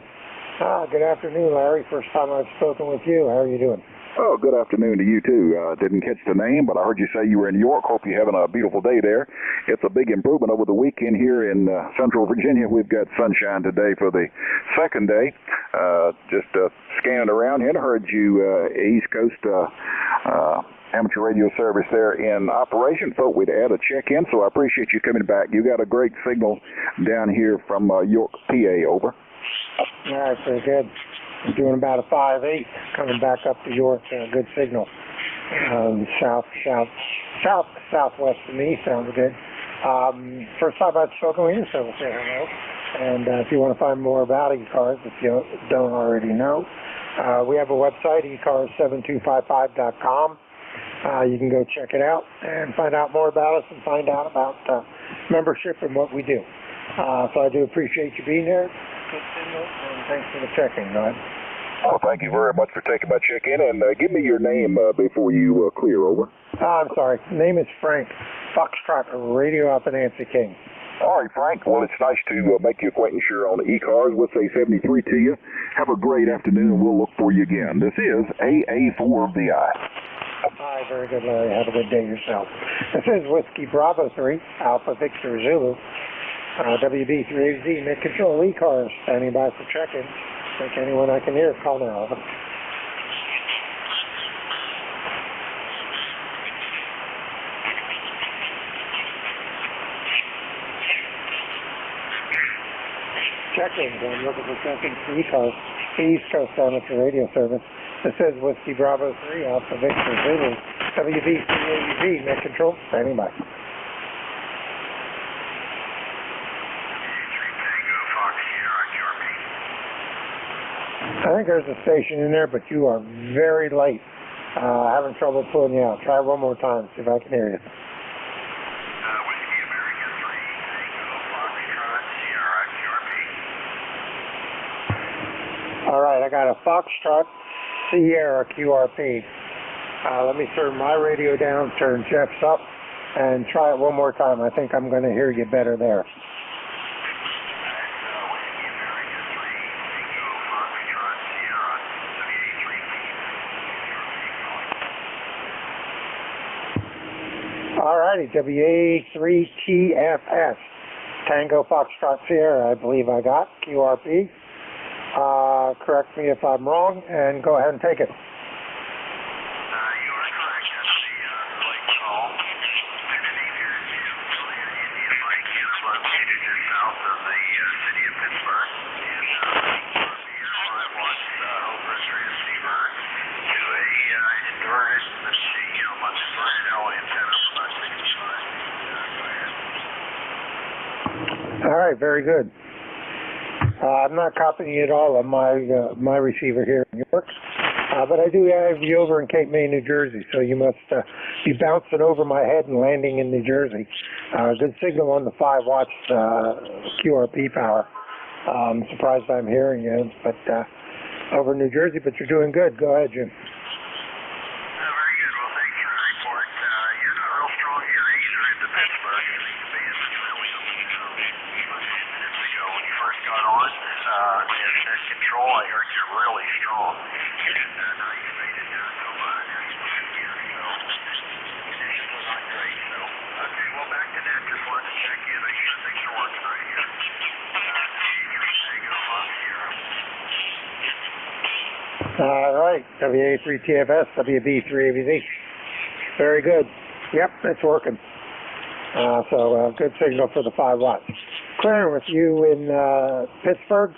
Good afternoon, Larry. First time I've spoken with you. How are you doing? Oh, good afternoon to you, too. Didn't catch the name, but I heard you say you were in New York. Hope you're having a beautiful day there. It's a big improvement over the weekend here in Central Virginia. We've got sunshine today for the second day. Just scanning around here and heard you East Coast amateur radio service there in operation. Thought we'd add a check-in, so I appreciate you coming back. You got a great signal down here from York, PA. Over. All right, very good. I'm doing about a 5'8", coming back up to York. Good signal. Southwest of me. Sounds good. First time I've spoken with you, so we'll say hello. And if you want to find more about ECARS, if you don't already know, We have a website, ECARS7255.com. You can go check it out and find out more about us and find out about membership and what we do. So I do appreciate you being there. Good signal, and thanks for the check-in. Go ahead. Well, thank you very much for taking my check-in, and give me your name before you clear over. I'm sorry. Name is Frank, Foxtrot Radio Alpha Nancy King. All right, Frank. Well, it's nice to make your acquaintance here on the ECARS. We'll say 73 to you. Have a great afternoon, and we'll look for you again. This is AA4VI. Hi, very good, Larry. Have a good day yourself. This is Whiskey Bravo 3, Alpha Victor Zulu, WB3AZ, Mid Control ECARS, standing by for check-in. Think anyone I can hear, call now. Over. Check-in. I'm looking for check-in for ECARS, the East Coast Amateur Radio Service. This is Whiskey Bravo 3, Alpha Victor Zulu, WB3AZ, Mid Control, standing by. I think there's a station in there, but you are very late. Having trouble pulling you out. Try one more time, see if I can hear you. All right, I got a Foxtrot Sierra QRP. Let me turn my radio down, turn Jeff's up, and try it one more time. I think I'm going to hear you better there. Alrighty, WA3TFS, Tango Foxtrot Sierra, I believe I got, QRP. Correct me if I'm wrong, and go ahead and take it. You are correct. That's the late call. Underneath here is the Indian Mike is located just south of the city of Pittsburgh. And here I watch over a transceiver to a inverted, let's see, inverted L antenna for about 65. Go ahead. All right, very good. I'm not copying it all on my receiver here in York, but I do have you over in Cape May, New Jersey, so you must be bouncing over my head and landing in New Jersey. Good signal on the 5 watts QRP power. I'm surprised I'm hearing you, but over in New Jersey, but you're doing good. Go ahead, Jim. Very good. Well, thanks for the report. You're not real strong here either into Pittsburgh. I think the band was really about 10 minutes ago when you first got on. And Net Control, I heard you really strong. And now you faded down to about an X here. So conditions are not great. So, okay, well, back to that. Just wanted to check in. Make sure things are working right here. All right, WA3TFS, WB3ABZ. Very good. Yep, it's working. So good signal for the 5 watts. Clearing with you in Pittsburgh,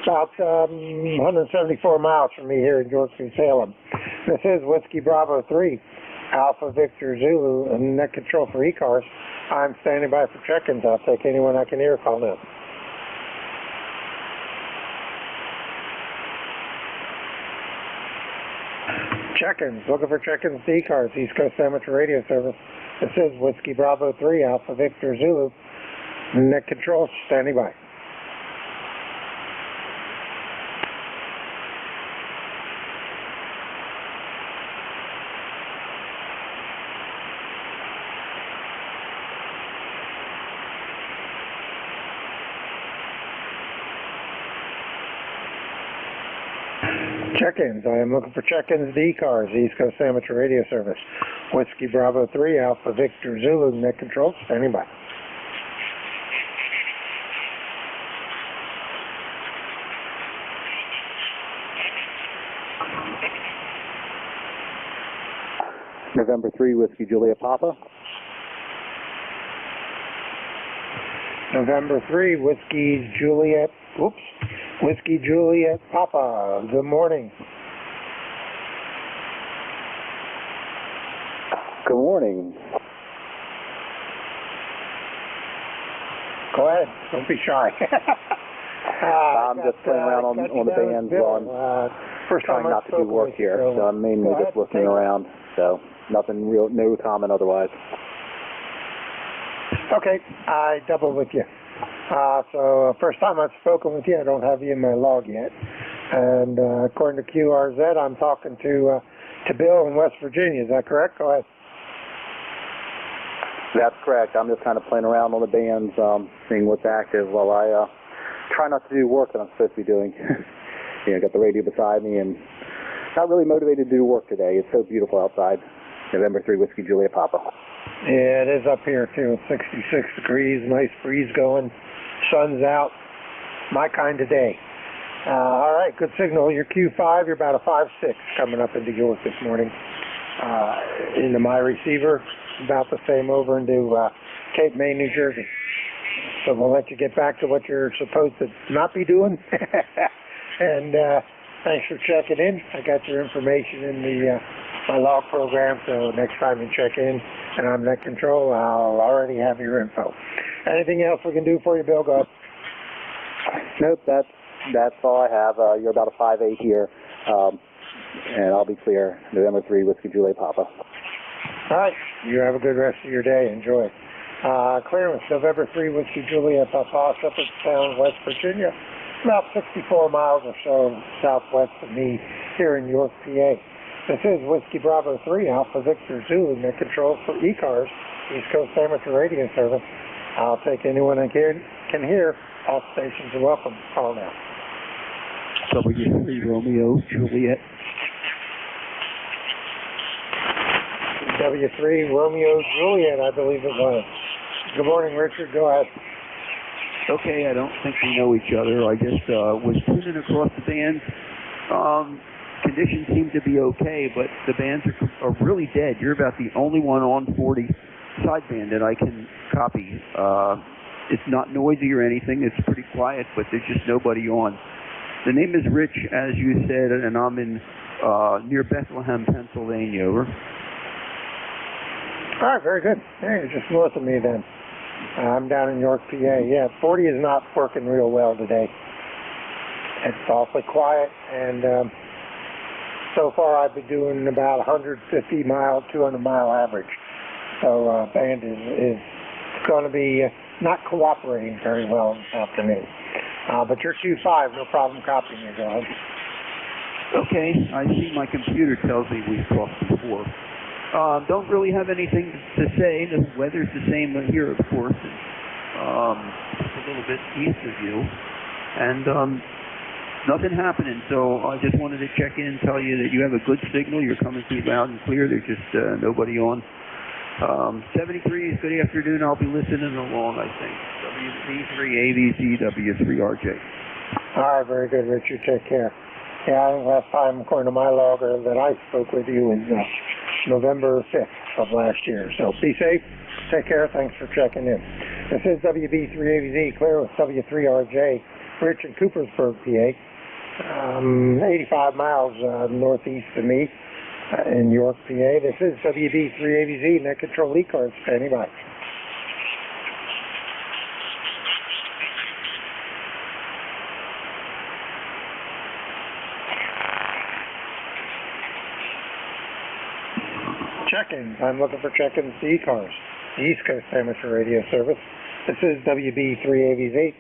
about 174 miles from me here in Yorkshire, Salem. This is Whiskey Bravo 3, Alpha Victor Zulu, and Net Control for ECARS. I'm standing by for check-ins. I'll take anyone I can hear call now. Check-ins, looking for check-ins to ECARS, East Coast Amateur Radio Service. This is Whiskey Bravo 3, Alpha Victor Zulu, Net Control, standing by. Check-ins. I am looking for check-ins to ECARS, East Coast Amateur Radio Service. Whiskey Bravo 3, Alpha Victor Zulu, Net Control, standing by. November 3, Whiskey Juliet Papa. November 3, Whiskey Juliet Papa. Good morning. Good morning. Go ahead. Don't be shy. I'm just playing around on the bands on. First time trying not to do work here, so I'm mainly just looking around. So nothing real, no comment otherwise. Okay, I double with you. So first time I've spoken with you, I don't have you in my log yet. And according to QRZ, I'm talking to Bill in West Virginia. Is that correct? Go ahead. That's correct. I'm just kind of playing around on the bands, seeing what's active while I try not to do work that I'm supposed to be doing. You know, got the radio beside me and not really motivated to do work today. It's so beautiful outside. November 3 Whiskey Juliet Papa. Yeah, it is up here too. It's 66 degrees, nice breeze going, sun's out. My kind of day. All right, good signal. You're Q5. You're about a 5.6 coming up into York this morning. Into my receiver, about the same over into Cape May, New Jersey. So we'll let you get back to what you're supposed to not be doing. And thanks for checking in. I got your information in the my log program, so next time you check in and I'm net control, I'll already have your info. Anything else we can do for you, Bill? Go ahead. Nope, that's all I have. You're about a 5.8 here, and I'll be clear. November 3 Whiskey Juliet Papa. All right. You have a good rest of your day. Enjoy. Clearance, November 3 Whiskey Juliet Papa, Shepherdstown, West Virginia. About 64 miles or so southwest of me here in York, PA. This is Whiskey Bravo 3, Alpha Victor Zulu, net control for ECARS, East Coast Amateur Radio Service. I'll take anyone I can hear. All stations are welcome. Call now. W3 Romeo Juliet. W3 Romeo Juliet, I believe it was. Good morning, Richard. Go ahead. Okay, I don't think we know each other. I just was tuning across the bands. Conditions seem to be okay, but the bands are really dead. You're about the only one on 40 sideband that I can copy. It's not noisy or anything. It's pretty quiet, but there's just nobody on. The name is Rich, as you said, and I'm in near Bethlehem, Pennsylvania. Over. All right, very good. Hey, you're just north of me then. I'm down in York, PA. Yeah, 40 is not working real well today. It's awfully quiet, and so far I've been doing about 150 mile, 200 mile average. So band is going to be not cooperating very well this afternoon. But you're Q5, no problem copying you, go ahead. Okay, I see my computer tells me we've talked before. Don't really have anything to say. The weather's the same here, of course. It's a little bit east of you. And nothing happening. So I just wanted to check in and tell you that you have a good signal. You're coming through loud and clear. There's just nobody on. 73 is good afternoon. I'll be listening along, I think. WB3 AVZ, W3RJ. All right, very good, Richard. Take care. Yeah, I think last time, according to my logger, that I spoke with you was November 5th of last year. So be safe. Take care. Thanks for checking in. This is WB3AVZ, clear with W3RJ, Rich in Coopersburg, PA. 85 miles northeast of me in York, PA. This is WB3AVZ, net control ECARS. Standing by. Check-ins. I'm looking for check-ins to ECARS, the East Coast Amateur Radio Service. This is WB3AVZ,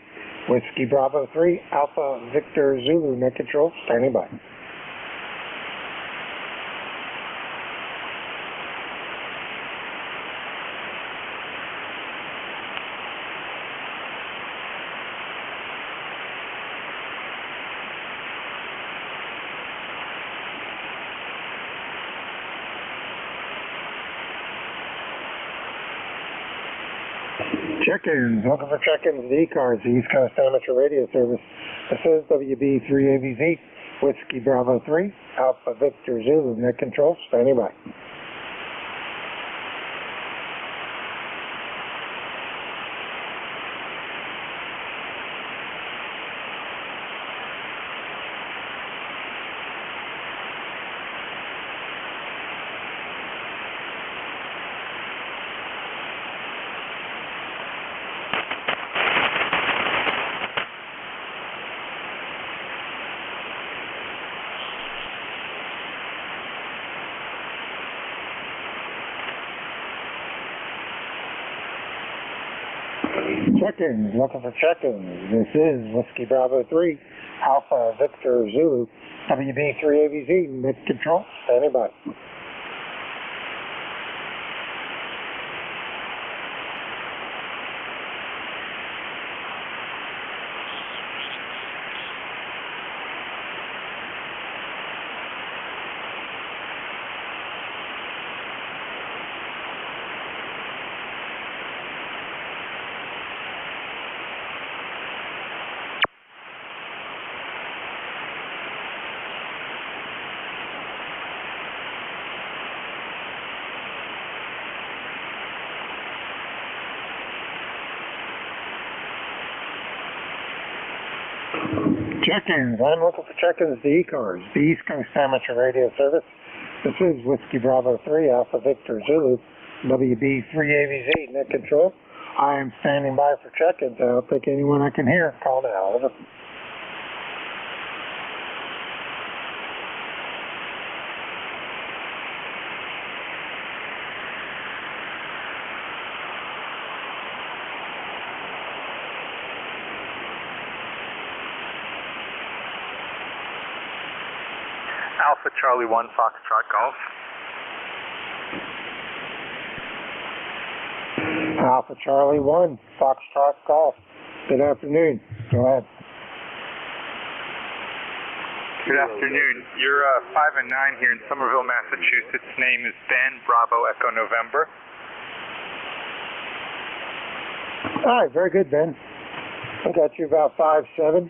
Whiskey Bravo 3, Alpha Victor Zulu, net control. Standing by. Check-ins. Looking for check-ins to ECARS, the East Coast Amateur Radio Service. This is WB3AVZ, Whiskey Bravo 3, Alpha Victor Zulu, net control. Standing by. Check-in, looking for check-in. This is Whiskey Bravo 3, Alpha Victor Zulu, WB3AVZ, mid control, standing by. Check-ins. I'm looking for check-ins to ECARS, the East Coast Amateur Radio Service. This is Whiskey Bravo 3, Alpha Victor Zulu, WB3AVZ, net control. I am standing by for check-ins. I don't think anyone I can hear. Call now. Over. Alpha Charlie 1 Foxtrot Golf. Alpha Charlie 1 Foxtrot Golf. Good afternoon. Go ahead. Good afternoon. You're 5 and 9 here in Somerville, Massachusetts. Name is Ben, Bravo Echo November. All right, very good, Ben. I got you about 5'7",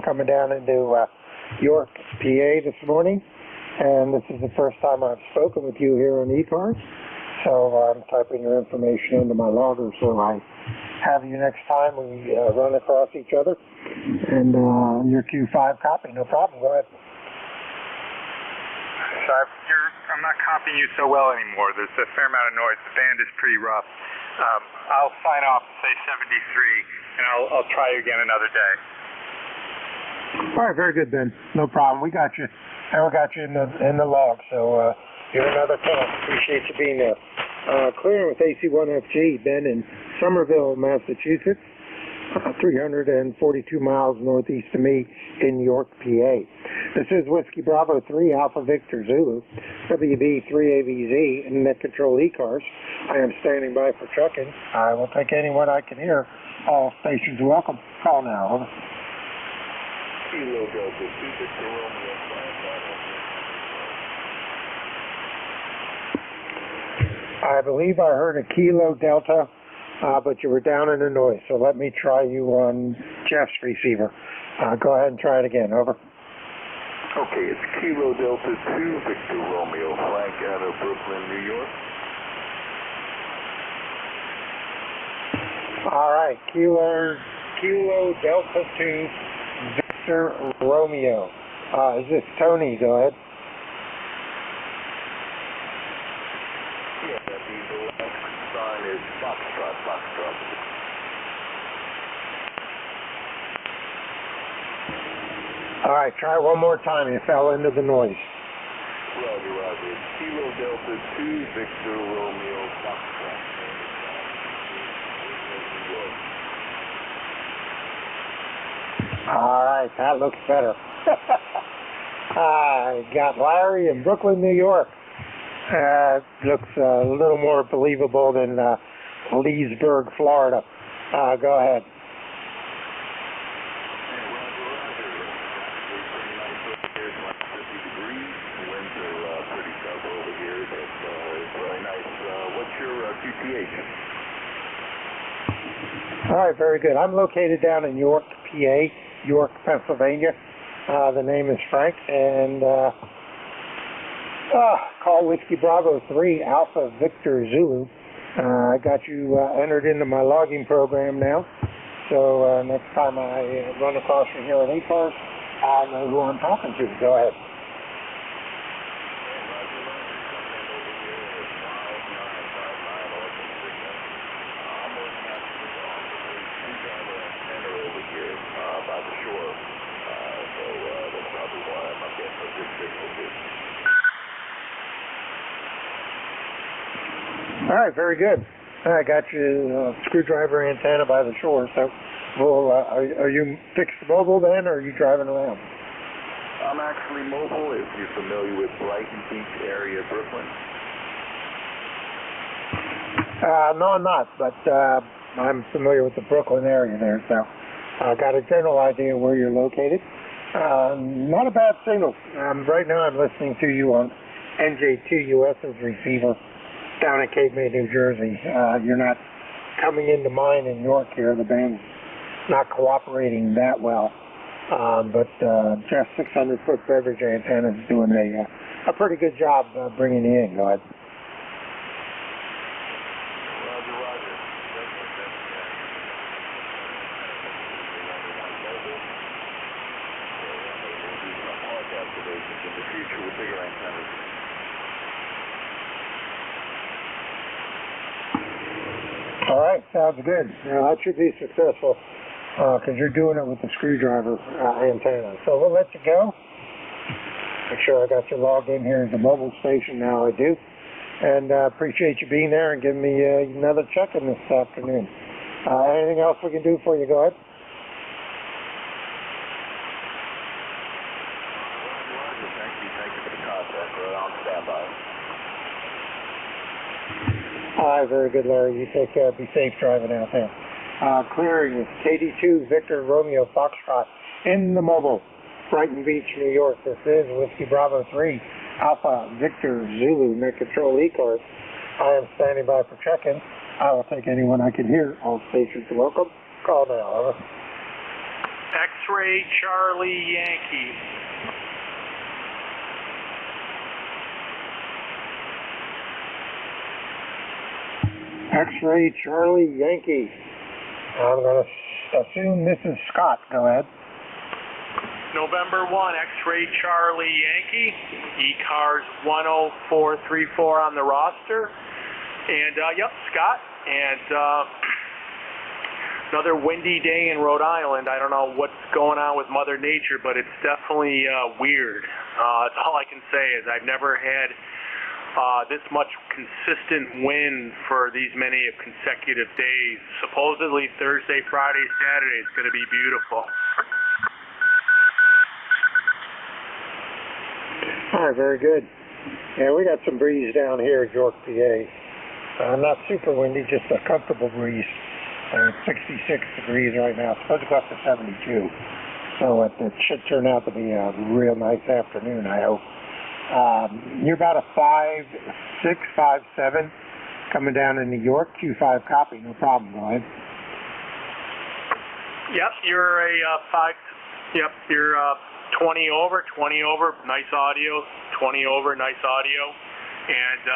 coming down into York, PA this morning, and this is the first time I've spoken with you here on ECARS, so I'm typing your information into my logger so I have you next time we run across each other, and your Q5 copy, no problem, go ahead. So I'm not copying you so well anymore. There's a fair amount of noise. The band is pretty rough. I'll sign off and say 73, and I'll try again another day. All right, very good, Ben. No problem. We got you. And we got you in the log. So you're another call. Appreciate you being there. Clearing with AC1FG, Ben in Somerville, Massachusetts, 342 miles northeast of me in York, PA. This is Whiskey Bravo 3, Alpha Victor Zulu, WB3AVZ, and net control ECARS. I am standing by for trucking. I will take anyone I can hear. All stations are welcome. Call now. Over. Kilo Delta 2 Victor Romeo. I believe I heard a Kilo Delta, but you were down in the noise, so let me try you on Jeff's receiver. Go ahead and try it again. Over. Okay, it's Kilo Delta 2 Victor Romeo, Frank out of Brooklyn, New York. All right, Kilo Delta 2 Victor Romeo. Is this Tony? Go ahead. Yeah, the last sign is Foxtrot. All right, try one more time. You fell into the noise. Roger. Kilo Delta 2 Victor Romeo, Foxtrot. All right, that looks better. I got Larry in Brooklyn, New York. Looks a little more believable than Leesburg, Florida. Go ahead. All right, very good. I'm located down in York, PA, York, Pennsylvania. The name is Frank, and call Whiskey Bravo 3, Alpha Victor Zulu. I got you entered into my logging program now, so next time I run across you here at ECARS, I'll know who I'm talking to. Go ahead. All right, very good. I got you screwdriver antenna by the shore. So, well, are you fixed mobile then, or are you driving around? I'm actually mobile. If you're familiar with Brighton Beach area, Brooklyn. No, I'm not, but I'm familiar with the Brooklyn area there, so I got a general idea where you're located. Not a bad signal. Right now I'm listening to you on NJ2US's receiver down in Cape May, New Jersey. You're not coming into mine in York here. The band's not cooperating that well. But Jeff 600-foot beverage antenna is doing a pretty good job bringing you in. Go ahead. In the future with bigger antennas. All right, sounds good. Now, that should be successful because you're doing it with the screwdriver antenna. So we'll let you go. Make sure I got you logged in here as a mobile station. Now I do. And appreciate you being there and giving me another check-in this afternoon. Anything else we can do for you? Go ahead. All right, very good, Larry. You take care. Be safe driving out there. Clearing is KD2 Victor Romeo Foxtrot in the mobile, Brighton Beach, New York. This is Whiskey Bravo 3 Alpha Victor Zulu Net Control ECARS. I am standing by for check-in. I will take anyone I can hear. All stations are welcome. Call now. Over. X-Ray Charlie Yankee. X-Ray Charlie Yankee. I'm going to assume this is Scott. Go ahead. November 1, X-Ray Charlie Yankee. ECARS 10434 on the roster. And, yep, Scott. And another windy day in Rhode Island. I don't know what's going on with Mother Nature, but it's definitely weird. That's all I can say is I've never had this much consistent wind for these many consecutive days. Supposedly Thursday, Friday, Saturday is going to be beautiful. All right, very good. Yeah, we got some breeze down here at York, PA. Not super windy, just a comfortable breeze. It's 66 degrees right now. It's supposed to go up to 72. So it should turn out to be a real nice afternoon, I hope. You're about a 5'6", 5'7", coming down in New York. Q5 copy, no problem. Go ahead. Yep, you're a 20 over, nice audio, 20 over, nice audio. And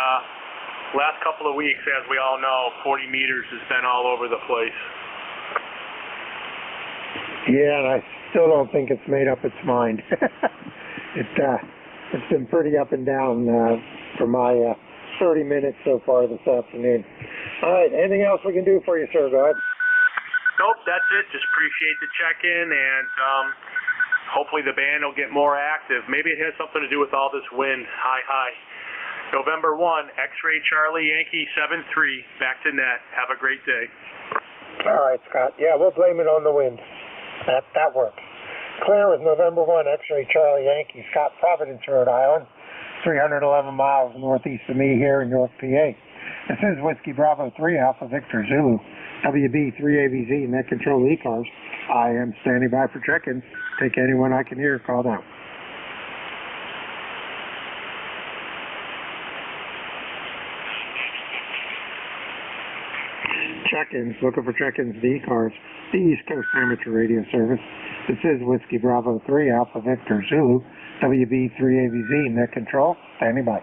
last couple of weeks, as we all know, 40 meters has been all over the place. Yeah, and I still don't think it's made up its mind. It's been pretty up and down for my 30 minutes so far this afternoon. All right, anything else we can do for you, sir? Go ahead. Nope, that's it. Just appreciate the check-in, and hopefully the band will get more active. Maybe it has something to do with all this wind. Hi. November 1, X-Ray Charlie Yankee 73, back to net. Have a great day. All right, Scott. Yeah, we'll blame it on the wind. That works. Clear with November 1, X-Ray Charlie Yankee, Scott, Providence, Rhode Island, 311 miles northeast of me here in York, PA. This is Whiskey Bravo 3 Alpha Victor Zulu, WB 3ABZ Net Control ECARS. I am standing by for check-in. Take anyone I can hear. Call now. Check-ins, looking for check-ins, the ECARS, the East Coast Amateur Radio Service. This is Whiskey Bravo 3 Alpha Victor Zulu, WB 3ABZ Net Control. Standing by.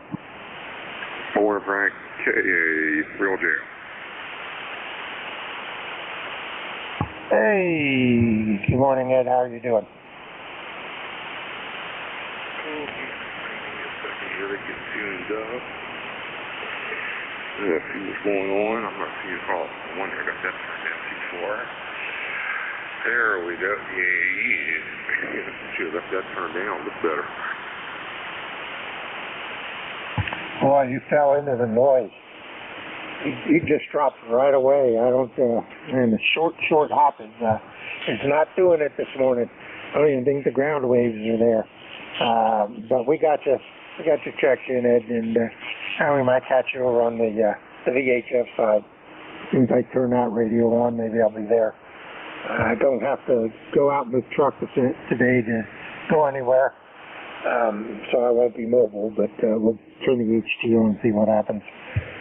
Morning, Frank. Real Jail. Hey, good morning, Ed. How are you doing? Really get tuned up. Yeah, see what's going on. I'm not seeing call. I wonder I got that turned down C4. There we go. Yeah. Should have left that turned down. Look better. Boy, you fell into the noise. he just dropped right away. I don't, and the short hop is not doing it this morning. I don't even think the ground waves are there. But we got you checked in, Ed, and we might catch you over on the VHF side. If I turn that radio on, maybe I'll be there. I don't have to go out in the truck today to go anywhere, so I won't be mobile, but we'll turn the HT on and see what happens.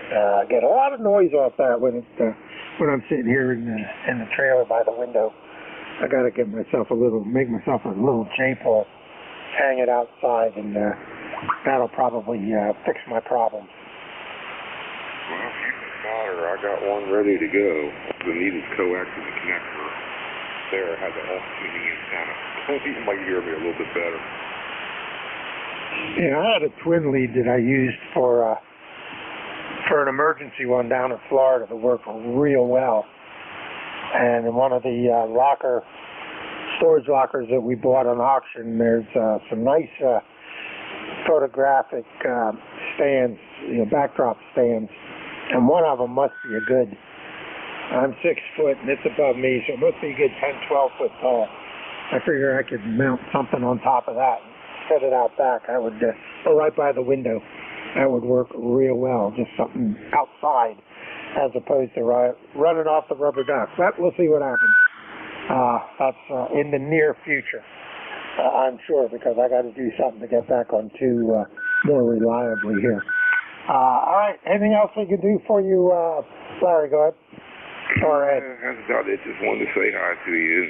I get a lot of noise off that when I'm sitting here in the trailer by the window. I got to make myself a little J-pole, hang it outside, and that'll probably fix my problems. Well, if you can solder, I got one ready to go. The needed coax in the connector. There had the off-tuning antenna. You might hear me a little bit better. Yeah, I had a twin lead that I used for an emergency one down in Florida that worked real well. And in one of the storage lockers that we bought on auction, there's some nice photographic stands, backdrop stands, and one of them must be a good, I'm 6 foot and it's above me, so it must be a good 10, 12 foot tall. I figure I could mount something on top of that and set it out back. I would, or right by the window. That would work real well, just something outside as opposed to running off the rubber duck. But we'll see what happens. That's in the near future, I'm sure, because I got to do something to get back on two more reliably here. All right, anything else we can do for you, Larry? Go ahead. All right. That's about it. Just wanted to say hi to you.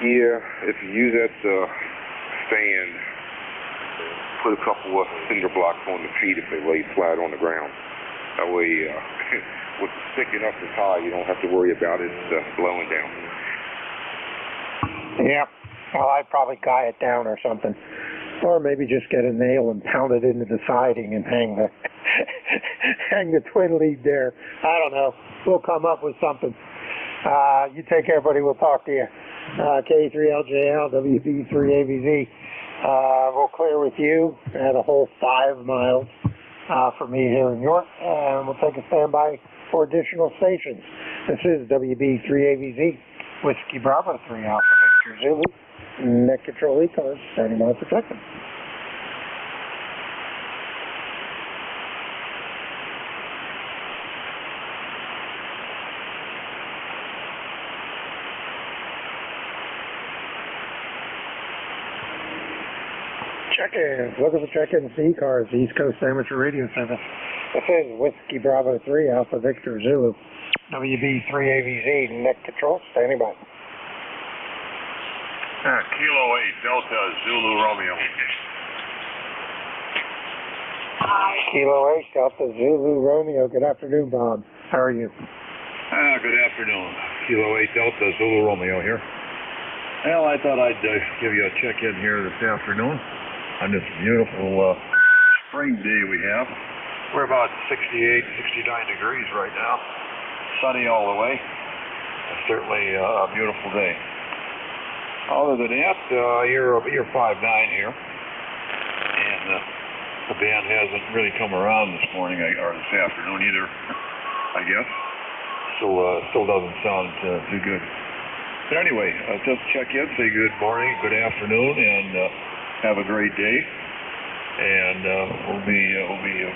Yeah, if you use that stand, put a couple of cinder blocks on the feet if they lay flat on the ground. That way, with sticking up as high, you don't have to worry about it blowing down. Yeah. Well, I'd probably guy it down or something. Or maybe just get a nail and pound it into the siding and hang the twin lead there. I don't know. We'll come up with something. You take care, buddy. We'll talk to you. K3LJL, WB3ABZ. We'll clear with you at a whole 5 miles for me here in York, and we'll take a standby for additional stations. This is WB3ABZ, Whiskey Bravo 3 Alpha Victor Zulu, Net Control ECARS, standing by for checking. Check-ins. Looking for check-ins to ECARS, East Coast Amateur Radio Service. This is Whiskey Bravo 3 Alpha Victor Zulu, WB3ABZ, Net Control, standing by. Kilo 8 Delta Zulu Romeo. Kilo 8 Delta Zulu Romeo. Good afternoon, Bob. How are you? Good afternoon. Kilo 8 Delta Zulu Romeo here. Well, I thought I'd give you a check-in here this afternoon on this beautiful spring day we have. We're about 68, 69 degrees right now. Sunny all the way. It's certainly a beautiful day. Other than that, you're 5'9" here. And the band hasn't really come around this morning or this afternoon either, I guess. So still doesn't sound too good. But anyway, just check in, say good morning, good afternoon, and have a great day. And we'll be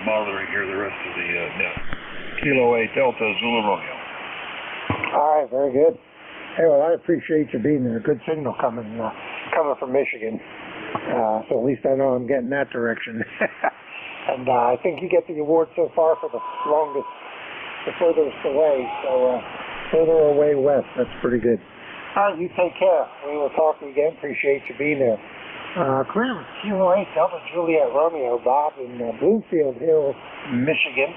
monitoring here the rest of the net. Kilo 8 Delta Zulu Romeo. All right, very good. Hey, well, I appreciate you being there. Good signal coming from Michigan. So at least I know I'm getting that direction. And I think you get the award so far for the furthest away. So further away west, that's pretty good. All right, you take care. We will talk to you again. Appreciate you being there. Clearance, Kilo 8 Delta Juliet Romeo, Bob in Bloomfield Hill, Michigan.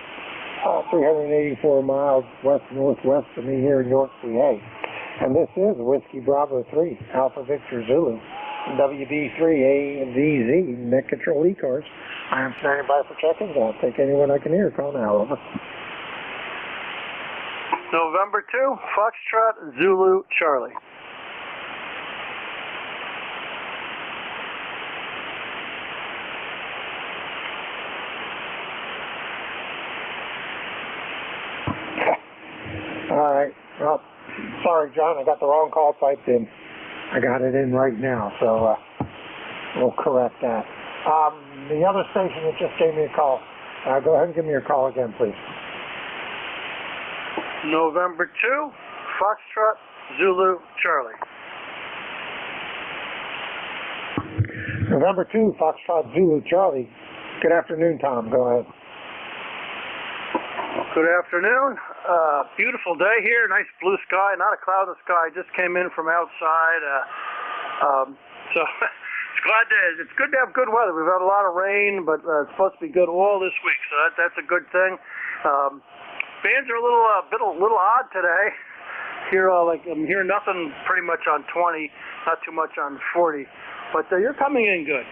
384 miles west-northwest of me here in York, PA. And this is Whiskey Bravo 3, Alpha Victor Zulu, WB3ABZ, Net Control ECARS. I am standing by for check-ins. I'll take anyone I can hear. Call now, over. November 2, Foxtrot Zulu Charlie. Well, sorry, John, I got the wrong call typed in. I got it in right now, so we'll correct that. The other station that just gave me a call, go ahead and give me your call again, please. November 2, Foxtrot, Zulu, Charlie. November 2, Foxtrot, Zulu, Charlie. Good afternoon, Tom. Go ahead. Good afternoon. Beautiful day here. Nice blue sky. Not a cloud in the sky. Just came in from outside. So it's good to have good weather. We've had a lot of rain, but it's supposed to be good all this week. So that's a good thing. Bands are a little odd today. Here, I'm hearing nothing pretty much on 20, not too much on 40. But you're coming in good.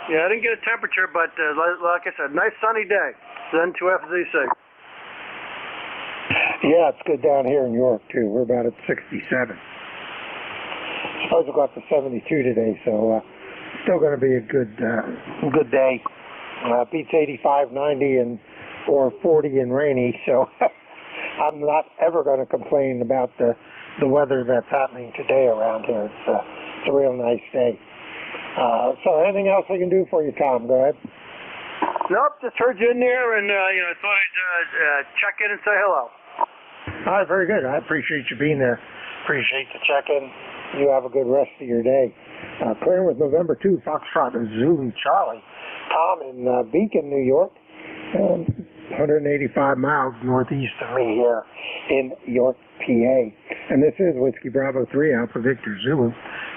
Yeah, I didn't get a temperature, but like I said, nice sunny day. N2FZC. Yeah, it's good down here in York, too. We're about at 67. Suppose we'll go up to 72 today, so still going to be a good day. Beats 85, 90, or 40 and rainy, so I'm not ever going to complain about the weather that's happening today around here. It's a real nice day. So anything else I can do for you, Tom? Go ahead. Nope, just heard you in there, and I thought I'd check in and say hello. All right, very good. I appreciate you being there. Appreciate the check-in. You have a good rest of your day. Clearing with November 2, Foxtrot, Zulu, Charlie. Tom in Beacon, New York. 185 miles northeast of me here in York, PA. And this is Whiskey Bravo 3, Alpha Victor Zulu.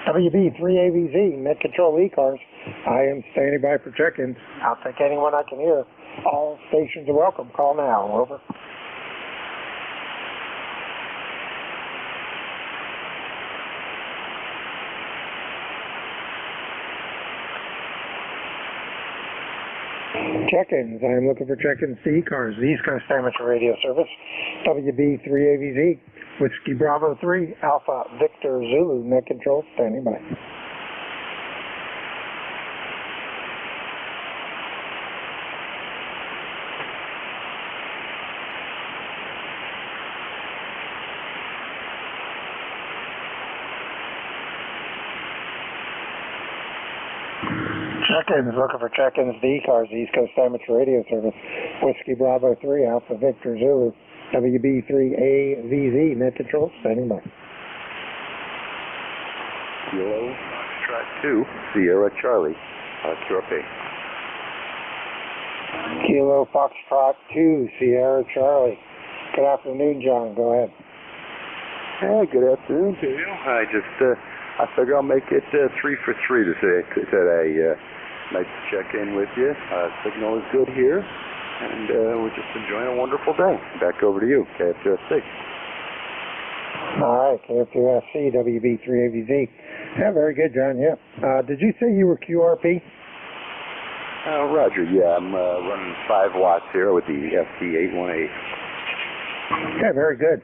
WB3AVZ, Net Control ECARS. I am standing by for check-ins. I'll take anyone I can hear. All stations are welcome. Call now. Over. Check-ins. I am looking for check-ins to ECARS, the East Coast Amateur Radio Service. WB3AVZ, Whiskey Bravo 3, Alpha Victor Zulu, Net Control, standing by. Check-ins, looking for check-ins to ECARS, the East Coast Amateur Radio Service. Whiskey Bravo 3, Alpha Victor Zulu, WB3AVZ, Net Control, standing by. Kilo Foxtrot 2, Sierra Charlie, QRP. Kilo Foxtrot 2, Sierra Charlie. Good afternoon, John. Go ahead. Hey, good afternoon to you. I figure I'll make it 3 for 3 today. Nice to check in with you. Signal is good here, and we're just enjoying a wonderful day. Back over to you, KF2SC. All right, KF2SC, WB3AVZ. Yeah, very good, John. Yeah. Did you say you were QRP? Roger. Yeah, I'm running 5 watts here with the FT818. Yeah, very good.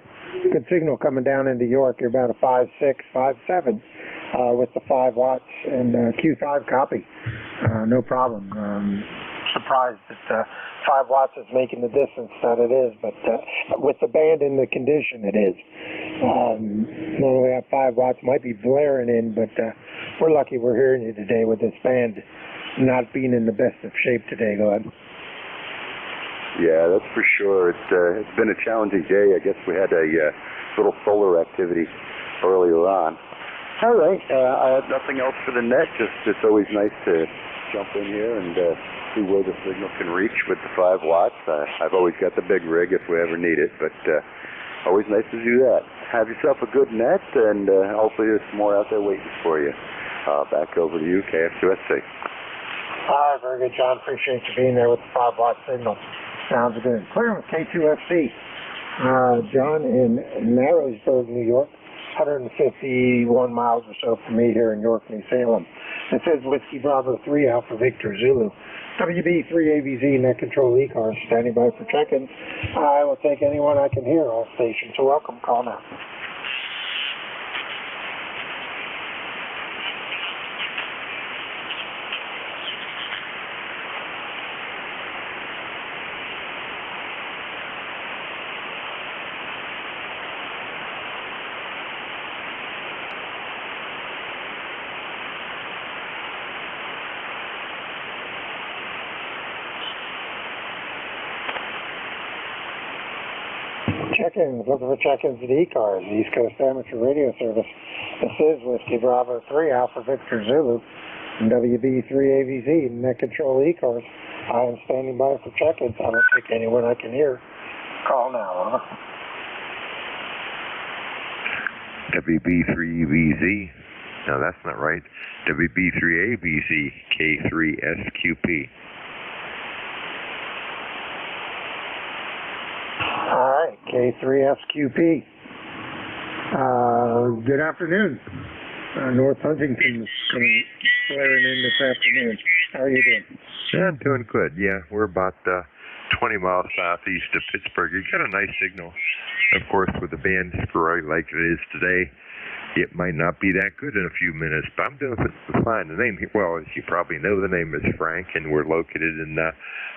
Good signal coming down into York. You're about a 5.6, 5.7 with the 5 watts and Q5 copy. No problem. Surprised that 5 watts is making the distance that it is, but with the band in the condition it is. Normally that 5 watts might be blaring in, but we're lucky we're hearing you today with this band not being in the best of shape today. Go ahead. Yeah, that's for sure. It's been a challenging day. I guess we had a little solar activity earlier on. All right. I have nothing else for the net. Just it's always nice to jump in here and see where the signal can reach with the 5 watts. I've always got the big rig if we ever need it, but always nice to do that. Have yourself a good net, and hopefully there's some more out there waiting for you. Back over to you, KF2SC. All right, very good, John. Appreciate you being there with the 5 watt signal. Sounds good. Clear with K2FC. John in Narrowsburg, New York. 151 miles or so from me here in York, New Salem. This is Whiskey Bravo 3, Alpha Victor Zulu. WB3AVZ, Net Control ECARS, standing by for check-ins. I will take anyone I can hear. All stations are welcome. Call now. Check-ins, looking for check-ins at ECARS, the East Coast Amateur Radio Service. This is Whiskey Bravo 3, Alpha Victor Zulu, and WB3AVZ, Net Control ECARS. I am standing by for check-ins. I will take anyone I can hear. Call now, over. WB3VZ. No, that's not right. WB3ABZ, K3SQP. All right, K3SQP. Good afternoon. North Huntington is coming flaring in this afternoon. How are you doing? Yeah, I'm doing good. Yeah, we're about 20 miles southeast of Pittsburgh. You got a nice signal. Of course, with the band spray like it is today, it might not be that good in a few minutes, but I'm doing fine. The name, well, as you probably know, the name is Frank, and we're located in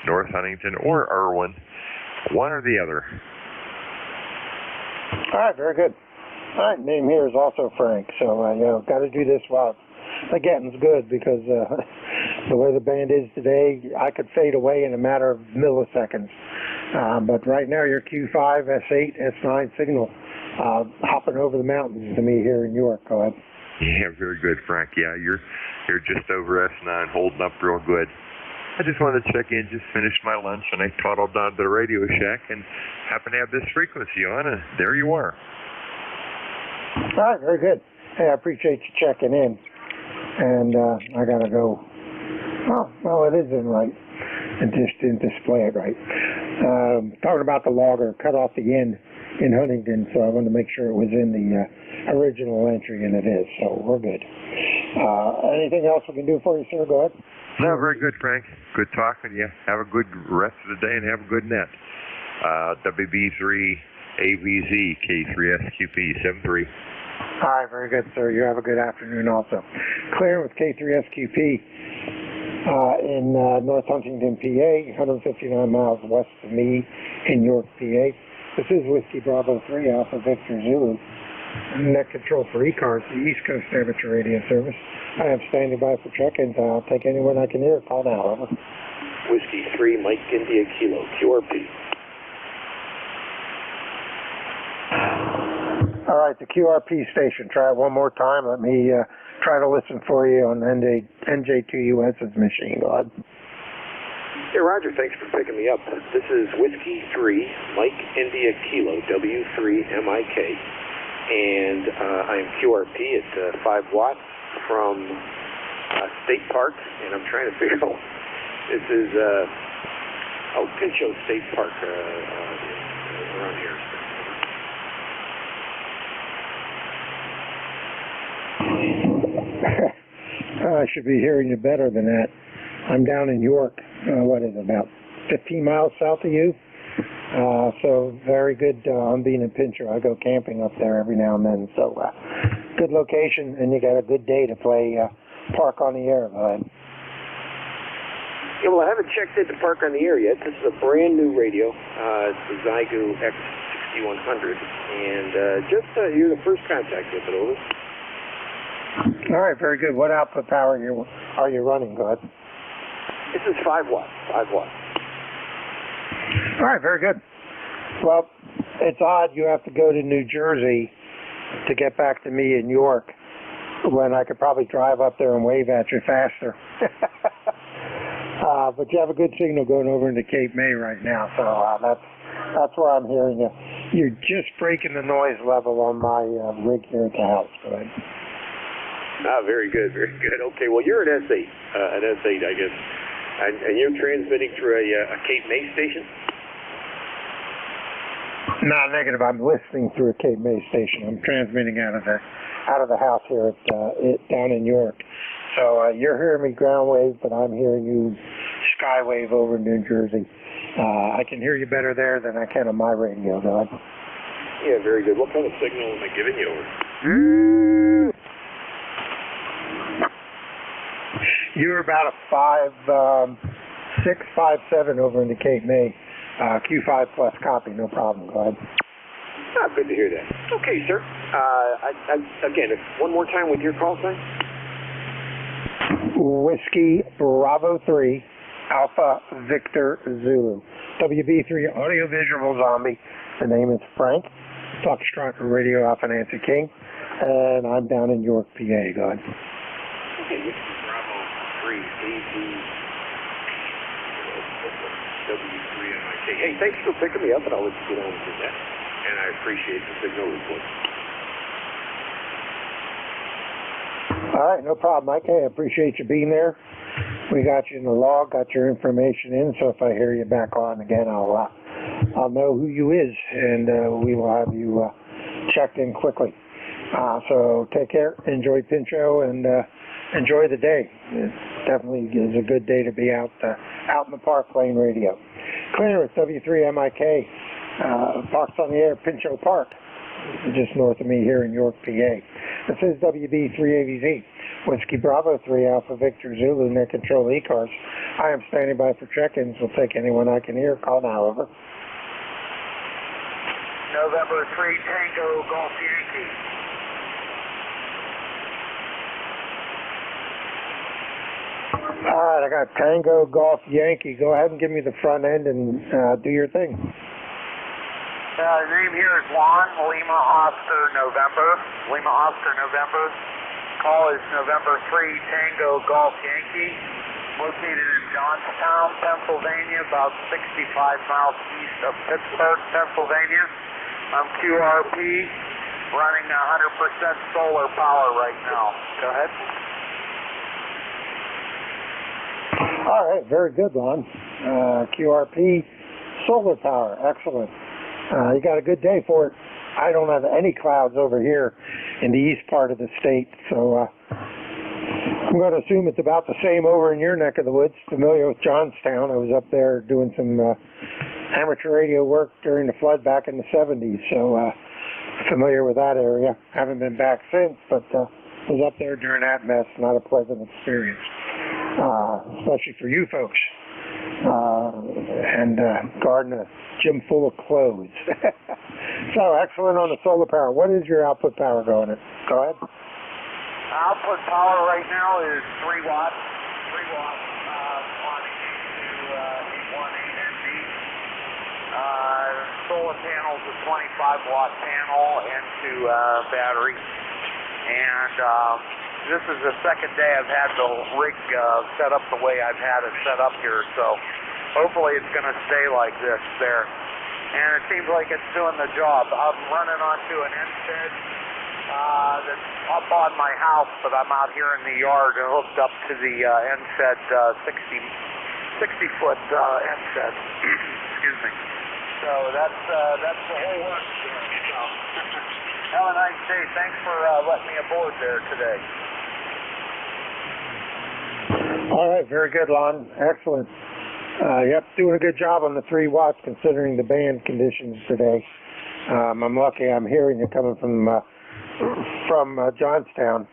North Huntington or Irwin, one or the other. All right, very good. All right, name here is also Frank, so got to do this while the getting's good, because the way the band is today, I could fade away in a matter of milliseconds. But right now, your Q5, S8, S9 signal hopping over the mountains to me here in York. Go ahead. Yeah, very good, Frank. Yeah, you're just over S9, holding up real good. I just wanted to check in, just finished my lunch, and I toddled down to the Radio Shack and happened to have this frequency on, and there you are. All right, very good. Hey, I appreciate you checking in. And I got to go. Oh, well, it is in right. It just didn't display it right. Talking about the logger, cut off the end in Huntington, so I wanted to make sure it was in the original entry, and it is, so we're good. Anything else we can do for you, sir? Go ahead. No, very good, Frank. Good talking to you. Have a good rest of the day and have a good net. WB3AVZ, K3SQP, 73. All right, very good, sir. You have a good afternoon also. Clear with K3SQP in North Huntington, PA, 159 miles west of me in York, PA. This is Whiskey Bravo 3, Alpha Victor Zulu. Net control for ECARS, the East Coast Amateur Radio Service. I am standing by for check-ins. I'll take anyone I can hear. Call now, over. Whiskey 3, Mike India Kilo, QRP. All right, the QRP station. Try it one more time. Let me try to listen for you on NJ2US's machine. Go ahead. Hey, Roger. Thanks for picking me up. This is Whiskey 3, Mike India Kilo, W3MIK. And I am QRP at 5 watts from State Park. And I'm trying to figure out, this is, Pinchot State Park around here. I should be hearing you better than that. I'm down in York, what is it, about 15 miles south of you? So very good. I'm being in Pinchot. I go camping up there every now and then. So good location, and you got a good day to play Park on the Air. Yeah, well, I haven't checked into Park on the Air yet. This is a brand new radio. It's the Zygo X6100, and you're the first contact with it, over. All right, very good. What output power are you running? Go ahead. This is 5 watts. 5 watts. All right, very good. Well, it's odd you have to go to New Jersey to get back to me in York when I could probably drive up there and wave at you faster. But you have a good signal going over into Cape May right now, so that's where I'm hearing you. You're just breaking the noise level on my rig here at the house. Go ahead. Very good, very good. Okay, well, you're an S8, I guess. And you're transmitting through a Cape May station? No, negative. I'm listening through a Cape May station. I'm transmitting out of the house here down in York. So you're hearing me ground wave, but I'm hearing you skywave over in New Jersey. I can hear you better there than I can on my radio, though. Yeah, very good. What kind of signal am I giving you over? You're about a 5.6, 5.7 over into Cape May. Q5 plus copy, no problem. Go ahead. Good to hear that. Okay, sir. Again, one more time with your call sign. Whiskey Bravo 3, Alpha Victor Zulu. WB3 Audio Visual Zombie, The name is Frank, Foxtrot Radio Alpha Nancy King, and I'm down in York, PA. Go ahead. Okay, Bravo 3, W3MIK. Hey, thanks for picking me up, and I'll let you get on with that. And I appreciate the signal report. All right, no problem, Mike. Hey, I appreciate you being there. We got you in the log, got your information in, so if I hear you back on again, I'll know who you is, and we will have you checked in quickly. So take care, enjoy Pincho, and enjoy the day. It definitely is a good day to be out in the park playing radio. Clearance, W3MIK, Parks on the Air, Pincho Park, just north of me here in York, PA. This is WB3AVZ, Whiskey Bravo 3 Alpha Victor Zulu, Net Control ECARS. I am standing by for check-ins. We'll take anyone I can hear. Call now, over. November 3 Tango Golf Yankee. All right, I got Tango Golf Yankee. Go ahead and give me the front end and do your thing. Name here is Juan, Lima Oscar November. Lima Oscar November. Call is November 3 Tango Golf Yankee. Located in Johnstown, Pennsylvania, about 65 miles east of Pittsburgh, Pennsylvania. I'm QRP, running 100% solar power right now. Go ahead. All right, very good, Lon. QRP, solar power, excellent. You got a good day for it. I don't have any clouds over here in the east part of the state, so I'm going to assume it's about the same over in your neck of the woods. Familiar with Johnstown. I was up there doing some amateur radio work during the flood back in the 70s, so familiar with that area. Haven't been back since, but was up there during that mess. Not a pleasant experience, especially for you folks. And guarding a gym full of clothes. So excellent on the solar power. What is your output power going at? Go ahead. Output power right now is 3 watts. 3 watts on A218ND. Solar panel's a 25 watt panel into battery. And this is the second day I've had the rig set up the way I've had it set up here, so hopefully it's going to stay like this there. And it seems like it's doing the job. I'm running onto an NJ that's up on my house, but I'm out here in the yard and hooked up to the NJ 60-foot NJ. Excuse me. So that's the whole work there. So have a nice day. Thanks for letting me aboard there today. All right, very good, Lon. Excellent. Yep, doing a good job on the 3 watts considering the band conditions today. I'm lucky I'm hearing you coming from Johnstown.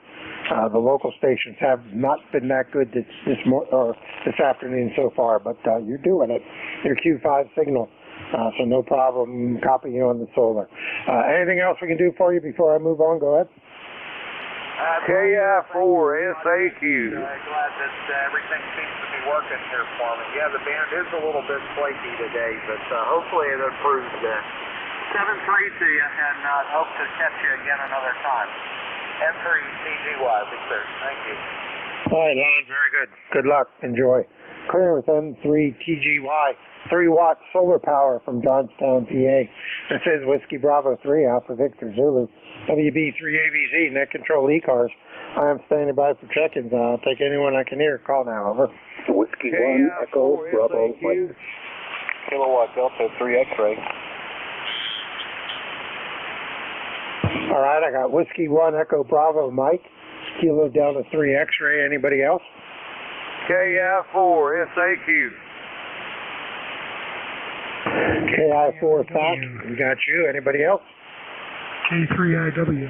The local stations have not been that good this afternoon so far, but you're doing it. Your Q5 signal, so no problem. Copy you on the solar. Anything else we can do for you before I move on? Go ahead. KI4SAQ. Glad that everything seems to be working here for me. Yeah, the band is a little bit flaky today, but hopefully it improves then. 7-3 to you, and hope to catch you again another time. N3 TGY, Victor. Thank you. All right, Lon, very good. Good luck. Enjoy. Clear with N3 TGY. 3 watt solar power from Johnstown, PA. This is Whiskey Bravo 3 Alpha Victor Zulu. WB3AVZ, Net Control ECARS. I am standing by for check-ins. I'll take anyone I can hear. Call now, over. Whiskey 1 Echo Bravo Mike. Kilowatt Delta 3 X-ray. All right, I got Whiskey 1 Echo Bravo Mike. Kilo Delta 3 X-ray. Anybody else? KI4SAQ. KI4 Fox. We got you. Anybody else? K3IW.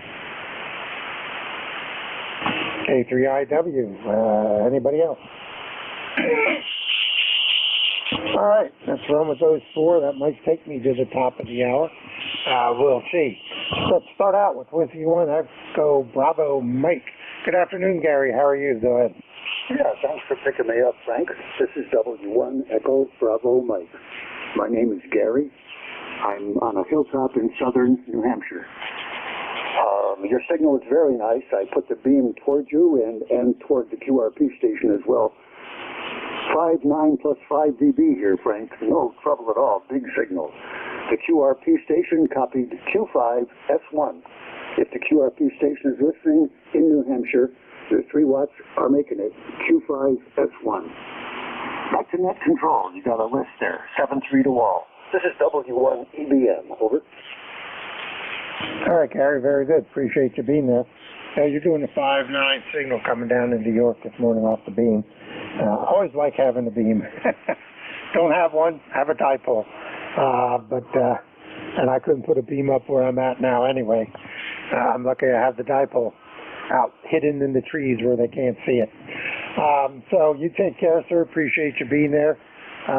K3IW. Anybody else? All right, let's run with those 4. That might take me to the top of the hour. We'll see. Let's start out with Whiskey 1 Echo Bravo Mike. Good afternoon, Gary. How are you? Go ahead. Yeah, thanks for picking me up, Frank. This is W1 Echo Bravo Mike. My name is Gary. I'm on a hilltop in southern New Hampshire. Your signal is very nice. I put the beam towards you and toward the QRP station as well. 5.9 plus 5 dB here, Frank. No trouble at all. Big signal. The QRP station copied Q5 S1. If the QRP station is listening in New Hampshire, the 3 watts are making it Q5 S1. Back to net control. You got a list there. 7-3 to wall. This is W1 EBM. Over. All right, Gary, very good. Appreciate you being there. You're doing a 5.9 signal coming down into York this morning off the beam. Always like having a beam. Don't have one, have a dipole. And I couldn't put a beam up where I'm at now anyway. I'm lucky I have the dipole out hidden in the trees where they can't see it. So you take care, sir. Appreciate you being there.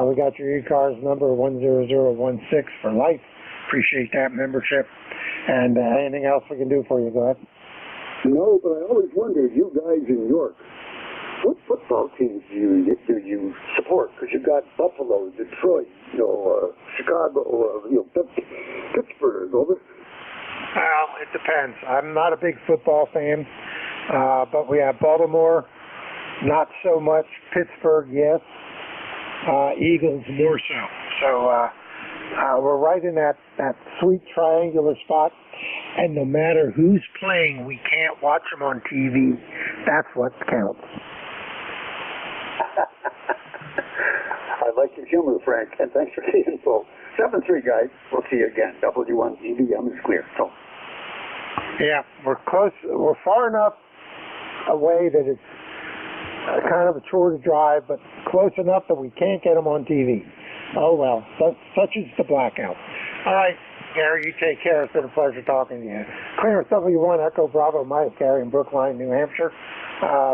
We got your ECARS number 10016 for life. Appreciate that membership. And anything else we can do for you, go ahead. No, but I always wondered, you guys in York, what football teams do you support? Because you've got Buffalo, Detroit, Chicago, Pittsburgh, over. Well, it depends. I'm not a big football fan, but we have Baltimore, not so much. Pittsburgh, yes. Eagles, more so. So we're right in that sweet triangular spot. And no matter who's playing, we can't watch them on TV. That's what counts. I like your humor, Frank, and thanks for the info. 7-3, guys. We'll see you again. W1 EBM is clear. So. Yeah, we're close. We're far enough away that it's kind of a chore to drive, but close enough that we can't get them on TV. Oh, well, such is the blackout. All right, Gary, you take care. It's been a pleasure talking to you. Clearance W1 Echo Bravo Mike, Gary in Brookline, New Hampshire.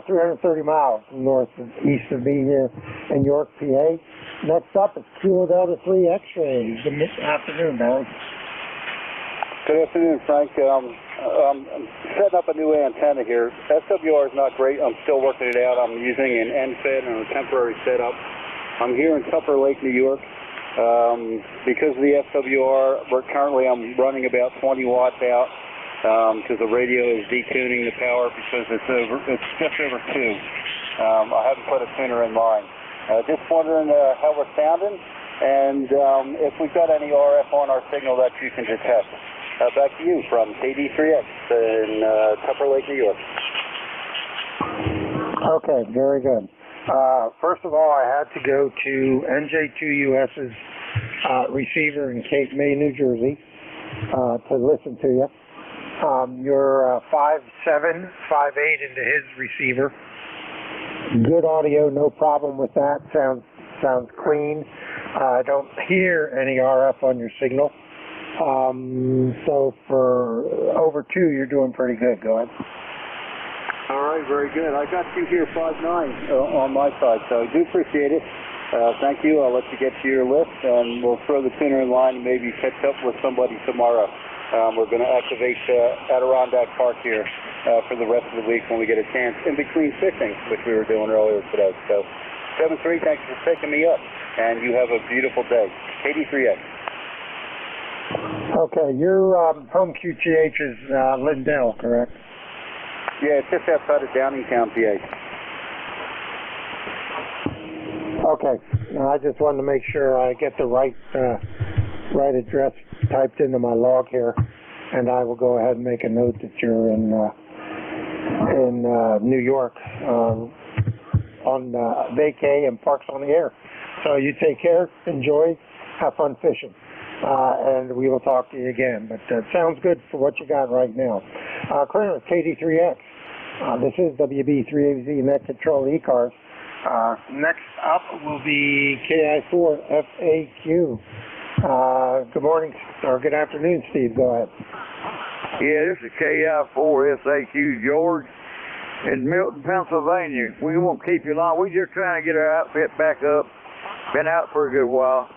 330 miles north and east of me here in York, PA. Next up is Kilo Delta 3 X-Ray. Good afternoon, Barry. Good afternoon, Frank. I'm setting up a new antenna here. SWR is not great. I'm still working it out. I'm using an NFET and a temporary setup. I'm here in Tupper Lake, New York. Because of the SWR, I'm running about 20 watts out because the radio is detuning the power because it's just over 2. I haven't put a tuner in mine. Just wondering how we're sounding and if we've got any RF on our signal that you can detect. Back to you from KD3X in Tupper Lake, New York. Okay, very good. First of all, I had to go to NJ2US's receiver in Cape May, New Jersey, to listen to you. You're 5.7, 5.8 into his receiver. Good audio, no problem with that. Sounds clean. I don't hear any RF on your signal. So for over 2, you're doing pretty good. Go ahead. All right, very good. I got you here 5.9 on my side, so I do appreciate it. Thank you. I'll let you get to your list, and we'll throw the tuner in line and maybe catch up with somebody tomorrow. We're going to activate Adirondack Park here for the rest of the week when we get a chance in between fishing, which we were doing earlier today. So 7-3, thanks for picking me up, and you have a beautiful day. KD3X. Okay, your home QTH is Lindell, correct? Yeah, it's just outside of Downingtown, PA. Okay, I just wanted to make sure I get the right address typed into my log here, and I will go ahead and make a note that you're in New York on vacay and Parks on the Air. So you take care, enjoy, have fun fishing, and we will talk to you again. But sounds good for what you got right now. Clearance KD3X. This is WB3AZ Net Control ECARS. Next up will be KI4FAQ. Good morning, or good afternoon, Steve. Go ahead. Yeah, this is KI4FAQ, George, in Milton, Pennsylvania. We won't keep you long. We're just trying to get our outfit back up. Been out for a good while.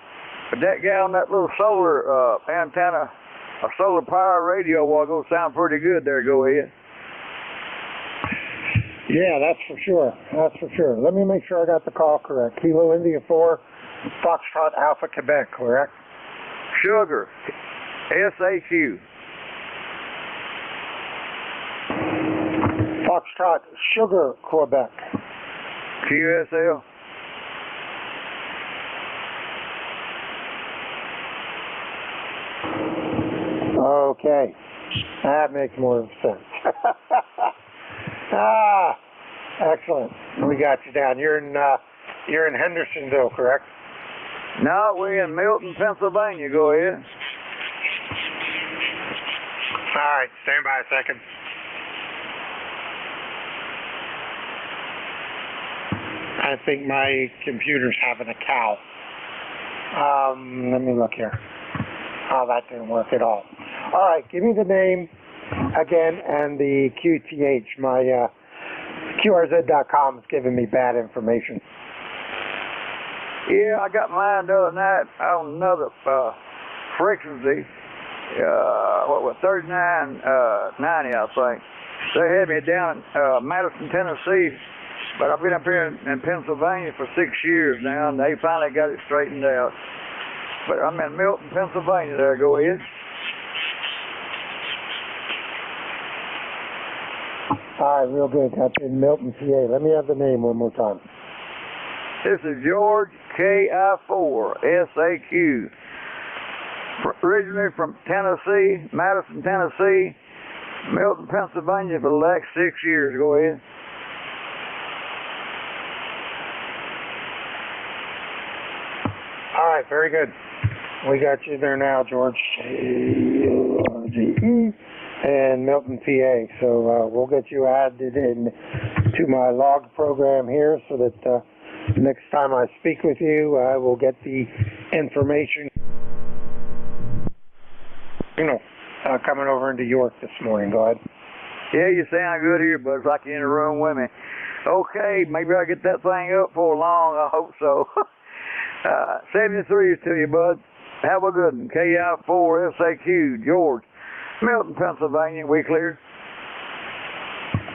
But that guy on that little solar antenna, a solar power radio, will go sound pretty good there. Go ahead. Yeah, that's for sure. That's for sure. Let me make sure I got the call correct. Kilo India 4, Foxtrot Alpha Quebec, correct? Sugar, SAQ. Foxtrot, Sugar, Quebec. QSL. Okay, that makes more sense. Excellent. We got you down. You're in Hendersonville, correct? No, we're in Milton, Pennsylvania. Go ahead. All right, stand by a second. I think my computer's having a cow. Let me look here. Oh, that didn't work at all. All right, give me the name again and the QTH. My QRZ.com is giving me bad information. Yeah, I got mine the other night on another frequency. What was 3990, I think. They had me down in Madison, Tennessee, but I've been up here in Pennsylvania for 6 years now, and they finally got it straightened out. But I'm in Milton, Pennsylvania there. Go ahead. All right, real good. That's in Milton, PA. Let me have the name one more time. This is George KI4 SAQ. Originally from Tennessee, Madison, Tennessee, Milton, Pennsylvania for the last 6 years. Go ahead. All right, very good. We got you there now, George. George and Milton, PA. So we'll get you added in to my log program here so that next time I speak with you, I will get the information. Coming over into York this morning. Go ahead. Yeah, you sound good here, but it's like you're in a room with me. Okay, maybe I'll get that thing up for long. I hope so. 73 to you, bud. Have a good one. KI4 SAQ, George. Milton, Pennsylvania. We clear?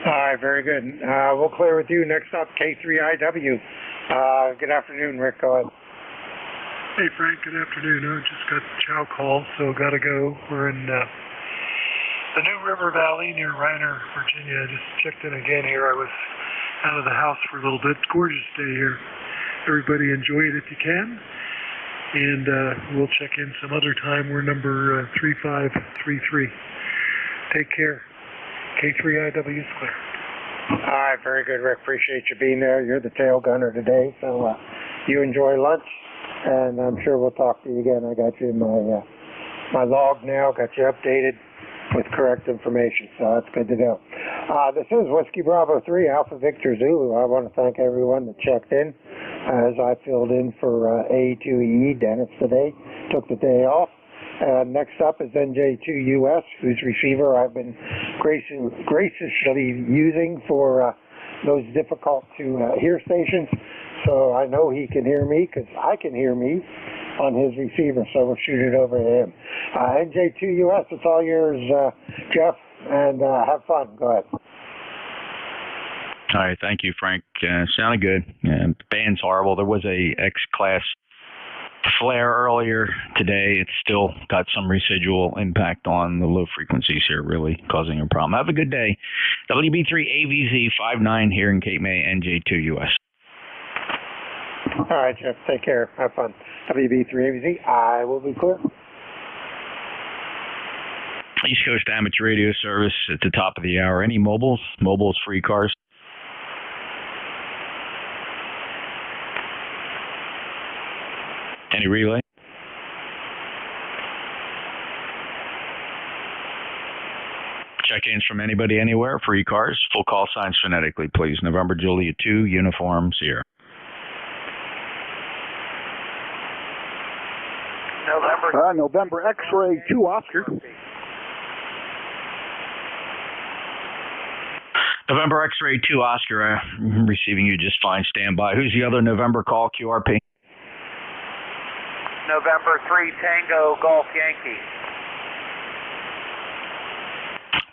All right, very good. We'll clear with you. Next up, K3IW. Good afternoon, Rick. Go ahead. Hey, Frank. Good afternoon. I just got the chow call, so got to go. We're in the New River Valley near Reiner, Virginia. I just checked in again here. I was out of the house for a little bit. Gorgeous day here. Everybody enjoy it if you can. And we'll check in some other time. We're number 3533. Take care. K3IW is clear. All right, very good, Rick. Appreciate you being there. You're the tail gunner today, so you enjoy lunch, and I'm sure we'll talk to you again. I got you in my log now, got you updated with correct information, so that's good to go. This is Whiskey Bravo 3, Alpha Victor Zulu. I want to thank everyone that checked in as I filled in for A2E Dennis today. Took the day off. Next up is NJ2US, whose receiver I've been graciously using for those difficult to hear stations. So I know he can hear me because I can hear me on his receiver, so we'll shoot it over to him. NJ2US, it's all yours, Jeff, and have fun. Go ahead. All right, thank you, Frank. Sounded good. The band's horrible. There was a X-Class flare earlier today. It's still got some residual impact on the low frequencies here, really causing a problem. Have a good day. WB3AVZ59 here in Cape May, NJ2US. All right, Jeff. Take care. Have fun. WB3AVZ, I will be clear. East Coast Amateur Radio Service at the top of the hour. Any mobiles? Mobiles for ECARS? Any relay? Check-ins from anybody anywhere for ECARS. Full call signs phonetically, please. November Juliet 2, Uniform Sierra. November X-Ray 2 Oscar. November X-Ray 2 Oscar, I'm receiving you just fine. Stand by. Who's the other November call, QRP? November 3 Tango Golf Yankee.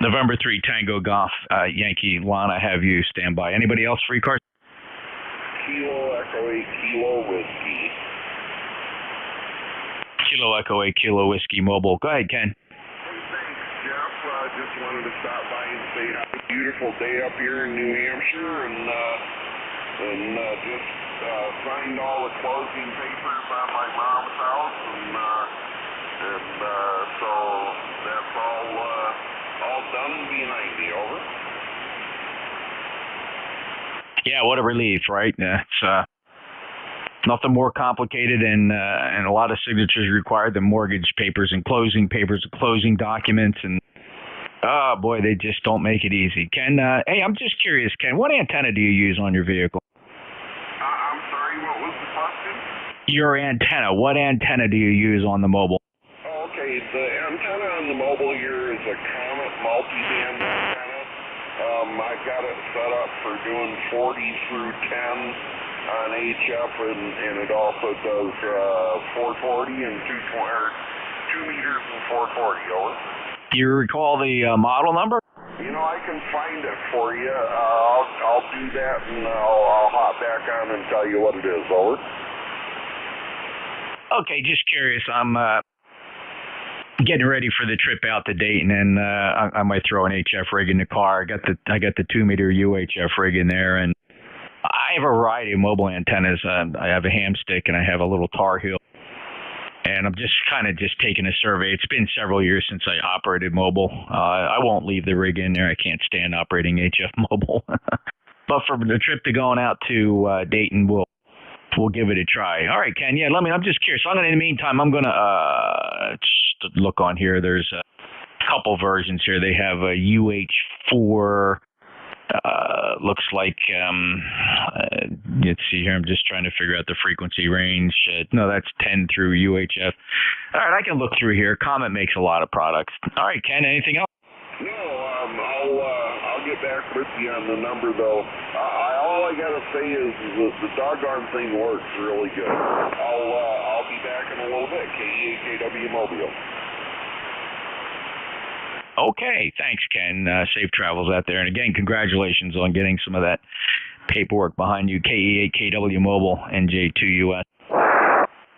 November 3 Tango Golf Yankee. Lana, have you stand by. Anybody else for ECARS? Kilo Echo 8 Kilo Whiskey. Kilo Echo 8 Kilo Whiskey Mobile. Go ahead, Ken. Jeff, just wanted to stop by and say how a beautiful day up here in New Hampshire, and just signed all the closing papers on my mom's house, and so that's all done and behind me. Over. Yeah, what a relief, right? It's nothing more complicated and a lot of signatures required than mortgage papers and closing documents, and oh boy, they just don't make it easy. Ken, hey, I'm just curious, Ken, what antenna do you use on your vehicle? I'm sorry, what was the question? Your antenna. What antenna do you use on the mobile? Okay, the antenna on the mobile here is a Comet multiband antenna. I got it set up for doing 40 through 10 on HF, and it also does 440 and 2 meters and 440. Over. Do you recall the model number? You know, I can find it for you. I'll do that, and I'll hop back on and tell you what it is. Over. Okay, just curious. I'm getting ready for the trip out to Dayton, and I might throw an HF rig in the car. I got the 2 meter UHF rig in there, and I have a variety of mobile antennas. I have a ham stick and I have a little Tar Heel, and I'm just taking a survey. It's been several years since I operated mobile. I won't leave the rig in there. I can't stand operating HF mobile, but for the trip to going out to Dayton, we'll give it a try. All right, Ken. Yeah, I'm just curious. So in the meantime, I'm gonna just look on here. There's a couple versions here. They have a UH4. Looks like let's see here. I'm just trying to figure out the frequency range. No, that's 10 through UHF. All right, I can look through here. Comet makes a lot of products. All right, Ken. Anything else? No, I'll get back with you on the number though. All I gotta say is the doggone thing works really good. I'll be back in a little bit. KEAKW Mobile. Okay, thanks, Ken. Safe travels out there. And again, congratulations on getting some of that paperwork behind you. KE8KW Mobile, NJ2US.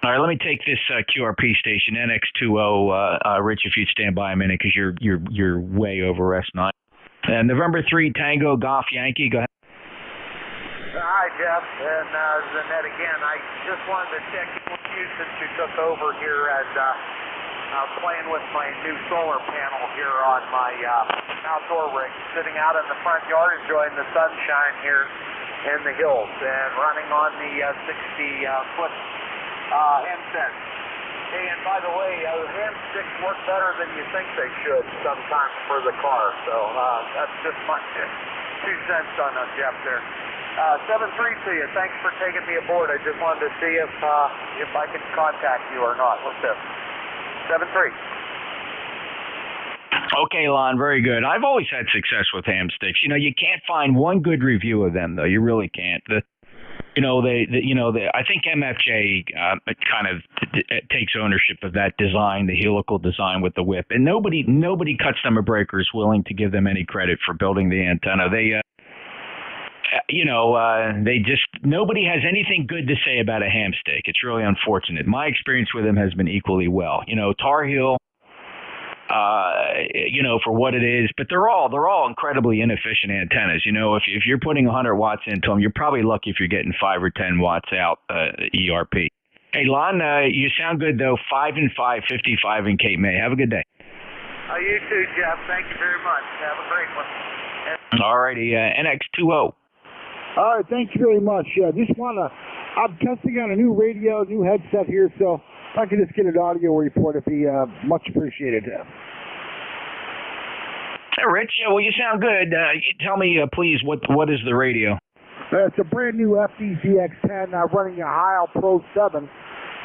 All right, let me take this QRP station, NX20. Rich, if you'd stand by a minute, because you're way over S9. And November 3 Tango Golf Yankee. Go ahead. Hi, Jeff. And Zanette again. I just wanted to check in with you since you took over here as playing with my new solar panel here on my outdoor rig, sitting out in the front yard enjoying the sunshine here in the hills and running on the 60-foot handset. Hey, and by the way, hand sticks work better than you think they should sometimes for the car, so that's just my 2 cents on that, Jeff, there. 7-3 to you. Thanks for taking me aboard. I just wanted to see if I could contact you or not. What's this? 7-3. Okay, Lon, very good. I've always had success with ham sticks. You know, you can't find one good review of them, though. You really can't. I think MFJ kind of takes ownership of that design, the helical design with the whip, and nobody cuts them a break or is willing to give them any credit for building the antenna. Nobody has anything good to say about a ham stick. It's really unfortunate. My experience with them has been equally well. You know, Tar Heel, for what it is, but they're all incredibly inefficient antennas. You know, if you're putting 100 watts into them, you're probably lucky if you're getting 5 or 10 watts out ERP. Hey, Lon, you sound good though. 5 and 5, 55 in Cape May. Have a good day. You too, Jeff. Thank you very much. Have a great one. All righty, NX20. All right, thank you very much. I'm testing on a new radio, new headset here, so if I could just get an audio report, it'd be much appreciated. Hey, Rich, well, you sound good. Tell me, please, what is the radio? It's a brand new FDZX10 running a Heil Pro 7,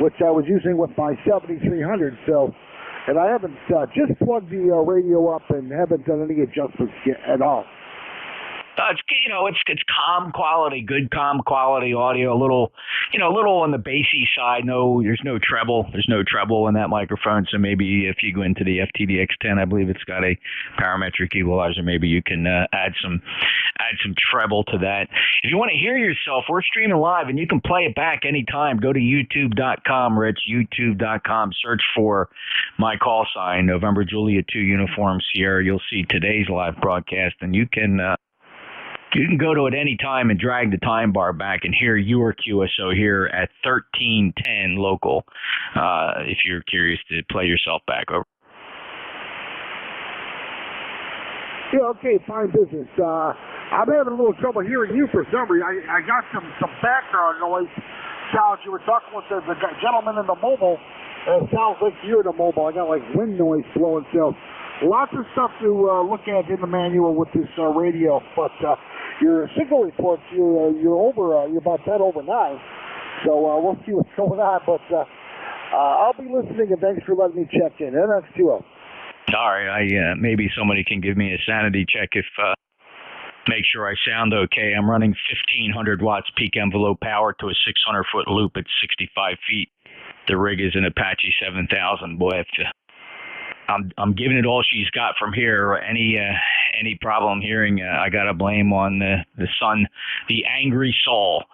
which I was using with my 7300, and I haven't just plugged the radio up and haven't done any adjustments yet at all. It's calm quality, good calm quality audio. A little on the bassy side. No, there's no treble. There's no treble in that microphone. So maybe if you go into the FTDX10, I believe it's got a parametric equalizer. Maybe you can add some add some treble to that. If you want to hear yourself, we're streaming live, and you can play it back anytime. Go to youtube.com, Rich, youtube.com. Search for my call sign, November Juliet 2 Uniform Sierra. You'll see today's live broadcast, and you can go to it any time and drag the time bar back and hear your QSO here at 1310 local, if you're curious to play yourself back over. Yeah, okay, fine business. I'm having a little trouble hearing you for some reason. I got some background noise sounds. You were talking with the gentleman in the mobile, and it sounds like you're in the mobile. I got like wind noise flowing, so lots of stuff to look at in the manual with this radio. But your signal reports, you're about 10 over 9, so we'll see what's going on. But I'll be listening, and thanks for letting me check in. NX2O. All right, maybe somebody can give me a sanity check if make sure I sound okay. I'm running 1,500 watts peak envelope power to a 600-foot loop at 65 feet. The rig is an Apache 7000. Boy, I'm giving it all she's got from here. Any problem hearing, I got to blame on the sun, the angry soul.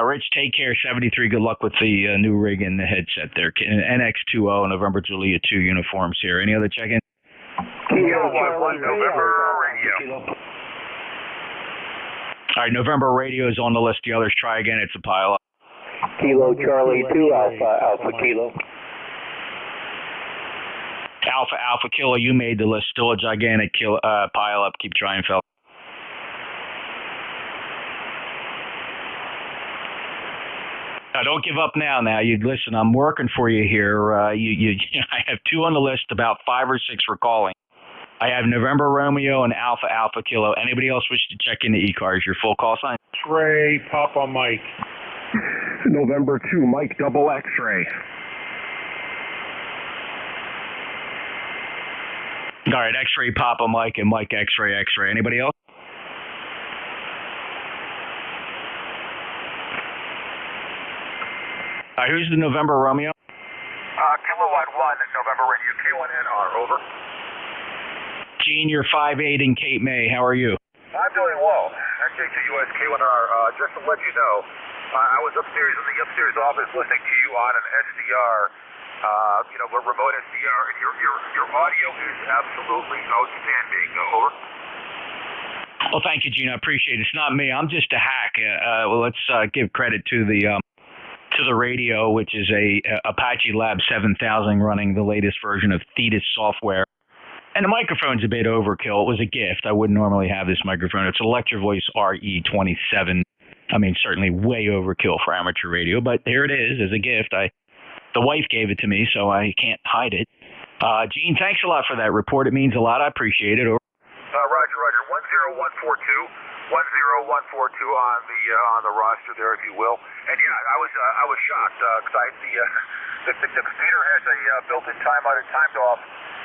Rich, take care. 73. Good luck with the new rig and the headset there. NX2O, November Juliet 2 uniforms here. Any other check-in? Kilo 1 November Radio. All right, November Radio is on the list. The others try again. It's a pile up. Kilo Charlie 2 Alpha Kilo. Alpha Kilo, you made the list. Still a gigantic pile up. Keep trying, fella. Now, don't give up now. You listen. I'm working for you here. I have 2 on the list. About 5 or 6 recalling. I have November Romeo and Alpha Kilo. Anybody else wish to check into ECARS? Your full call sign? X-ray Papa Mike. November 2 Mike double X-ray. All right, X-ray Papa Mike and Mike X-ray. Anybody else? All right, who's the November Romeo? Kilowatt 1, November Radio K1NR, over. Gene, you're 5'8" in Cape May. How are you? I'm doing well. NJ2US K1R, just to let you know, I was upstairs in the upstairs office listening to you on an SDR, remote SDR, and your audio is absolutely outstanding. Over. Well, thank you, Gene. I appreciate it. It's not me. I'm just a hack. Let's give credit to the radio, which is a Apache Lab 7000 running the latest version of Thetis software. And the microphone's a bit overkill. It was a gift. I wouldn't normally have this microphone. It's Electro Voice RE27. I mean, certainly way overkill for amateur radio, but here it is as a gift. The wife gave it to me, so I can't hide it. Gene, thanks a lot for that report. It means a lot. I appreciate it. Roger. 10142 on the roster there, if you will. And yeah, I was shocked because the computer has a built-in timeout. It timed off,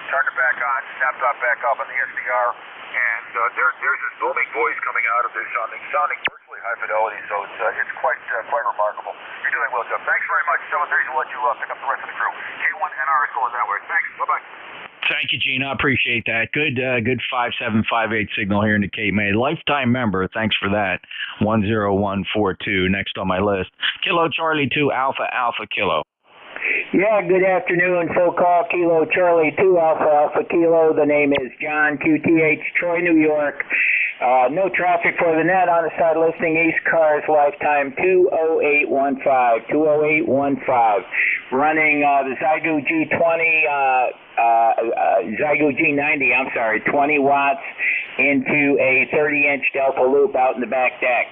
turned it back on, snapped off back up on the SDR, and there's this booming voice coming out of this sounding virtually high fidelity. So it's quite remarkable. You're doing well, Jeff. Thanks very much. 730 will let you pick up the rest of the crew. K1NR is going that way. Thanks. Bye-bye. Thank you, Gene. I appreciate that. Good 5758 signal here in the Cape May. Lifetime member. Thanks for that. 10142. Next on my list. Kilo Charlie 2 Alpha Kilo. Yeah, good afternoon. Full call Kilo Charlie 2 Alpha Kilo. The name is John QTH, Troy, New York. No traffic for the net on the side listing. ECARS lifetime 20815. Running the Zygo G20, Zygo G90, 20 watts into a 30-inch Delta loop out in the back deck.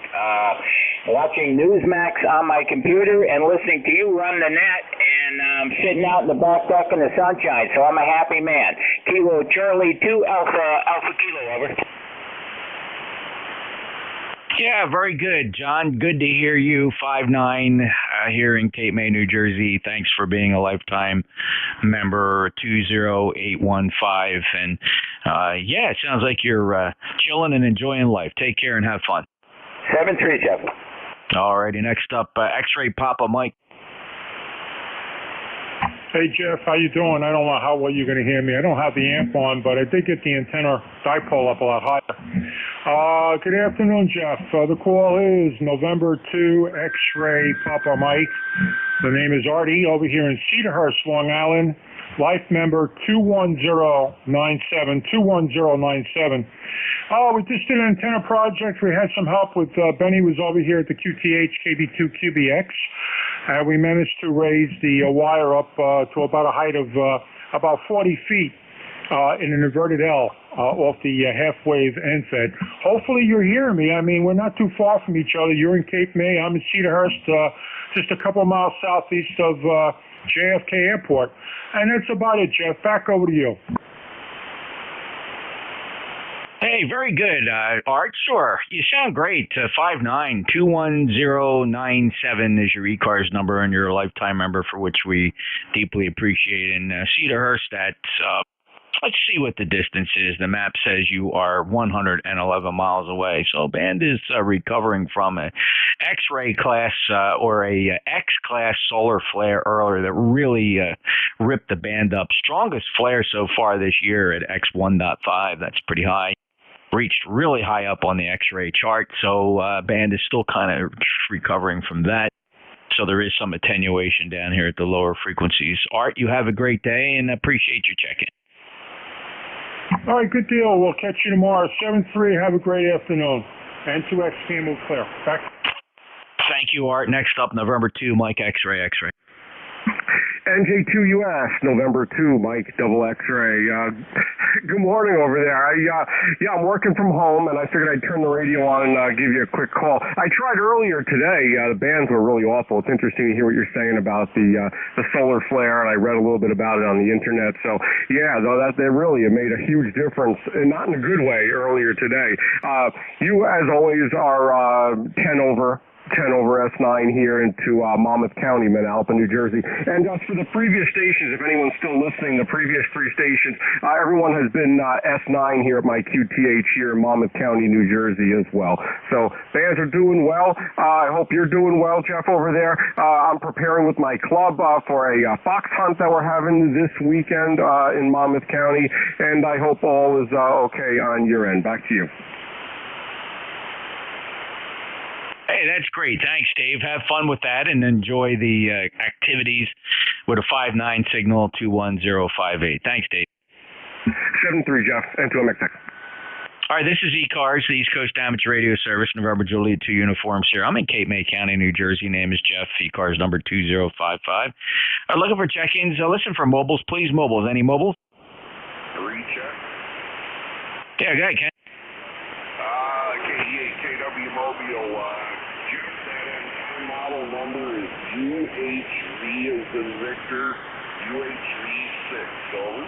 Watching Newsmax on my computer and listening to you run the net, and I'm sitting out in the back deck in the sunshine, so I'm a happy man. Kilo Charlie 2 Alpha Kilo, over. Yeah, very good, John. Good to hear you. 5'9", here in Cape May, New Jersey. Thanks for being a lifetime member. 20815. And yeah, it sounds like you're chilling and enjoying life. Take care and have fun. 737. All righty. Next up, X-ray Papa Mike. Hey, Jeff, how you doing? I don't know how well you're going to hear me. I don't have the amp on, but I did get the antenna dipole up a lot higher. Good afternoon, Jeff. The call is November 2 X-Ray Papa Mike. The name is Artie over here in Cedarhurst, Long Island. Life member 21097. We just did an antenna project. We had some help with Benny was over here at the QTH KB2QBX. We managed to raise the wire up to about a height of about 40 feet in an inverted L off the half-wave end fed. Hopefully you're hearing me. I mean, we're not too far from each other. You're in Cape May. I'm in Cedarhurst, just a couple of miles southeast of JFK Airport. And that's about it, Jeff. Back over to you. Hey, very good, Art. Sure. You sound great. 59-21097 is your ECARS number and you're a lifetime member, for which we deeply appreciate. And Cedarhurst, that's, let's see what the distance is. The map says you are 111 miles away. So band is recovering from a X-ray class or a X-class solar flare earlier that really ripped the band up. Strongest flare so far this year at X1.5. That's pretty high. Reached really high up on the X-ray chart. So band is still kind of recovering from that. So there is some attenuation down here at the lower frequencies. Art, you have a great day and appreciate your check-in. All right, good deal. We'll catch you tomorrow. 7-3. Have a great afternoon. N2X team will clear. Back. Thank you, Art. Next up, November 2, Mike X-Ray. NJ2US, November 2, Mike Double X-Ray. Good morning over there. I'm working from home, and I figured I'd turn the radio on and give you a quick call. I tried earlier today. The bands were really awful. It's interesting to hear what you're saying about the solar flare, and I read a little bit about it on the internet. So, yeah, though they really made a huge difference, and not in a good way, earlier today. You, as always, are 10 over S9 here into Monmouth County, Manalapan, New Jersey. And for the previous stations, if anyone's still listening, the previous three stations, everyone has been S9 here at my QTH here in Monmouth County, New Jersey as well. So bands are doing well. I hope you're doing well, Jeff, over there. I'm preparing with my club for a fox hunt that we're having this weekend in Monmouth County, and I hope all is okay on your end. Back to you. Hey, that's great. Thanks, Dave. Have fun with that and enjoy the activities with a 5-9 signal 21058. Thanks, Dave. 7-3, Jeff. N2MXX. All right, this is ECARS, the East Coast Amateur Radio Service, November Juliet 2 uniforms here. I'm in Cape May County, New Jersey. Name is Jeff. ECARS number 2055. Looking for check-ins. Listen for mobiles, please. Mobiles. Any mobiles? 3 check. Yeah, go ahead, Ken. KW Mobile, that model number is UHV as in Victor, UHV6, over.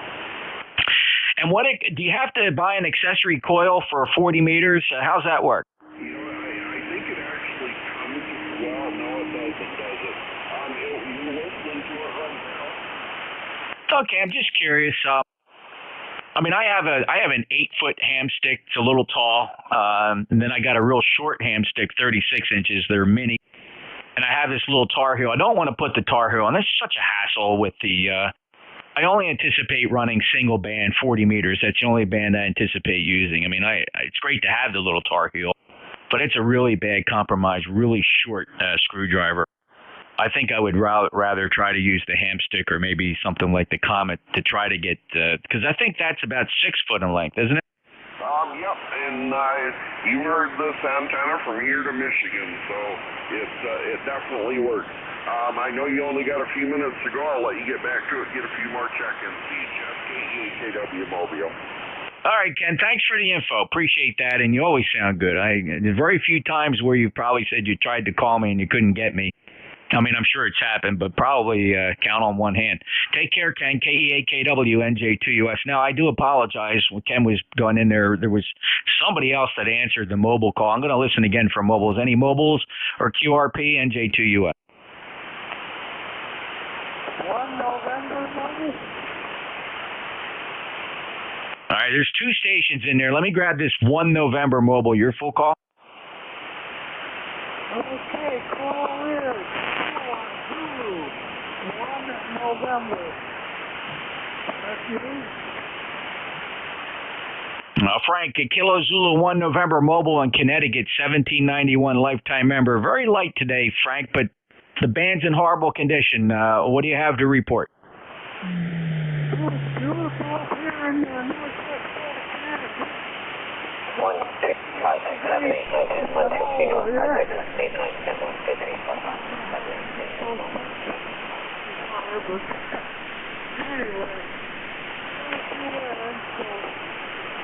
And do you have to buy an accessory coil for 40 meters? How's that work? I think it actually comes as well. No, it doesn't, does it? You're listening to it right now. Okay, I'm just curious. I mean, I have an 8-foot ham stick. It's a little tall, and then I got a real short ham stick, 36 inches. They're mini, and I have this little Tar Heel. I don't want to put the Tar Heel on. This is such a hassle with the. I only anticipate running single band 40 meters. That's the only band I anticipate using. I mean, it's great to have the little Tar Heel, but it's a really bad compromise, really short screwdriver. I think I would rather try to use the ham stick or maybe something like the Comet to try to get, because I think that's about 6 foot in length, isn't it? Yep, and you heard this antenna from here to Michigan, so it definitely works. I know you only got a few minutes to go. I'll let you get back to it, get a few more check-ins. Jeff, KW Mobile. All right, Ken, thanks for the info. Appreciate that, and you always sound good. There's very few times where you probably said you tried to call me and you couldn't get me. I mean, I'm sure it's happened, but probably count on one hand. Take care, Ken. KEAKW, NJ2US. Now, I do apologize. When Ken was going in there was somebody else that answered the mobile call. I'm going to listen again for mobiles. Any mobiles or QRP, NJ2US? 1 November, mobile. All right, there's 2 stations in there. Let me grab this 1 November mobile. Your full call? Okay, call in. 1 November. That's you? Frank, Kilo Zulu 1 November Mobile in Connecticut, 1791 lifetime member. Very light today, Frank, but the band's in horrible condition. What do you have to report?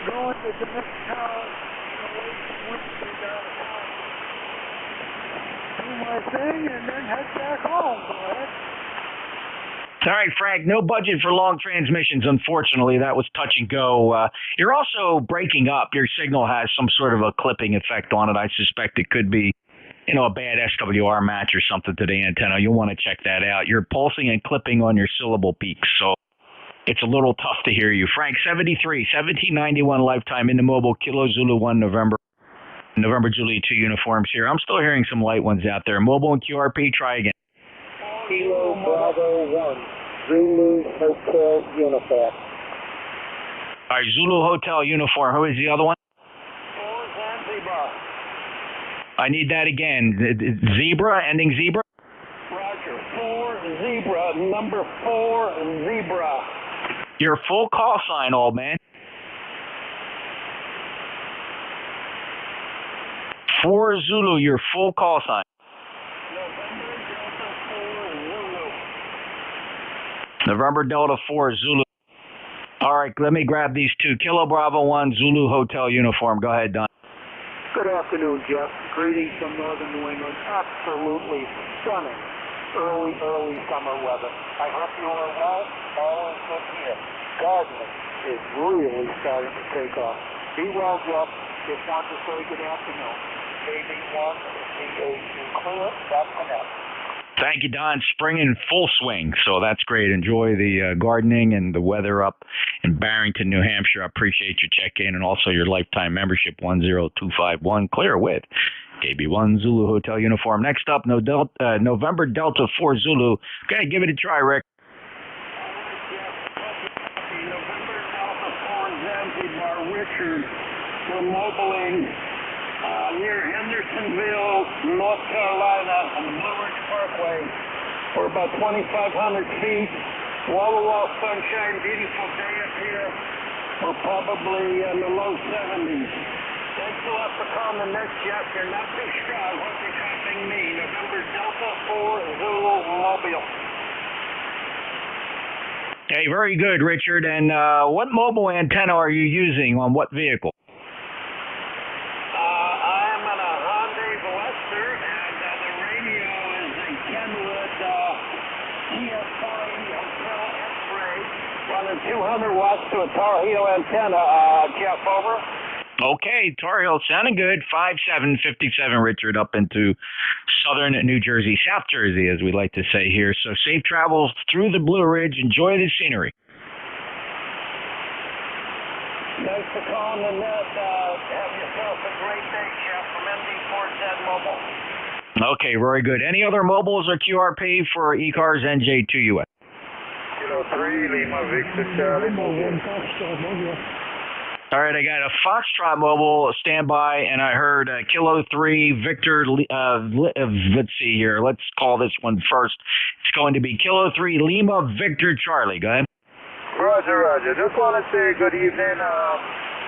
Going to the next town, do my thing, and then head back home. All right, Frank, no budget for long transmissions, unfortunately. That was touch and go. You're also breaking up. Your signal has some sort of a clipping effect on it. I suspect it could be, a bad SWR match or something to the antenna. You'll want to check that out. You're pulsing and clipping on your syllable peaks, so it's a little tough to hear you. Frank, 73, 1791 lifetime in the mobile, Kilo Zulu 1 November Julie 2 uniforms here. I'm still hearing some light ones out there. Mobile and QRP, try again. Kilo Bravo 1, Zulu Hotel Uniform. All right, Zulu Hotel uniform. Who is the other one? Zanzibar. I need that again. Zebra, ending zebra? Roger. 4 Zebra, number 4 Zebra. Your full call sign, old man. 4 Zulu, your full call sign. November Delta 4 Zulu. All right, let me grab these two. Kilo Bravo 1 Zulu Hotel uniform. Go ahead, Don. Good afternoon, Jeff. Greetings from northern New England. Absolutely stunning early summer weather. I hope you are well. All is good here. Gardening is really starting to take off. Be well, Jeff. Just want to say good afternoon. KB1 CA2 clear. That's enough. Thank you, Don. Spring in full swing, so that's great. Enjoy the gardening and the weather up in Barrington, New Hampshire. I appreciate your check-in and also your lifetime membership, 10251, clear with KB1 Zulu Hotel uniform. Next up, November Delta 4 Zulu. Okay, give it a try, Rick. November Delta 4 Zanzibar, Richard. We're mobiling near Hendersonville, North Carolina, on the Blue Ridge Parkway. We're about 2,500 feet. Wall-to-wall sunshine, beautiful day up here. We're probably in the low 70s. Thanks a lot for calling the next Jeff. You're not too strong. Hope you're copying me. November Delta 4 Zulu Mobile. Hey, very good, Richard. And what mobile antenna are you using on what vehicle? I'm on a Hyundai Veloster, and the radio is a Kenwood TS40 Hotel X-Ray, running 200 watts to a Tar Heel antenna. Jeff, over. Okay, Tar Heel sounding good. 5757, Richard, up into southern New Jersey, South Jersey, as we like to say here. So safe travels through the Blue Ridge. Enjoy the scenery. Thanks for calling the net. Have yourself a great day, Jeff, from MD4Z Mobile. Okay, very good. Any other mobiles or QRP for ECARS NJ2US? Kilo 3, Lima Victor Charlie Mobile. All right, I got a Foxtrot mobile standby, and I heard Kilo 3 Victor. Let's see here. Let's call this one first. It's going to be Kilo 3 Lima Victor Charlie. Go ahead. Roger. Just want to say good evening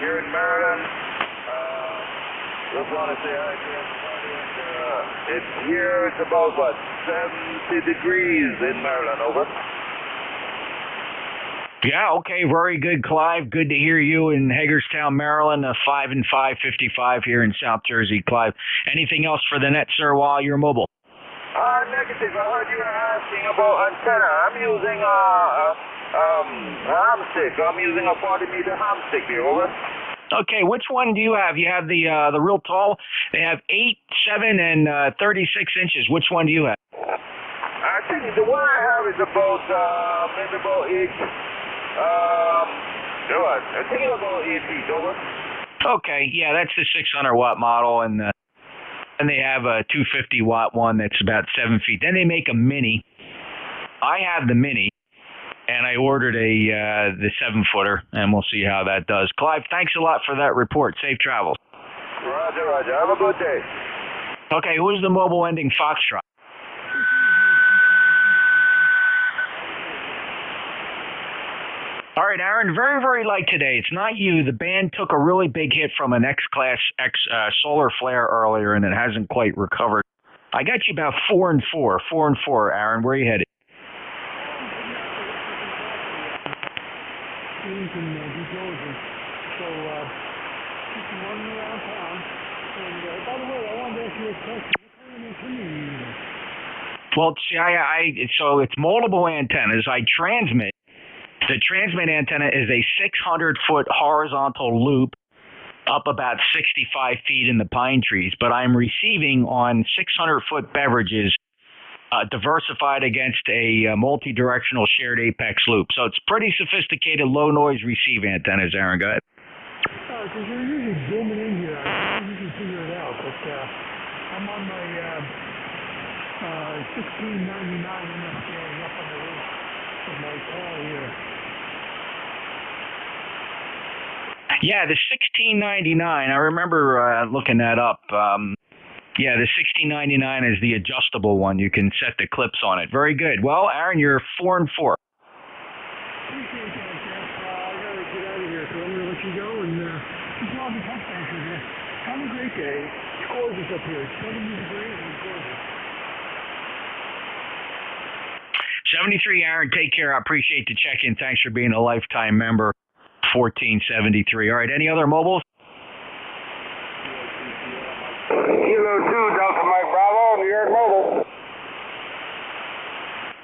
here in Maryland. Just want to say hi to everybody. It's here. It's about, 70 degrees in Maryland. Over. Yeah, okay, very good, Clive. Good to hear you in Hagerstown, Maryland, 5 and 555 here in South Jersey, Clive. Anything else for the net, sir, while you're mobile? Negative. I heard you were asking about antenna. I'm using ham stick. I'm using a 40-meter ham stick here, over. Okay, which one do you have? You have the real tall. They have 8, 7, and 36 inches. Which one do you have? I think the one I have is about maybe about 8. I think it's about 8 feet, over. Okay, yeah, that's the 600 watt model, and they have a 250 watt one that's about 7 feet. Then they make a mini. I have the mini, and I I ordered the 7-footer, and we'll see how that does. Clive, thanks a lot for that report. Safe travels. Roger, Roger. Have a good day. Okay, who's the mobile ending Foxtrot? All right, Aaron, very, very light today. It's not you. The band took a really big hit from an X-Class solar flare earlier, and it hasn't quite recovered. I got you about 4 and 4. 4 and 4, Aaron. Where are you headed? Well, see, so it's multiple antennas. I transmit. The transmit antenna is a 600-foot horizontal loop up about 65 feet in the pine trees, but I'm receiving on 600-foot beverages diversified against a multi-directional shared apex loop. So it's pretty sophisticated low-noise receive antennas, Aaron. Go ahead. Because you're usually zooming in here. I don't know if you can figure it out, but I'm on my 1699 and I'm standing up on the roof of my car here. Yeah, the 1699. I remember looking that up. Yeah, the 1699 is the adjustable one. You can set the clips on it. Very good. Well, Aaron, you're 4 and 4. Appreciate that, Jeff. I gotta get out of here, so I'm gonna let you go and just love the touch base with you. Have a great day. It's gorgeous up here. It's 70 degrees and it's gorgeous. 73, Aaron. Take care. I appreciate the check-in. Thanks for being a lifetime member. 1473. All right. Any other mobiles? Kilo 2, Delta Mike Bravo, New York Mobile.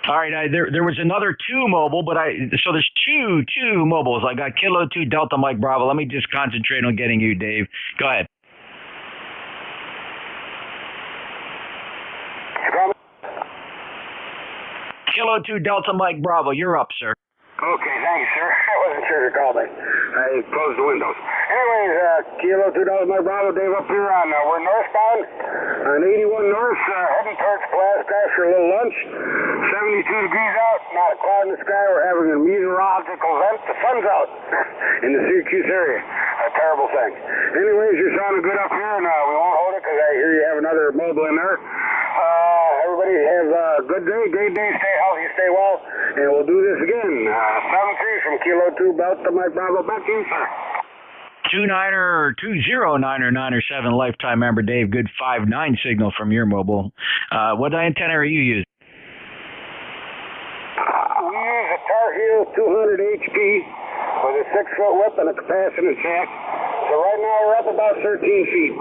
All right. There was another 2 mobile, but so there's two mobiles. I got Kilo 2, Delta Mike Bravo. Let me just concentrate on getting you, Dave. Go ahead. Kilo 2, Delta Mike Bravo. You're up, sir. Okay, thanks, sir. I wasn't sure to call me. I closed the windows. Anyways, Kilo 2 Mike Bravo, Dave up here on, we're northbound on 81 North, heading towards Pulaski for a little lunch. 72 degrees out, not a cloud in the sky. We're having a meteorological event. The sun's out in the Syracuse area. A terrible thing. Anyways, you're sounding good up here, and we won't hold it because I hear you have another mobile in there. Everybody have a good day, great day, stay healthy, stay well, and we'll do this again. 7-3 from Kilo 2, Delta Mike Bravo, back to you, sir. 209er lifetime member Dave, good 5-9 signal from your mobile. What antenna are you using? We use a Tar Heel 200 HP with a 6-foot width and a capacitor jack. So right now we're up about 13 feet.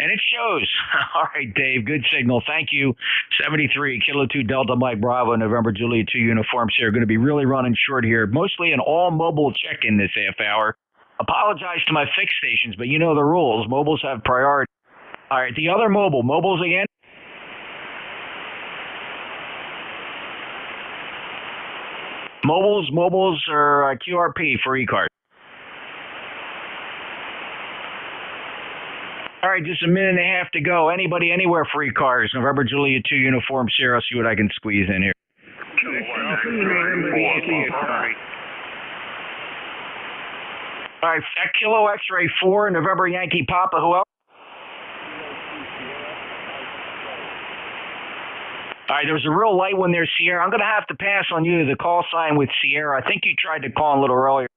And it shows. All right, Dave, good signal. Thank you. 73, Kilo 2, Delta Mike Bravo, November Juliet 2 uniforms here. Going to be really running short here. Mostly an all-mobile check-in this half hour. Apologize to my fixed stations, but you know the rules. Mobiles have priority. All right, the other mobiles again. Mobiles are QRP for ECARS. All right, just a minute and a half to go. Anybody, anywhere for ECARS. November Juliet 2 uniform Sierra. See what I can squeeze in here. All right, Kilo X-Ray 4, November Yankee Papa. Who else? All right, there was a real light one there, Sierra. I'm going to have to pass on you the call sign with Sierra. I think you tried to call a little earlier.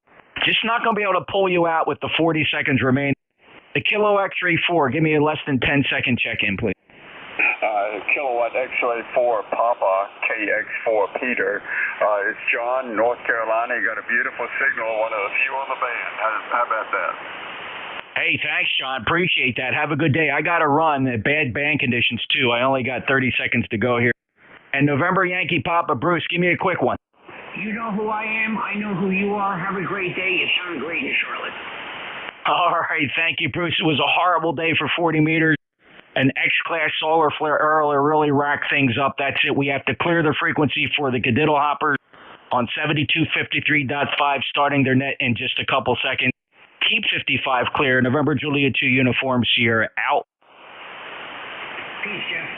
Just not going to be able to pull you out with the 40 seconds remaining. The Kilo X-Ray 4, give me a less than 10-second check-in, please. Kilowatt X-Ray 4 Papa, KX4 Peter. It's John, North Carolina. You got a beautiful signal, one of the few on the band. How about that? Hey, thanks, John. Appreciate that. Have a good day. I got to run. Bad band conditions, too. I only got 30 seconds to go here. And November Yankee Papa, Bruce, give me a quick one. You know who I am. I know who you are. Have a great day. You sound great in Charlotte. All right. Thank you, Bruce. It was a horrible day for 40 meters. An X-Class solar flare earlier really racked things up. That's it. We have to clear the frequency for the Cadiddle Hoppers on 7253.5, starting their net in just a couple seconds. Keep 55 clear. November Juliet 2 uniform Sierra out. Peace, Jeff.